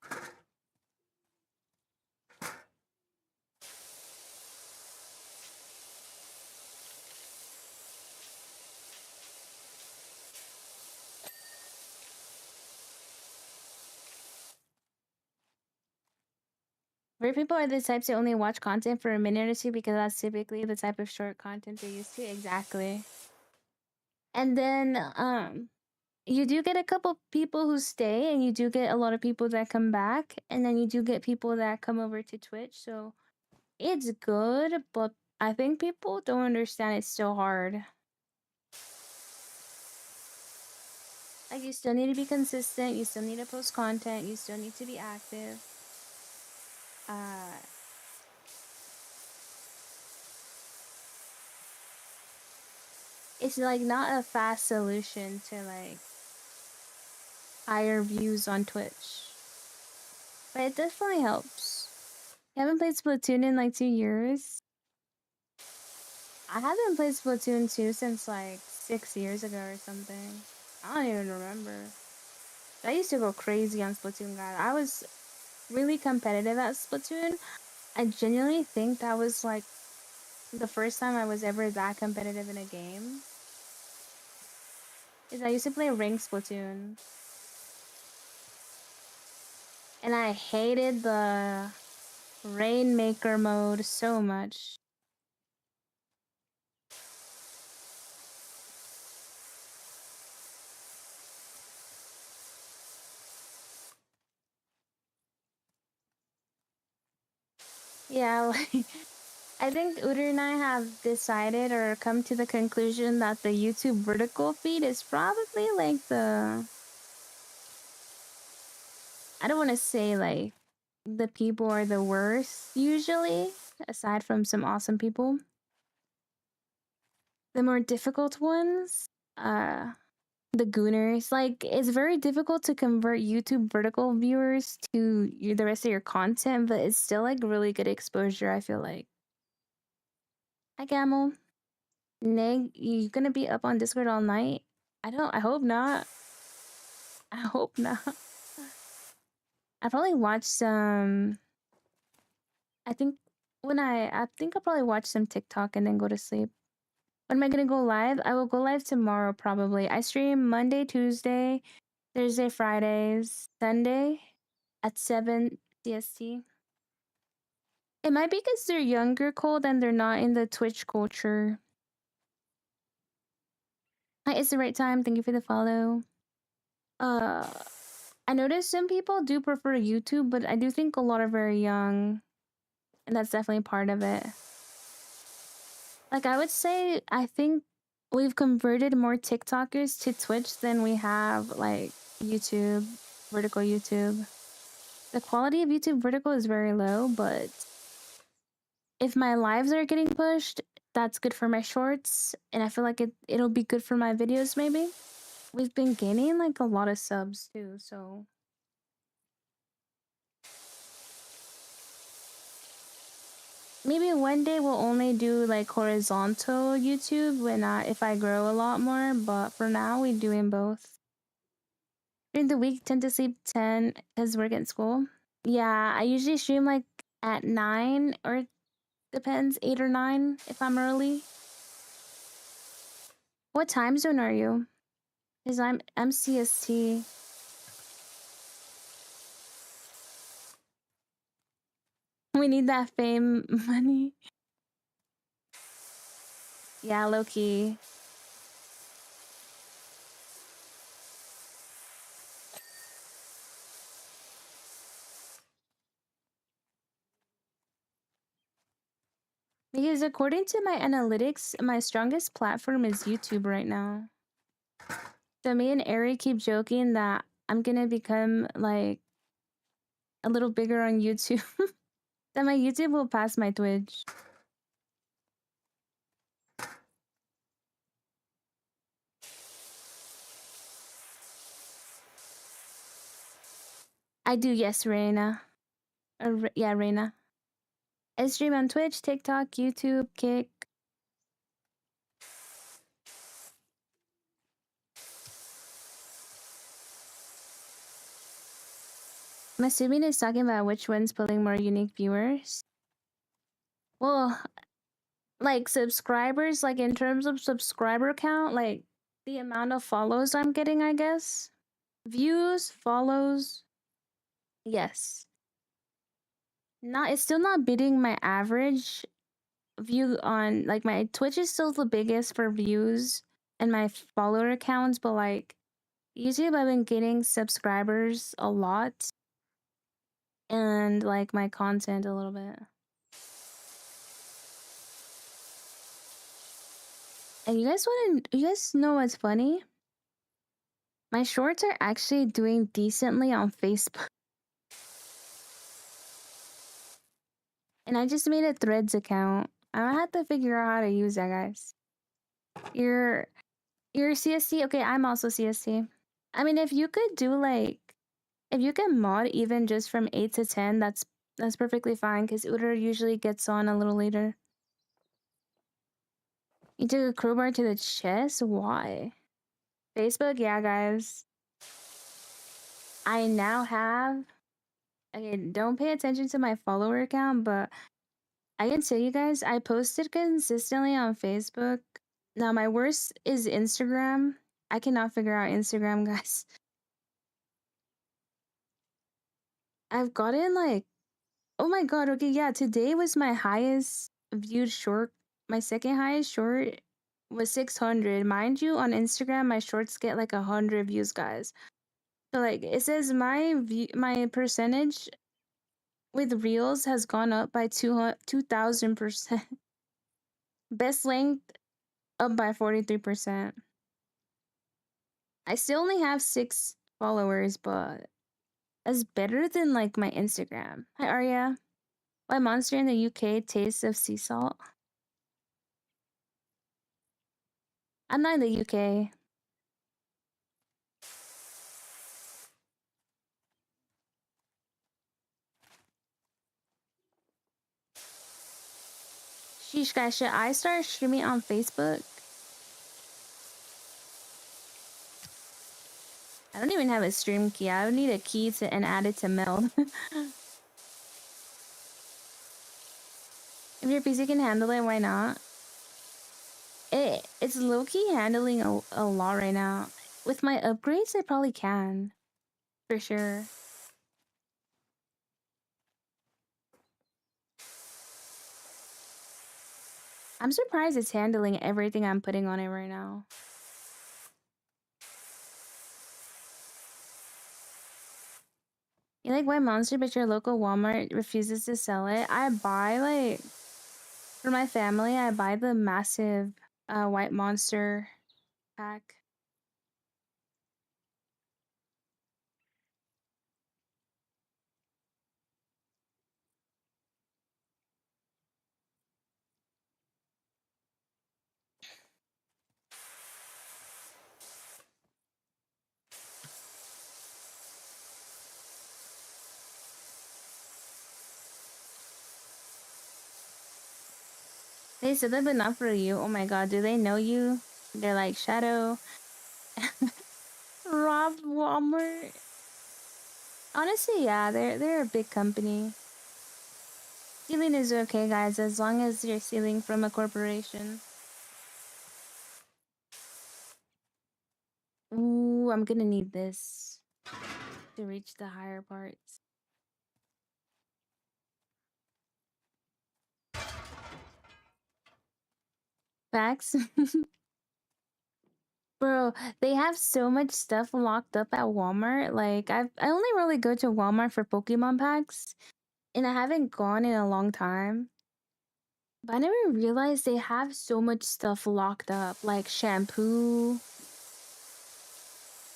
Rare people are the types that only watch content for a minute or two because that's typically the type of short content they're used to. Exactly. And then you do get a couple people who stay and you do get a lot of people that come back and then you do get people that come over to Twitch. So it's good, but I think people don't understand it's so hard. Like you still need to be consistent, you still need to post content, you still need to be active. It's like not a fast solution to like higher views on Twitch. But it definitely helps. You haven't played Splatoon in like 2 years? I haven't played Splatoon 2 since like 6 years ago or something. I don't even remember. I used to go crazy on Splatoon, guys. I was really competitive at Splatoon. I genuinely think that was like the first time I was ever that competitive in a game. Is I used to play Ring Splatoon. And I hated the Rainmaker mode so much. Yeah, like I think Uter and I have decided or come to the conclusion that the YouTube vertical feed is probably like the I don't want to say like the people are the worst usually, aside from some awesome people. The more difficult ones, the gooners, like it's very difficult to convert YouTube vertical viewers to the rest of your content, but it's still like really good exposure, I feel like. Hi Gamel. Neg, you gonna be up on Discord all night? I hope not. I hope not. I probably watch some I think I think I'll probably watch some TikTok and then go to sleep. When am I gonna go live? I will go live tomorrow probably. I stream Monday, Tuesday, Thursday, Fridays, Sunday at 7 CST. It might be because they're younger, Cole, and they're not in the Twitch culture. Hi, it's the right time. Thank you for the follow. I noticed some people do prefer YouTube, but I do think a lot are very young, and that's definitely part of it. Like I would say, I think we've converted more TikTokers to Twitch than we have like YouTube, vertical YouTube. The quality of YouTube vertical is very low, but if my lives are getting pushed, that's good for my shorts, and I feel like it'll be good for my videos maybe. We've been gaining like a lot of subs too, so maybe one day we'll only do like horizontal YouTube when if I grow a lot more, but for now we're doing both. During the week, tend to sleep 10 because work at school. Yeah, I usually stream like at 9 or depends, 8 or 9 if I'm early. What time zone are you? Because I'm CST. We need that fame money. Yeah, low key. Because according to my analytics, my strongest platform is YouTube right now. So me and Ari keep joking that I'm gonna become like a little bigger on YouTube. That my YouTube will pass my Twitch. I do, yes, Reina. Yeah, Reina. I stream on Twitch, TikTok, YouTube, Kick. I'm assuming it's talking about which one's pulling more unique viewers. Well, like subscribers, like in terms of subscriber count, like the amount of follows I'm getting, I guess. Views, follows, yes. It's still not beating my average view on, like, my Twitch is still the biggest for views and my follower accounts, but like YouTube, I've been getting subscribers a lot and like my content a little bit. And you guys know what's funny? My shorts are actually doing decently on Facebook. And I just made a Threads account. I have to figure out how to use that, guys. You're CSC? Okay, I'm also CSC. I mean, if you could do like, if you can mod even just from 8 to 10, that's perfectly fine because Uter usually gets on a little later. You took a crowbar to the chest? Why? Facebook? Yeah, guys. I now have... Okay, don't pay attention to my follower account, but I can tell you guys, I posted consistently on Facebook. Now, my worst is Instagram. I cannot figure out Instagram, guys. I've gotten like... Oh my god, okay, yeah, today was my highest viewed short. My second highest short was 600. Mind you, on Instagram, my shorts get like 100 views, guys. So like, it says my percentage with Reels has gone up by 2,000%. Best length up by 43%. I still only have 6 followers, but that's better than like my Instagram. Hi, Arya. Why Monster in the UK tastes of sea salt? I'm not in the UK. Sheesh, guys, should I start streaming on Facebook? I don't even have a stream key. I would need a key and add it to Meld. If your PC can handle it, why not? It's low-key handling a lot right now. With my upgrades, I probably can. For sure. I'm surprised it's handling everything I'm putting on it right now. You like White Monster, but your local Walmart refuses to sell it? I buy, like... For my family, I buy the massive White Monster pack. They said that, but not for you. Oh my god, do they know you? They're like, Shadow. Rob Walmart. Honestly, yeah, they're a big company. Stealing is okay, guys, as long as you're stealing from a corporation. Ooh, I'm gonna need this to reach the higher parts. Facts. Bro, they have so much stuff locked up at Walmart. Like, I only really go to Walmart for Pokemon packs, and I haven't gone in a long time. But I never realized they have so much stuff locked up, like shampoo,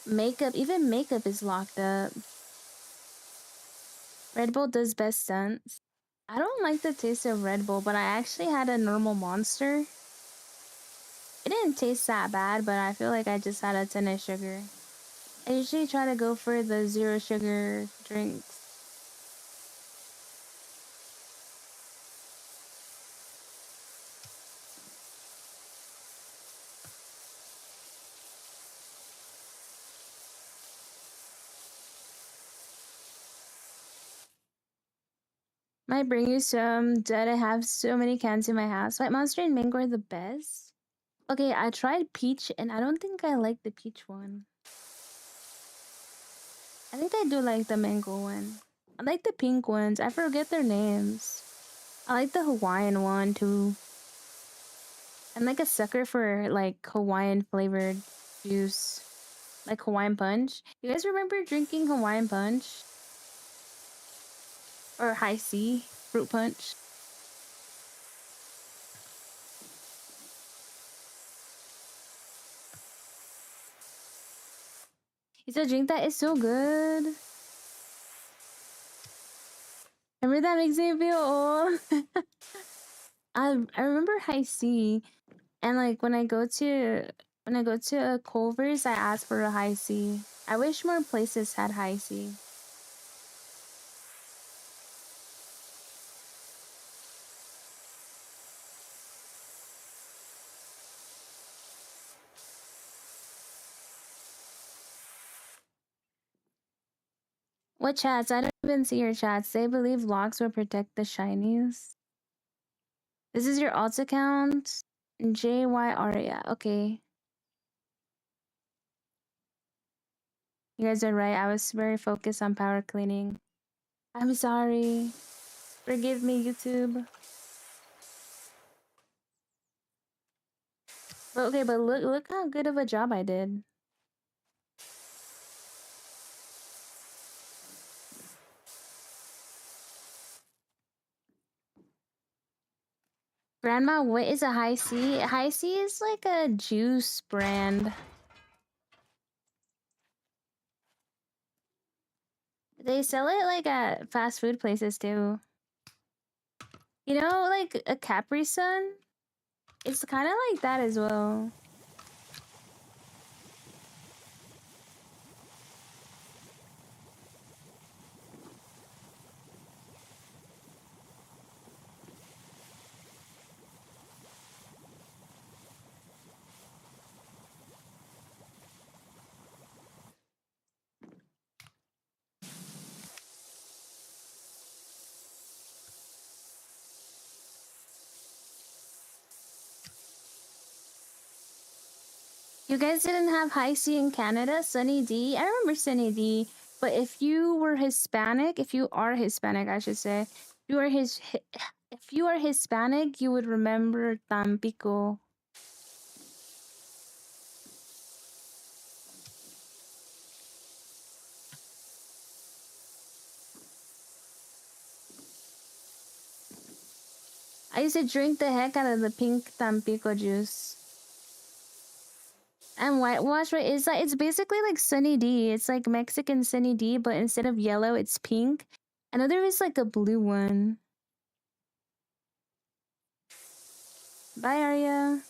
makeup. Even makeup is locked up. Red Bull does best scents. I don't like the taste of Red Bull, but I actually had a normal Monster. It didn't taste that bad, but I feel like I just had a ton of sugar. I usually try to go for the zero sugar drinks. Might bring you some. Did I have so many cans in my house? White Monster and Mango are the best. Okay, I tried peach and I don't think I like the peach one. I think I do like the mango one. I like the pink ones. I forget their names. I like the Hawaiian one too. I'm like a sucker for like Hawaiian flavored juice. Like Hawaiian punch. You guys remember drinking Hawaiian punch? Or high C fruit punch? You still drink that? It's so good. Remember that makes me feel old. I remember high C, and like when I go to a Culver's, I ask for a high C. I wish more places had high C. What chats? I don't even see your chats. They believe locks will protect the shinies. This is your alt account? JYR, okay. You guys are right. I was very focused on power cleaning. I'm sorry. Forgive me, YouTube. But okay, but look how good of a job I did. Grandma, what is a high C? High C is like a juice brand. They sell it like at fast food places too. You know, like a Capri Sun? It's kind of like that as well. You guys didn't have high C in Canada? Sunny D? I remember Sunny D. But if you were Hispanic, if you are Hispanic, I should say, if you are Hispanic, you would remember Tampico. I used to drink the heck out of the pink Tampico juice. And whitewash, right? It's basically like Sunny D. It's like Mexican Sunny D, but instead of yellow, it's pink. I know there is like a blue one. Bye, Arya.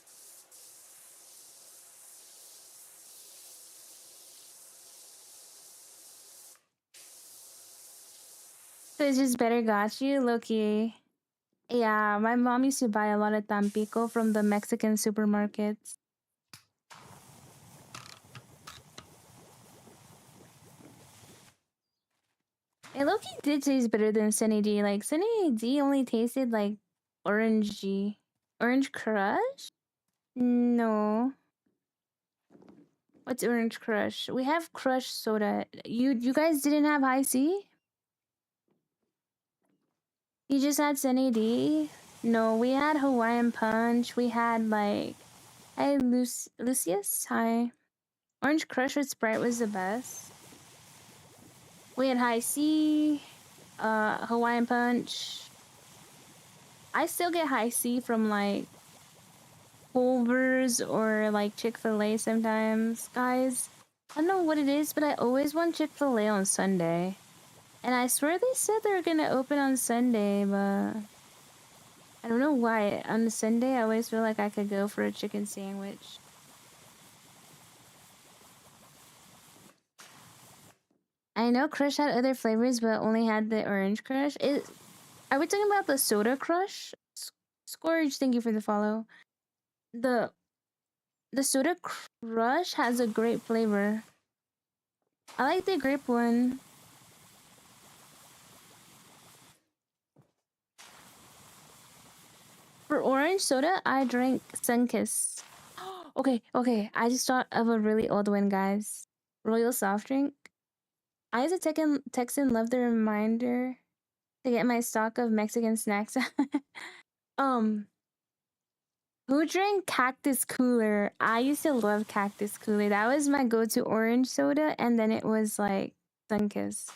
So it's just better got you, Loki. Yeah, my mom used to buy a lot of Tampico from the Mexican supermarkets. And Loki did taste better than Sunny D. Like Sunny D only tasted like orangey. Orange Crush? No. What's Orange Crush? We have Crush soda. You guys didn't have High C? You just had Sunny D? No, we had Hawaiian Punch. We had like Hi Lucius. Hi. Orange Crush with Sprite was the best. We had High C, Hawaiian Punch. I still get high C from like Culver's or like Chick-fil-A sometimes, guys. I don't know what it is, but I always want Chick-fil-A on Sunday. And I swear they said they were gonna open on Sunday, but I don't know why. On Sunday, I always feel like I could go for a chicken sandwich. I know Crush had other flavors, but only had the orange Crush. Are we talking about the soda Crush? Scourge, thank you for the follow. The soda Crush has a great flavor. I like the grape one. For orange soda, I drank Sunkist. Okay. I just thought of a really old one, guys. Royal soft drink. I as a Texan love the reminder to get my stock of Mexican snacks. um, who drank Cactus Cooler? I used to love Cactus Cooler. That was my go-to orange soda, and then it was like Sunkist.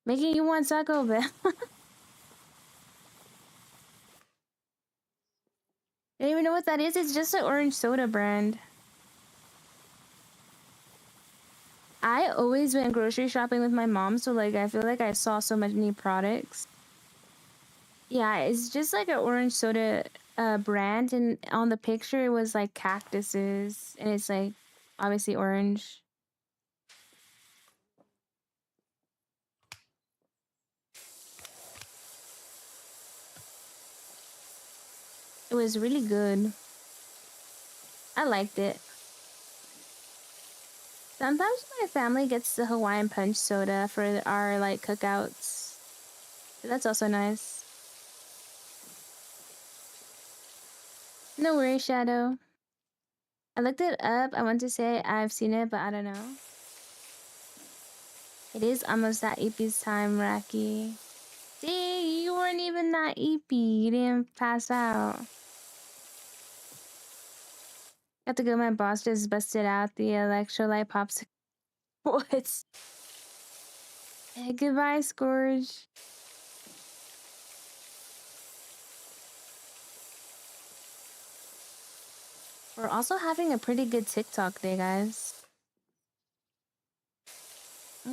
Making you want Taco Bell. I don't even know what that is. It's just an orange soda brand. I always went grocery shopping with my mom, so like I feel like I saw so many products. Yeah, it's just like an orange soda brand, and on the picture it was like cactuses, and it's like obviously orange. It was really good. I liked it. Sometimes my family gets the Hawaiian Punch soda for our like cookouts. That's also nice. No worries, Shadow. I looked it up. I want to say I've seen it, but I don't know. It is almost that EP's time, Raki. See, you weren't even that EP. You didn't pass out. Got to go. My boss just busted out the electrolyte pops. What? Hey, goodbye, Scourge. We're also having a pretty good TikTok day, guys.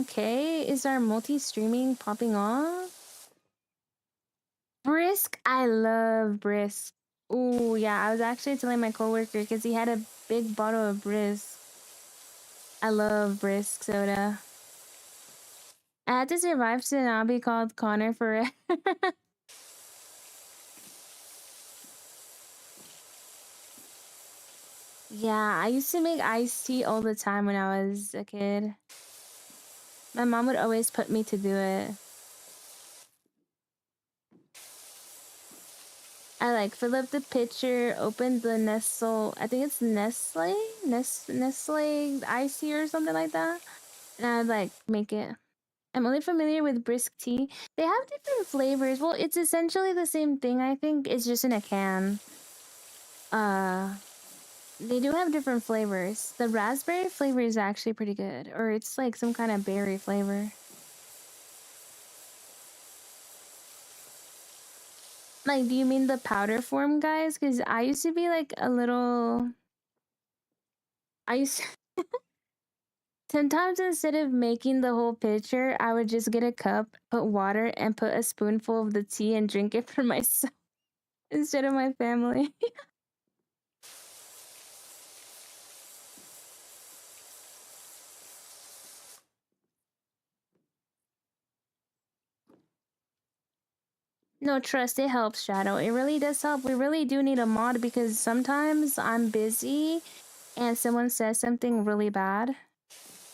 Okay, is our multi-streaming popping off? Brisk, I love Brisk. Ooh, yeah, I was actually telling my coworker because he had a big bottle of Brisk. I love Brisk soda. I had to survive to not be called Connor forever. Yeah, I used to make iced tea all the time when I was a kid. My mom would always put me to do it. I like fill up the pitcher, open the Nestle, I think it's Nestle iced tea or something like that. And I'd like make it. I'm only familiar with Brisk tea. They have different flavors. Well, it's essentially the same thing, I think. It's just in a can. They do have different flavors. The raspberry flavor is actually pretty good. Or it's like some kind of berry flavor. Like, do you mean the powder form, guys? Because I used to be like a little... I used to... Sometimes instead of making the whole pitcher, I would just get a cup, put water, and put a spoonful of the tea and drink it for myself instead of my family. No, trust, it helps, Shadow. It really does help. We really do need a mod because sometimes I'm busy and someone says something really bad.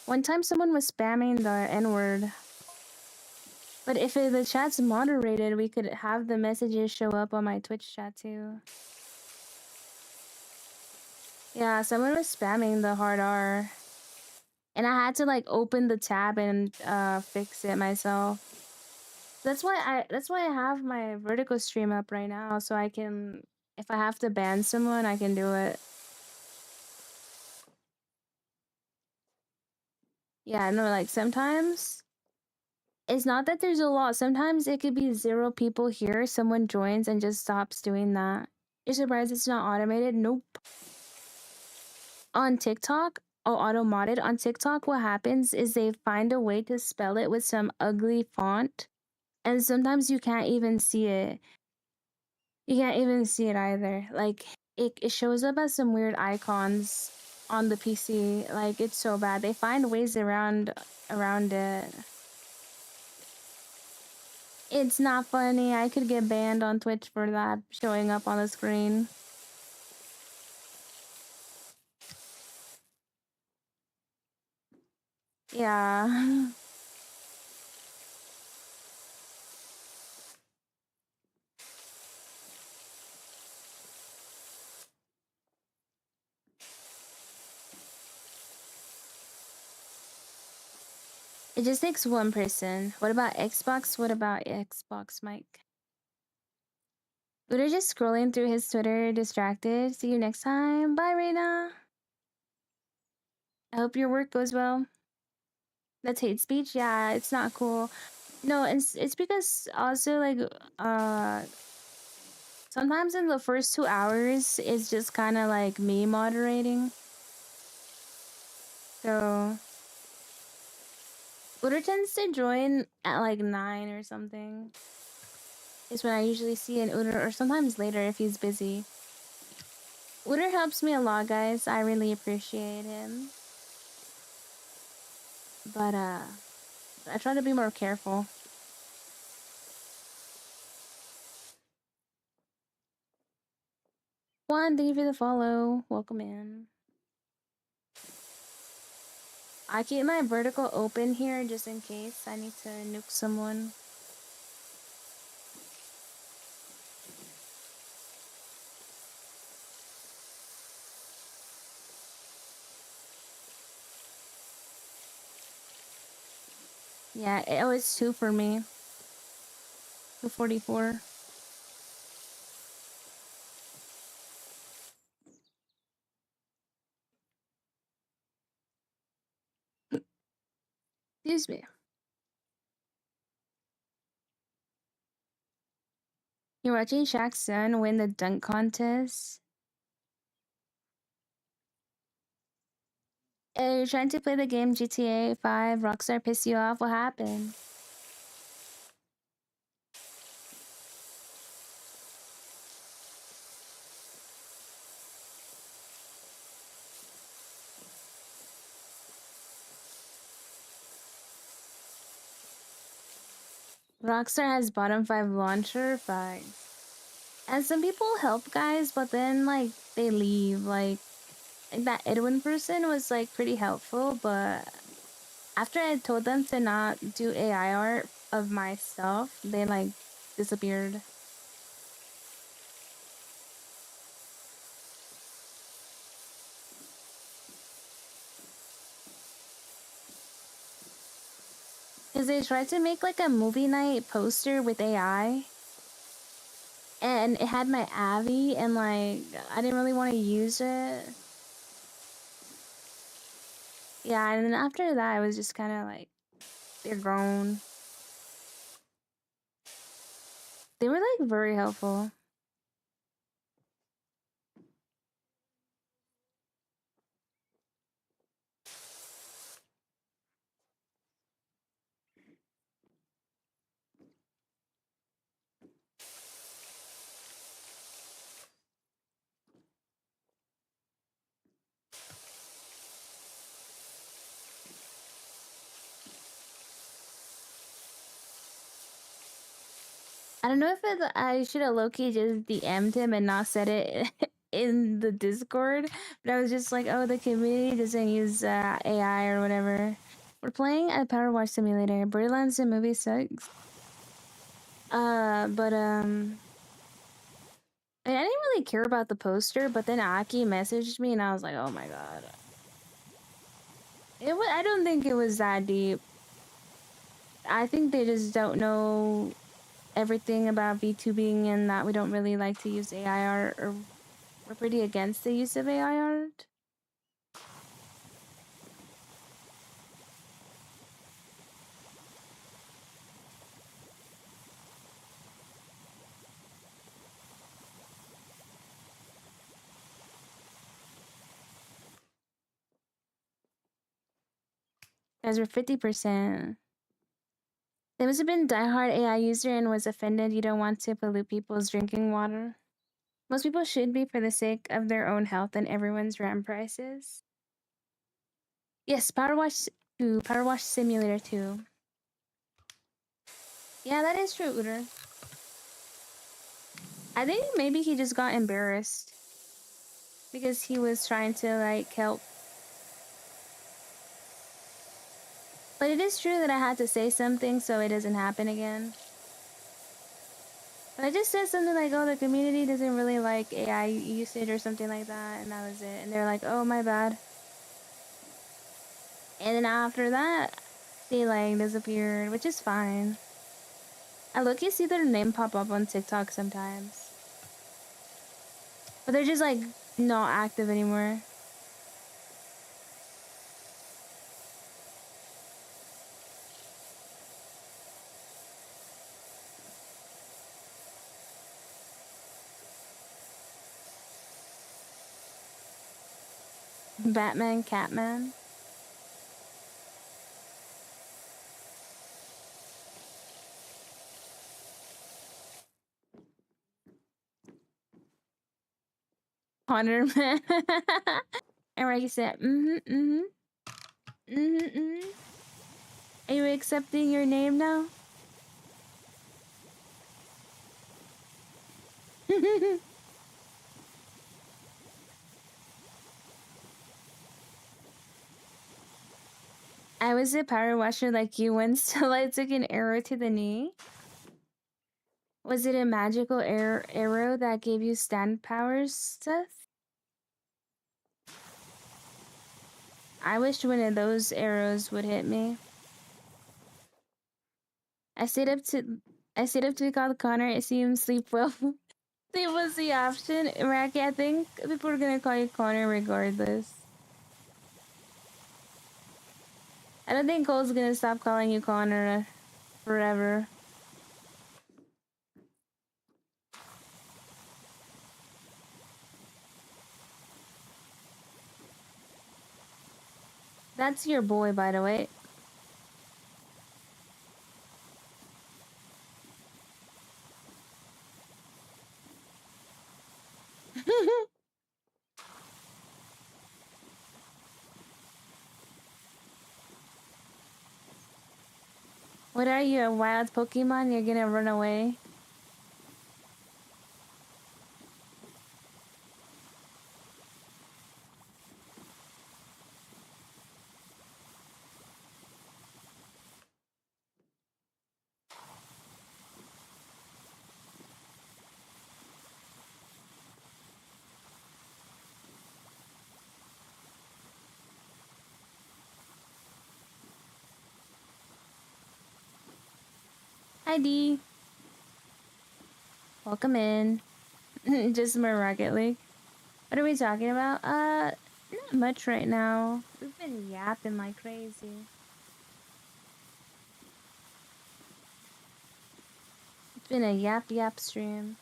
One time someone was spamming the N-word. But if the chat's moderated, we could have the messages show up on my Twitch chat too. Yeah, someone was spamming the hard R. And I had to like open the tab and fix it myself. That's why I have my vertical stream up right now, so I can, if I have to ban someone, I can do it. Yeah, no, like sometimes It's not that there's a lot. Sometimes it could be 0 people here, someone joins and just stops doing that. You're surprised it's not automated? Nope. On TikTok, or auto-modded, on TikTok, what happens is they find a way to spell it with some ugly font, and sometimes you can't even see it. You can't even see it either. Like, it shows up as some weird icons on the PC. Like, it's so bad. They find ways around it. It's not funny. I could get banned on Twitch for that showing up on the screen. Yeah. It just takes one person. What about Xbox? What about Xbox, Mike? We're just scrolling through his Twitter, distracted. See you next time. Bye, Reina. I hope your work goes well. That's hate speech? Yeah, it's not cool. No, it's because also, like, sometimes in the first 2 hours, it's just kind of like me moderating. So, Uter tends to join at like 9 or something. Is when I usually see an Uter, or sometimes later if he's busy. Uter helps me a lot, guys. I really appreciate him. But, I try to be more careful. Juan, thank you for the follow. Welcome in. I keep my vertical open here just in case I need to nuke someone. Yeah, it's 2 for me. 244. Excuse me. You're watching Shaq's son win the dunk contest? You're trying to play the game GTA 5, Rockstar pissed you off? What happened? Rockstar has bottom 5 launcher? Fine. And some people help guys, but then, like, they leave. Like that Edwin person was, like, pretty helpful, but after I told them to not do AI art of my stuff, they, like, disappeared. Because they tried to make, like, a movie night poster with AI. And it had my Abby, and, like, I didn't really want to use it. Yeah, and then after that, I was just kind of like, they're grown. They were, like, very helpful. I don't know if I should have low-key just DM'd him and not said it in the Discord, but I was just like, oh, the community doesn't use AI or whatever. We're playing a Power Wash Simulator. Borderlands the movie sucks. I didn't really care about the poster, but then Aki messaged me and I was like, oh my god. I don't think it was that deep. I think they just don't know everything about VTubing and that we don't really like to use AI art, or we're pretty against the use of AI art. Guys, we're 50%. They must have been diehard AI user and was offended you don't want to pollute people's drinking water. Most people should be for the sake of their own health and everyone's rent prices. Yes, Power Wash 2, Power Wash Simulator 2. Yeah, that is true, Uter. I think maybe he just got embarrassed because he was trying to like help. But it is true that I had to say something so it doesn't happen again. But I just said something like, oh, the community doesn't really like AI usage or something like that, and that was it. And they're like, oh, my bad. And then after that, they like disappeared, which is fine. I look, you see their name pop up on TikTok sometimes. But they're just like not active anymore. Batman, Catman. Connor Man. And Reggie said, Are you accepting your name now? I was a power washer like you once till I took an arrow to the knee. Was it a magical arrow that gave you stand powers stuff? I wish one of those arrows would hit me. I stayed up to call Connor. See him sleep well. Sleep was the option. Racky, I think people are gonna call you Connor regardless. I don't think Cole's gonna stop calling you Connor forever. That's your boy, by the way. What are you, a wild Pokemon? You're gonna run away? Hi, D. Welcome in. Just more Rocket League. What are we talking about? Not much right now. We've been yapping like crazy. It's been a yap stream.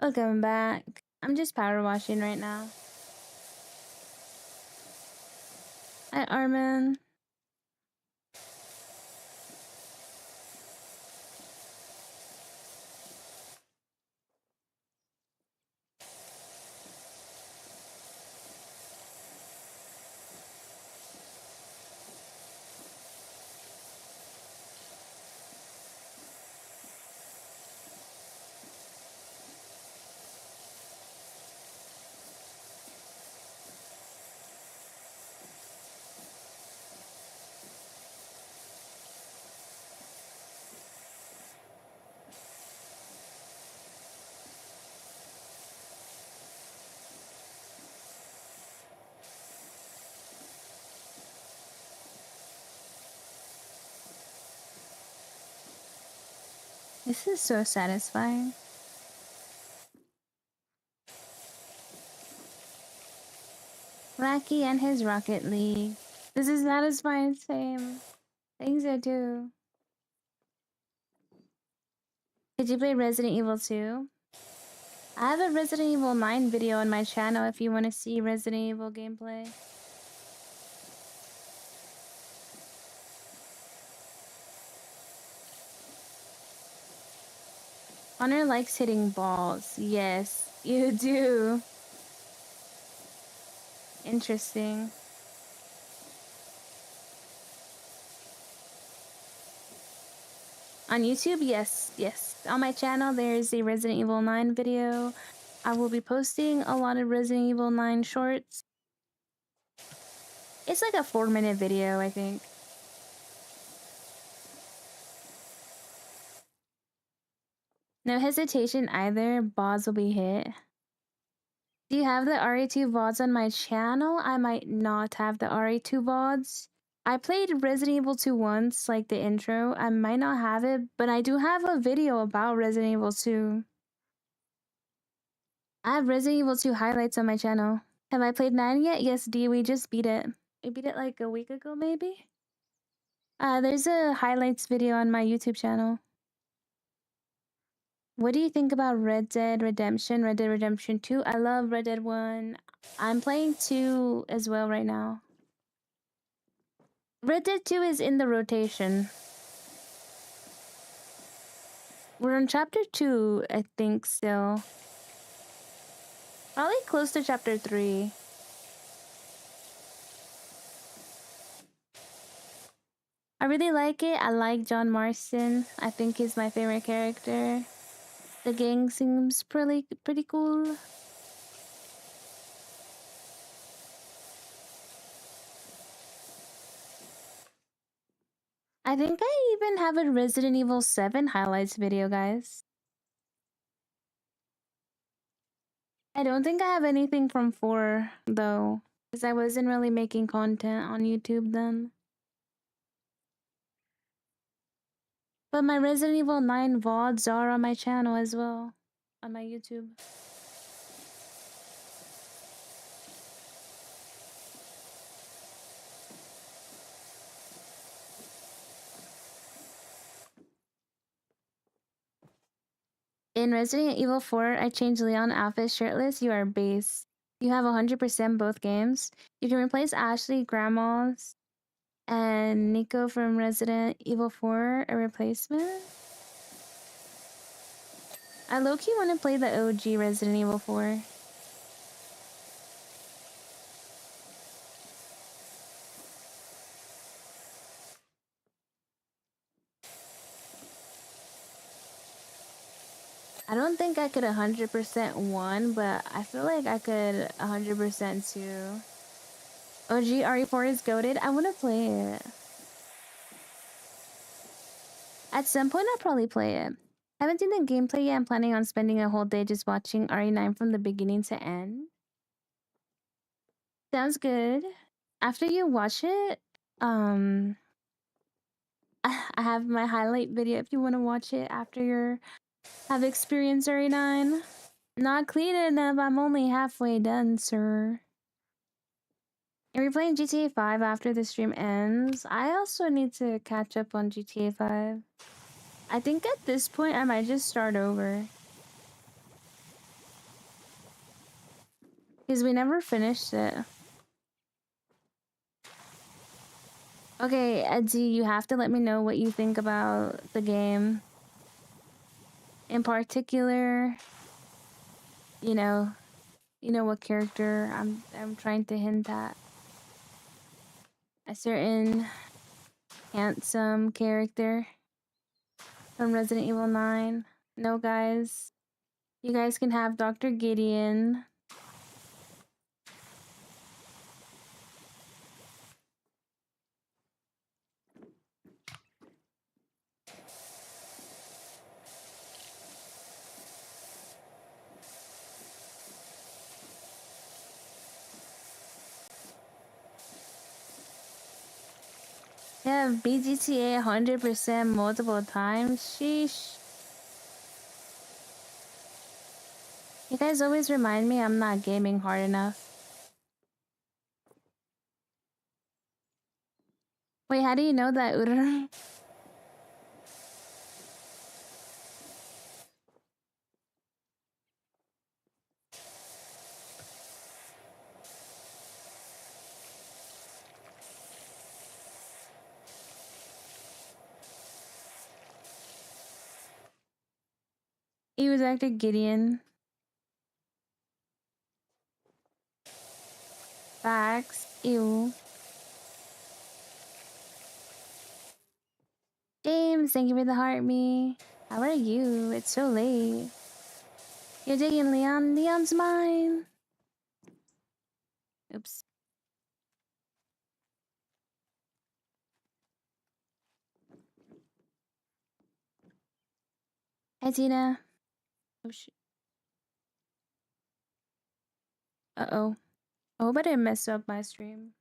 Welcome back. I'm just power washing right now. Hi, Armin. This is so satisfying. Wacky and his Rocket League. This is satisfying, same. I think so too. Did you play Resident Evil 2? I have a Resident Evil 9 video on my channel if you want to see Resident Evil gameplay. Honor likes hitting balls. Yes, you do. Interesting. On YouTube, yes, yes. On my channel, there's a Resident Evil 9 video. I will be posting a lot of Resident Evil 9 shorts. It's like a 4-minute video, I think. No hesitation either, VODs will be hit. Do you have the RE2 VODs on my channel? I might not have the RE2 VODs. I played Resident Evil 2 once, like the intro. I might not have it, but I do have a video about Resident Evil 2. I have Resident Evil 2 highlights on my channel. Have I played 9 yet? Yes, D, we just beat it. We beat it like a week ago, maybe? There's a highlights video on my YouTube channel. What do you think about Red Dead Redemption 2? I love Red Dead 1. I'm playing 2 as well right now. Red Dead 2 is in the rotation. We're on chapter 2, I think, still. Probably close to chapter 3. I really like it. I like John Marston. I think he's my favorite character. The gang seems pretty cool. I think I even have a Resident Evil 7 highlights video, guys. I don't think I have anything from 4, though, because I wasn't really making content on YouTube then. But my Resident Evil 9 VODs are on my channel as well, on my YouTube. In Resident Evil 4, I changed Leon outfit shirtless. You are base. You have 100% both games. You can replace Ashley, Grandma's, and Nico from Resident Evil 4, a replacement. I low-key want to play the OG Resident Evil 4. I don't think I could 100% 1, but I feel like I could 100% 2. OG RE4 is goated. I want to play it. At some point, I'll probably play it. Haven't seen the gameplay yet. I'm planning on spending a whole day just watching RE9 from the beginning to end. Sounds good. After you watch it, I have my highlight video if you want to watch it after you have experienced RE9. Not clean enough. I'm only halfway done, sir. Are we playing GTA 5 after the stream ends? I also need to catch up on GTA 5. I think at this point I might just start over. Because we never finished it. Okay, Edsy, you have to let me know what you think about the game. In particular, you know what character I'm trying to hint at. A certain handsome character from Resident Evil 9. No, guys. You guys can have Dr. Gideon. Yeah, BGTA 100% multiple times. Sheesh. You guys always remind me I'm not gaming hard enough. Wait, how do you know that, Urara? He was actor Gideon. Facts. Ew. James, thank you for the heart me. How are you? It's so late. You're taking Leon. Leon's mine. Oops. Hi, Tina. Oh, shit. Uh-oh. I hope I didn't mess up my stream.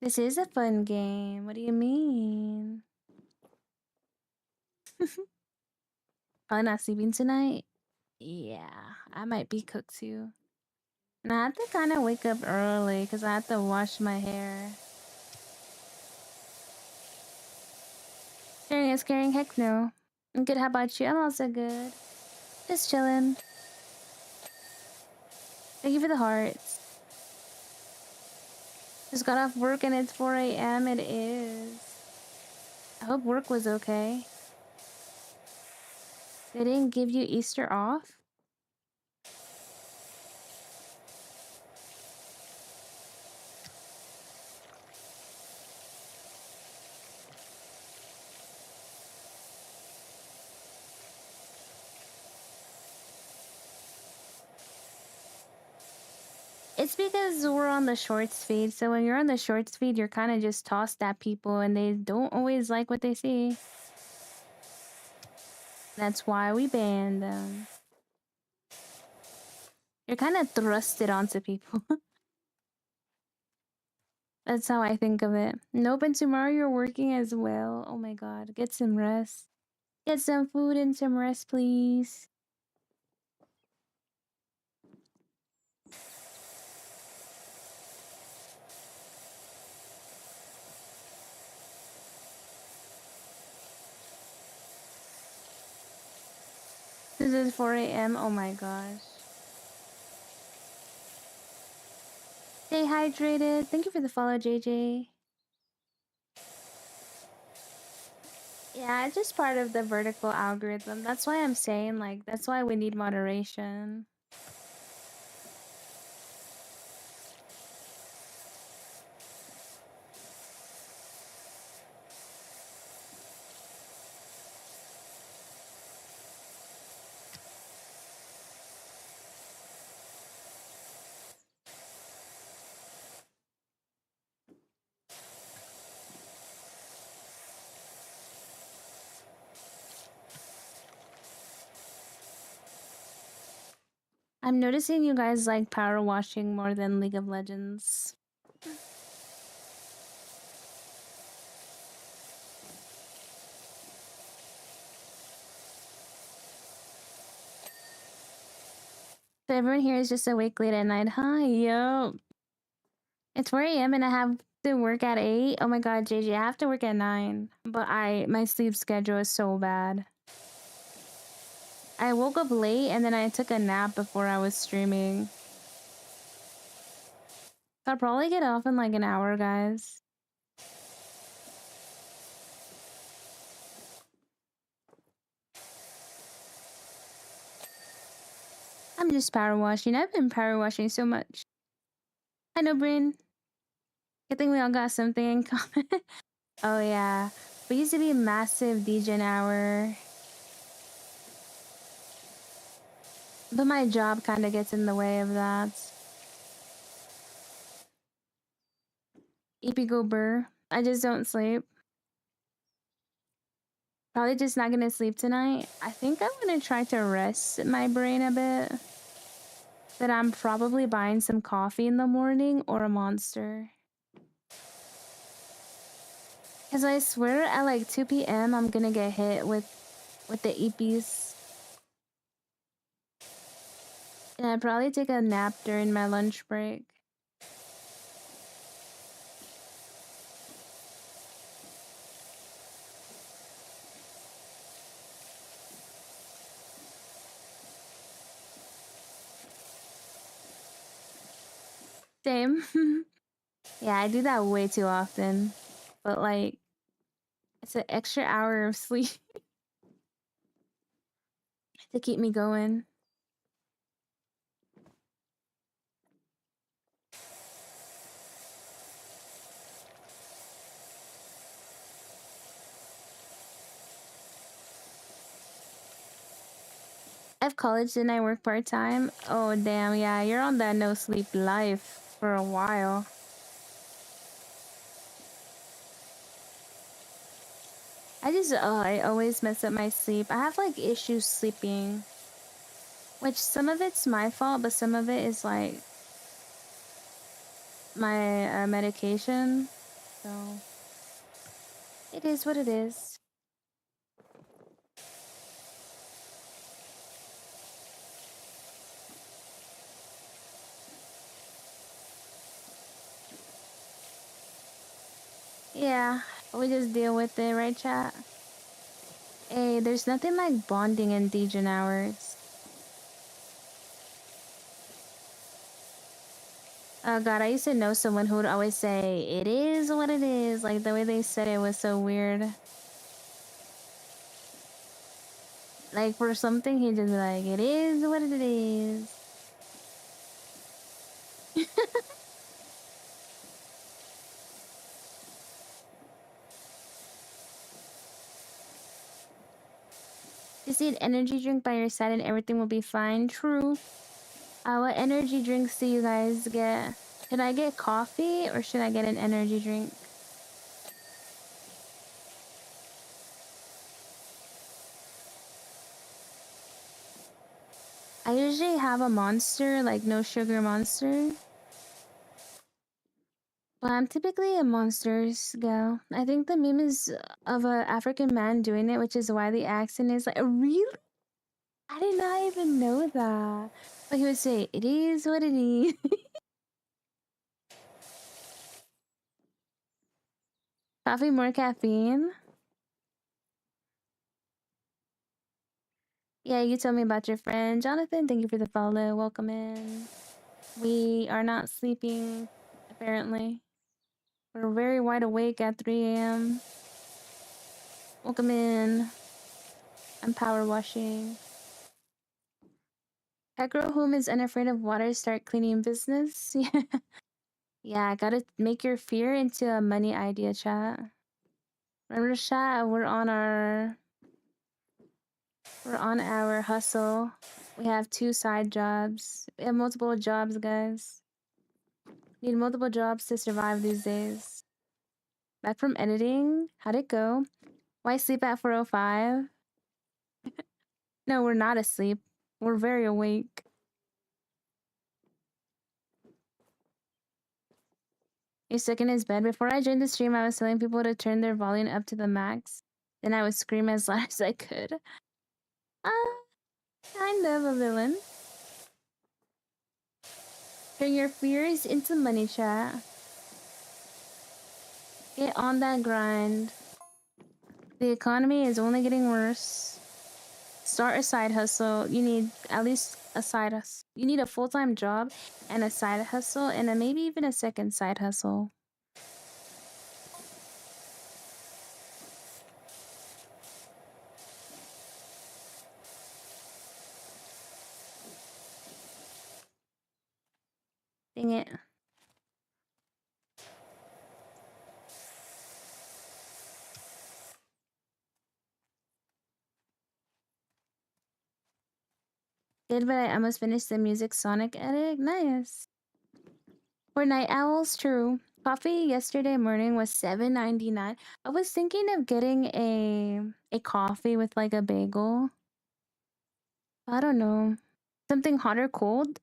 This is a fun game. What do you mean? Probably not sleeping tonight? Yeah, I might be cooked too. And I have to kind of wake up early because I have to wash my hair. Sharing is caring? Heck no. I'm good. How about you? I'm also good. Just chilling. Thank you for the hearts. Just got off work and it's 4 a.m. It is. I hope work was okay. They didn't give you Easter off? It's because we're on the shorts feed. So when you're on the shorts feed, you're kind of just tossed at people and they don't always like what they see. That's why we banned them. You're kind of thrusted onto people. That's how I think of it. Nope, and tomorrow you're working as well. Oh my god, get some rest. Get some food and some rest, please. This is 4 a.m. Oh my gosh. Stay hydrated. Thank you for the follow, JJ. Yeah, it's just part of the vertical algorithm. That's why I'm saying, like, that's why we need moderation. I'm noticing you guys like power washing more than League of Legends. So everyone here is just awake late at night. Hi, yo. It's 4 a.m. and I have to work at 8. Oh my god, JJ, I have to work at 9. But my sleep schedule is so bad. I woke up late and then I took a nap before I was streaming. So I'll probably get off in like an hour, guys. I'm just power washing. I've been power washing so much. I know, Bryn. I think we all got something in common. Oh yeah. We used to be a massive DJ hour. But my job kind of gets in the way of that. EP go burr. I just don't sleep. Probably just not gonna sleep tonight. I think I'm gonna try to rest my brain a bit. But I'm probably buying some coffee in the morning or a Monster. Cause I swear at like 2 p.m. I'm gonna get hit with the EPs. And I'd probably take a nap during my lunch break. Same. Yeah, I do that way too often. But like, it's an extra hour of sleep to keep me going. I have college and I work part time. Oh damn, yeah, you're on that no sleep life for a while. I always mess up my sleep. I have like issues sleeping, which some of it's my fault, but some of it is like my medication. So it is what it is. Yeah, we just deal with it, right, chat? Hey, there's nothing like bonding in Dejan hours. Oh god, I used to know someone who would always say, "It is what it is." Like the way they said it was so weird. Like for something, he'd just be like, "It is what it is." Just eat energy drink by your side and everything will be fine. True. What energy drinks do you guys get? Should I get coffee or should I get an energy drink? I usually have a monster, like no sugar monster. But I'm typically a monsters gal. I think the meme is of a African man doing it, which is why the accent is like, really? I did not even know that. But he would say, "It is what it is." Coffee, more caffeine. Yeah, you told me about your friend. Jonathan, thank you for the follow. Welcome in. We are not sleeping, apparently. We're very wide awake at 3 a.m. Welcome in. I'm power washing. That girl whom is unafraid of water start cleaning business. Yeah. Yeah, gotta make your fear into a money idea, chat. Remember, chat, we're on our hustle. We have 2 side jobs. We have multiple jobs, guys. Need multiple jobs to survive these days. Back from editing. How'd it go? Why sleep at 4:05? No, we're not asleep. We're very awake. He's stuck in his bed. Before I joined the stream, I was telling people to turn their volume up to the max. Then I would scream as loud as I could. Kind of a villain. Turn your fears into money, chat. Get on that grind. The economy is only getting worse. Start a side hustle. You need at least a side hustle. You need a full-time job and a side hustle and maybe even a second side hustle. Dang it. Did, but I almost finished the Music Sonic edit. Nice. For night owls, true. Coffee yesterday morning was $7.99. I was thinking of getting a coffee with like a bagel. I don't know. Something hot or cold.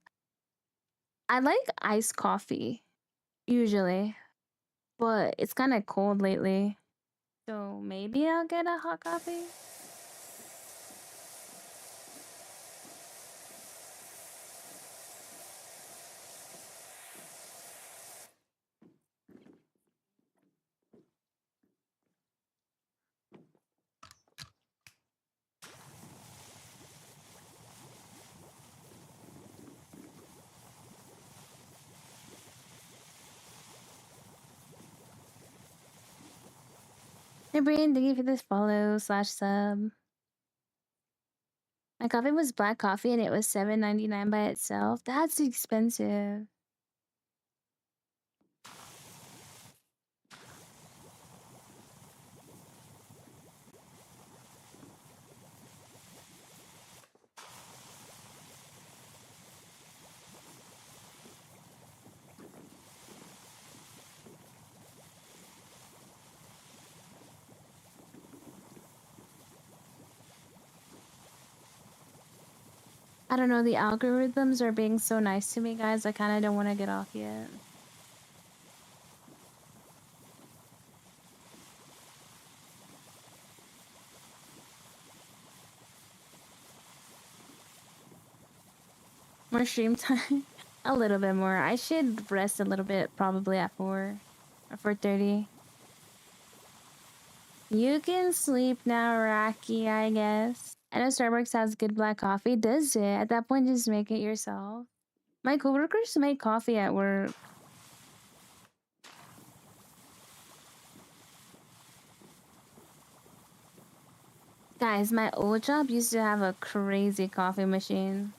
I like iced coffee usually, but it's kind of cold lately. So maybe I'll get a hot coffee. Hey Brian, thank you for this follow slash sub. My coffee was black coffee and it was $7.99 by itself. That's expensive. I don't know, the algorithms are being so nice to me, guys. I kind of don't want to get off yet. More stream time? A little bit more. I should rest a little bit, probably at 4 or 4:30. You can sleep now, Rocky, I guess. I know Starbucks has good black coffee. Does it? At that point, just make it yourself. My coworkers make coffee at work. Guys, my old job used to have a crazy coffee machine.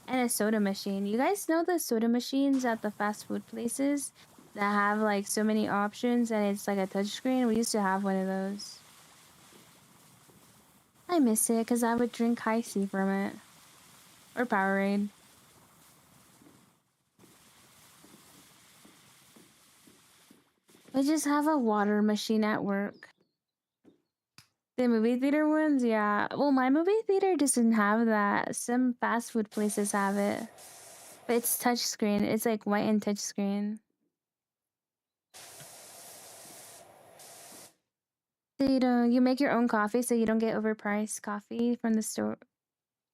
And a soda machine. You guys know the soda machines at the fast food places that have like so many options and it's like a touchscreen? We used to have one of those. I miss it because I would drink Hi-C from it. Or Powerade. I just have a water machine at work. The movie theater ones, yeah. Well, my movie theater doesn't have that. Some fast food places have it. But it's touchscreen. It's like white and touchscreen. So you make your own coffee so you don't get overpriced coffee from the store.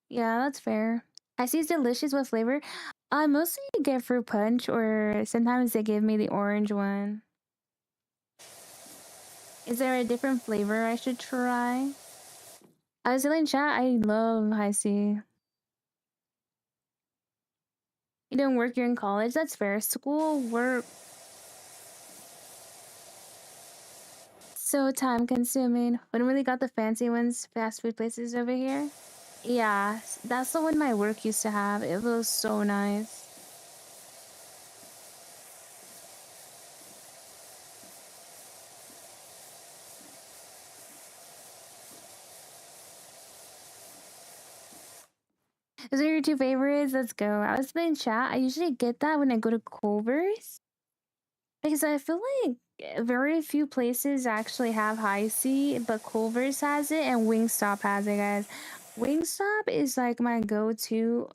Yeah, that's fair. I see it's delicious. What flavor? I mostly get fruit punch or sometimes they give me the orange one. Is there a different flavor I should try? I was telling chat I love Hi-C. You don't work, you're in college? That's fair. School, work. So time consuming. When really got the fancy ones, fast food places over here? Yeah, that's the one my work used to have. It was so nice. Those are your two favorites? Let's go. I was in chat. I usually get that when I go to Culver's. Because I feel like very few places actually have Hi-C, but Culver's has it and Wingstop has it, guys. Wingstop is like my go-to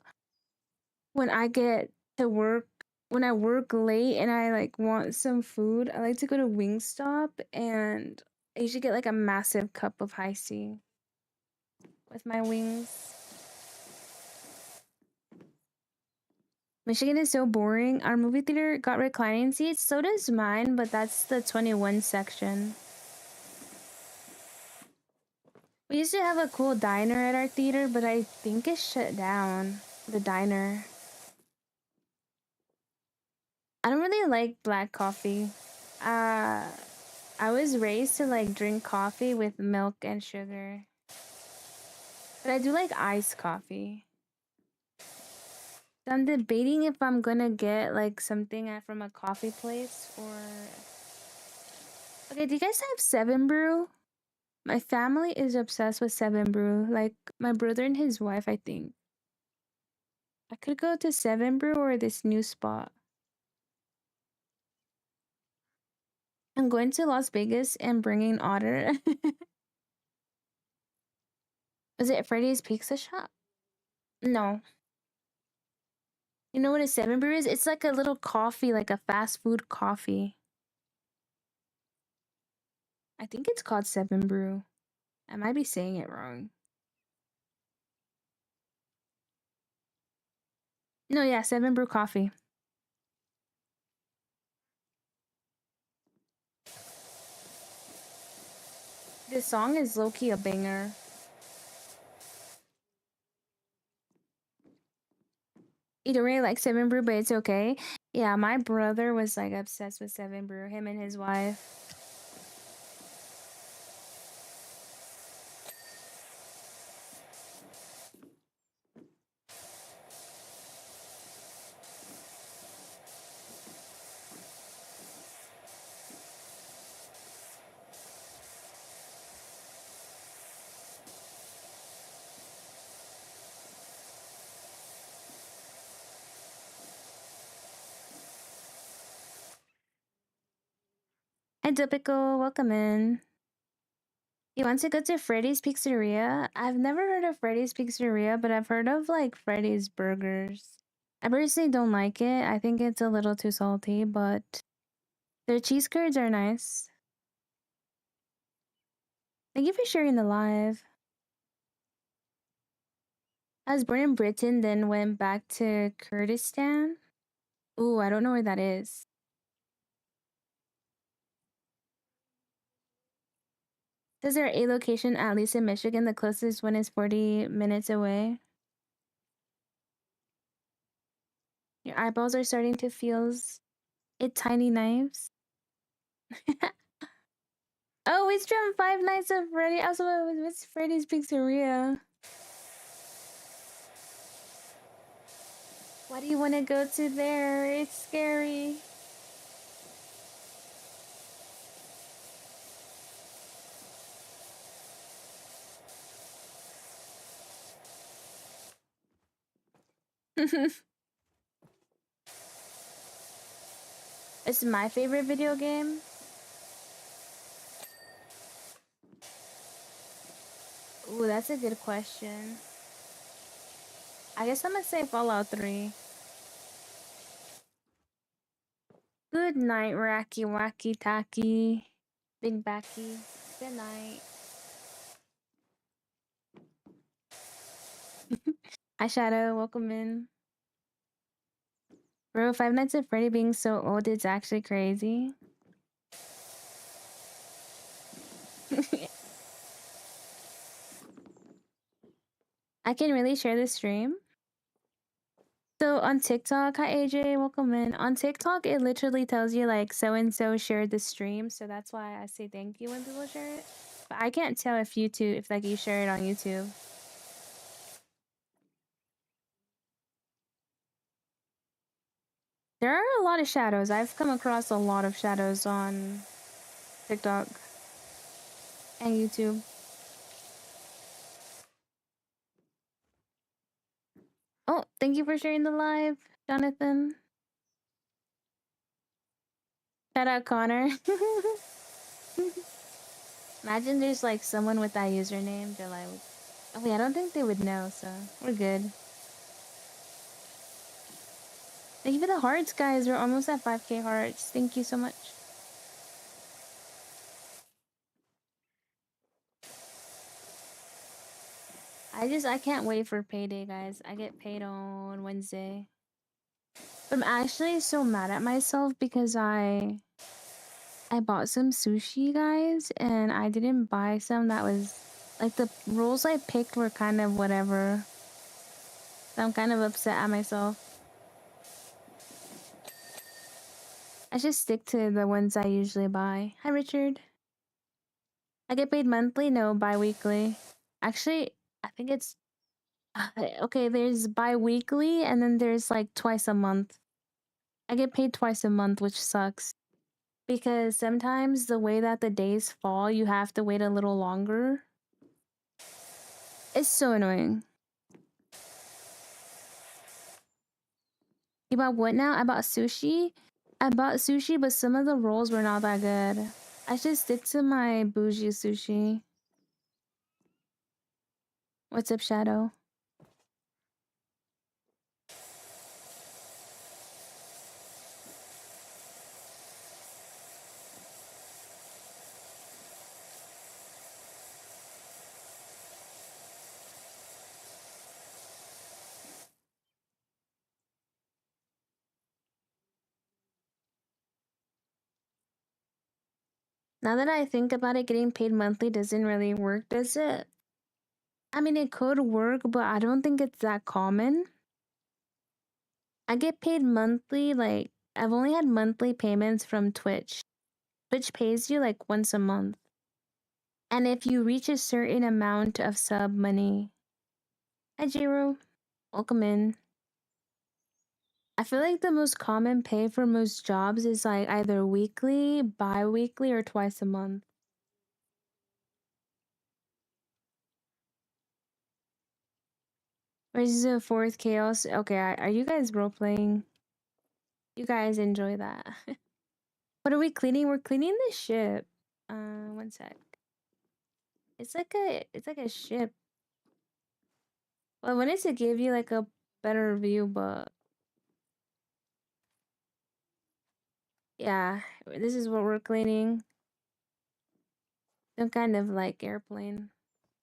when I get to work. When I work late and I like want some food, I like to go to Wingstop and I usually get like a massive cup of Hi-C with my wings. Michigan is so boring. Our movie theater got reclining seats. So does mine, but that's the 21 section. We used to have a cool diner at our theater, but I think it's shut down. The diner. I don't really like black coffee. I was raised to like drink coffee with milk and sugar. But I do like iced coffee. So I'm debating if I'm gonna get like something from a coffee place or... Okay, do you guys have 7 Brew? My family is obsessed with 7 Brew. Like my brother and his wife, I think. I could go to 7 Brew or this new spot. I'm going to Las Vegas and bringing Otter. Is it Freddy's Pizza Shop? No. You know what a 7 Brew is? It's like a little coffee, like a fast food coffee. I think it's called 7 Brew. I might be saying it wrong. No, yeah, 7 Brew coffee. This song is low-key a banger. You don't really like 7 Brew, but it's okay. Yeah, my brother was like obsessed with 7 Brew, him and his wife. Hi, Dupico. Welcome in. You want to go to Freddy's Pizzeria? I've never heard of Freddy's Pizzeria, but I've heard of like Freddy's Burgers. I personally don't like it. I think it's a little too salty, but their cheese curds are nice. Thank you for sharing the live. I was born in Britain, then went back to Kurdistan. Ooh, I don't know where that is. Says there a location, at least in Michigan. The closest one is 40 minutes away. Your eyeballs are starting to feel it tiny knives. Oh, it's from Five Nights at Freddy. Also, what's Freddy's Pizzeria? Why do you want to go to there? It's scary. It's my favorite video game. Ooh, that's a good question. I guess I'm gonna say Fallout 3. Good night, Racky Wacky Tacky. Big Backy. Good night. Hi, Shadow. Welcome in. Bro, Five Nights at Freddy being so old, it's actually crazy. I can really share the stream. So on TikTok, hi AJ, welcome in. On TikTok, it literally tells you like so and so shared the stream, so that's why I say thank you when people share it. But I can't tell if if like you share it on YouTube. There are a lot of shadows. I've come across a lot of shadows on TikTok and YouTube. Oh, thank you for sharing the live, Jonathan. Shout out Connor. Imagine there's like someone with that username. They're like, oh wait, I don't think they would know, so we're good. Thank you for the hearts, guys. We're almost at 5K hearts. Thank you so much. I can't wait for payday, guys. I get paid on Wednesday. But I'm actually so mad at myself because I bought some sushi, guys, and I didn't buy some that was like the rolls I picked were kind of whatever. So I'm kind of upset at myself. I should stick to the ones I usually buy. Hi, Richard. I get paid monthly? No, bi-weekly. Actually, I think it's okay, there's bi-weekly and then there's like twice a month. I get paid twice a month, which sucks. Because sometimes the way that the days fall, you have to wait a little longer. It's so annoying. You bought what now? I bought sushi. I bought sushi, but some of the rolls were not that good. I should stick to my bougie sushi. What's up, Shadow? Now that I think about it, getting paid monthly doesn't really work, does it? I mean, it could work, but I don't think it's that common. I get paid monthly, like, I've only had monthly payments from Twitch. Twitch pays you like once a month. And if you reach a certain amount of sub money. Hi, Jiro. Welcome in. I feel like the most common pay for most jobs is like either weekly, bi-weekly, or twice a month. Where's the fourth chaos? Okay, are you guys role playing? You guys enjoy that. What are we cleaning? We're cleaning the ship. One sec. It's like a ship. Well, I wanted to give you like a better view, but yeah, this is what we're cleaning. Some kind of like airplane.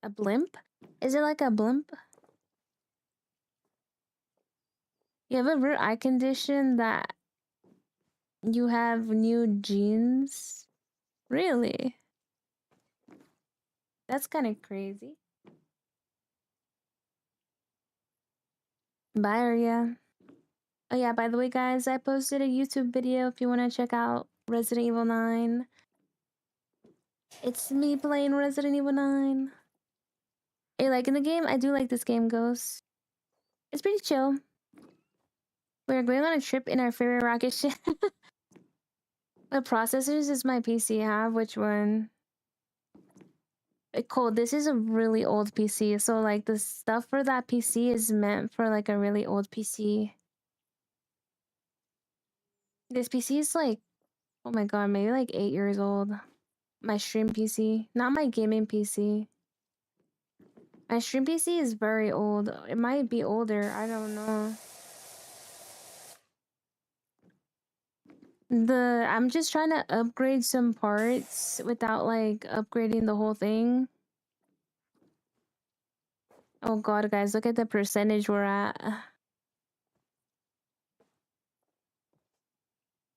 A blimp? Is it like a blimp? You have a rare eye condition that you have new genes? Really? That's kind of crazy. Bye, Arya. Oh yeah, by the way, guys, I posted a YouTube video if you want to check out Resident Evil 9. It's me playing Resident Evil 9. Hey, like in the game, I do like this game, Ghost. It's pretty chill. We're going on a trip in our favorite rocket ship. What processors does my PC have? Which one? Cool, this is a really old PC, so like the stuff for that PC is meant for like a really old PC. This PC is like, oh my god, maybe like 8 years old. My stream PC, not my gaming PC. My stream PC is very old. It might be older, I don't know. I'm just trying to upgrade some parts without like upgrading the whole thing. Oh god, guys, look at the percentage we're at.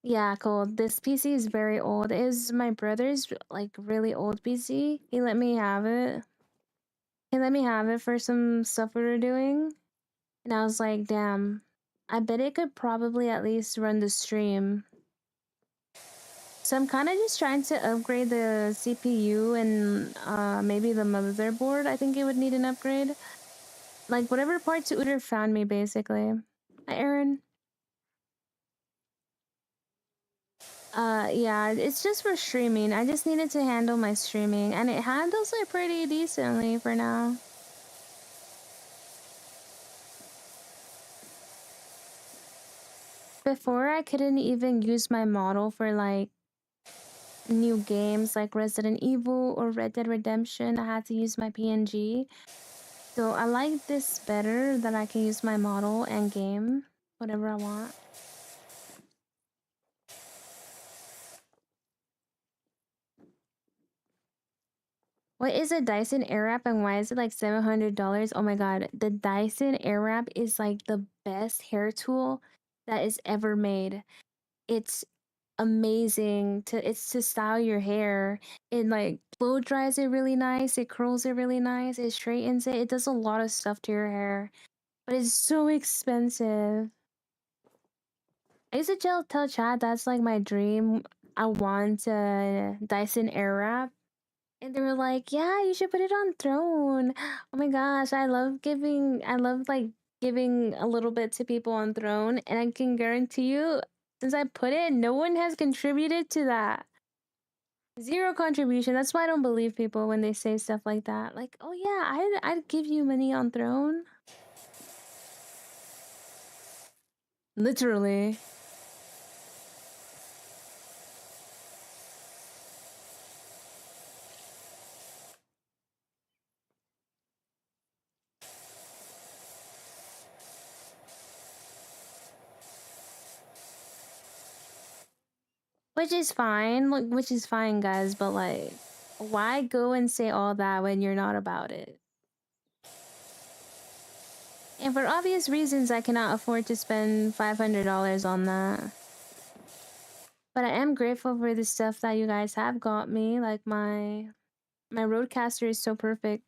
Yeah, cool. This PC is very old. It is my brother's like really old PC. He let me have it. He let me have it for some stuff we were doing. And I was like, damn, I bet it could probably at least run the stream. So I'm kind of just trying to upgrade the CPU and maybe the motherboard. I think it would need an upgrade. Like whatever parts Uter found me, basically. Hi, Aaron. Yeah, it's just for streaming. I just needed to handle my streaming, and it handles it pretty decently for now. Before, I couldn't even use my model for like new games like Resident Evil or Red Dead Redemption. I had to use my PNG. So I like this better that I can use my model and game whatever I want. What is a Dyson Airwrap and why is it like $700? Oh my god, the Dyson Airwrap is like the best hair tool that is ever made. It's amazing to style your hair. It like blow dries it really nice, it curls it really nice, it straightens it. It does a lot of stuff to your hair. But it's so expensive. I used to tell Chad that's like my dream. I want a Dyson Airwrap. And they were like, "Yeah, you should put it on Throne." Oh my gosh, I love like giving a little bit to people on Throne, and I can guarantee you, since I put it, no one has contributed to that. Zero contribution. That's why I don't believe people when they say stuff like that. Like, "Oh yeah, I'd give you money on Throne." Literally. Which is fine, like, which is fine, guys, but like, why go and say all that when you're not about it? And for obvious reasons, I cannot afford to spend $500 on that. But I am grateful for the stuff that you guys have got me. Like my Roadcaster is so perfect.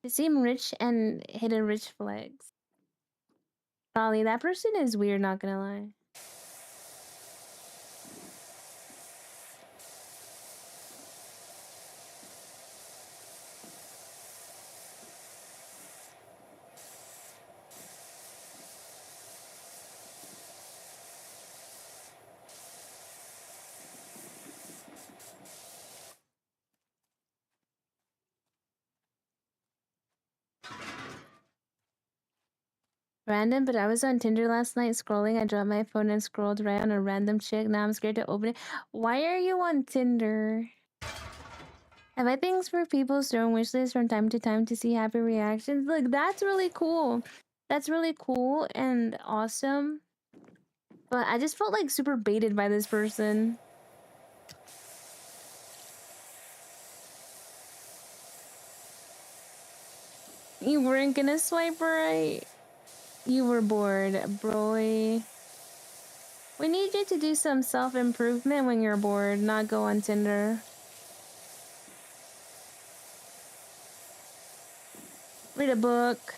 They seem rich and hidden rich flags. Probably that person is weird, not gonna lie. Random, but I was on Tinder last night scrolling. I dropped my phone and scrolled right on a random chick. Now I'm scared to open it. Why are you on Tinder? I buy things for people's own wish list from time to time to see happy reactions. Look, that's really cool. That's really cool and awesome. But I just felt like super baited by this person. You weren't gonna swipe right. You were bored, broy. We need you to do some self-improvement when you're bored, not go on Tinder. Read a book.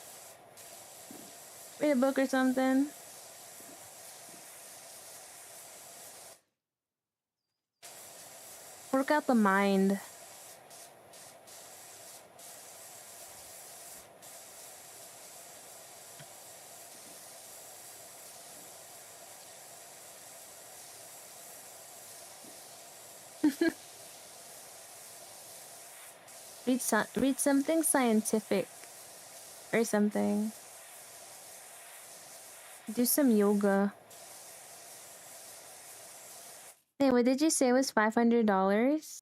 Read a book or something. Work out the mind. Read something scientific or something. Do some yoga. Hey, what did you say was $500?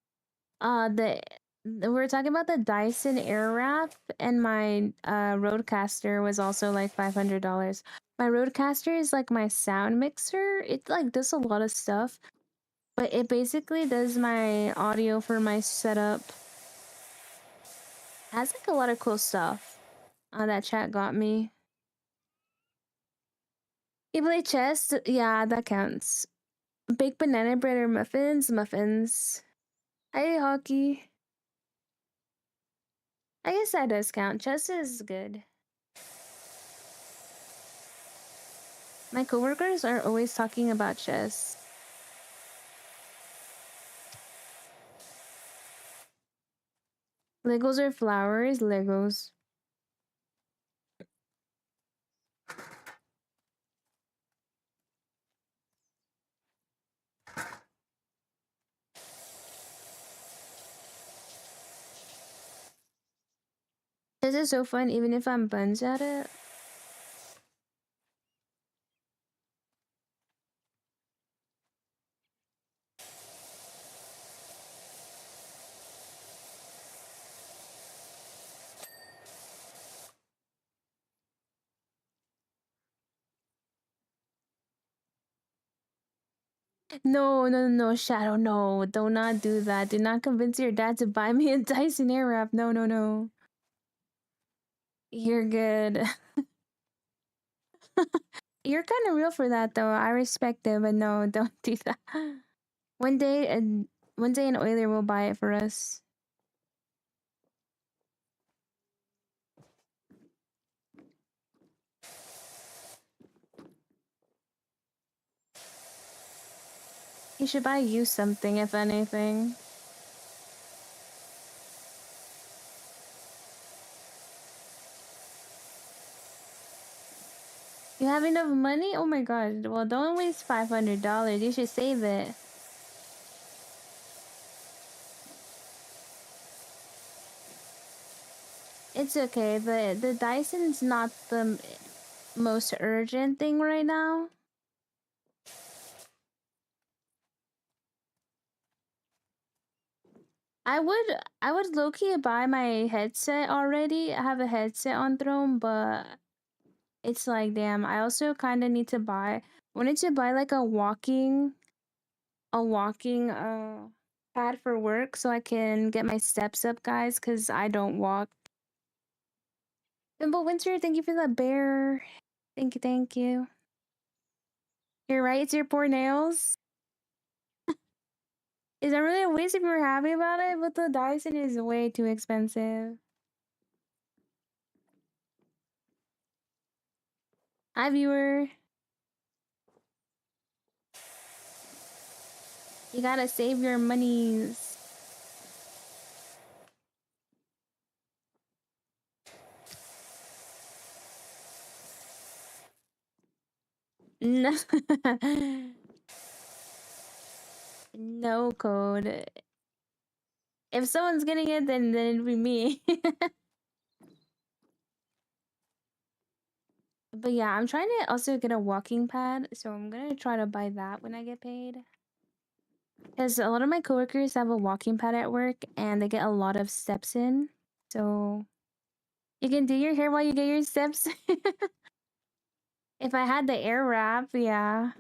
We're talking about the Dyson Airwrap, and my Rodecaster was also like $500. My Rodecaster is like my sound mixer. It like does a lot of stuff, but it basically does my audio for my setup. It has like a lot of cool stuff. That chat got me. You play chess? Yeah, that counts. Baked banana bread or muffins? Muffins. Hey, hockey. I guess that does count. Chess is good. My coworkers are always talking about chess. Legos or flowers? Legos. This is so fun, even if I'm buns at it. No, Shadow, no. Do not do that. Do not convince your dad to buy me a Dyson Airwrap. No. You're good. You're kind of real for that, though. I respect it, but no, don't do that. One day, an oiler will buy it for us. He should buy you something, if anything. You have enough money? Oh my god. Well, don't waste $500. You should save it. It's okay. The Dyson's not the most urgent thing right now. I would low-key buy my headset already. I have a headset on Throne, but it's like, damn, I also kind of need to buy. Wanted to buy like a walking pad for work so I can get my steps up, guys, because I don't walk. Thimble Winter, thank you for the bear. Thank you. You're right, it's your poor nails. Is that really a waste if you were happy about it? But the Dyson is way too expensive. Hi, viewer. You gotta save your monies. No. No code. If someone's getting it, then it'd be me. But yeah, I'm trying to also get a walking pad, so I'm gonna try to buy that when I get paid. Because a lot of my coworkers have a walking pad at work, and they get a lot of steps in. So you can do your hair while you get your steps. If I had the air wrap, yeah.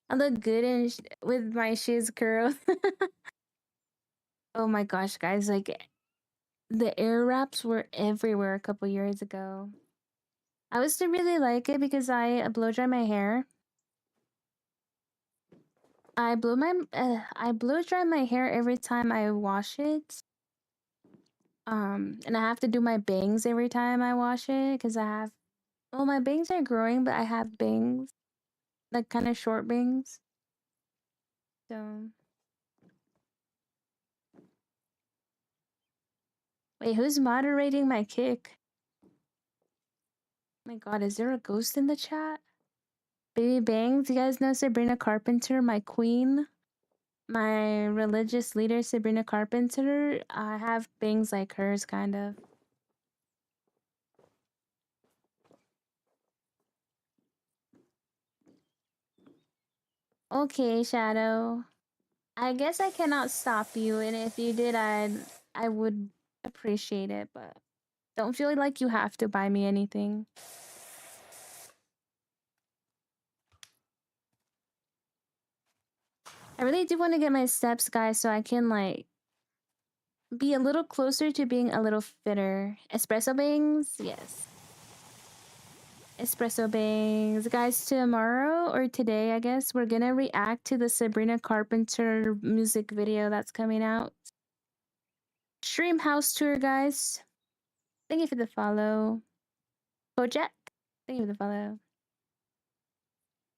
I look good in with my shoes curled. Oh my gosh, guys! Like the air wraps were everywhere a couple years ago. I used to really like it because I blow dry my hair. I blow dry my hair every time I wash it. And I have to do my bangs every time I wash it because I have. Well, my bangs are growing, but I have bangs, like kind of short bangs. So wait, who's moderating my kick? My God, is there a ghost in the chat? Baby Bangs, you guys know Sabrina Carpenter, my queen, my religious leader, Sabrina Carpenter. I have bangs like hers, kind of. Okay, Shadow. I guess I cannot stop you, and if you did, I would appreciate it, but don't feel like you have to buy me anything. I really do want to get my steps, guys, so I can like be a little closer to being a little fitter. Espresso bangs, yes. Espresso bangs, guys. Tomorrow or today, I guess we're gonna react to the Sabrina Carpenter music video that's coming out. Stream house tour, guys. Thank you for the follow. Bojack, thank you for the follow.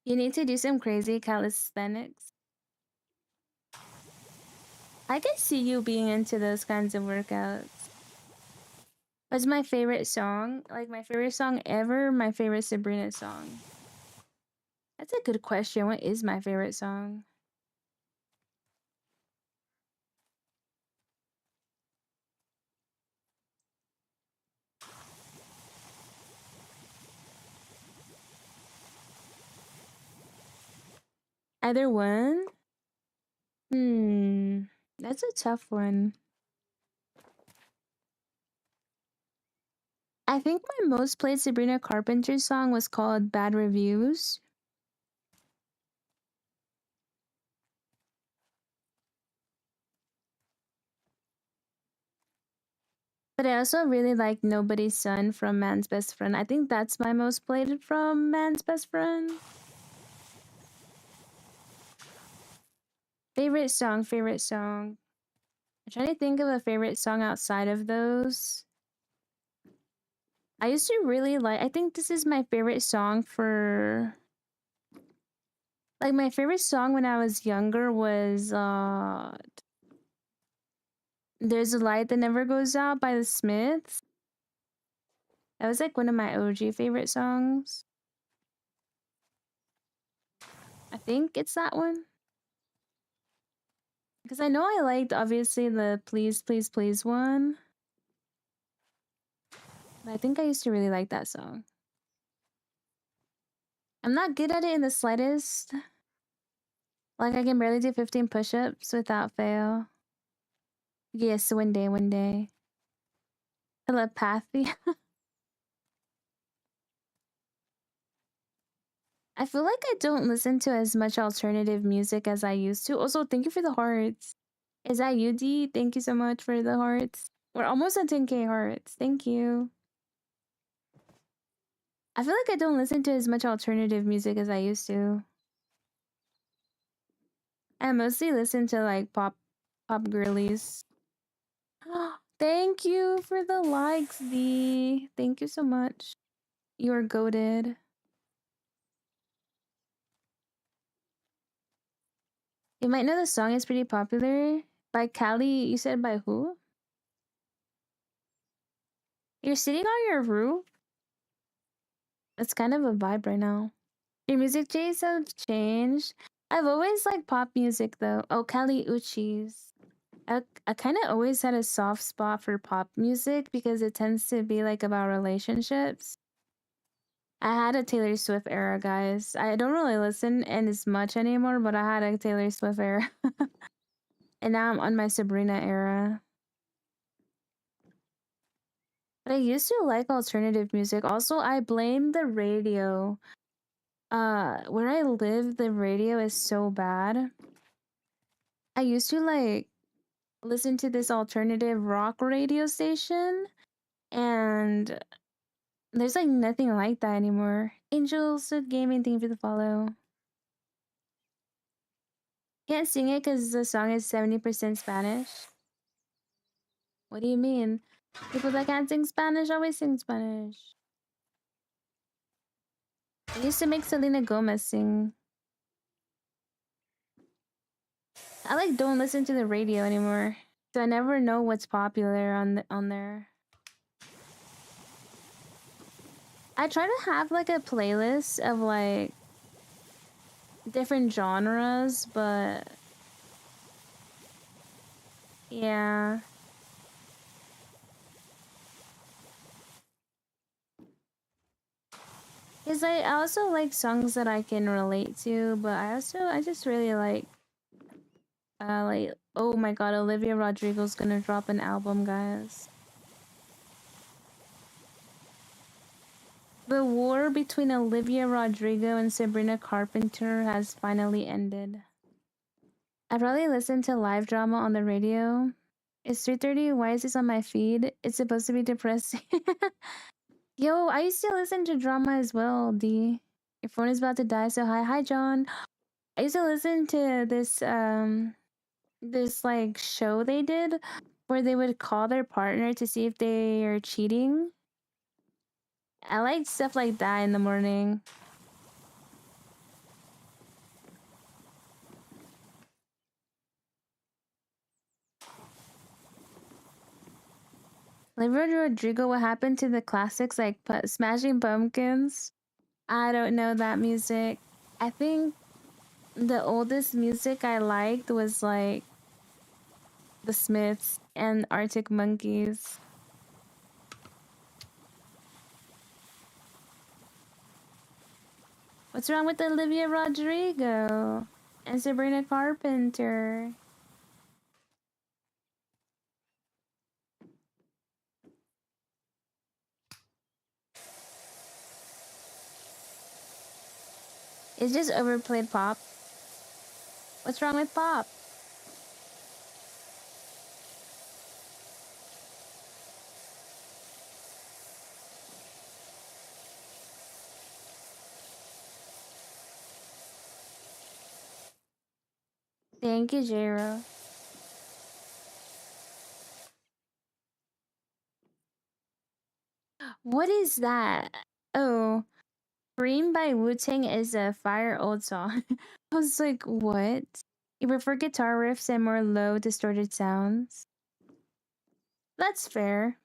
You need to do some crazy calisthenics. I can see you being into those kinds of workouts. What's my favorite song? Like my favorite song ever? My favorite Sabrina song. That's a good question. What is my favorite song? Either one? That's a tough one. I think my most played Sabrina Carpenter song was called Bad Reviews. But I also really like Nobody's Son from Man's Best Friend. I think that's my most played from Man's Best Friend. Favorite song, favorite song. I'm trying to think of a favorite song outside of those. I used to really like, I think this is my favorite song for, like my favorite song when I was younger was There's a Light That Never Goes Out by the Smiths. That was like one of my OG favorite songs. I think it's that one. Because I know I liked, obviously, the Please, Please, Please one. But I think I used to really like that song. I'm not good at it in the slightest. Like, I can barely do 15 push-ups without fail. Yes, one day, one day. Telepathy. I feel like I don't listen to as much alternative music as I used to. Also, thank you for the hearts. Is that you, D? Thank you so much for the hearts. We're almost at 10K hearts. Thank you. I feel like I don't listen to as much alternative music as I used to. I mostly listen to like pop girlies. Thank you for the likes, D. Thank you so much. You're goated. You might know the song is pretty popular. By Cali, you said by who? You're sitting on your roof? It's kind of a vibe right now. Your music tastes have changed. I've always liked pop music though. Oh, Kali Uchis. I kind of always had a soft spot for pop music because it tends to be like about relationships. I had a Taylor Swift era, guys. I don't really listen and as much anymore, but I had a Taylor Swift era. And now I'm on my Sabrina era. But I used to like alternative music. Also, I blame the radio. Where I live, the radio is so bad. I used to like listen to this alternative rock radio station, and there's like nothing like that anymore. Angels Gaming, thank you for the follow. Can't sing it because the song is 70% Spanish. What do you mean? People that can't sing Spanish always sing Spanish. I used to make Selena Gomez sing. I like don't listen to the radio anymore, so I never know what's popular on there. I try to have like a playlist of like different genres, but yeah. Cause I also like songs that I can relate to, but I just really like oh my god, Olivia Rodrigo's gonna drop an album, guys. The war between Olivia Rodrigo and Sabrina Carpenter has finally ended. I'd probably listen to live drama on the radio. It's 3:30. Why is this on my feed? It's supposed to be depressing. Yo, I used to listen to drama as well, D. Your phone is about to die, so hi. Hi, John. I used to listen to this like show they did where they would call their partner to see if they are cheating. I like stuff like that in the morning. Olivia Rodrigo, what happened to the classics like Smashing Pumpkins? I don't know that music. I think the oldest music I liked was like The Smiths and Arctic Monkeys. What's wrong with Olivia Rodrigo and Sabrina Carpenter? It's just overplayed pop. What's wrong with pop? Thank you, Jero. What is that? Oh, Scream by Wu-Tang is a fire old song. I was like, what? You prefer guitar riffs and more low, distorted sounds? That's fair.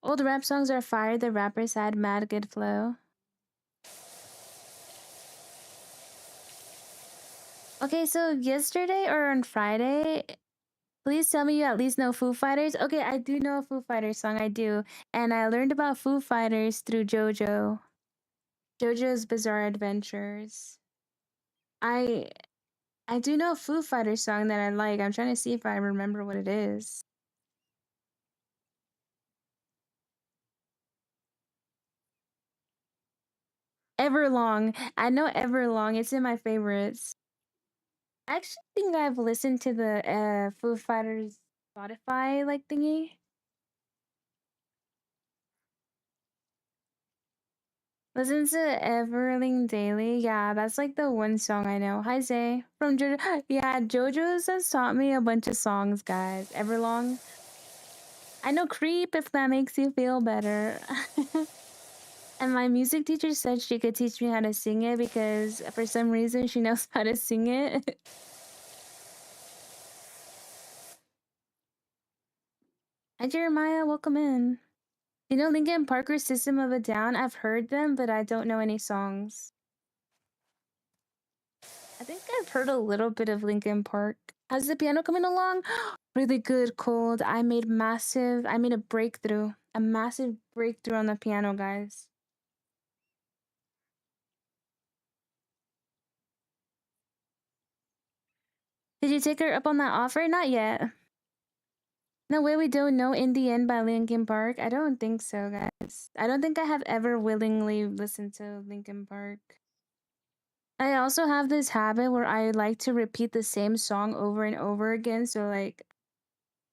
Old rap songs are fire, the rappers had mad good flow. Okay, so yesterday or on Friday, please tell me you at least know Foo Fighters. Okay, I do know a Foo Fighters song, I do. And I learned about Foo Fighters through JoJo. JoJo's Bizarre Adventures. I I do know a Foo Fighters song that I like. I'm trying to see if I remember what it is. Everlong. I know Everlong. It's in my favorites. I actually think I've listened to the Foo Fighters Spotify like thingy. Listen to Everling Daily. Yeah, that's like the one song I know. Hi Zay from JoJo. Yeah, JoJo's has taught me a bunch of songs, guys. Everlong. I know Creep if that makes you feel better. And my music teacher said she could teach me how to sing it because for some reason she knows how to sing it. Hi Jeremiah, welcome in. You know Linkin Park or System of a Down? I've heard them, but I don't know any songs. I think I've heard a little bit of Linkin Park. How's the piano coming along? Really good, Cold. I made a breakthrough. A massive breakthrough on the piano, guys. Did you take her up on that offer? Not yet. No Way We Don't Know in the End by Linkin Park? I don't think so, guys. I don't think I have ever willingly listened to Linkin Park. I also have this habit where I like to repeat the same song over and over again. So, like,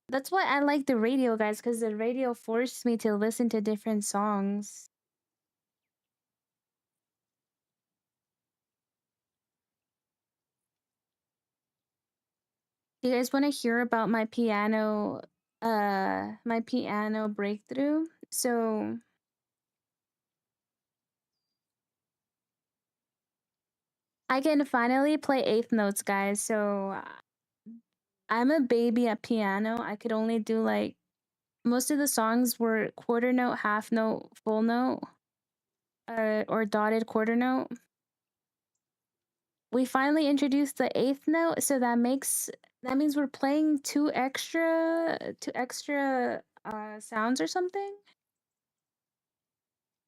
that's why I like the radio, guys, because the radio forced me to listen to different songs. Do you guys want to hear about my piano breakthrough? So, I can finally play eighth notes, guys. So, I'm a baby at piano. I could only do like most of the songs were quarter note, half note, full note, or dotted quarter note. We finally introduced the eighth note, so that means we're playing two extra sounds or something.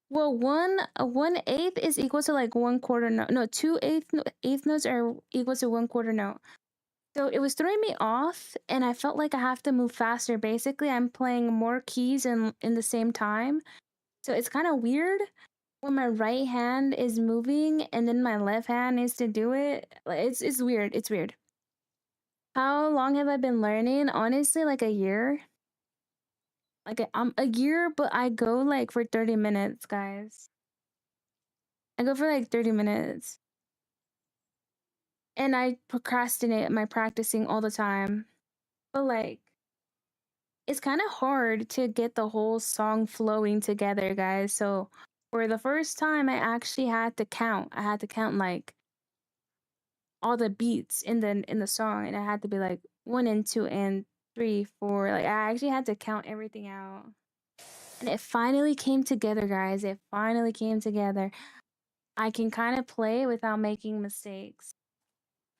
Well, one eighth is equal to like one quarter note. No, eighth notes are equal to one quarter note. So it was throwing me off, and I felt like I have to move faster. Basically, I'm playing more keys in the same time, so it's kind of weird when my right hand is moving and then my left hand needs to do it. Like it's weird. It's weird. How long have I been learning? Honestly, like a year. Like a year, but I go like for 30 minutes, guys. I go for like 30 minutes. And I procrastinate my practicing all the time. But like it's kind of hard to get the whole song flowing together, guys. So for the first time I actually had to count. I had to count like all the beats in the song, and I had to be like 1 and 2 and 3, 4. Like I actually had to count everything out. And it finally came together, guys. It finally came together. I can kind of play without making mistakes.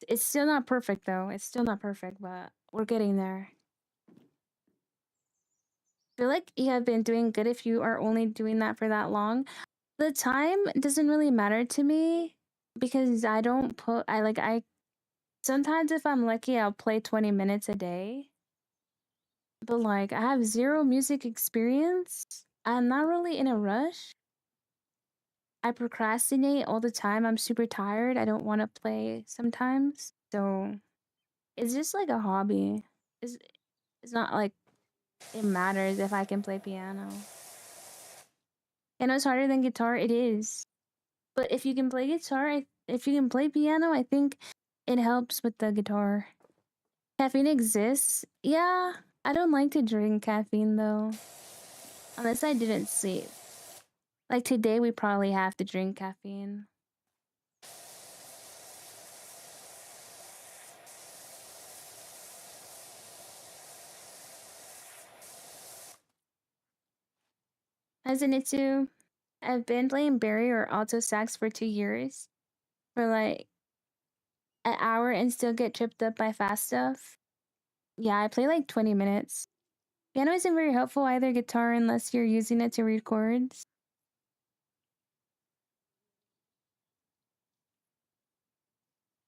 It's still not perfect though. It's still not perfect, but we're getting there. I feel like you have been doing good if you are only doing that for that long. The time doesn't really matter to me because I don't put I sometimes if I'm lucky I'll play 20 minutes a day. But like I have zero music experience. I'm not really in a rush. I procrastinate all the time. I'm super tired. I don't want to play sometimes. So it's just like a hobby. It's it's not like it matters if I can play piano. I know it's harder than guitar. It is. But if you can play if you can play piano, I think it helps with the guitar. Caffeine exists. Yeah, I don't like to drink caffeine though. Unless I didn't sleep. Like today, we probably have to drink caffeine. As an Itsu, I've been playing Barry or alto sax for 2 years for like an hour and still get tripped up by fast stuff. Yeah, I play like 20 minutes. Piano isn't very helpful either, guitar, unless you're using it to read chords.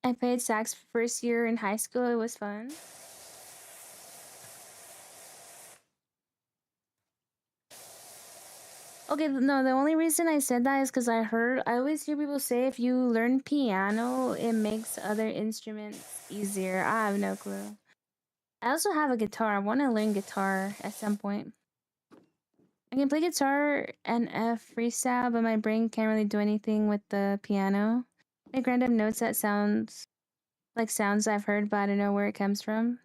I played sax first year in high school. It was fun. Okay, no, the only reason I said that is because I always hear people say if you learn piano, it makes other instruments easier. I have no clue. I also have a guitar. I want to learn guitar at some point. I can play guitar and freestyle, but my brain can't really do anything with the piano. Like random notes that sounds like sounds I've heard, but I don't know where it comes from.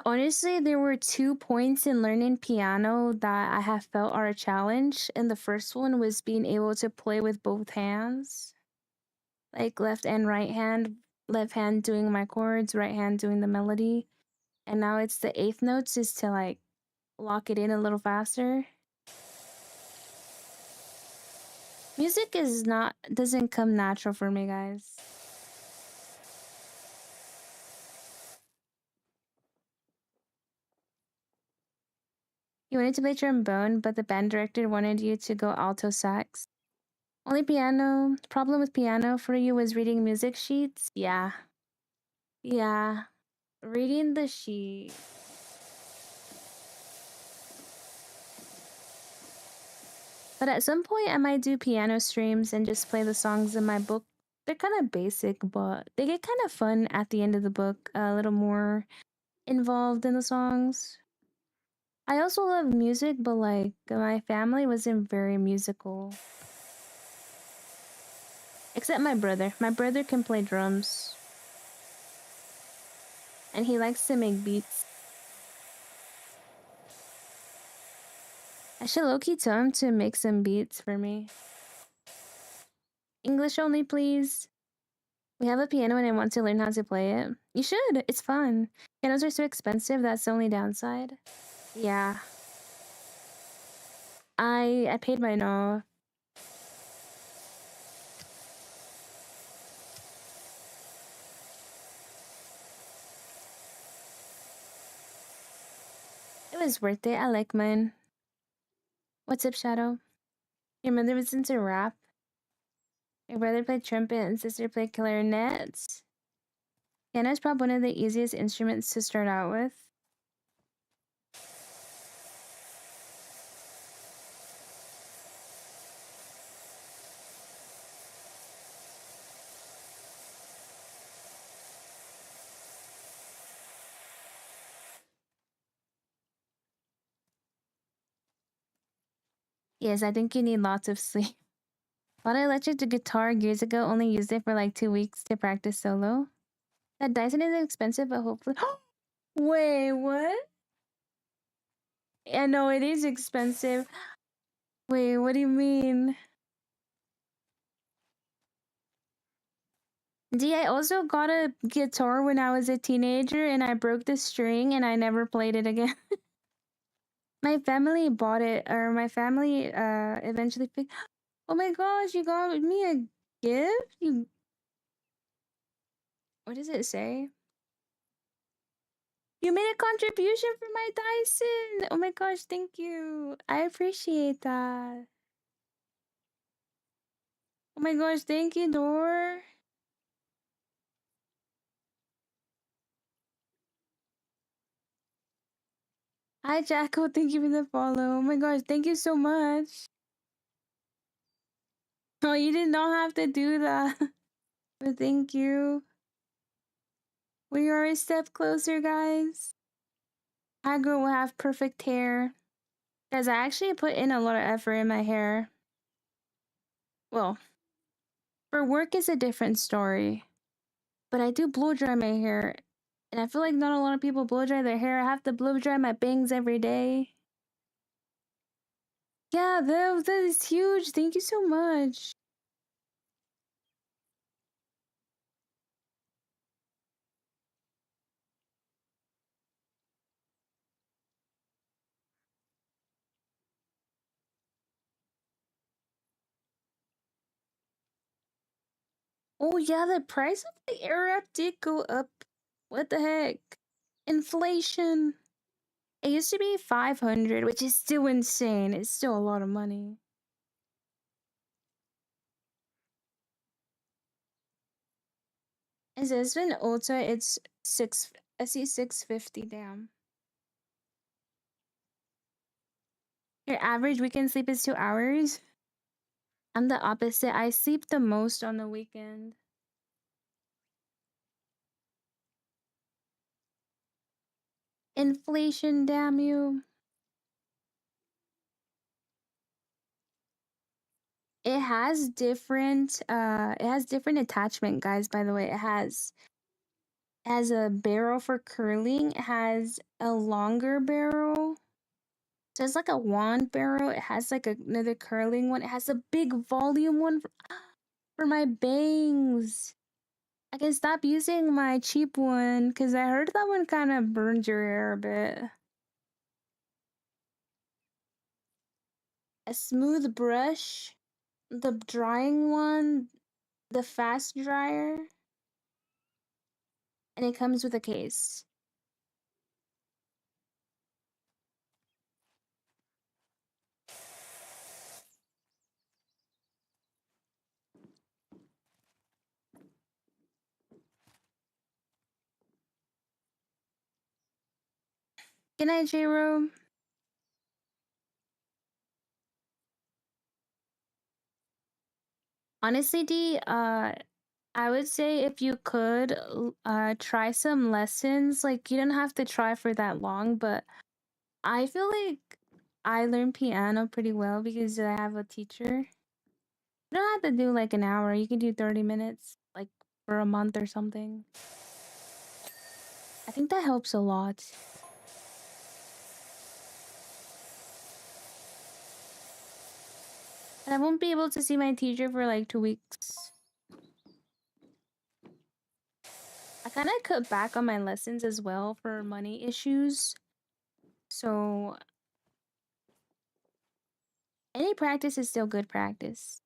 Honestly, there were 2 points in learning piano that I have felt are a challenge, and the first one was being able to play with both hands, like left and right hand, left hand doing my chords, right hand doing the melody. And now it's the eighth notes just to like lock it in a little faster. Music doesn't come natural for me, guys. You wanted to play trombone, but the band director wanted you to go alto sax. Only piano. Problem with piano for you was reading music sheets? Yeah. Yeah. Reading the sheet. But at some point, I might do piano streams and just play the songs in my book. They're kind of basic, but they get kind of fun at the end of the book, a little more involved in the songs. I also love music, but like my family wasn't very musical. Except my brother. My brother can play drums. And he likes to make beats. I should low-key tell him to make some beats for me. English only, please. We have a piano and I want to learn how to play it. You should. It's fun. Pianos are so expensive. That's the only downside. Yeah. I paid mine off. It was worth it. I like mine. What's up, Shadow? Your mother was into rap. Your brother played trumpet and sister played clarinet. Piano is probably one of the easiest instruments to start out with. Yes, I think you need lots of sleep. Bought an electric guitar years ago, only used it for like 2 weeks to practice solo. That Dyson is expensive, but hopefully. Wait, what? Yeah, no, it is expensive. Wait, what do you mean? I also got a guitar when I was a teenager and I broke the string and I never played it again. My family bought it, or my family eventually picked. Oh my gosh, you got me a gift? What does it say? You made a contribution for my Dyson. Oh my gosh, thank you. I appreciate that. Oh my gosh, thank you, Dor. Hi, Jacko. Thank you for the follow. Oh my gosh, thank you so much. Oh, you did not have to do that. But thank you. We are a step closer, guys. My girl will have perfect hair. Guys, I actually put in a lot of effort in my hair. Well, for work is a different story. But I do blow dry my hair. And I feel like not a lot of people blow dry their hair. I have to blow dry my bangs every day. Yeah, that is huge. Thank you so much. Oh yeah, the price of the Airwrap did go up. What the heck? Inflation. It used to be 500, which is still insane. It's still a lot of money. It says in Ulta, it's I see 650. Damn. Your average weekend sleep is 2 hours. I'm the opposite. I sleep the most on the weekend. Inflation, damn you. It has different attachment, guys, by the way. It has a barrel for curling, it has a longer barrel. So it's like a wand barrel. It has like another curling one. It has a big volume one for my bangs. I can stop using my cheap one because I heard that one kind of burns your hair a bit. A smooth brush, the drying one, the fast dryer, and it comes with a case. Good night, J-Ro. Honestly, D, I would say if you could try some lessons, like you don't have to try for that long, but I feel like I learned piano pretty well because I have a teacher. You don't have to do like an hour. You can do 30 minutes, like for a month or something. I think that helps a lot. And I won't be able to see my teacher for like 2 weeks. I kind of cut back on my lessons as well for money issues. So any practice is still good practice.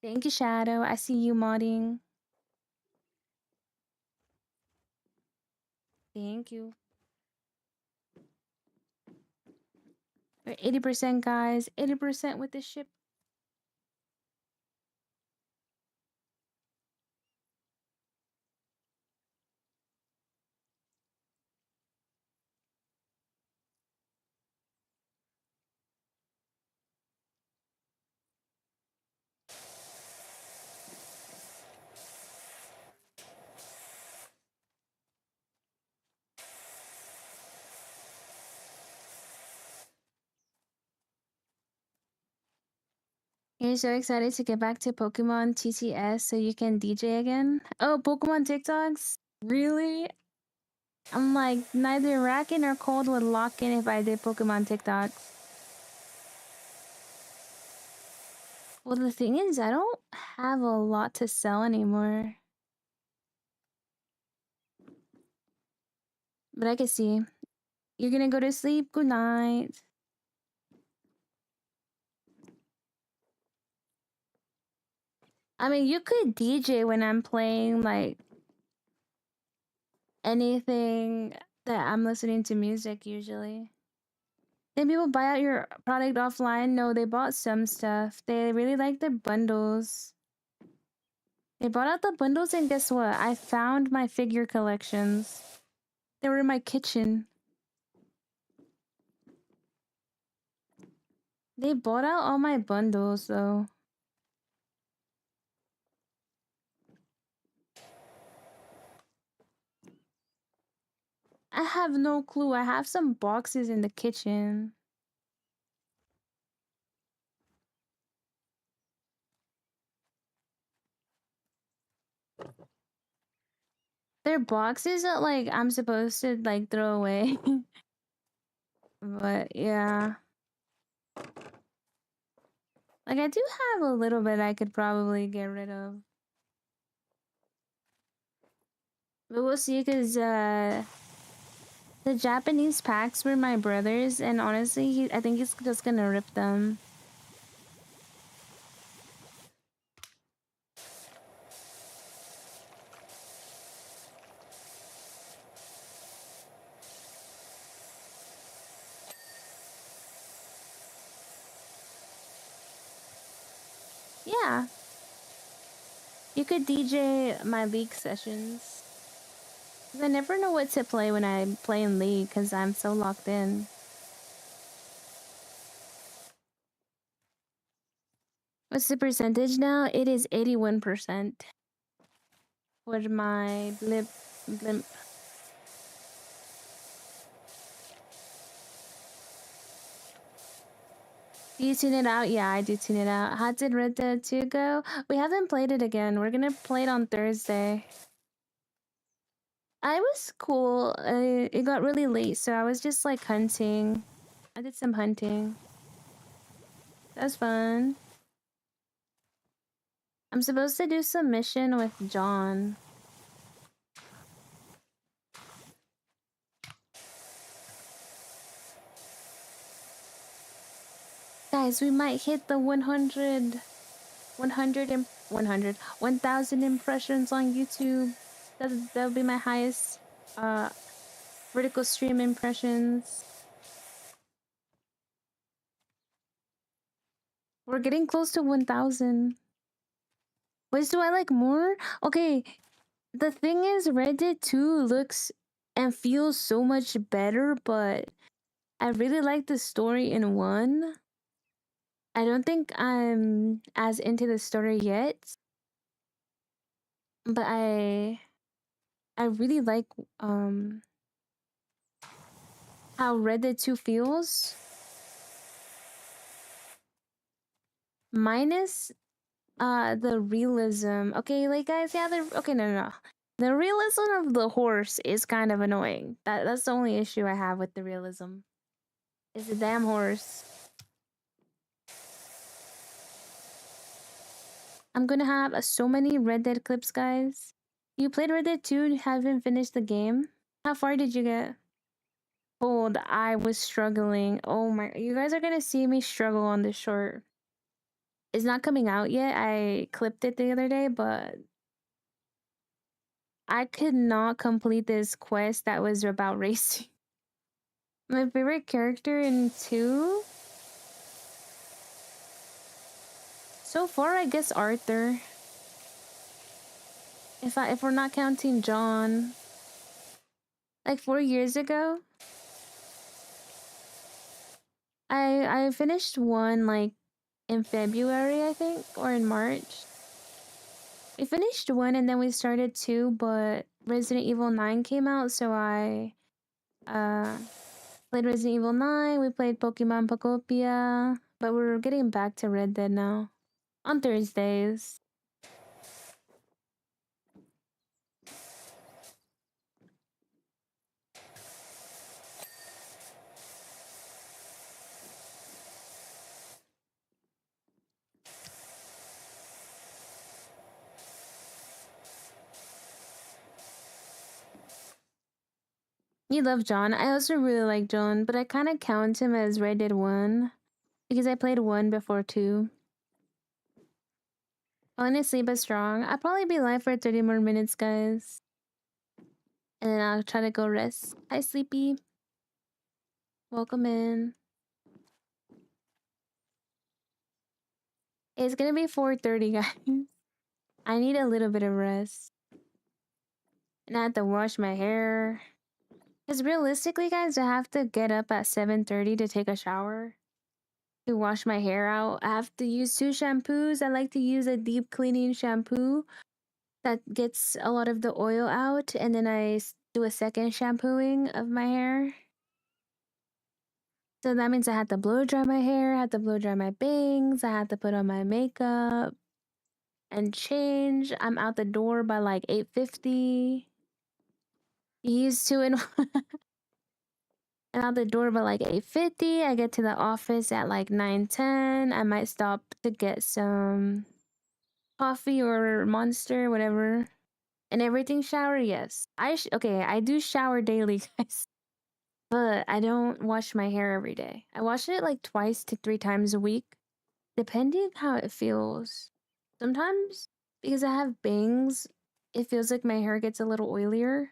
Thank you, Shadow. I see you modding. Thank you. We're 80%, guys. 80% with this ship. You're so excited to get back to Pokemon TCS so you can DJ again? Oh, Pokemon TikToks? Really? I'm like, neither Racket nor Cold would lock in if I did Pokemon TikToks. Well, the thing is, I don't have a lot to sell anymore. But I can see. You're gonna go to sleep? Good night. I mean, you could DJ when I'm playing, like, anything that I'm listening to music usually. Then people buy out your product offline? No, they bought some stuff. They really like their bundles. They bought out the bundles, and guess what? I found my figure collections. They were in my kitchen. They bought out all my bundles, though. I have no clue. I have some boxes in the kitchen. They're boxes that, like, I'm supposed to, like, throw away. But, yeah. Like, I do have a little bit I could probably get rid of. But we'll see, because, the Japanese packs were my brother's, and honestly, I think he's just gonna rip them. Yeah. You could DJ my League sessions. 'Cause I never know what to play when I play in League, because I'm so locked in. What's the percentage now? It is 81%. For my blimp. Do you tune it out? Yeah, I do tune it out. How did Red Dead 2 go? We haven't played it again. We're gonna play it on Thursday. I was cool. It got really late, so I was just like hunting. I did some hunting. That was fun. I'm supposed to do some mission with John. Guys, we might hit the 100 1,000 impressions on YouTube. That'll be my highest vertical stream impressions. We're getting close to 1,000. Which do I like more? Okay, the thing is, Red Dead 2 looks and feels so much better, but I really like the story in 1. I don't think I'm as into the story yet, but I really like how Red Dead 2 feels. Minus the realism. Okay, like guys, yeah, okay, no. The realism of the horse is kind of annoying. That's the only issue I have with the realism. Is the damn horse. I'm gonna have so many Red Dead clips, guys. You played Red Dead 2 and haven't finished the game? How far did you get? Hold, I was struggling. Oh my, you guys are gonna see me struggle on this short. It's not coming out yet. I clipped it the other day, but I could not complete this quest that was about racing. My favorite character in 2? So far, I guess Arthur. If we're not counting John. Like 4 years ago, I finished 1 like in February, I think, or in March. We finished 1 and then we started 2, but Resident Evil 9 came out, so I played Resident Evil 9, we played Pokemon Pokopia, but we're getting back to Red Dead now. On Thursdays. You love John. I also really like John, but I kind of count him as Red Dead 1 because I played 1 before 2. Honestly, but strong. I'll probably be live for 30 more minutes, guys. And then I'll try to go rest. Hi, Sleepy. Welcome in. It's gonna be 4:30, guys. I need a little bit of rest. And I have to wash my hair. Because realistically, guys, I have to get up at 7:30 to take a shower. To wash my hair out. I have to use 2 shampoos. I like to use a deep cleaning shampoo that gets a lot of the oil out. And then I do a second shampooing of my hair. So that means I had to blow dry my hair, I had to blow dry my bangs, I had to put on my makeup and change. I'm out the door by like 8:50. Used to and I'm out the door by like 8:50. I get to the office at like 9:10. I might stop to get some coffee or Monster, whatever. And everything shower, yes. Okay, I do shower daily, guys. But I don't wash my hair every day. I wash it like 2 to 3 times a week. Depending how it feels. Sometimes, because I have bangs, it feels like my hair gets a little oilier.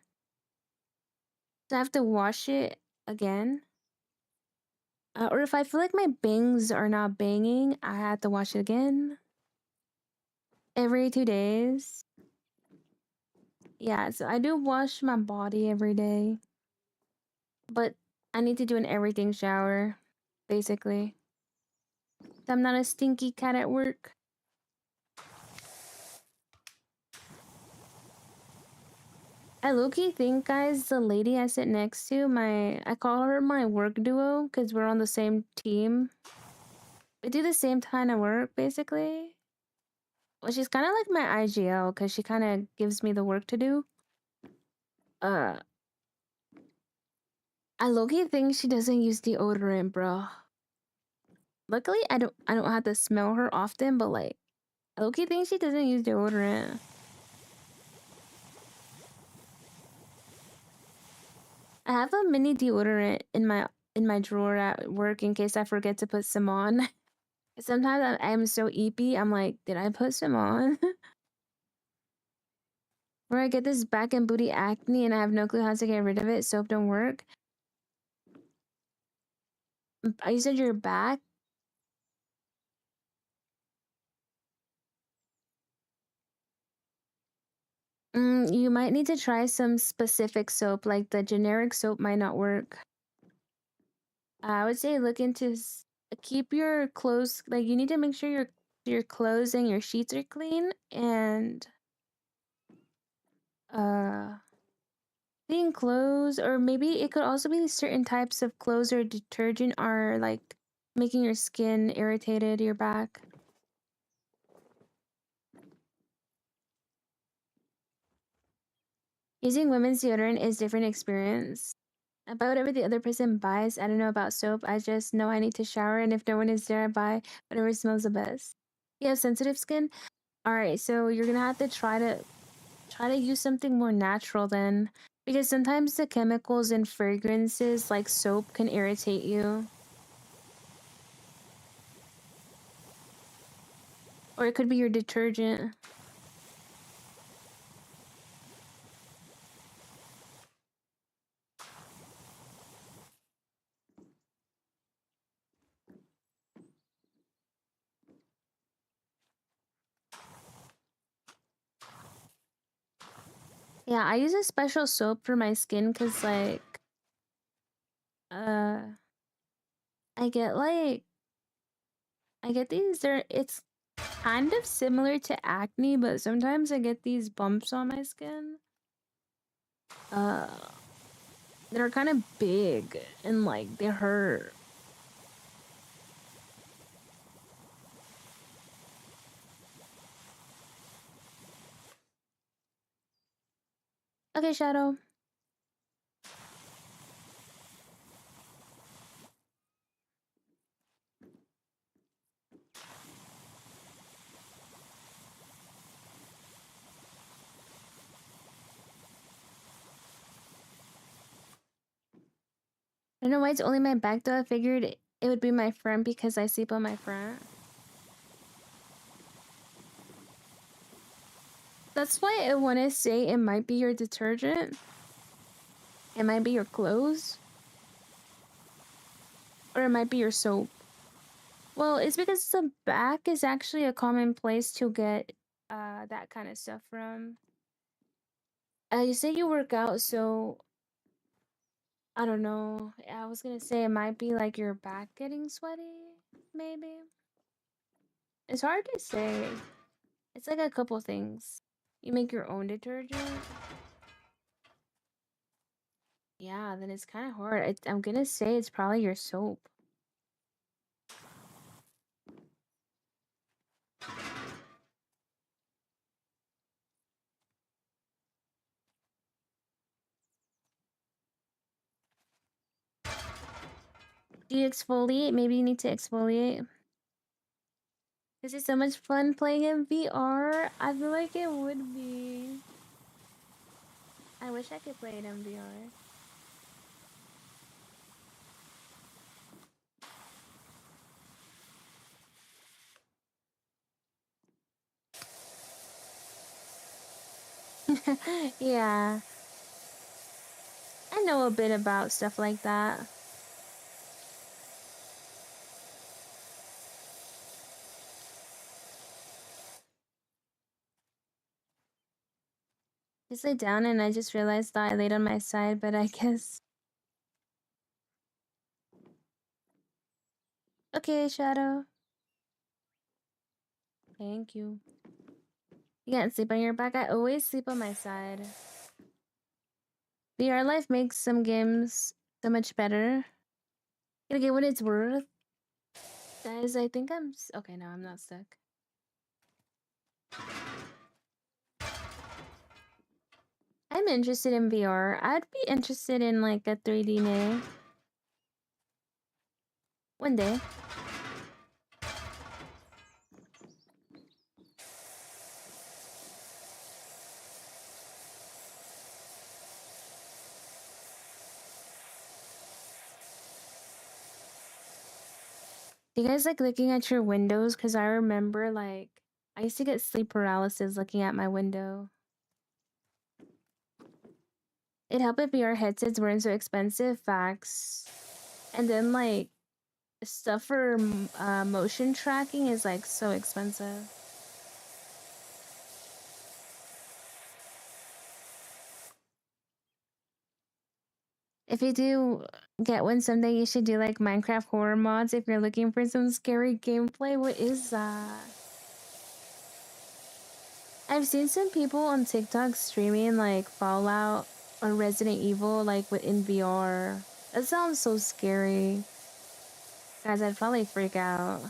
So I have to wash it again. Or if I feel like my bangs are not banging, I have to wash it again. Every 2 days. Yeah, so I do wash my body every day. But I need to do an everything shower, basically. So I'm not a stinky cat at work. I low-key think, guys, the lady I sit next to, I call her my work duo because we're on the same team. We do the same kind of work, basically. Well, she's kind of like my IGL because she kind of gives me the work to do. I low-key think she doesn't use deodorant, bro. Luckily, I don't have to smell her often, but like, Loki thinks she doesn't use deodorant. I have a mini deodorant in my drawer at work in case I forget to put some on. Sometimes I'm so eepy, I'm like, did I put some on? Where I get this back and booty acne and I have no clue how to get rid of it. Soap don't work. You said your back? You might need to try some specific soap, like the generic soap might not work. I would say look into keep your clothes, like you need to make sure your clothes and your sheets are clean and uh clean clothes, or maybe it could also be certain types of clothes or detergent are like making your skin irritated, your back. Using women's deodorant is different experience. About whatever the other person buys, I don't know about soap. I just know I need to shower, and if no one is there, I buy whatever smells the best. You have sensitive skin? Alright, so you're gonna have to try to use something more natural then. Because sometimes the chemicals and fragrances like soap can irritate you. Or it could be your detergent. Yeah, I use a special soap for my skin because like uh I get like I get these it's kind of similar to acne, but sometimes I get these bumps on my skin. Uh they're kind of big and like they hurt. Okay, Shadow. I don't know why it's only my back though. I figured it would be my front because I sleep on my front. That's why I want to say it might be your detergent. It might be your clothes. Or it might be your soap. Well, it's because the back is actually a common place to get that kind of stuff from. You say you work out, so I don't know. I was gonna say it might be like your back getting sweaty, maybe. It's hard to say. It's like a couple things. You make your own detergent. Yeah, then it's kind of hard. I'm gonna say it's probably your soap. Do you exfoliate? Maybe you need to exfoliate. This is so much fun playing in VR. I feel like it would be. I wish I could play it in VR. Yeah, I know a bit about stuff like that. Just lay down and I just realized that I laid on my side, but I guess. Okay, Shadow. Thank you. You can't sleep on your back. I always sleep on my side. VR Life makes some games so much better. Gonna get what it's worth. Guys, I think okay, no, I'm not stuck. I'm interested in VR. I'd be interested in like a 3D Nay. One day. Do you guys like looking at your windows? Because I remember, like, I used to get sleep paralysis looking at my window. It'd help if VR headsets weren't so expensive, facts. And then, like, stuff for motion tracking is, like, so expensive. If you do get one someday, you should do, like, Minecraft horror mods if you're looking for some scary gameplay. What is that? I've seen some people on TikTok streaming, like, Fallout or Resident Evil, like, in VR. That sounds so scary. Guys, I'd probably freak out.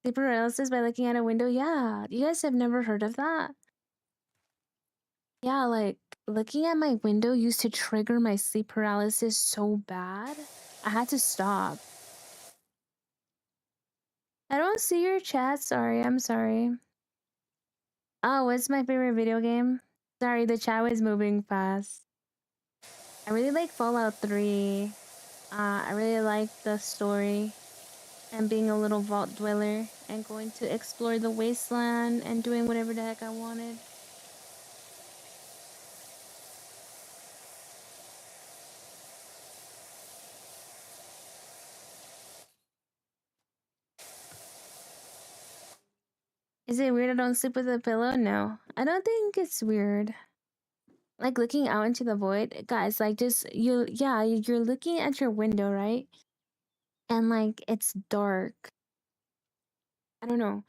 Sleep paralysis by looking at a window? Yeah. You guys have never heard of that? Yeah, like, looking at my window used to trigger my sleep paralysis so bad. I had to stop. I don't see your chat. Sorry, I'm sorry. Oh, what's my favorite video game? Sorry, the chat was moving fast. I really like Fallout 3. I really like the story and being a little vault dweller and going to explore the wasteland and doing whatever the heck I wanted. Is it weird I don't sleep with a pillow? No, I don't think it's weird. Like looking out into the void, guys, like just you're looking at your window, right? And like it's dark. I don't know.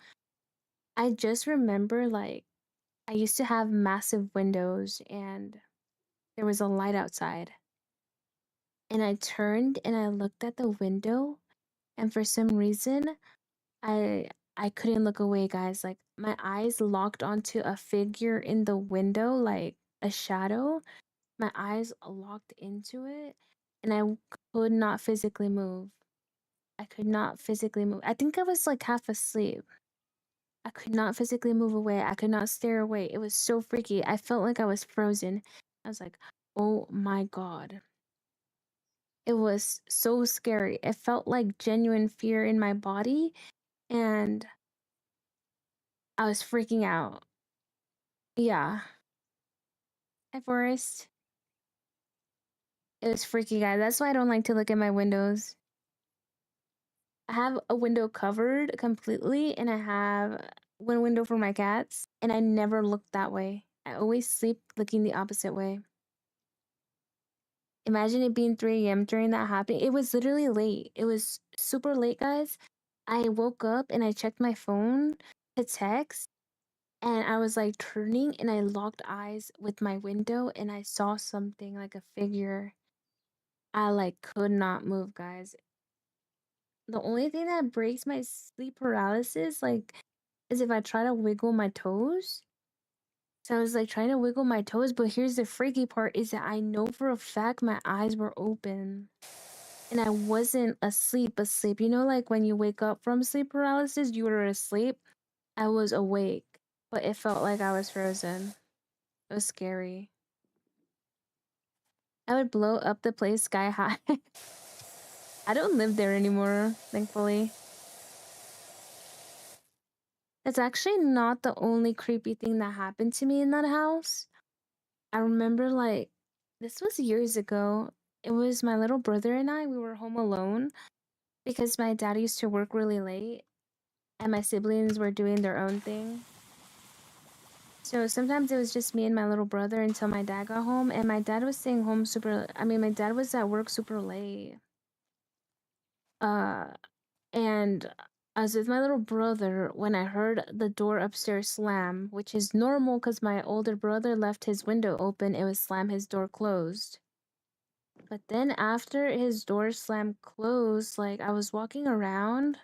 I just remember like I used to have massive windows and there was a light outside. And I turned and I looked at the window and for some reason I I couldn't look away, guys. Like my eyes locked onto a figure in the window, like a shadow. My eyes locked into it and I could not physically move. I could not physically move. I think I was like half asleep. I could not physically move away. I could not stare away. It was so freaky. I felt like I was frozen. I was like, "Oh my god." It was so scary. It felt like genuine fear in my body and I was freaking out. Yeah. Hi, Forest. It was freaky, guys. That's why I don't like to look at my windows. I have a window covered completely, and I have one window for my cats, and I never look that way. I always sleep looking the opposite way. Imagine it being 3 a.m. during that happening. It was literally late. It was super late, guys. I woke up and I checked my phone to text, and I was like turning, and I locked eyes with my window, and I saw something like a figure. I like could not move, guys. The only thing that breaks my sleep paralysis, like, is if I try to wiggle my toes. So I was like trying to wiggle my toes, but here's the freaky part is that I know for a fact my eyes were open. And I wasn't asleep. You know, like when you wake up from sleep paralysis, you were asleep. I was awake, but it felt like I was frozen. It was scary. I would blow up the place sky high. I don't live there anymore, thankfully. It's actually not the only creepy thing that happened to me in that house. I remember, like, this was years ago. It was my little brother and I. We were home alone because my dad used to work really late and my siblings were doing their own thing. So sometimes it was just me and my little brother until my dad got home. And my dad was staying home my dad was at work super late. Uh, and I was with my little brother when I heard the door upstairs slam, which is normal because my older brother left his window open. It would slam his door closed. But then after his door slammed closed, like I was walking around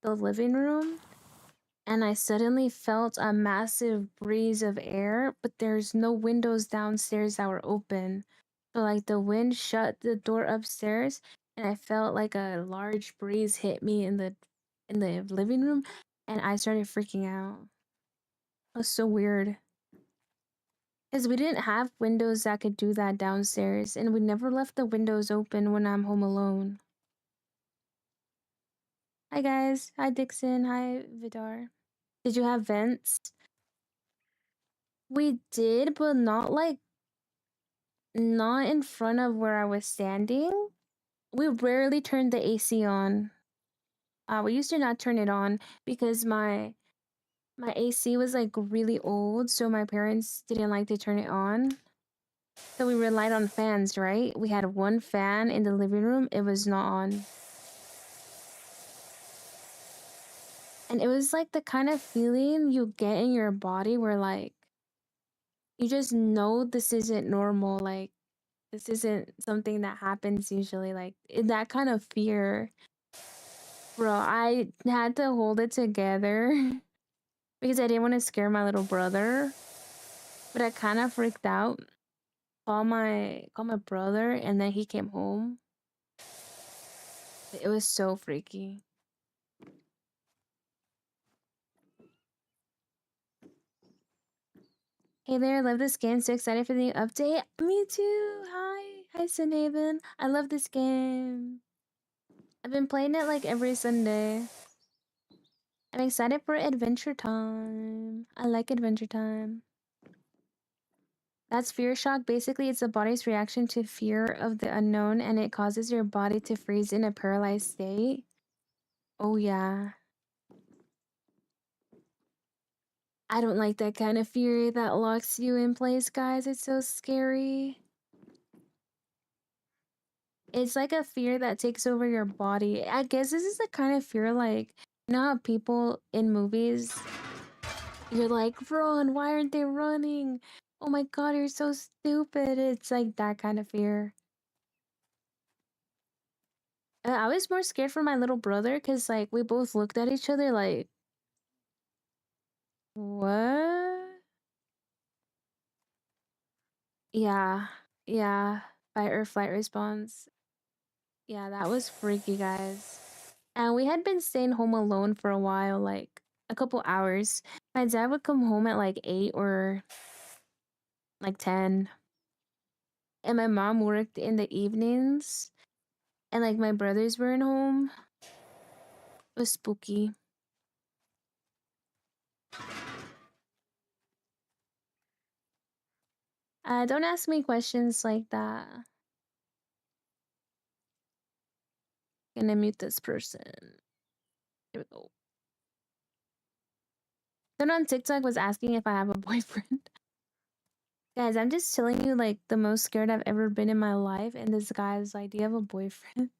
the living room and I suddenly felt a massive breeze of air, but there's no windows downstairs that were open. So like the wind shut the door upstairs and I felt like a large breeze hit me in the living room and I started freaking out. It was so weird. Because we didn't have windows that could do that downstairs and we never left the windows open when I'm home alone. Hi guys. Hi Dixon. Hi Vidar. Did you have vents? We did, but not in front of where I was standing. We rarely turned the AC on. We used to not turn it on because my AC was like really old, so my parents didn't like to turn it on. So we relied on fans, right? We had one fan in the living room, it was not on. And it was like the kind of feeling you get in your body where like you just know this isn't normal, like this isn't something that happens usually, like that kind of fear. Bro, I had to hold it together because I didn't want to scare my little brother, but I kind of freaked out. Called my brother, and then he came home. It was so freaky. Hey there, love this game. So excited for the new update. Me too. Hi, Sunhaven. I love this game. I've been playing it like every Sunday. I'm excited for Adventure Time. I like Adventure Time. That's fear shock. Basically, it's the body's reaction to fear of the unknown, and it causes your body to freeze in a paralyzed state. Oh, yeah. I don't like that kind of fear that locks you in place, guys. It's so scary. It's like a fear that takes over your body. I guess this is the kind of fear like, you know how people in movies, you're like, run, why aren't they running? Oh my god, you're so stupid. It's like that kind of fear. I was more scared for my little brother because like we both looked at each other like, what? Yeah, yeah. Fight or flight response. Yeah, that was freaky, guys. And we had been staying home alone for a while, like a couple hours. My dad would come home at like 8 or like 10. And my mom worked in the evenings. And like my brothers weren't home. It was spooky. Don't ask me questions like that. Gonna mute this person. Here we go. Then on TikTok was asking if I have a boyfriend. Guys, I'm just telling you like the most scared I've ever been in my life, and this guy's like, do you have a boyfriend?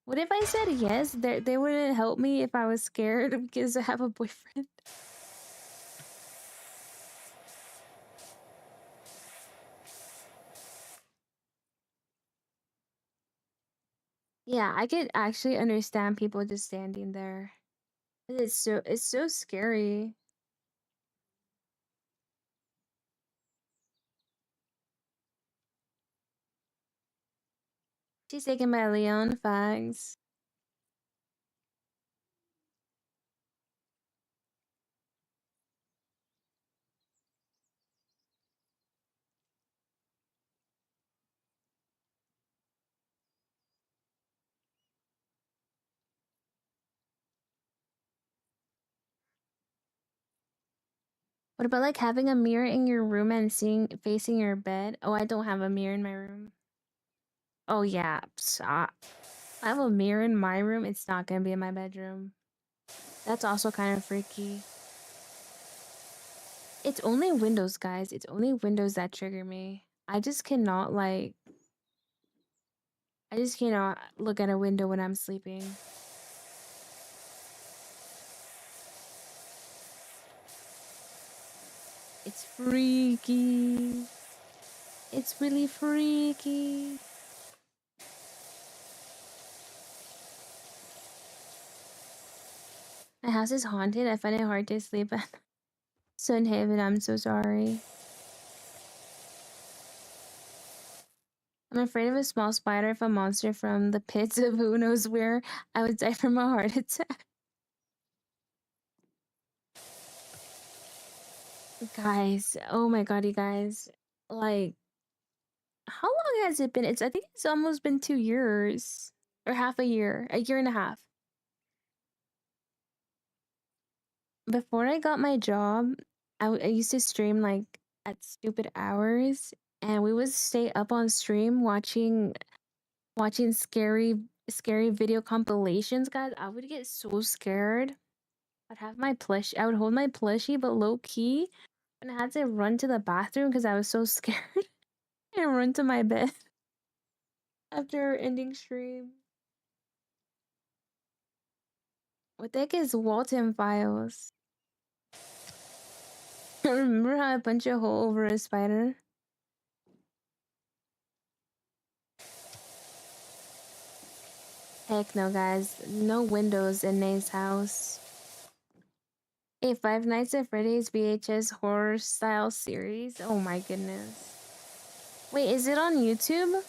What if I said yes? They wouldn't help me if I was scared because I have a boyfriend. Yeah, I could actually understand people just standing there. It's so scary. She's taken by Leon Fags. What about like having a mirror in your room and seeing facing your bed? Oh, I don't have a mirror in my room. Oh yeah, I have a mirror in my room. It's not gonna be in my bedroom. That's also kind of freaky. It's only windows, guys. It's only windows that trigger me. I just cannot like. I just cannot look at a window when I'm sleeping. It's freaky. It's really freaky. My house is haunted. I find it hard to sleep at Sunhaven. I'm so sorry. I'm afraid of a small spider. If a monster from the pits of who knows where, I would die from a heart attack. Guys, oh my god, you guys. Like, how long has it been? I think it's almost been 2 years. or half a year and a half. Before I got my job, I used to stream like at stupid hours, and we would stay up on stream watching scary video compilations, guys. I would get so scared. I would hold my plushie, but low key, and I had to run to the bathroom because I was so scared and run to my bed after ending stream. What the heck is Walton Files? Remember how I punched a hole over a spider? Heck no, guys. No windows in Nate's house. A Five Nights at Freddy's VHS horror style series? Oh my goodness. Wait, is it on YouTube?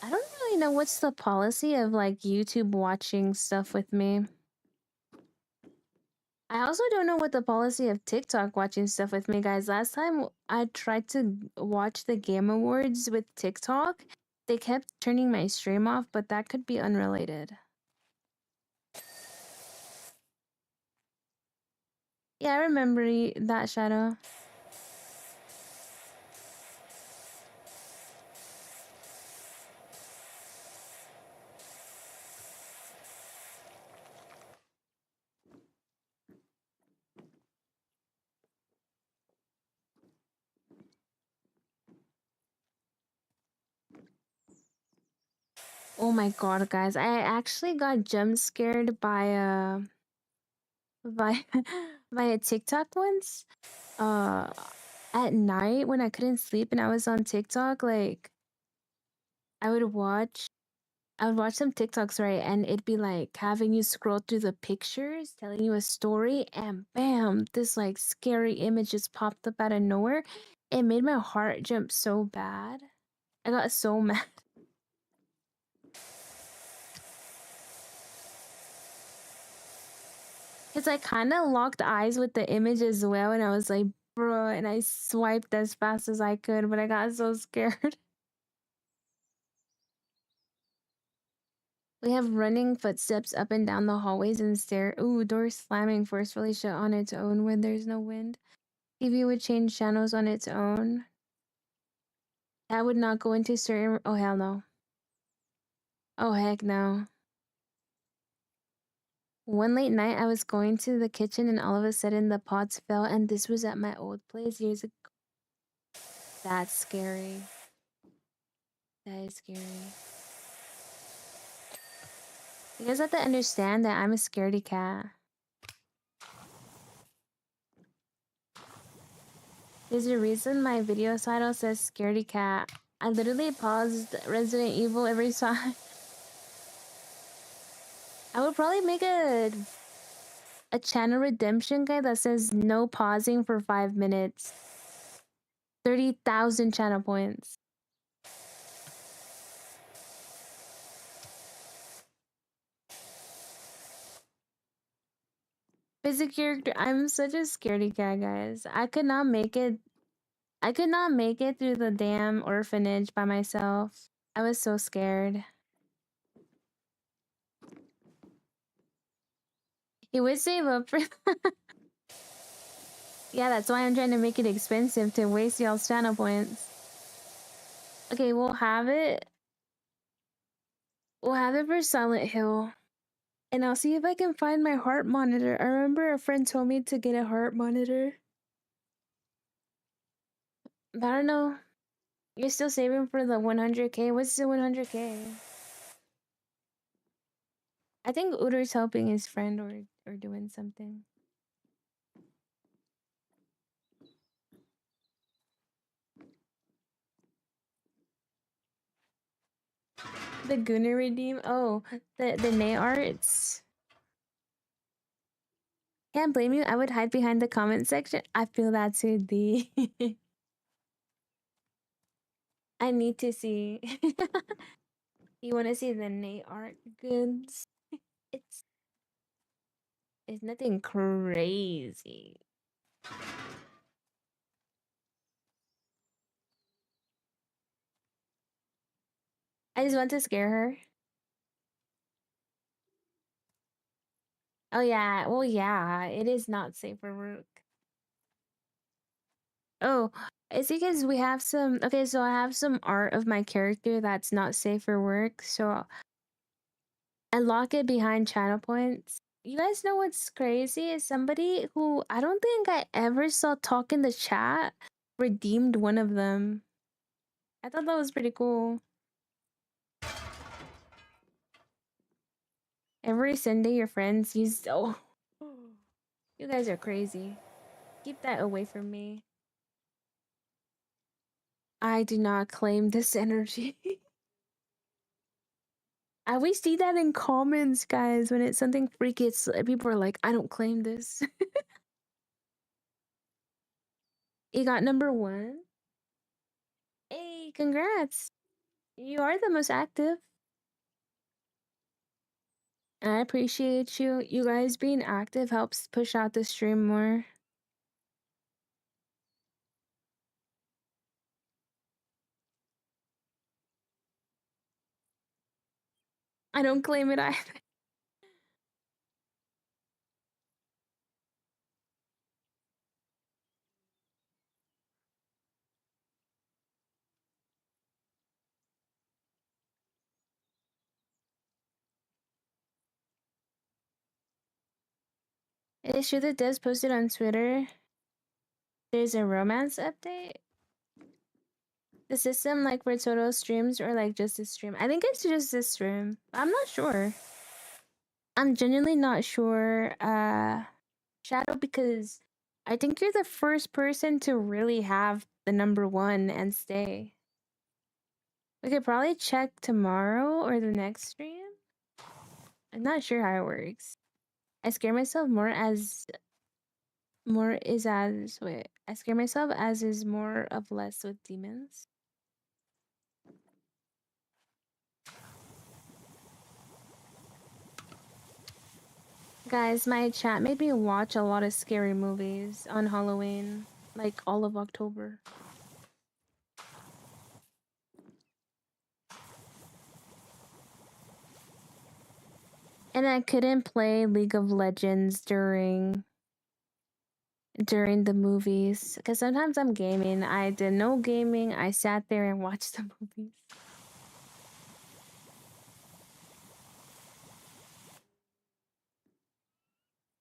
I don't really know what's the policy of like YouTube watching stuff with me. I also don't know what the policy of TikTok watching stuff with me, guys. Last time I tried to watch the Game Awards with TikTok, they kept turning my stream off, but that could be unrelated. Yeah, I remember that, Shadow. Oh my god, guys. I actually got jump scared by by a TikTok once. Uh at night when I couldn't sleep and I was on TikTok, like I would watch some TikToks, right? And it'd be like having you scroll through the pictures, telling you a story, and bam, this like scary image just popped up out of nowhere. It made my heart jump so bad. I got so mad. Because I kind of locked eyes with the image as well, and I was like, bro, and I swiped as fast as I could, but I got so scared. We have running footsteps up and down the hallways and stair. Ooh, door slamming forcefully shut on its own when there's no wind. TV would change channels on its own. That would not go into certain. Oh, hell no. Oh, heck no. One late night, I was going to the kitchen and all of a sudden the pots fell, and this was at my old place years ago. That's scary. That is scary. You guys have to understand that I'm a scaredy cat. There's a reason my video title says scaredy cat. I literally paused Resident Evil every time. I would probably make a channel redemption guide that says no pausing for 5 minutes. 30,000 channel points. Basic character. I'm such a scaredy cat, guys. I could not make it. I could not make it through the damn orphanage by myself. I was so scared. You would save up for Yeah, that's why I'm trying to make it expensive to waste y'all's channel points. Okay, we'll have it. We'll have it for Silent Hill. And I'll see if I can find my heart monitor. I remember a friend told me to get a heart monitor. But I don't know. You're still saving for the 100k? What's the 100k? I think Uder's helping his friend or doing something. The Gunner redeem? Oh, the Nay arts. Can't blame you. I would hide behind the comment section. I feel that too, D. I need to see. You want to see the Nay art goods? It's it's nothing crazy. I just want to scare her. Oh yeah, well yeah, it is not safe for work. Oh, it's because we have some. Okay, so I have some art of my character that's not safe for work, so I lock it behind channel points. You guys know what's crazy is somebody who I don't think I ever saw talk in the chat redeemed one of them. I thought that was pretty cool. Every Sunday, your friends use. Oh, you guys are crazy. Keep that away from me. I do not claim this energy. I always see that in comments, guys. When it's something freaky, it's people are like, "I don't claim this." You got number one. Hey, congrats! You are the most active. I appreciate you. You guys being active helps push out the stream more. I don't claim it either. It is true that Des posted on Twitter. There's a romance update. The system like for total streams or like just this stream? I think it's just this stream. I'm not sure. I'm genuinely not sure, Shadow, because I think you're the first person to really have the number one and stay. We could probably check tomorrow or the next stream. I'm not sure how it works. I scare myself more as wait. I scare myself as is more of less with demons. Guys, my chat made me watch a lot of scary movies on Halloween, like all of October. And I couldn't play League of Legends during the movies because sometimes I'm gaming. I did no gaming. I sat there and watched the movies.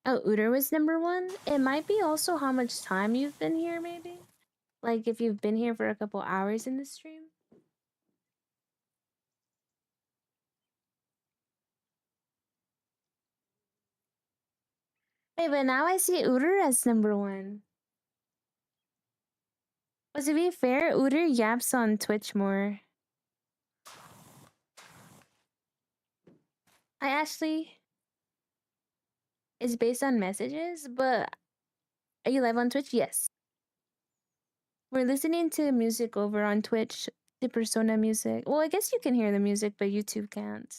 Oh, Uter was number one. It might be also how much time you've been here, maybe. Like if you've been here for a couple hours in the stream. Wait, but now I see Uter as number one. But to be fair, Uter yaps on Twitch more. I actually it's based on messages, but are you live on Twitch? Yes. We're listening to music over on Twitch, the Persona music. Well, I guess you can hear the music, but YouTube can't.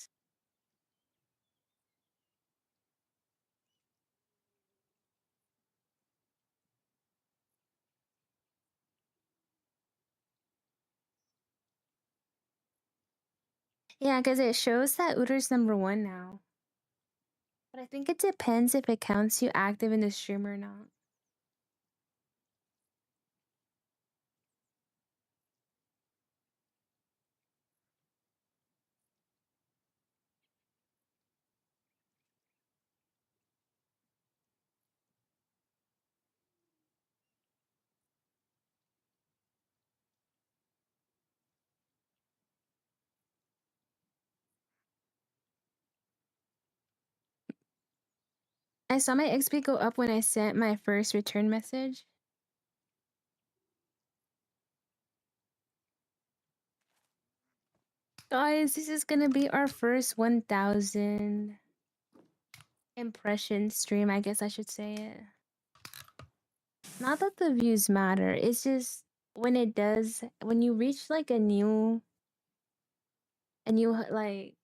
Yeah, because it shows that Uter's number one now. But I think it depends if it counts you active in the stream or not. I saw my XP go up when I sent my first return message. Guys, this is gonna be our first 1,000 impression stream, I guess I should say it. Not that the views matter, it's just when it does, when you reach like a new like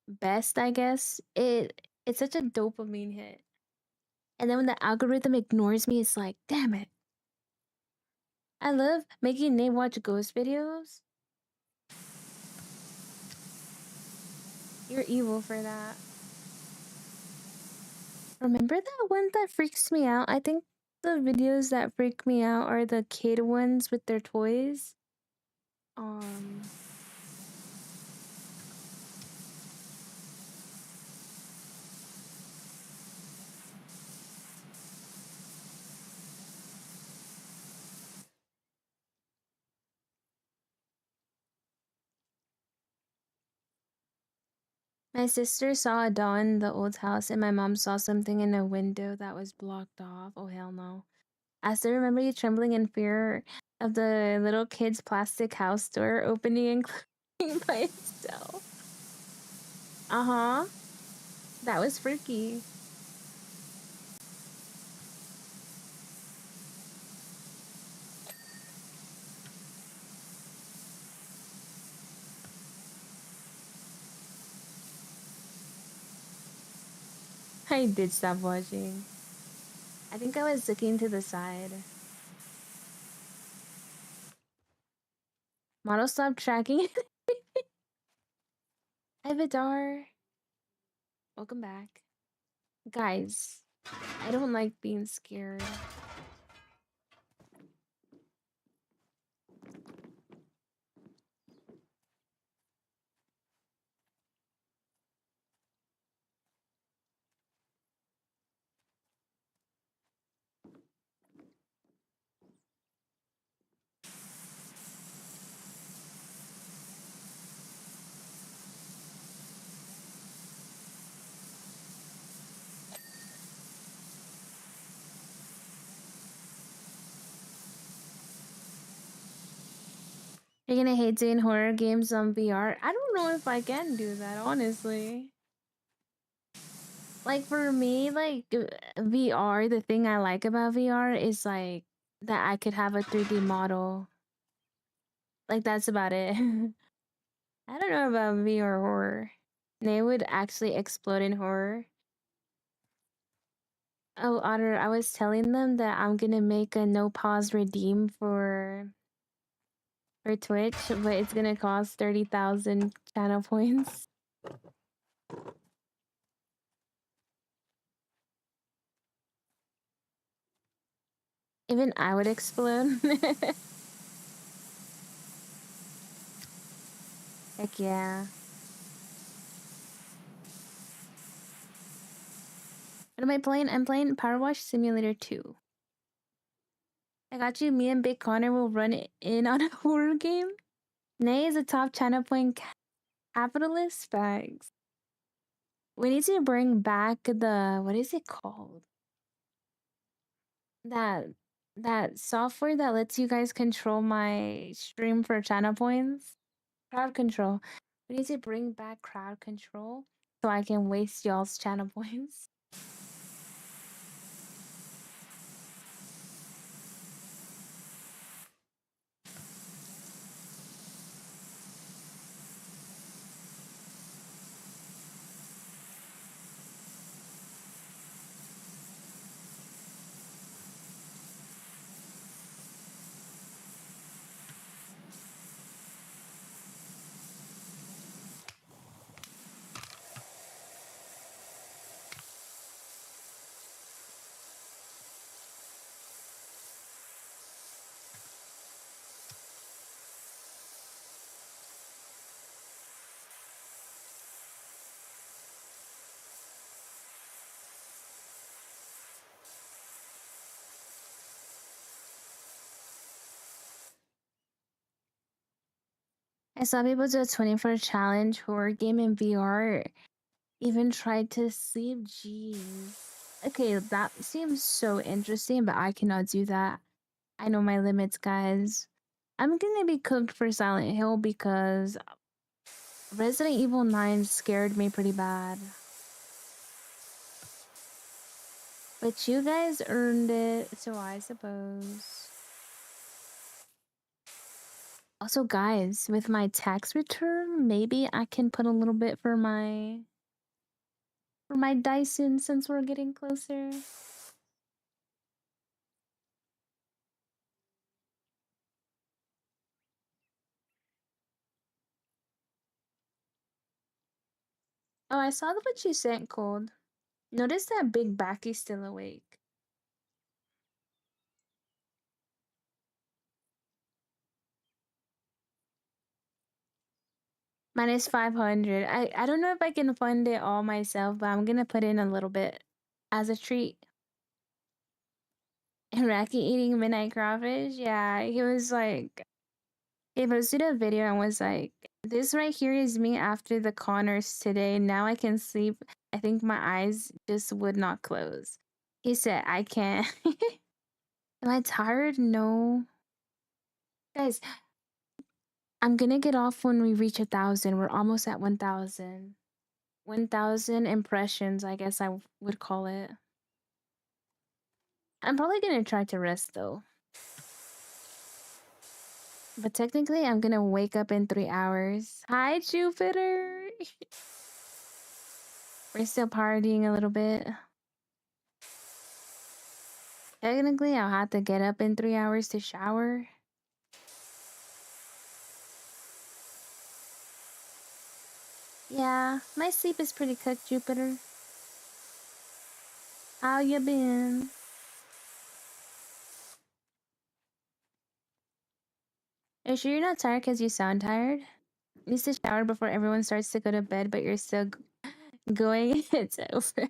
best, I guess, it's such a dopamine hit. And then when the algorithm ignores me, it's like, damn it. I love making Nate watch ghost videos. You're evil for that. Remember that one that freaks me out? I think the videos that freak me out are the kid ones with their toys. Um, my sister saw a doll in the old house, and my mom saw something in a window that was blocked off. Oh, hell no. I still remember you trembling in fear of the little kid's plastic house door opening and closing by itself. Uh-huh. That was freaky. I did stop watching. I think I was looking to the side. Model stop tracking. Hi, Vidar. Welcome back. Guys, I don't like being scared. You're gonna hate doing horror games on VR? I don't know if I can do that, honestly. Like, for me, like, VR, the thing I like about VR is, like, that I could have a 3D model. Like, that's about it. I don't know about VR horror. They would actually explode in horror. Oh, Otter, I was telling them that I'm gonna make a no pause redeem for Twitch, but it's gonna cost 30,000 channel points. Even I would explode. Heck yeah. What am I playing? I'm playing Power Wash Simulator 2. I got you. Me and Big Connor will run it in on a horror game. Nay is a top channel point capitalist. Facts. We need to bring back the, what is it called? That that software that lets you guys control my stream for channel points. Crowd control. We need to bring back crowd control so I can waste y'all's channel points. I saw people do a 24 challenge horror game in VR. Even tried to sleep. Jeez. Okay, that seems so interesting, but I cannot do that. I know my limits, guys. I'm gonna be cooked for Silent Hill because Resident Evil 9 scared me pretty bad. But you guys earned it, so I suppose. Also, guys, with my tax return, maybe I can put a little bit for my Dyson since we're getting closer. Oh, I saw what you sent, Cold. Notice that big back is still awake. Minus 500. I don't know if I can fund it all myself, but I'm gonna put in a little bit as a treat. And Racky eating midnight crawfish? Yeah, he posted a video and was like, this right here is me after the Connors today. Now I can sleep. I think my eyes just would not close. He said, I can't. Am I tired? No. Guys, I'm gonna get off when we reach 1,000. We're almost at 1,000. 1,000 impressions, I guess I would call it. I'm probably gonna try to rest though. But technically, I'm gonna wake up in 3 hours. Hi, Jupiter! We're still partying a little bit. Technically, I'll have to get up in 3 hours to shower. Yeah, my sleep is pretty cooked, Jupiter. How you been? Are you sure you're not tired because you sound tired? You need to shower before everyone starts to go to bed, but you're still going. It's over.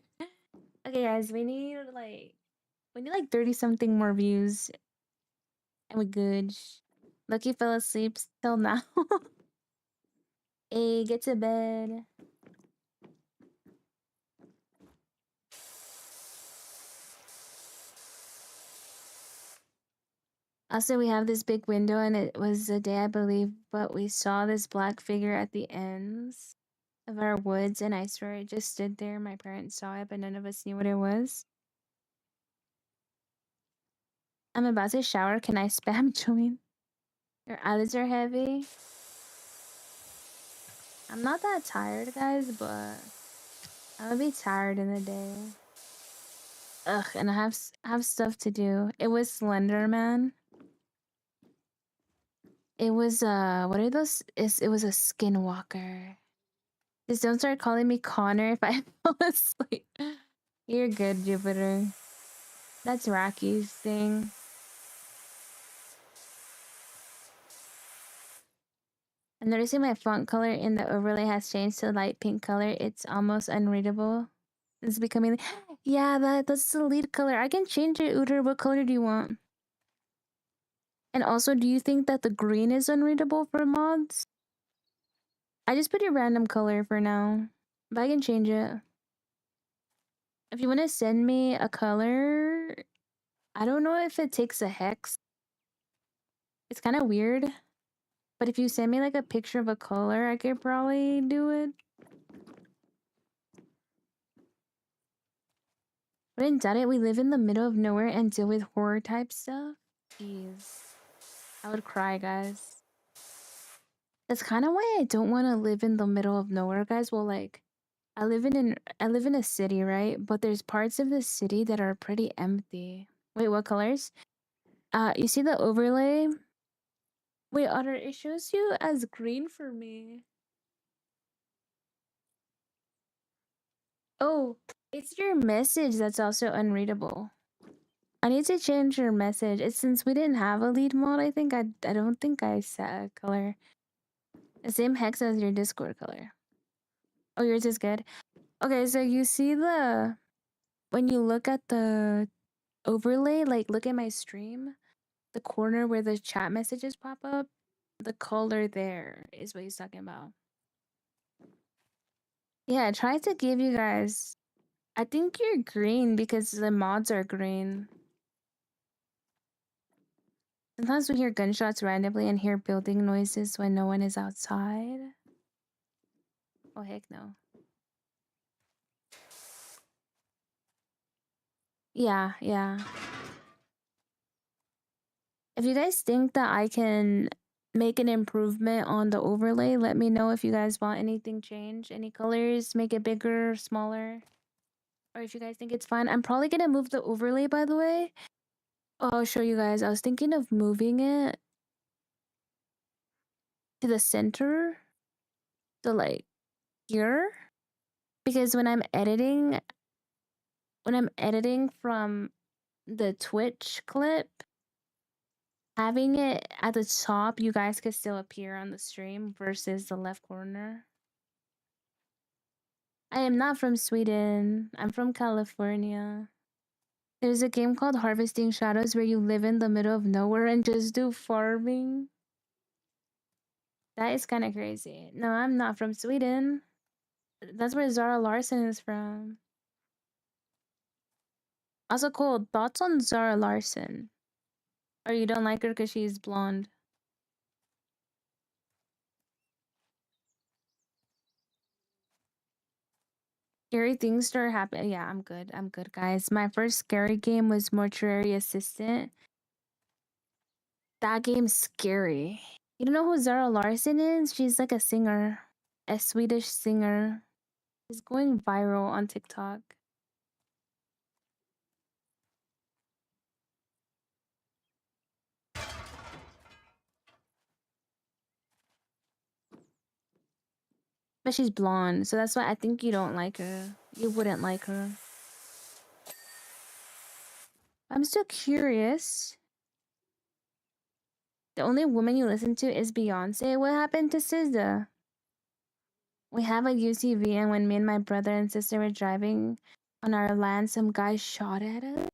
Okay, guys, we need like 30 something more views, and we're good. Lucky fell asleep till now. Hey, get to bed. Also, we have this big window, and it was a day, I believe, but we saw this black figure at the ends of our woods, and I swear it just stood there. My parents saw it, but none of us knew what it was. I'm about to shower. Can I spam join? Your eyelids are heavy. I'm not that tired, guys, but I'm gonna be tired in the day. Ugh, and I have stuff to do. It was Slenderman. It was what are those? It was a skinwalker. Just don't start calling me Connor if I fall asleep. You're good, Jupiter. That's Rocky's thing. I'm noticing my font color in the overlay has changed to a light pink color. It's almost unreadable. It's becoming yeah, that's the lead color. I can change it, Uter. What color do you want? And also, do you think that the green is unreadable for mods? I just put a random color for now, but I can change it. If you want to send me a color, I don't know if it takes a hex. It's kind of weird. But if you send me like a picture of a color, I could probably do it. But in Dudit, we live in the middle of nowhere and deal with horror type stuff. Jeez. I would cry, guys. That's kind of why I don't want to live in the middle of nowhere, guys. Well, like, I live in a city, right? But there's parts of the city that are pretty empty. Wait, what colors? You see the overlay? Wait, Otter, it shows you as green for me. Oh, it's your message that's also unreadable. I need to change your message. It's since we didn't have a lead mod, I think I don't think I set a color. The same hex as your Discord color. Oh, yours is good. Okay, so you see when you look at the overlay, like look at my stream, the corner where the chat messages pop up, the color there is what he's talking about. Yeah, I tried to give you guys. I think you're green because the mods are green. Sometimes we hear gunshots randomly and hear building noises when no one is outside. Oh, heck no. Yeah, yeah. If you guys think that I can make an improvement on the overlay, let me know if you guys want anything changed. Any colors, make it bigger, smaller. Or if you guys think it's fine. I'm probably gonna move the overlay, by the way. Oh, I'll show you guys. I was thinking of moving it to the center. So like here. Because when I'm editing from the Twitch clip, having it at the top, you guys could still appear on the stream versus the left corner. I am not from Sweden. I'm from California. There's a game called Harvesting Shadows where you live in the middle of nowhere and just do farming. That is kind of crazy. No, I'm not from Sweden. That's where Zara Larson is from. Also cool. Thoughts on Zara Larson? Or you don't like her because she's blonde? Scary things start happening. Yeah, I'm good. I'm good, guys. My first scary game was Mortuary Assistant. That game's scary. You don't know who Zara Larson is? She's like a singer, a Swedish singer. She's going viral on TikTok. But she's blonde, so that's why I think you don't like her. You wouldn't like her. I'm still curious. The only woman you listen to is Beyonce. What happened to SZA? We have a UCV, and when me and my brother and sister were driving on our land, some guy shot at us.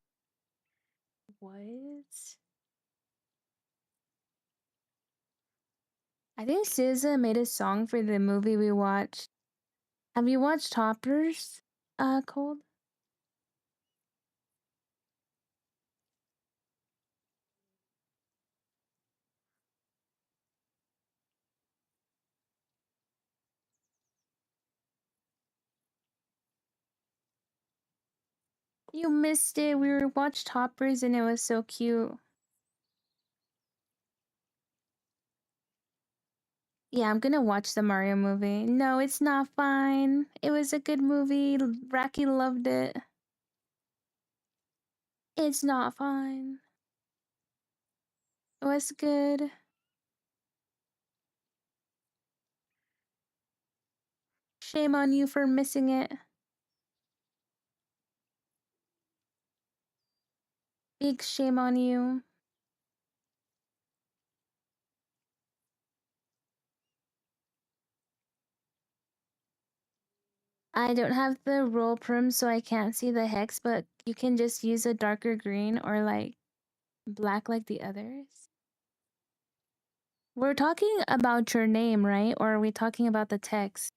What? I think SZA made a song for the movie we watched. Have you watched Hoppers, Cold? You missed it. We were watched Hoppers and it was so cute. Yeah, I'm gonna watch the Mario movie. No, it's not fine. It was a good movie. Raki loved it. It's not fine. It was good. Shame on you for missing it. Big shame on you. I don't have the roll perm, so I can't see the hex, but you can just use a darker green or like black like the others. We're talking about your name, right? Or are we talking about the text?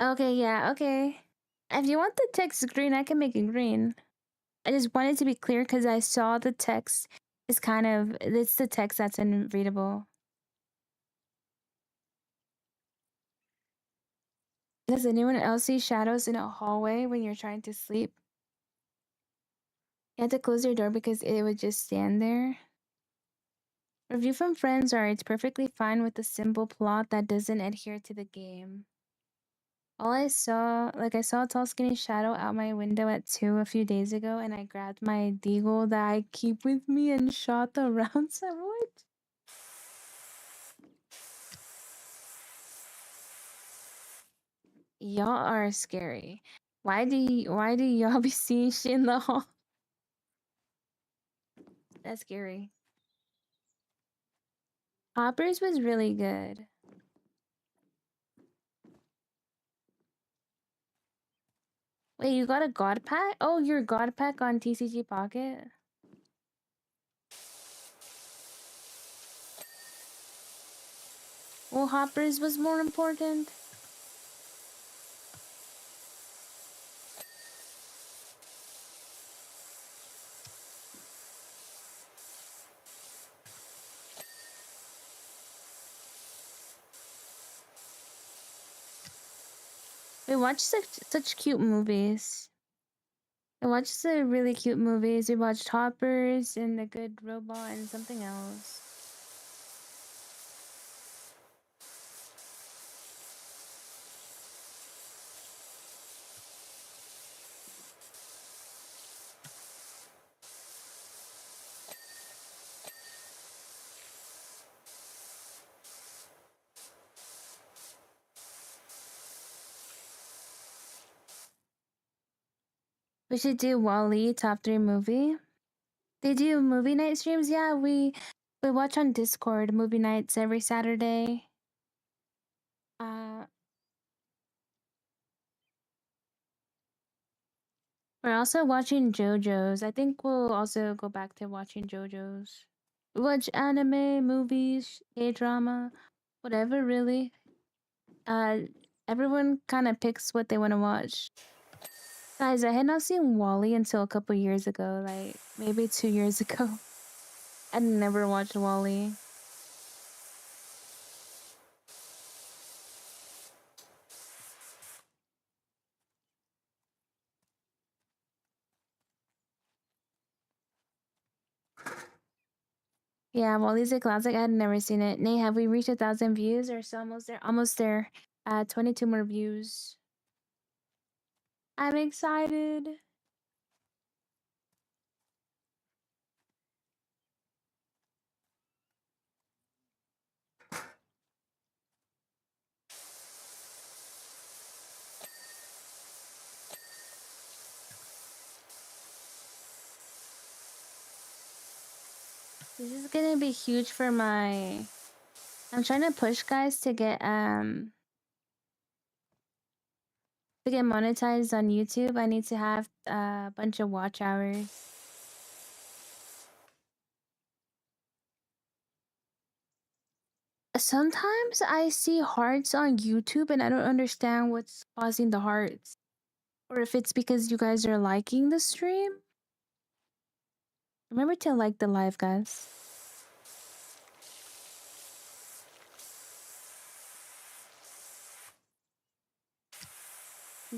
Okay, yeah, okay. If you want the text green, I can make it green. I just wanted to be clear because I saw the text is kind of, it's the text that's unreadable. Does anyone else see shadows in a hallway when you're trying to sleep? You had to close your door because it would just stand there. Review from friends are it's perfectly fine with a simple plot that doesn't adhere to the game. All I saw a tall skinny shadow out my window at 2 a few days ago and I grabbed my deagle that I keep with me and shot the rounds at what? Y'all are scary. Why do y'all be seeing shit in the hall? That's scary. Hoppers was really good. Wait, you got a god pack? Oh, your god pack on TCG Pocket? Well, Hoppers was more important. We watched such cute movies. I watched the really cute movies. We watched Hoppers and The Good Robot and something else. We should do Wally top 3 movie. They do movie night streams. Yeah, we watch on Discord movie nights every Saturday. Uh, we're also watching JoJo's. I think we'll also go back to watching JoJo's. We watch anime, movies, K-drama, whatever really. Uh, everyone kind of picks what they want to watch. Guys, I had not seen Wally until a couple years ago, like maybe 2 years ago. I never watched Wally. Yeah, Wally's a classic. I had never seen it. Nay, have we reached 1,000 views or so? Almost there. Almost there. 22 more views. I'm excited. This is gonna be huge for my. I'm trying to push guys to get monetized on YouTube. I need to have a bunch of watch hours. Sometimes I see hearts on YouTube and I don't understand what's causing the hearts. Or if it's because you guys are liking the stream. Remember to like the live, guys.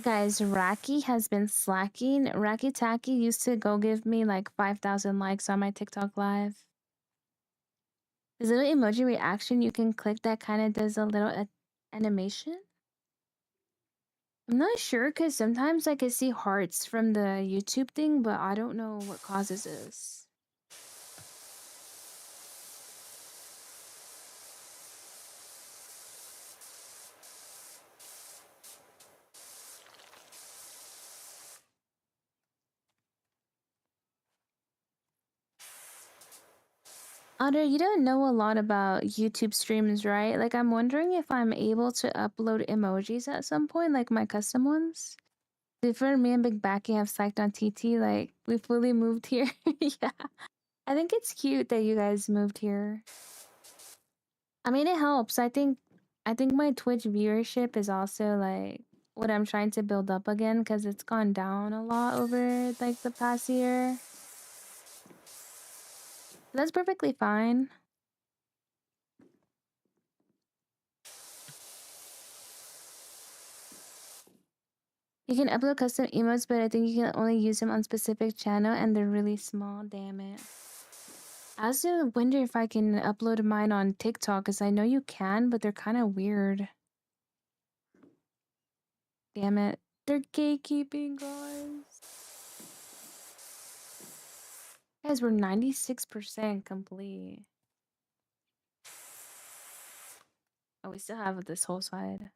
Guys, Raki has been slacking. Raki Taki used to go give me like 5,000 likes on my TikTok live. There's a little emoji reaction you can click that kind of does a little animation. I'm not sure because sometimes I can see hearts from the YouTube thing, but I don't know what causes this. Otter, you don't know a lot about YouTube streams, right? Like, I'm wondering if I'm able to upload emojis at some point, like my custom ones. Before me and Big Backy have psyched on TT, like, we fully moved here. Yeah. I think it's cute that you guys moved here. I mean, it helps. I think my Twitch viewership is also, like, what I'm trying to build up again, because it's gone down a lot over, like, the past year. That's perfectly fine. You can upload custom emotes, but I think you can only use them on specific channel and they're really small, damn it. I also wonder if I can upload mine on TikTok, because I know you can, but they're kind of weird. Damn it. They're gatekeeping, guys. Guys, we're 96% complete. Oh, we still have this whole side.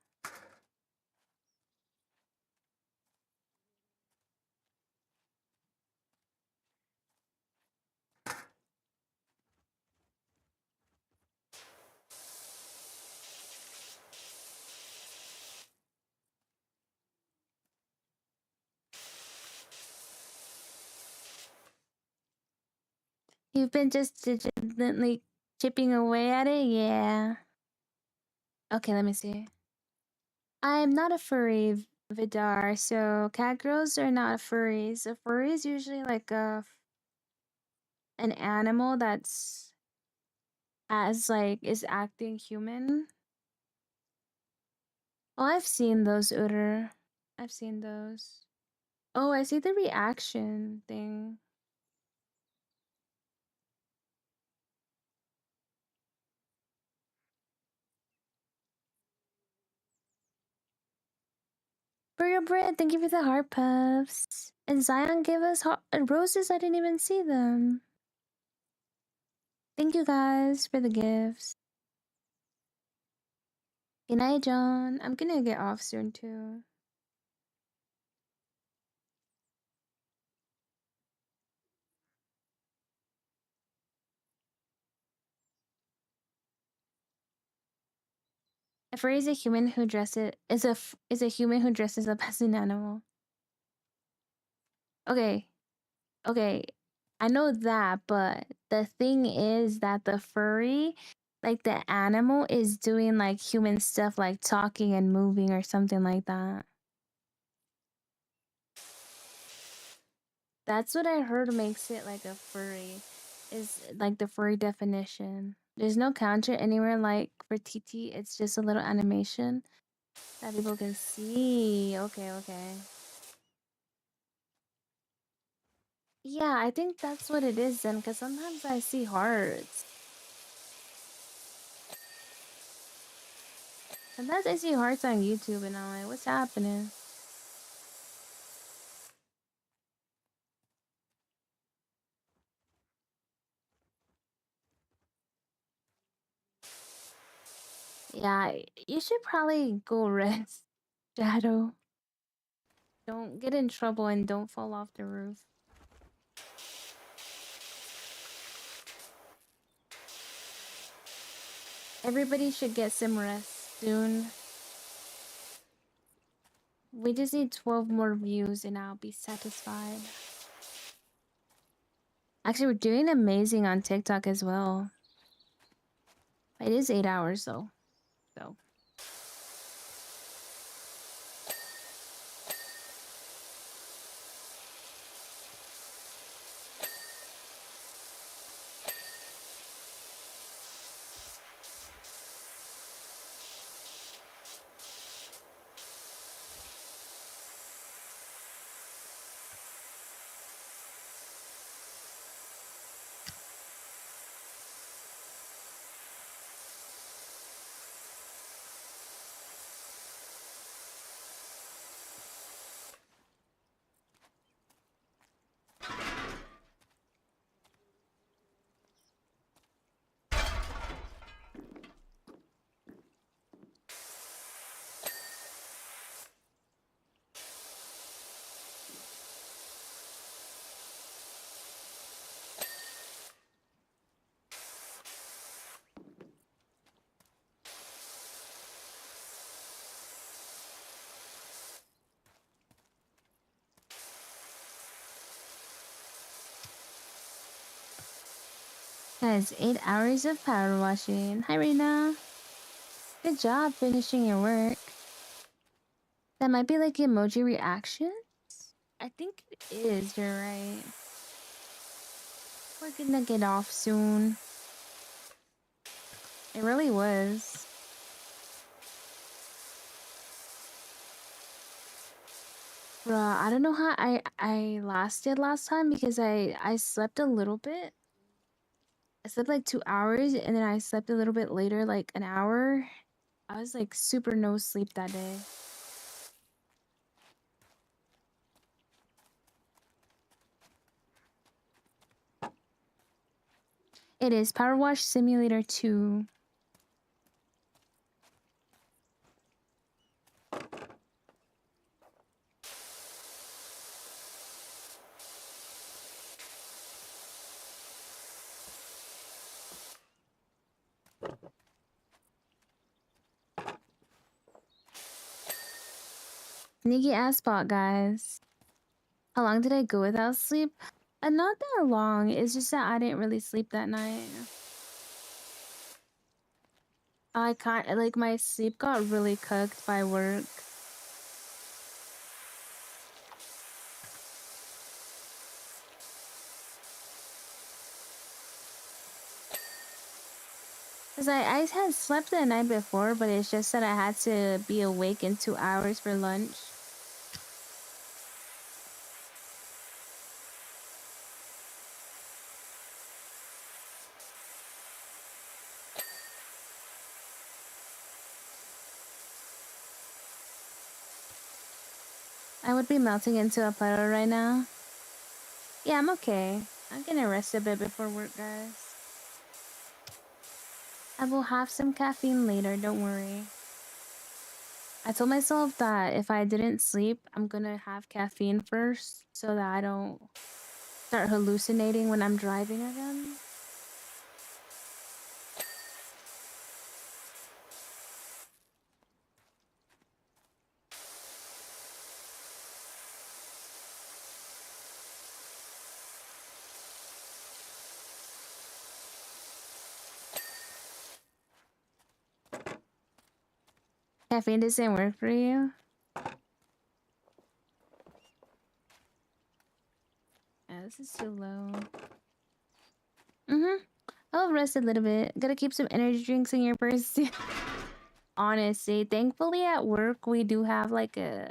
You've been just diligently chipping away at it? Yeah. Okay, let me see. I'm not a furry, Vidar, so cat girls are not furries. A furry is usually like an animal that's as like is acting human. Oh, I've seen those, Uter. I've seen those. Oh, I see the reaction thing. Burger Bread, thank you for the heart puffs. And Zion gave us roses. I didn't even see them. Thank you guys for the gifts. Good night, John. I'm gonna get off soon too. A furry is a human who is a human who dresses up as an animal. Okay, okay, I know that, but the thing is that the furry, like the animal, is doing like human stuff, like talking and moving or something like that. That's what I heard makes it like a furry, is like the furry definition. There's no counter anywhere like for TT, it's just a little animation that people can see. Okay, okay. Yeah, I think that's what it is then, because sometimes I see hearts. Sometimes I see hearts on YouTube and I'm like, what's happening? Yeah, you should probably go rest, Shadow. Don't get in trouble and don't fall off the roof. Everybody should get some rest soon. We just need 12 more views and I'll be satisfied. Actually, we're doing amazing on TikTok as well. It is 8 hours though. So. Guys, 8 hours of power washing. Hi, Rena. Good job finishing your work. That might be like emoji reactions? I think it is, you're right. We're gonna get off soon. It really was. Bruh, I don't know how I lasted last time because I slept a little bit. I slept like 2 hours and then I slept a little bit later, like an hour. I was like super no sleep that day. It is Power Wash Simulator 2. Sneaky ass spot, guys. How long did I go without sleep? Not that long. It's just that I didn't really sleep that night. I can't, like, my sleep got really cooked by work. Cause I had slept the night before, but it's just that I had to be awake in 2 hours for lunch. I would be melting into a puddle right now. Yeah, I'm okay. I'm gonna rest a bit before work, guys. I will have some caffeine later, don't worry. I told myself that if I didn't sleep, I'm gonna have caffeine first so that I don't start hallucinating when I'm driving again. Caffeine doesn't work for you? Yeah, this is too low. I'll rest a little bit. Gotta keep some energy drinks in your purse. Honestly, thankfully at work we do have like a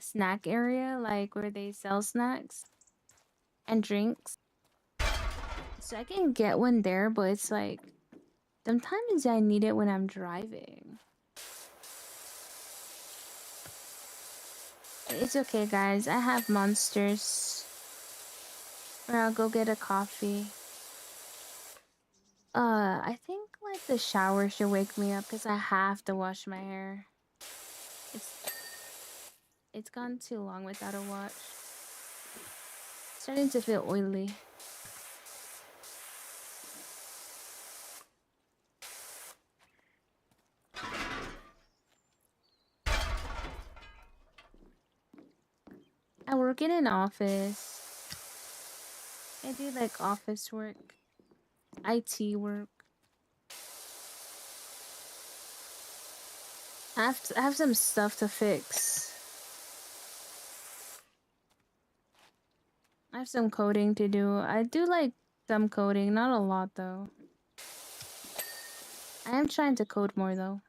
snack area, like where they sell snacks and drinks. So I can get one there, but it's like sometimes I need it when I'm driving. It's okay, guys. I have Monsters. Or I'll go get a coffee. I think like the shower should wake me up because I have to wash my hair. It's it's gone too long without a wash. Starting to feel oily. I work in an office. I do like office work, IT work. I have some stuff to fix. I have some coding to do. I do like some coding, not a lot though. I am trying to code more though.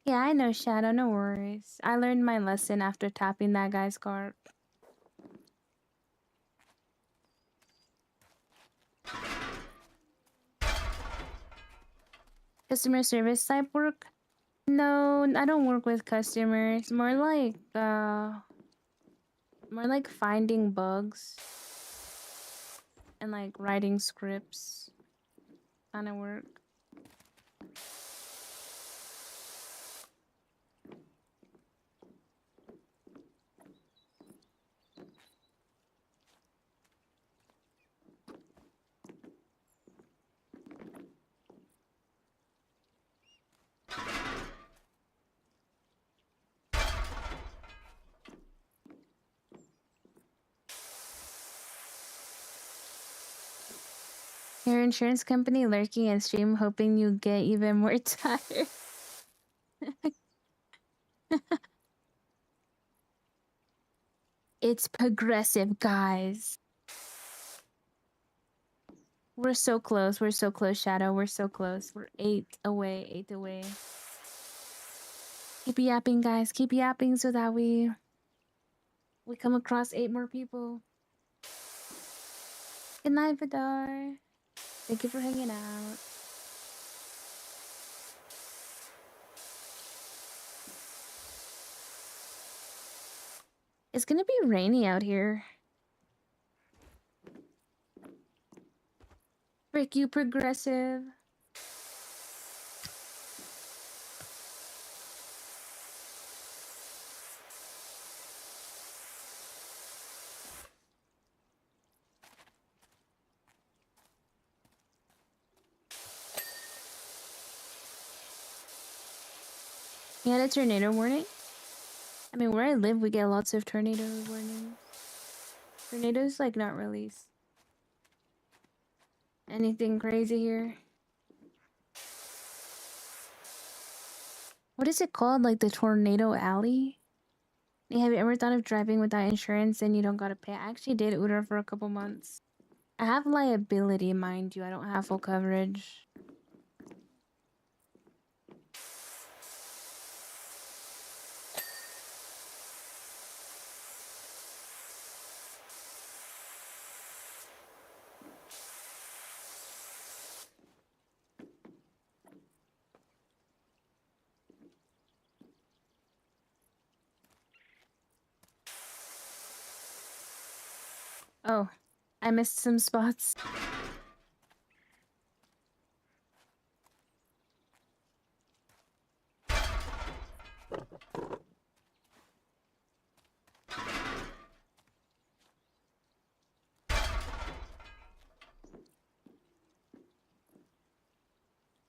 Yeah, I know, Shadow, no worries. I learned my lesson after tapping that guy's card. Customer service type work? No, I don't work with customers. More like finding bugs and like writing scripts kind of work. Your insurance company lurking in stream hoping you get even more tired. It's progressive, guys. We're so close. We're so close, Shadow. We're so close. We're 8 away. 8 away. Keep yapping, guys. Keep yapping so that we come across 8 more people. Good night, Vidar. Thank you for hanging out. It's gonna be rainy out here. Frick you, progressive. You had a tornado warning? I mean, where I live, we get lots of tornado warnings. Tornadoes, like, not released. Anything crazy here? What is it called? Like the tornado alley? Hey, have you ever thought of driving without insurance and you don't gotta pay? I actually did Uber for a couple months. I have liability, mind you. I don't have full coverage. Oh, I missed some spots.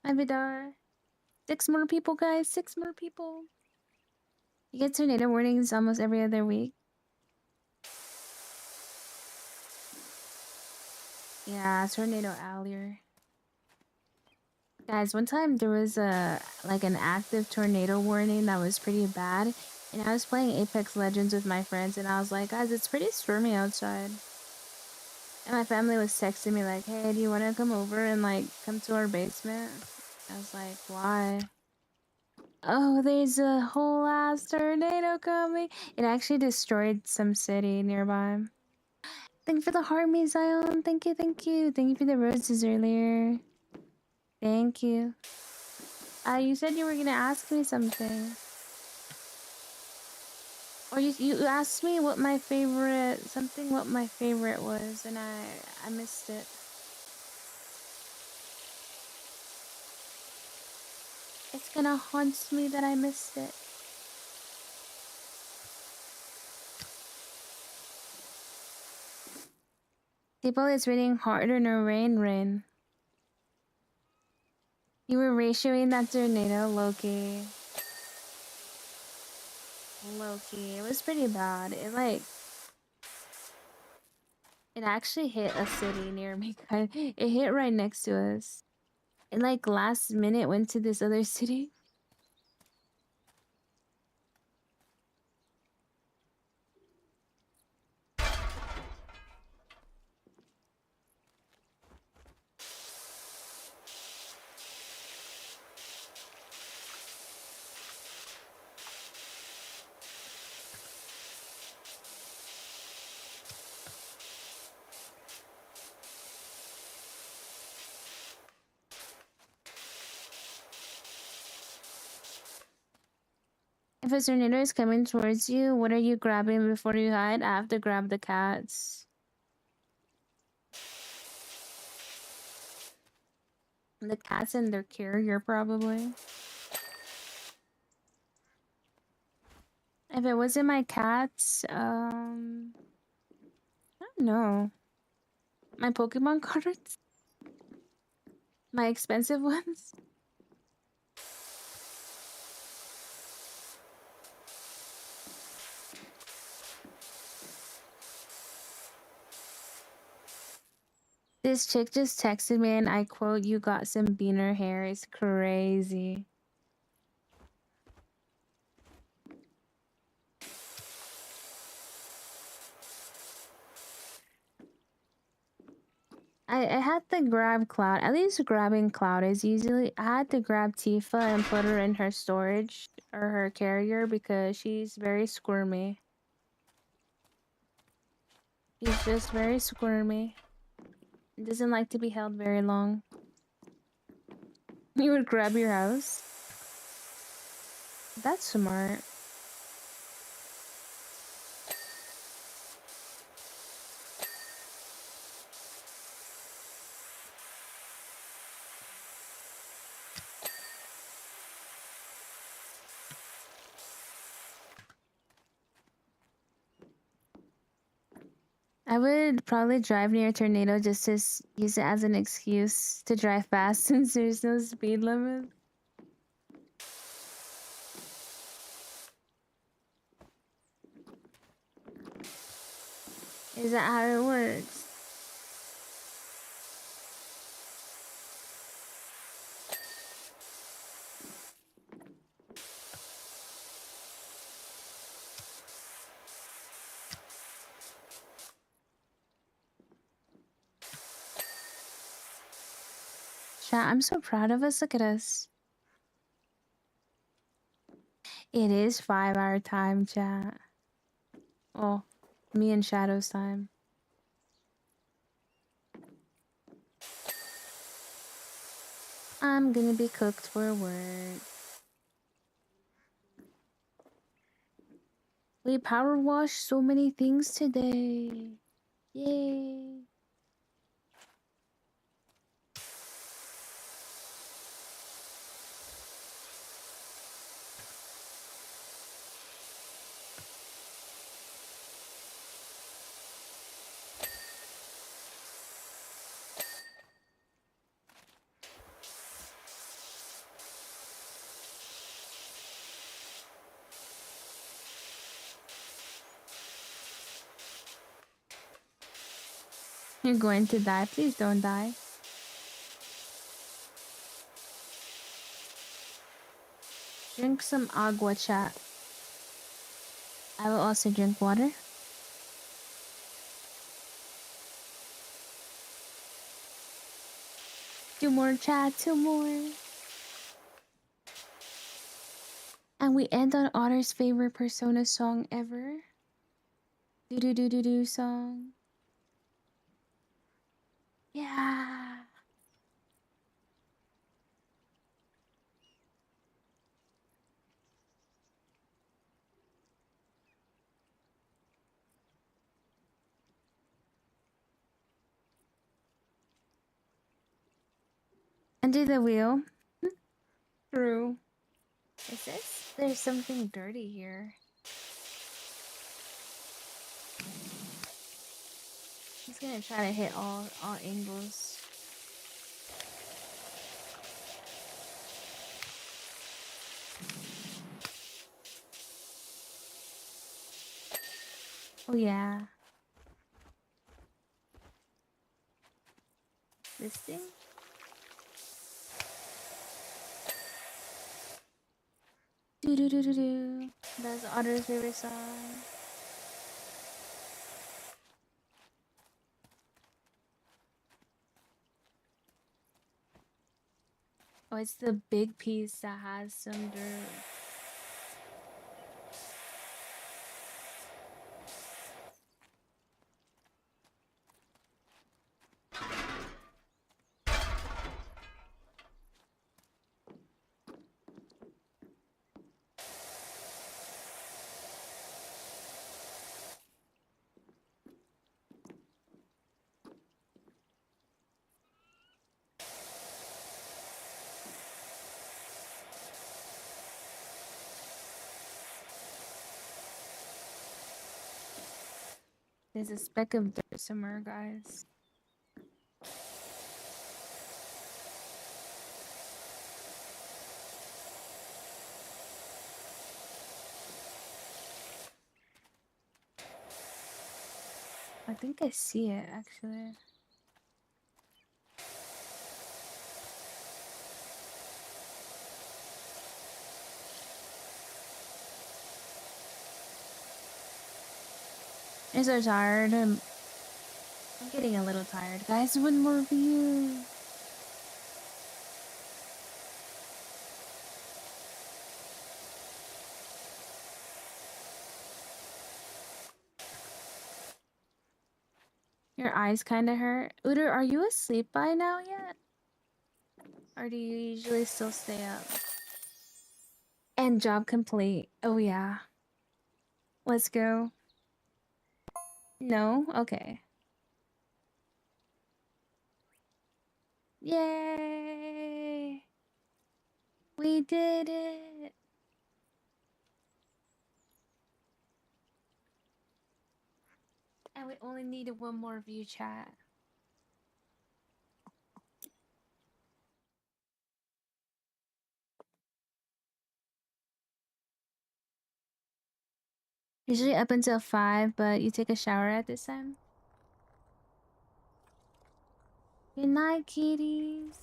Hi, Vidar. 6 more people, guys. 6 more people. You get tornado warnings almost every other week. Yeah, tornado alley. Guys, one time there was an active tornado warning that was pretty bad, and I was playing Apex Legends with my friends, and I was like, guys, it's pretty stormy outside. And my family was texting me like, hey, do you want to come over and like come to our basement? I was like, why? Oh, there's a whole ass tornado coming. It actually destroyed some city nearby. Thank you for the heart, me, Zion. Thank you, thank you. Thank you for the roses earlier. Thank you. You said you were gonna ask me something. Or you asked me what my favorite was, and I missed it. It's gonna haunt me that I missed it. People is raining harder than rain. You were ratioing that tornado, Loki. It was pretty bad. It actually hit a city near me. It hit right next to us. It like last minute went to this other city. If a tornado is coming towards you, what are you grabbing before you hide? I have to grab the cats. The cats and their carrier, probably. If it wasn't my cats, I don't know. My Pokemon cards? My expensive ones? This chick just texted me and I quote, "You got some beaner hair." It's crazy. I had to grab Cloud. At least grabbing Cloud is usually... I had to grab Tifa and put her in her storage or her carrier because she's very squirmy. She's just very squirmy. Doesn't like to be held very long. You would grab your house? That's smart. I would probably drive near a tornado just to use it as an excuse to drive fast since there's no speed limit. Is that how it works? Chat, I'm so proud of us. Look at us. It is 5-hour time, chat. Oh, me and Shadow's time. I'm gonna be cooked for work. We power washed so many things today. Yay. You're going to die. Please don't die. Drink some agua, chat. I will also drink water. Two more, chat. Two more. And we end on Otter's favorite Persona song ever. Do do do do do song. Yeah. Under the wheel. True. Is this? There's something dirty here. He's gonna try to hit all angles. Oh yeah. This thing? Do do do do do. That's Otter's favorite song. Oh, it's the big piece that has some dirt. There's a speck of dirt somewhere, guys. I think I see it, actually. I'm so tired. I'm getting a little tired. Guys, one more view. Your eyes kind of hurt. Uder, are you asleep by now yet? Or do you usually still stay up? And job complete. Oh, yeah. Let's go. No? Okay. Yay! We did it! And we only needed one more view, chat. Usually up until 5, but you take a shower at this time. Good night, kitties.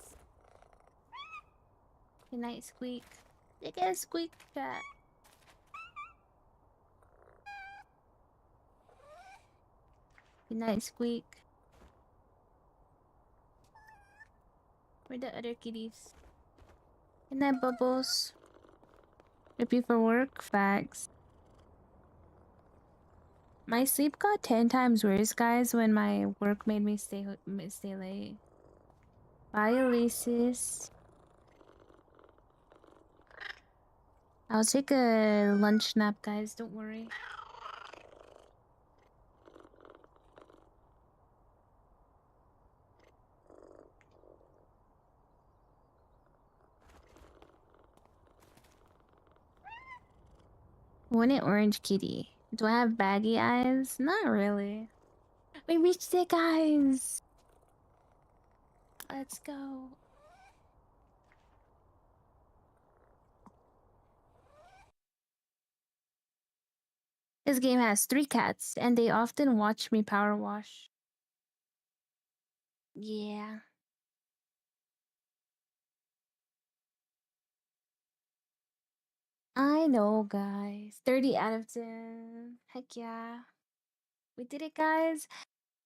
Good night, Squeak. Look at Squeak, chat. Good night, Squeak. Where the other kitties? Good night, Bubbles. Happy for work? Facts. My sleep got 10 times worse, guys, when my work made me stay late. Bye, Elysis. I'll take a lunch nap, guys. Don't worry. Want an orange kitty. Do I have baggy eyes? Not really. We reached it, guys! Let's go. This game has 3 cats, and they often watch me power wash. Yeah. I know, guys. 30 out of 10. Heck yeah. We did it, guys.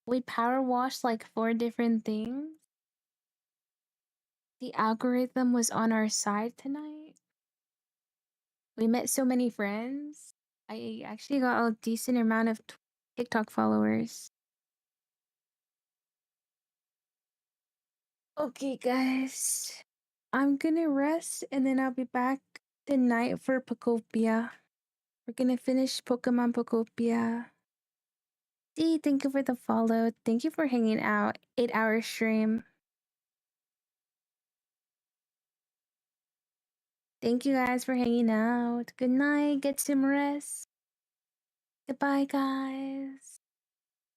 We power washed like 4 different things. The algorithm was on our side tonight. We met so many friends. I actually got a decent amount of TikTok followers. Okay, guys. I'm gonna rest and then I'll be back tonight for Pokopia. We're gonna finish Pokemon Pokopia. D, thank you for the follow. Thank you for hanging out. 8-hour stream. Thank you guys for hanging out. Good night. Get some rest. Goodbye, guys.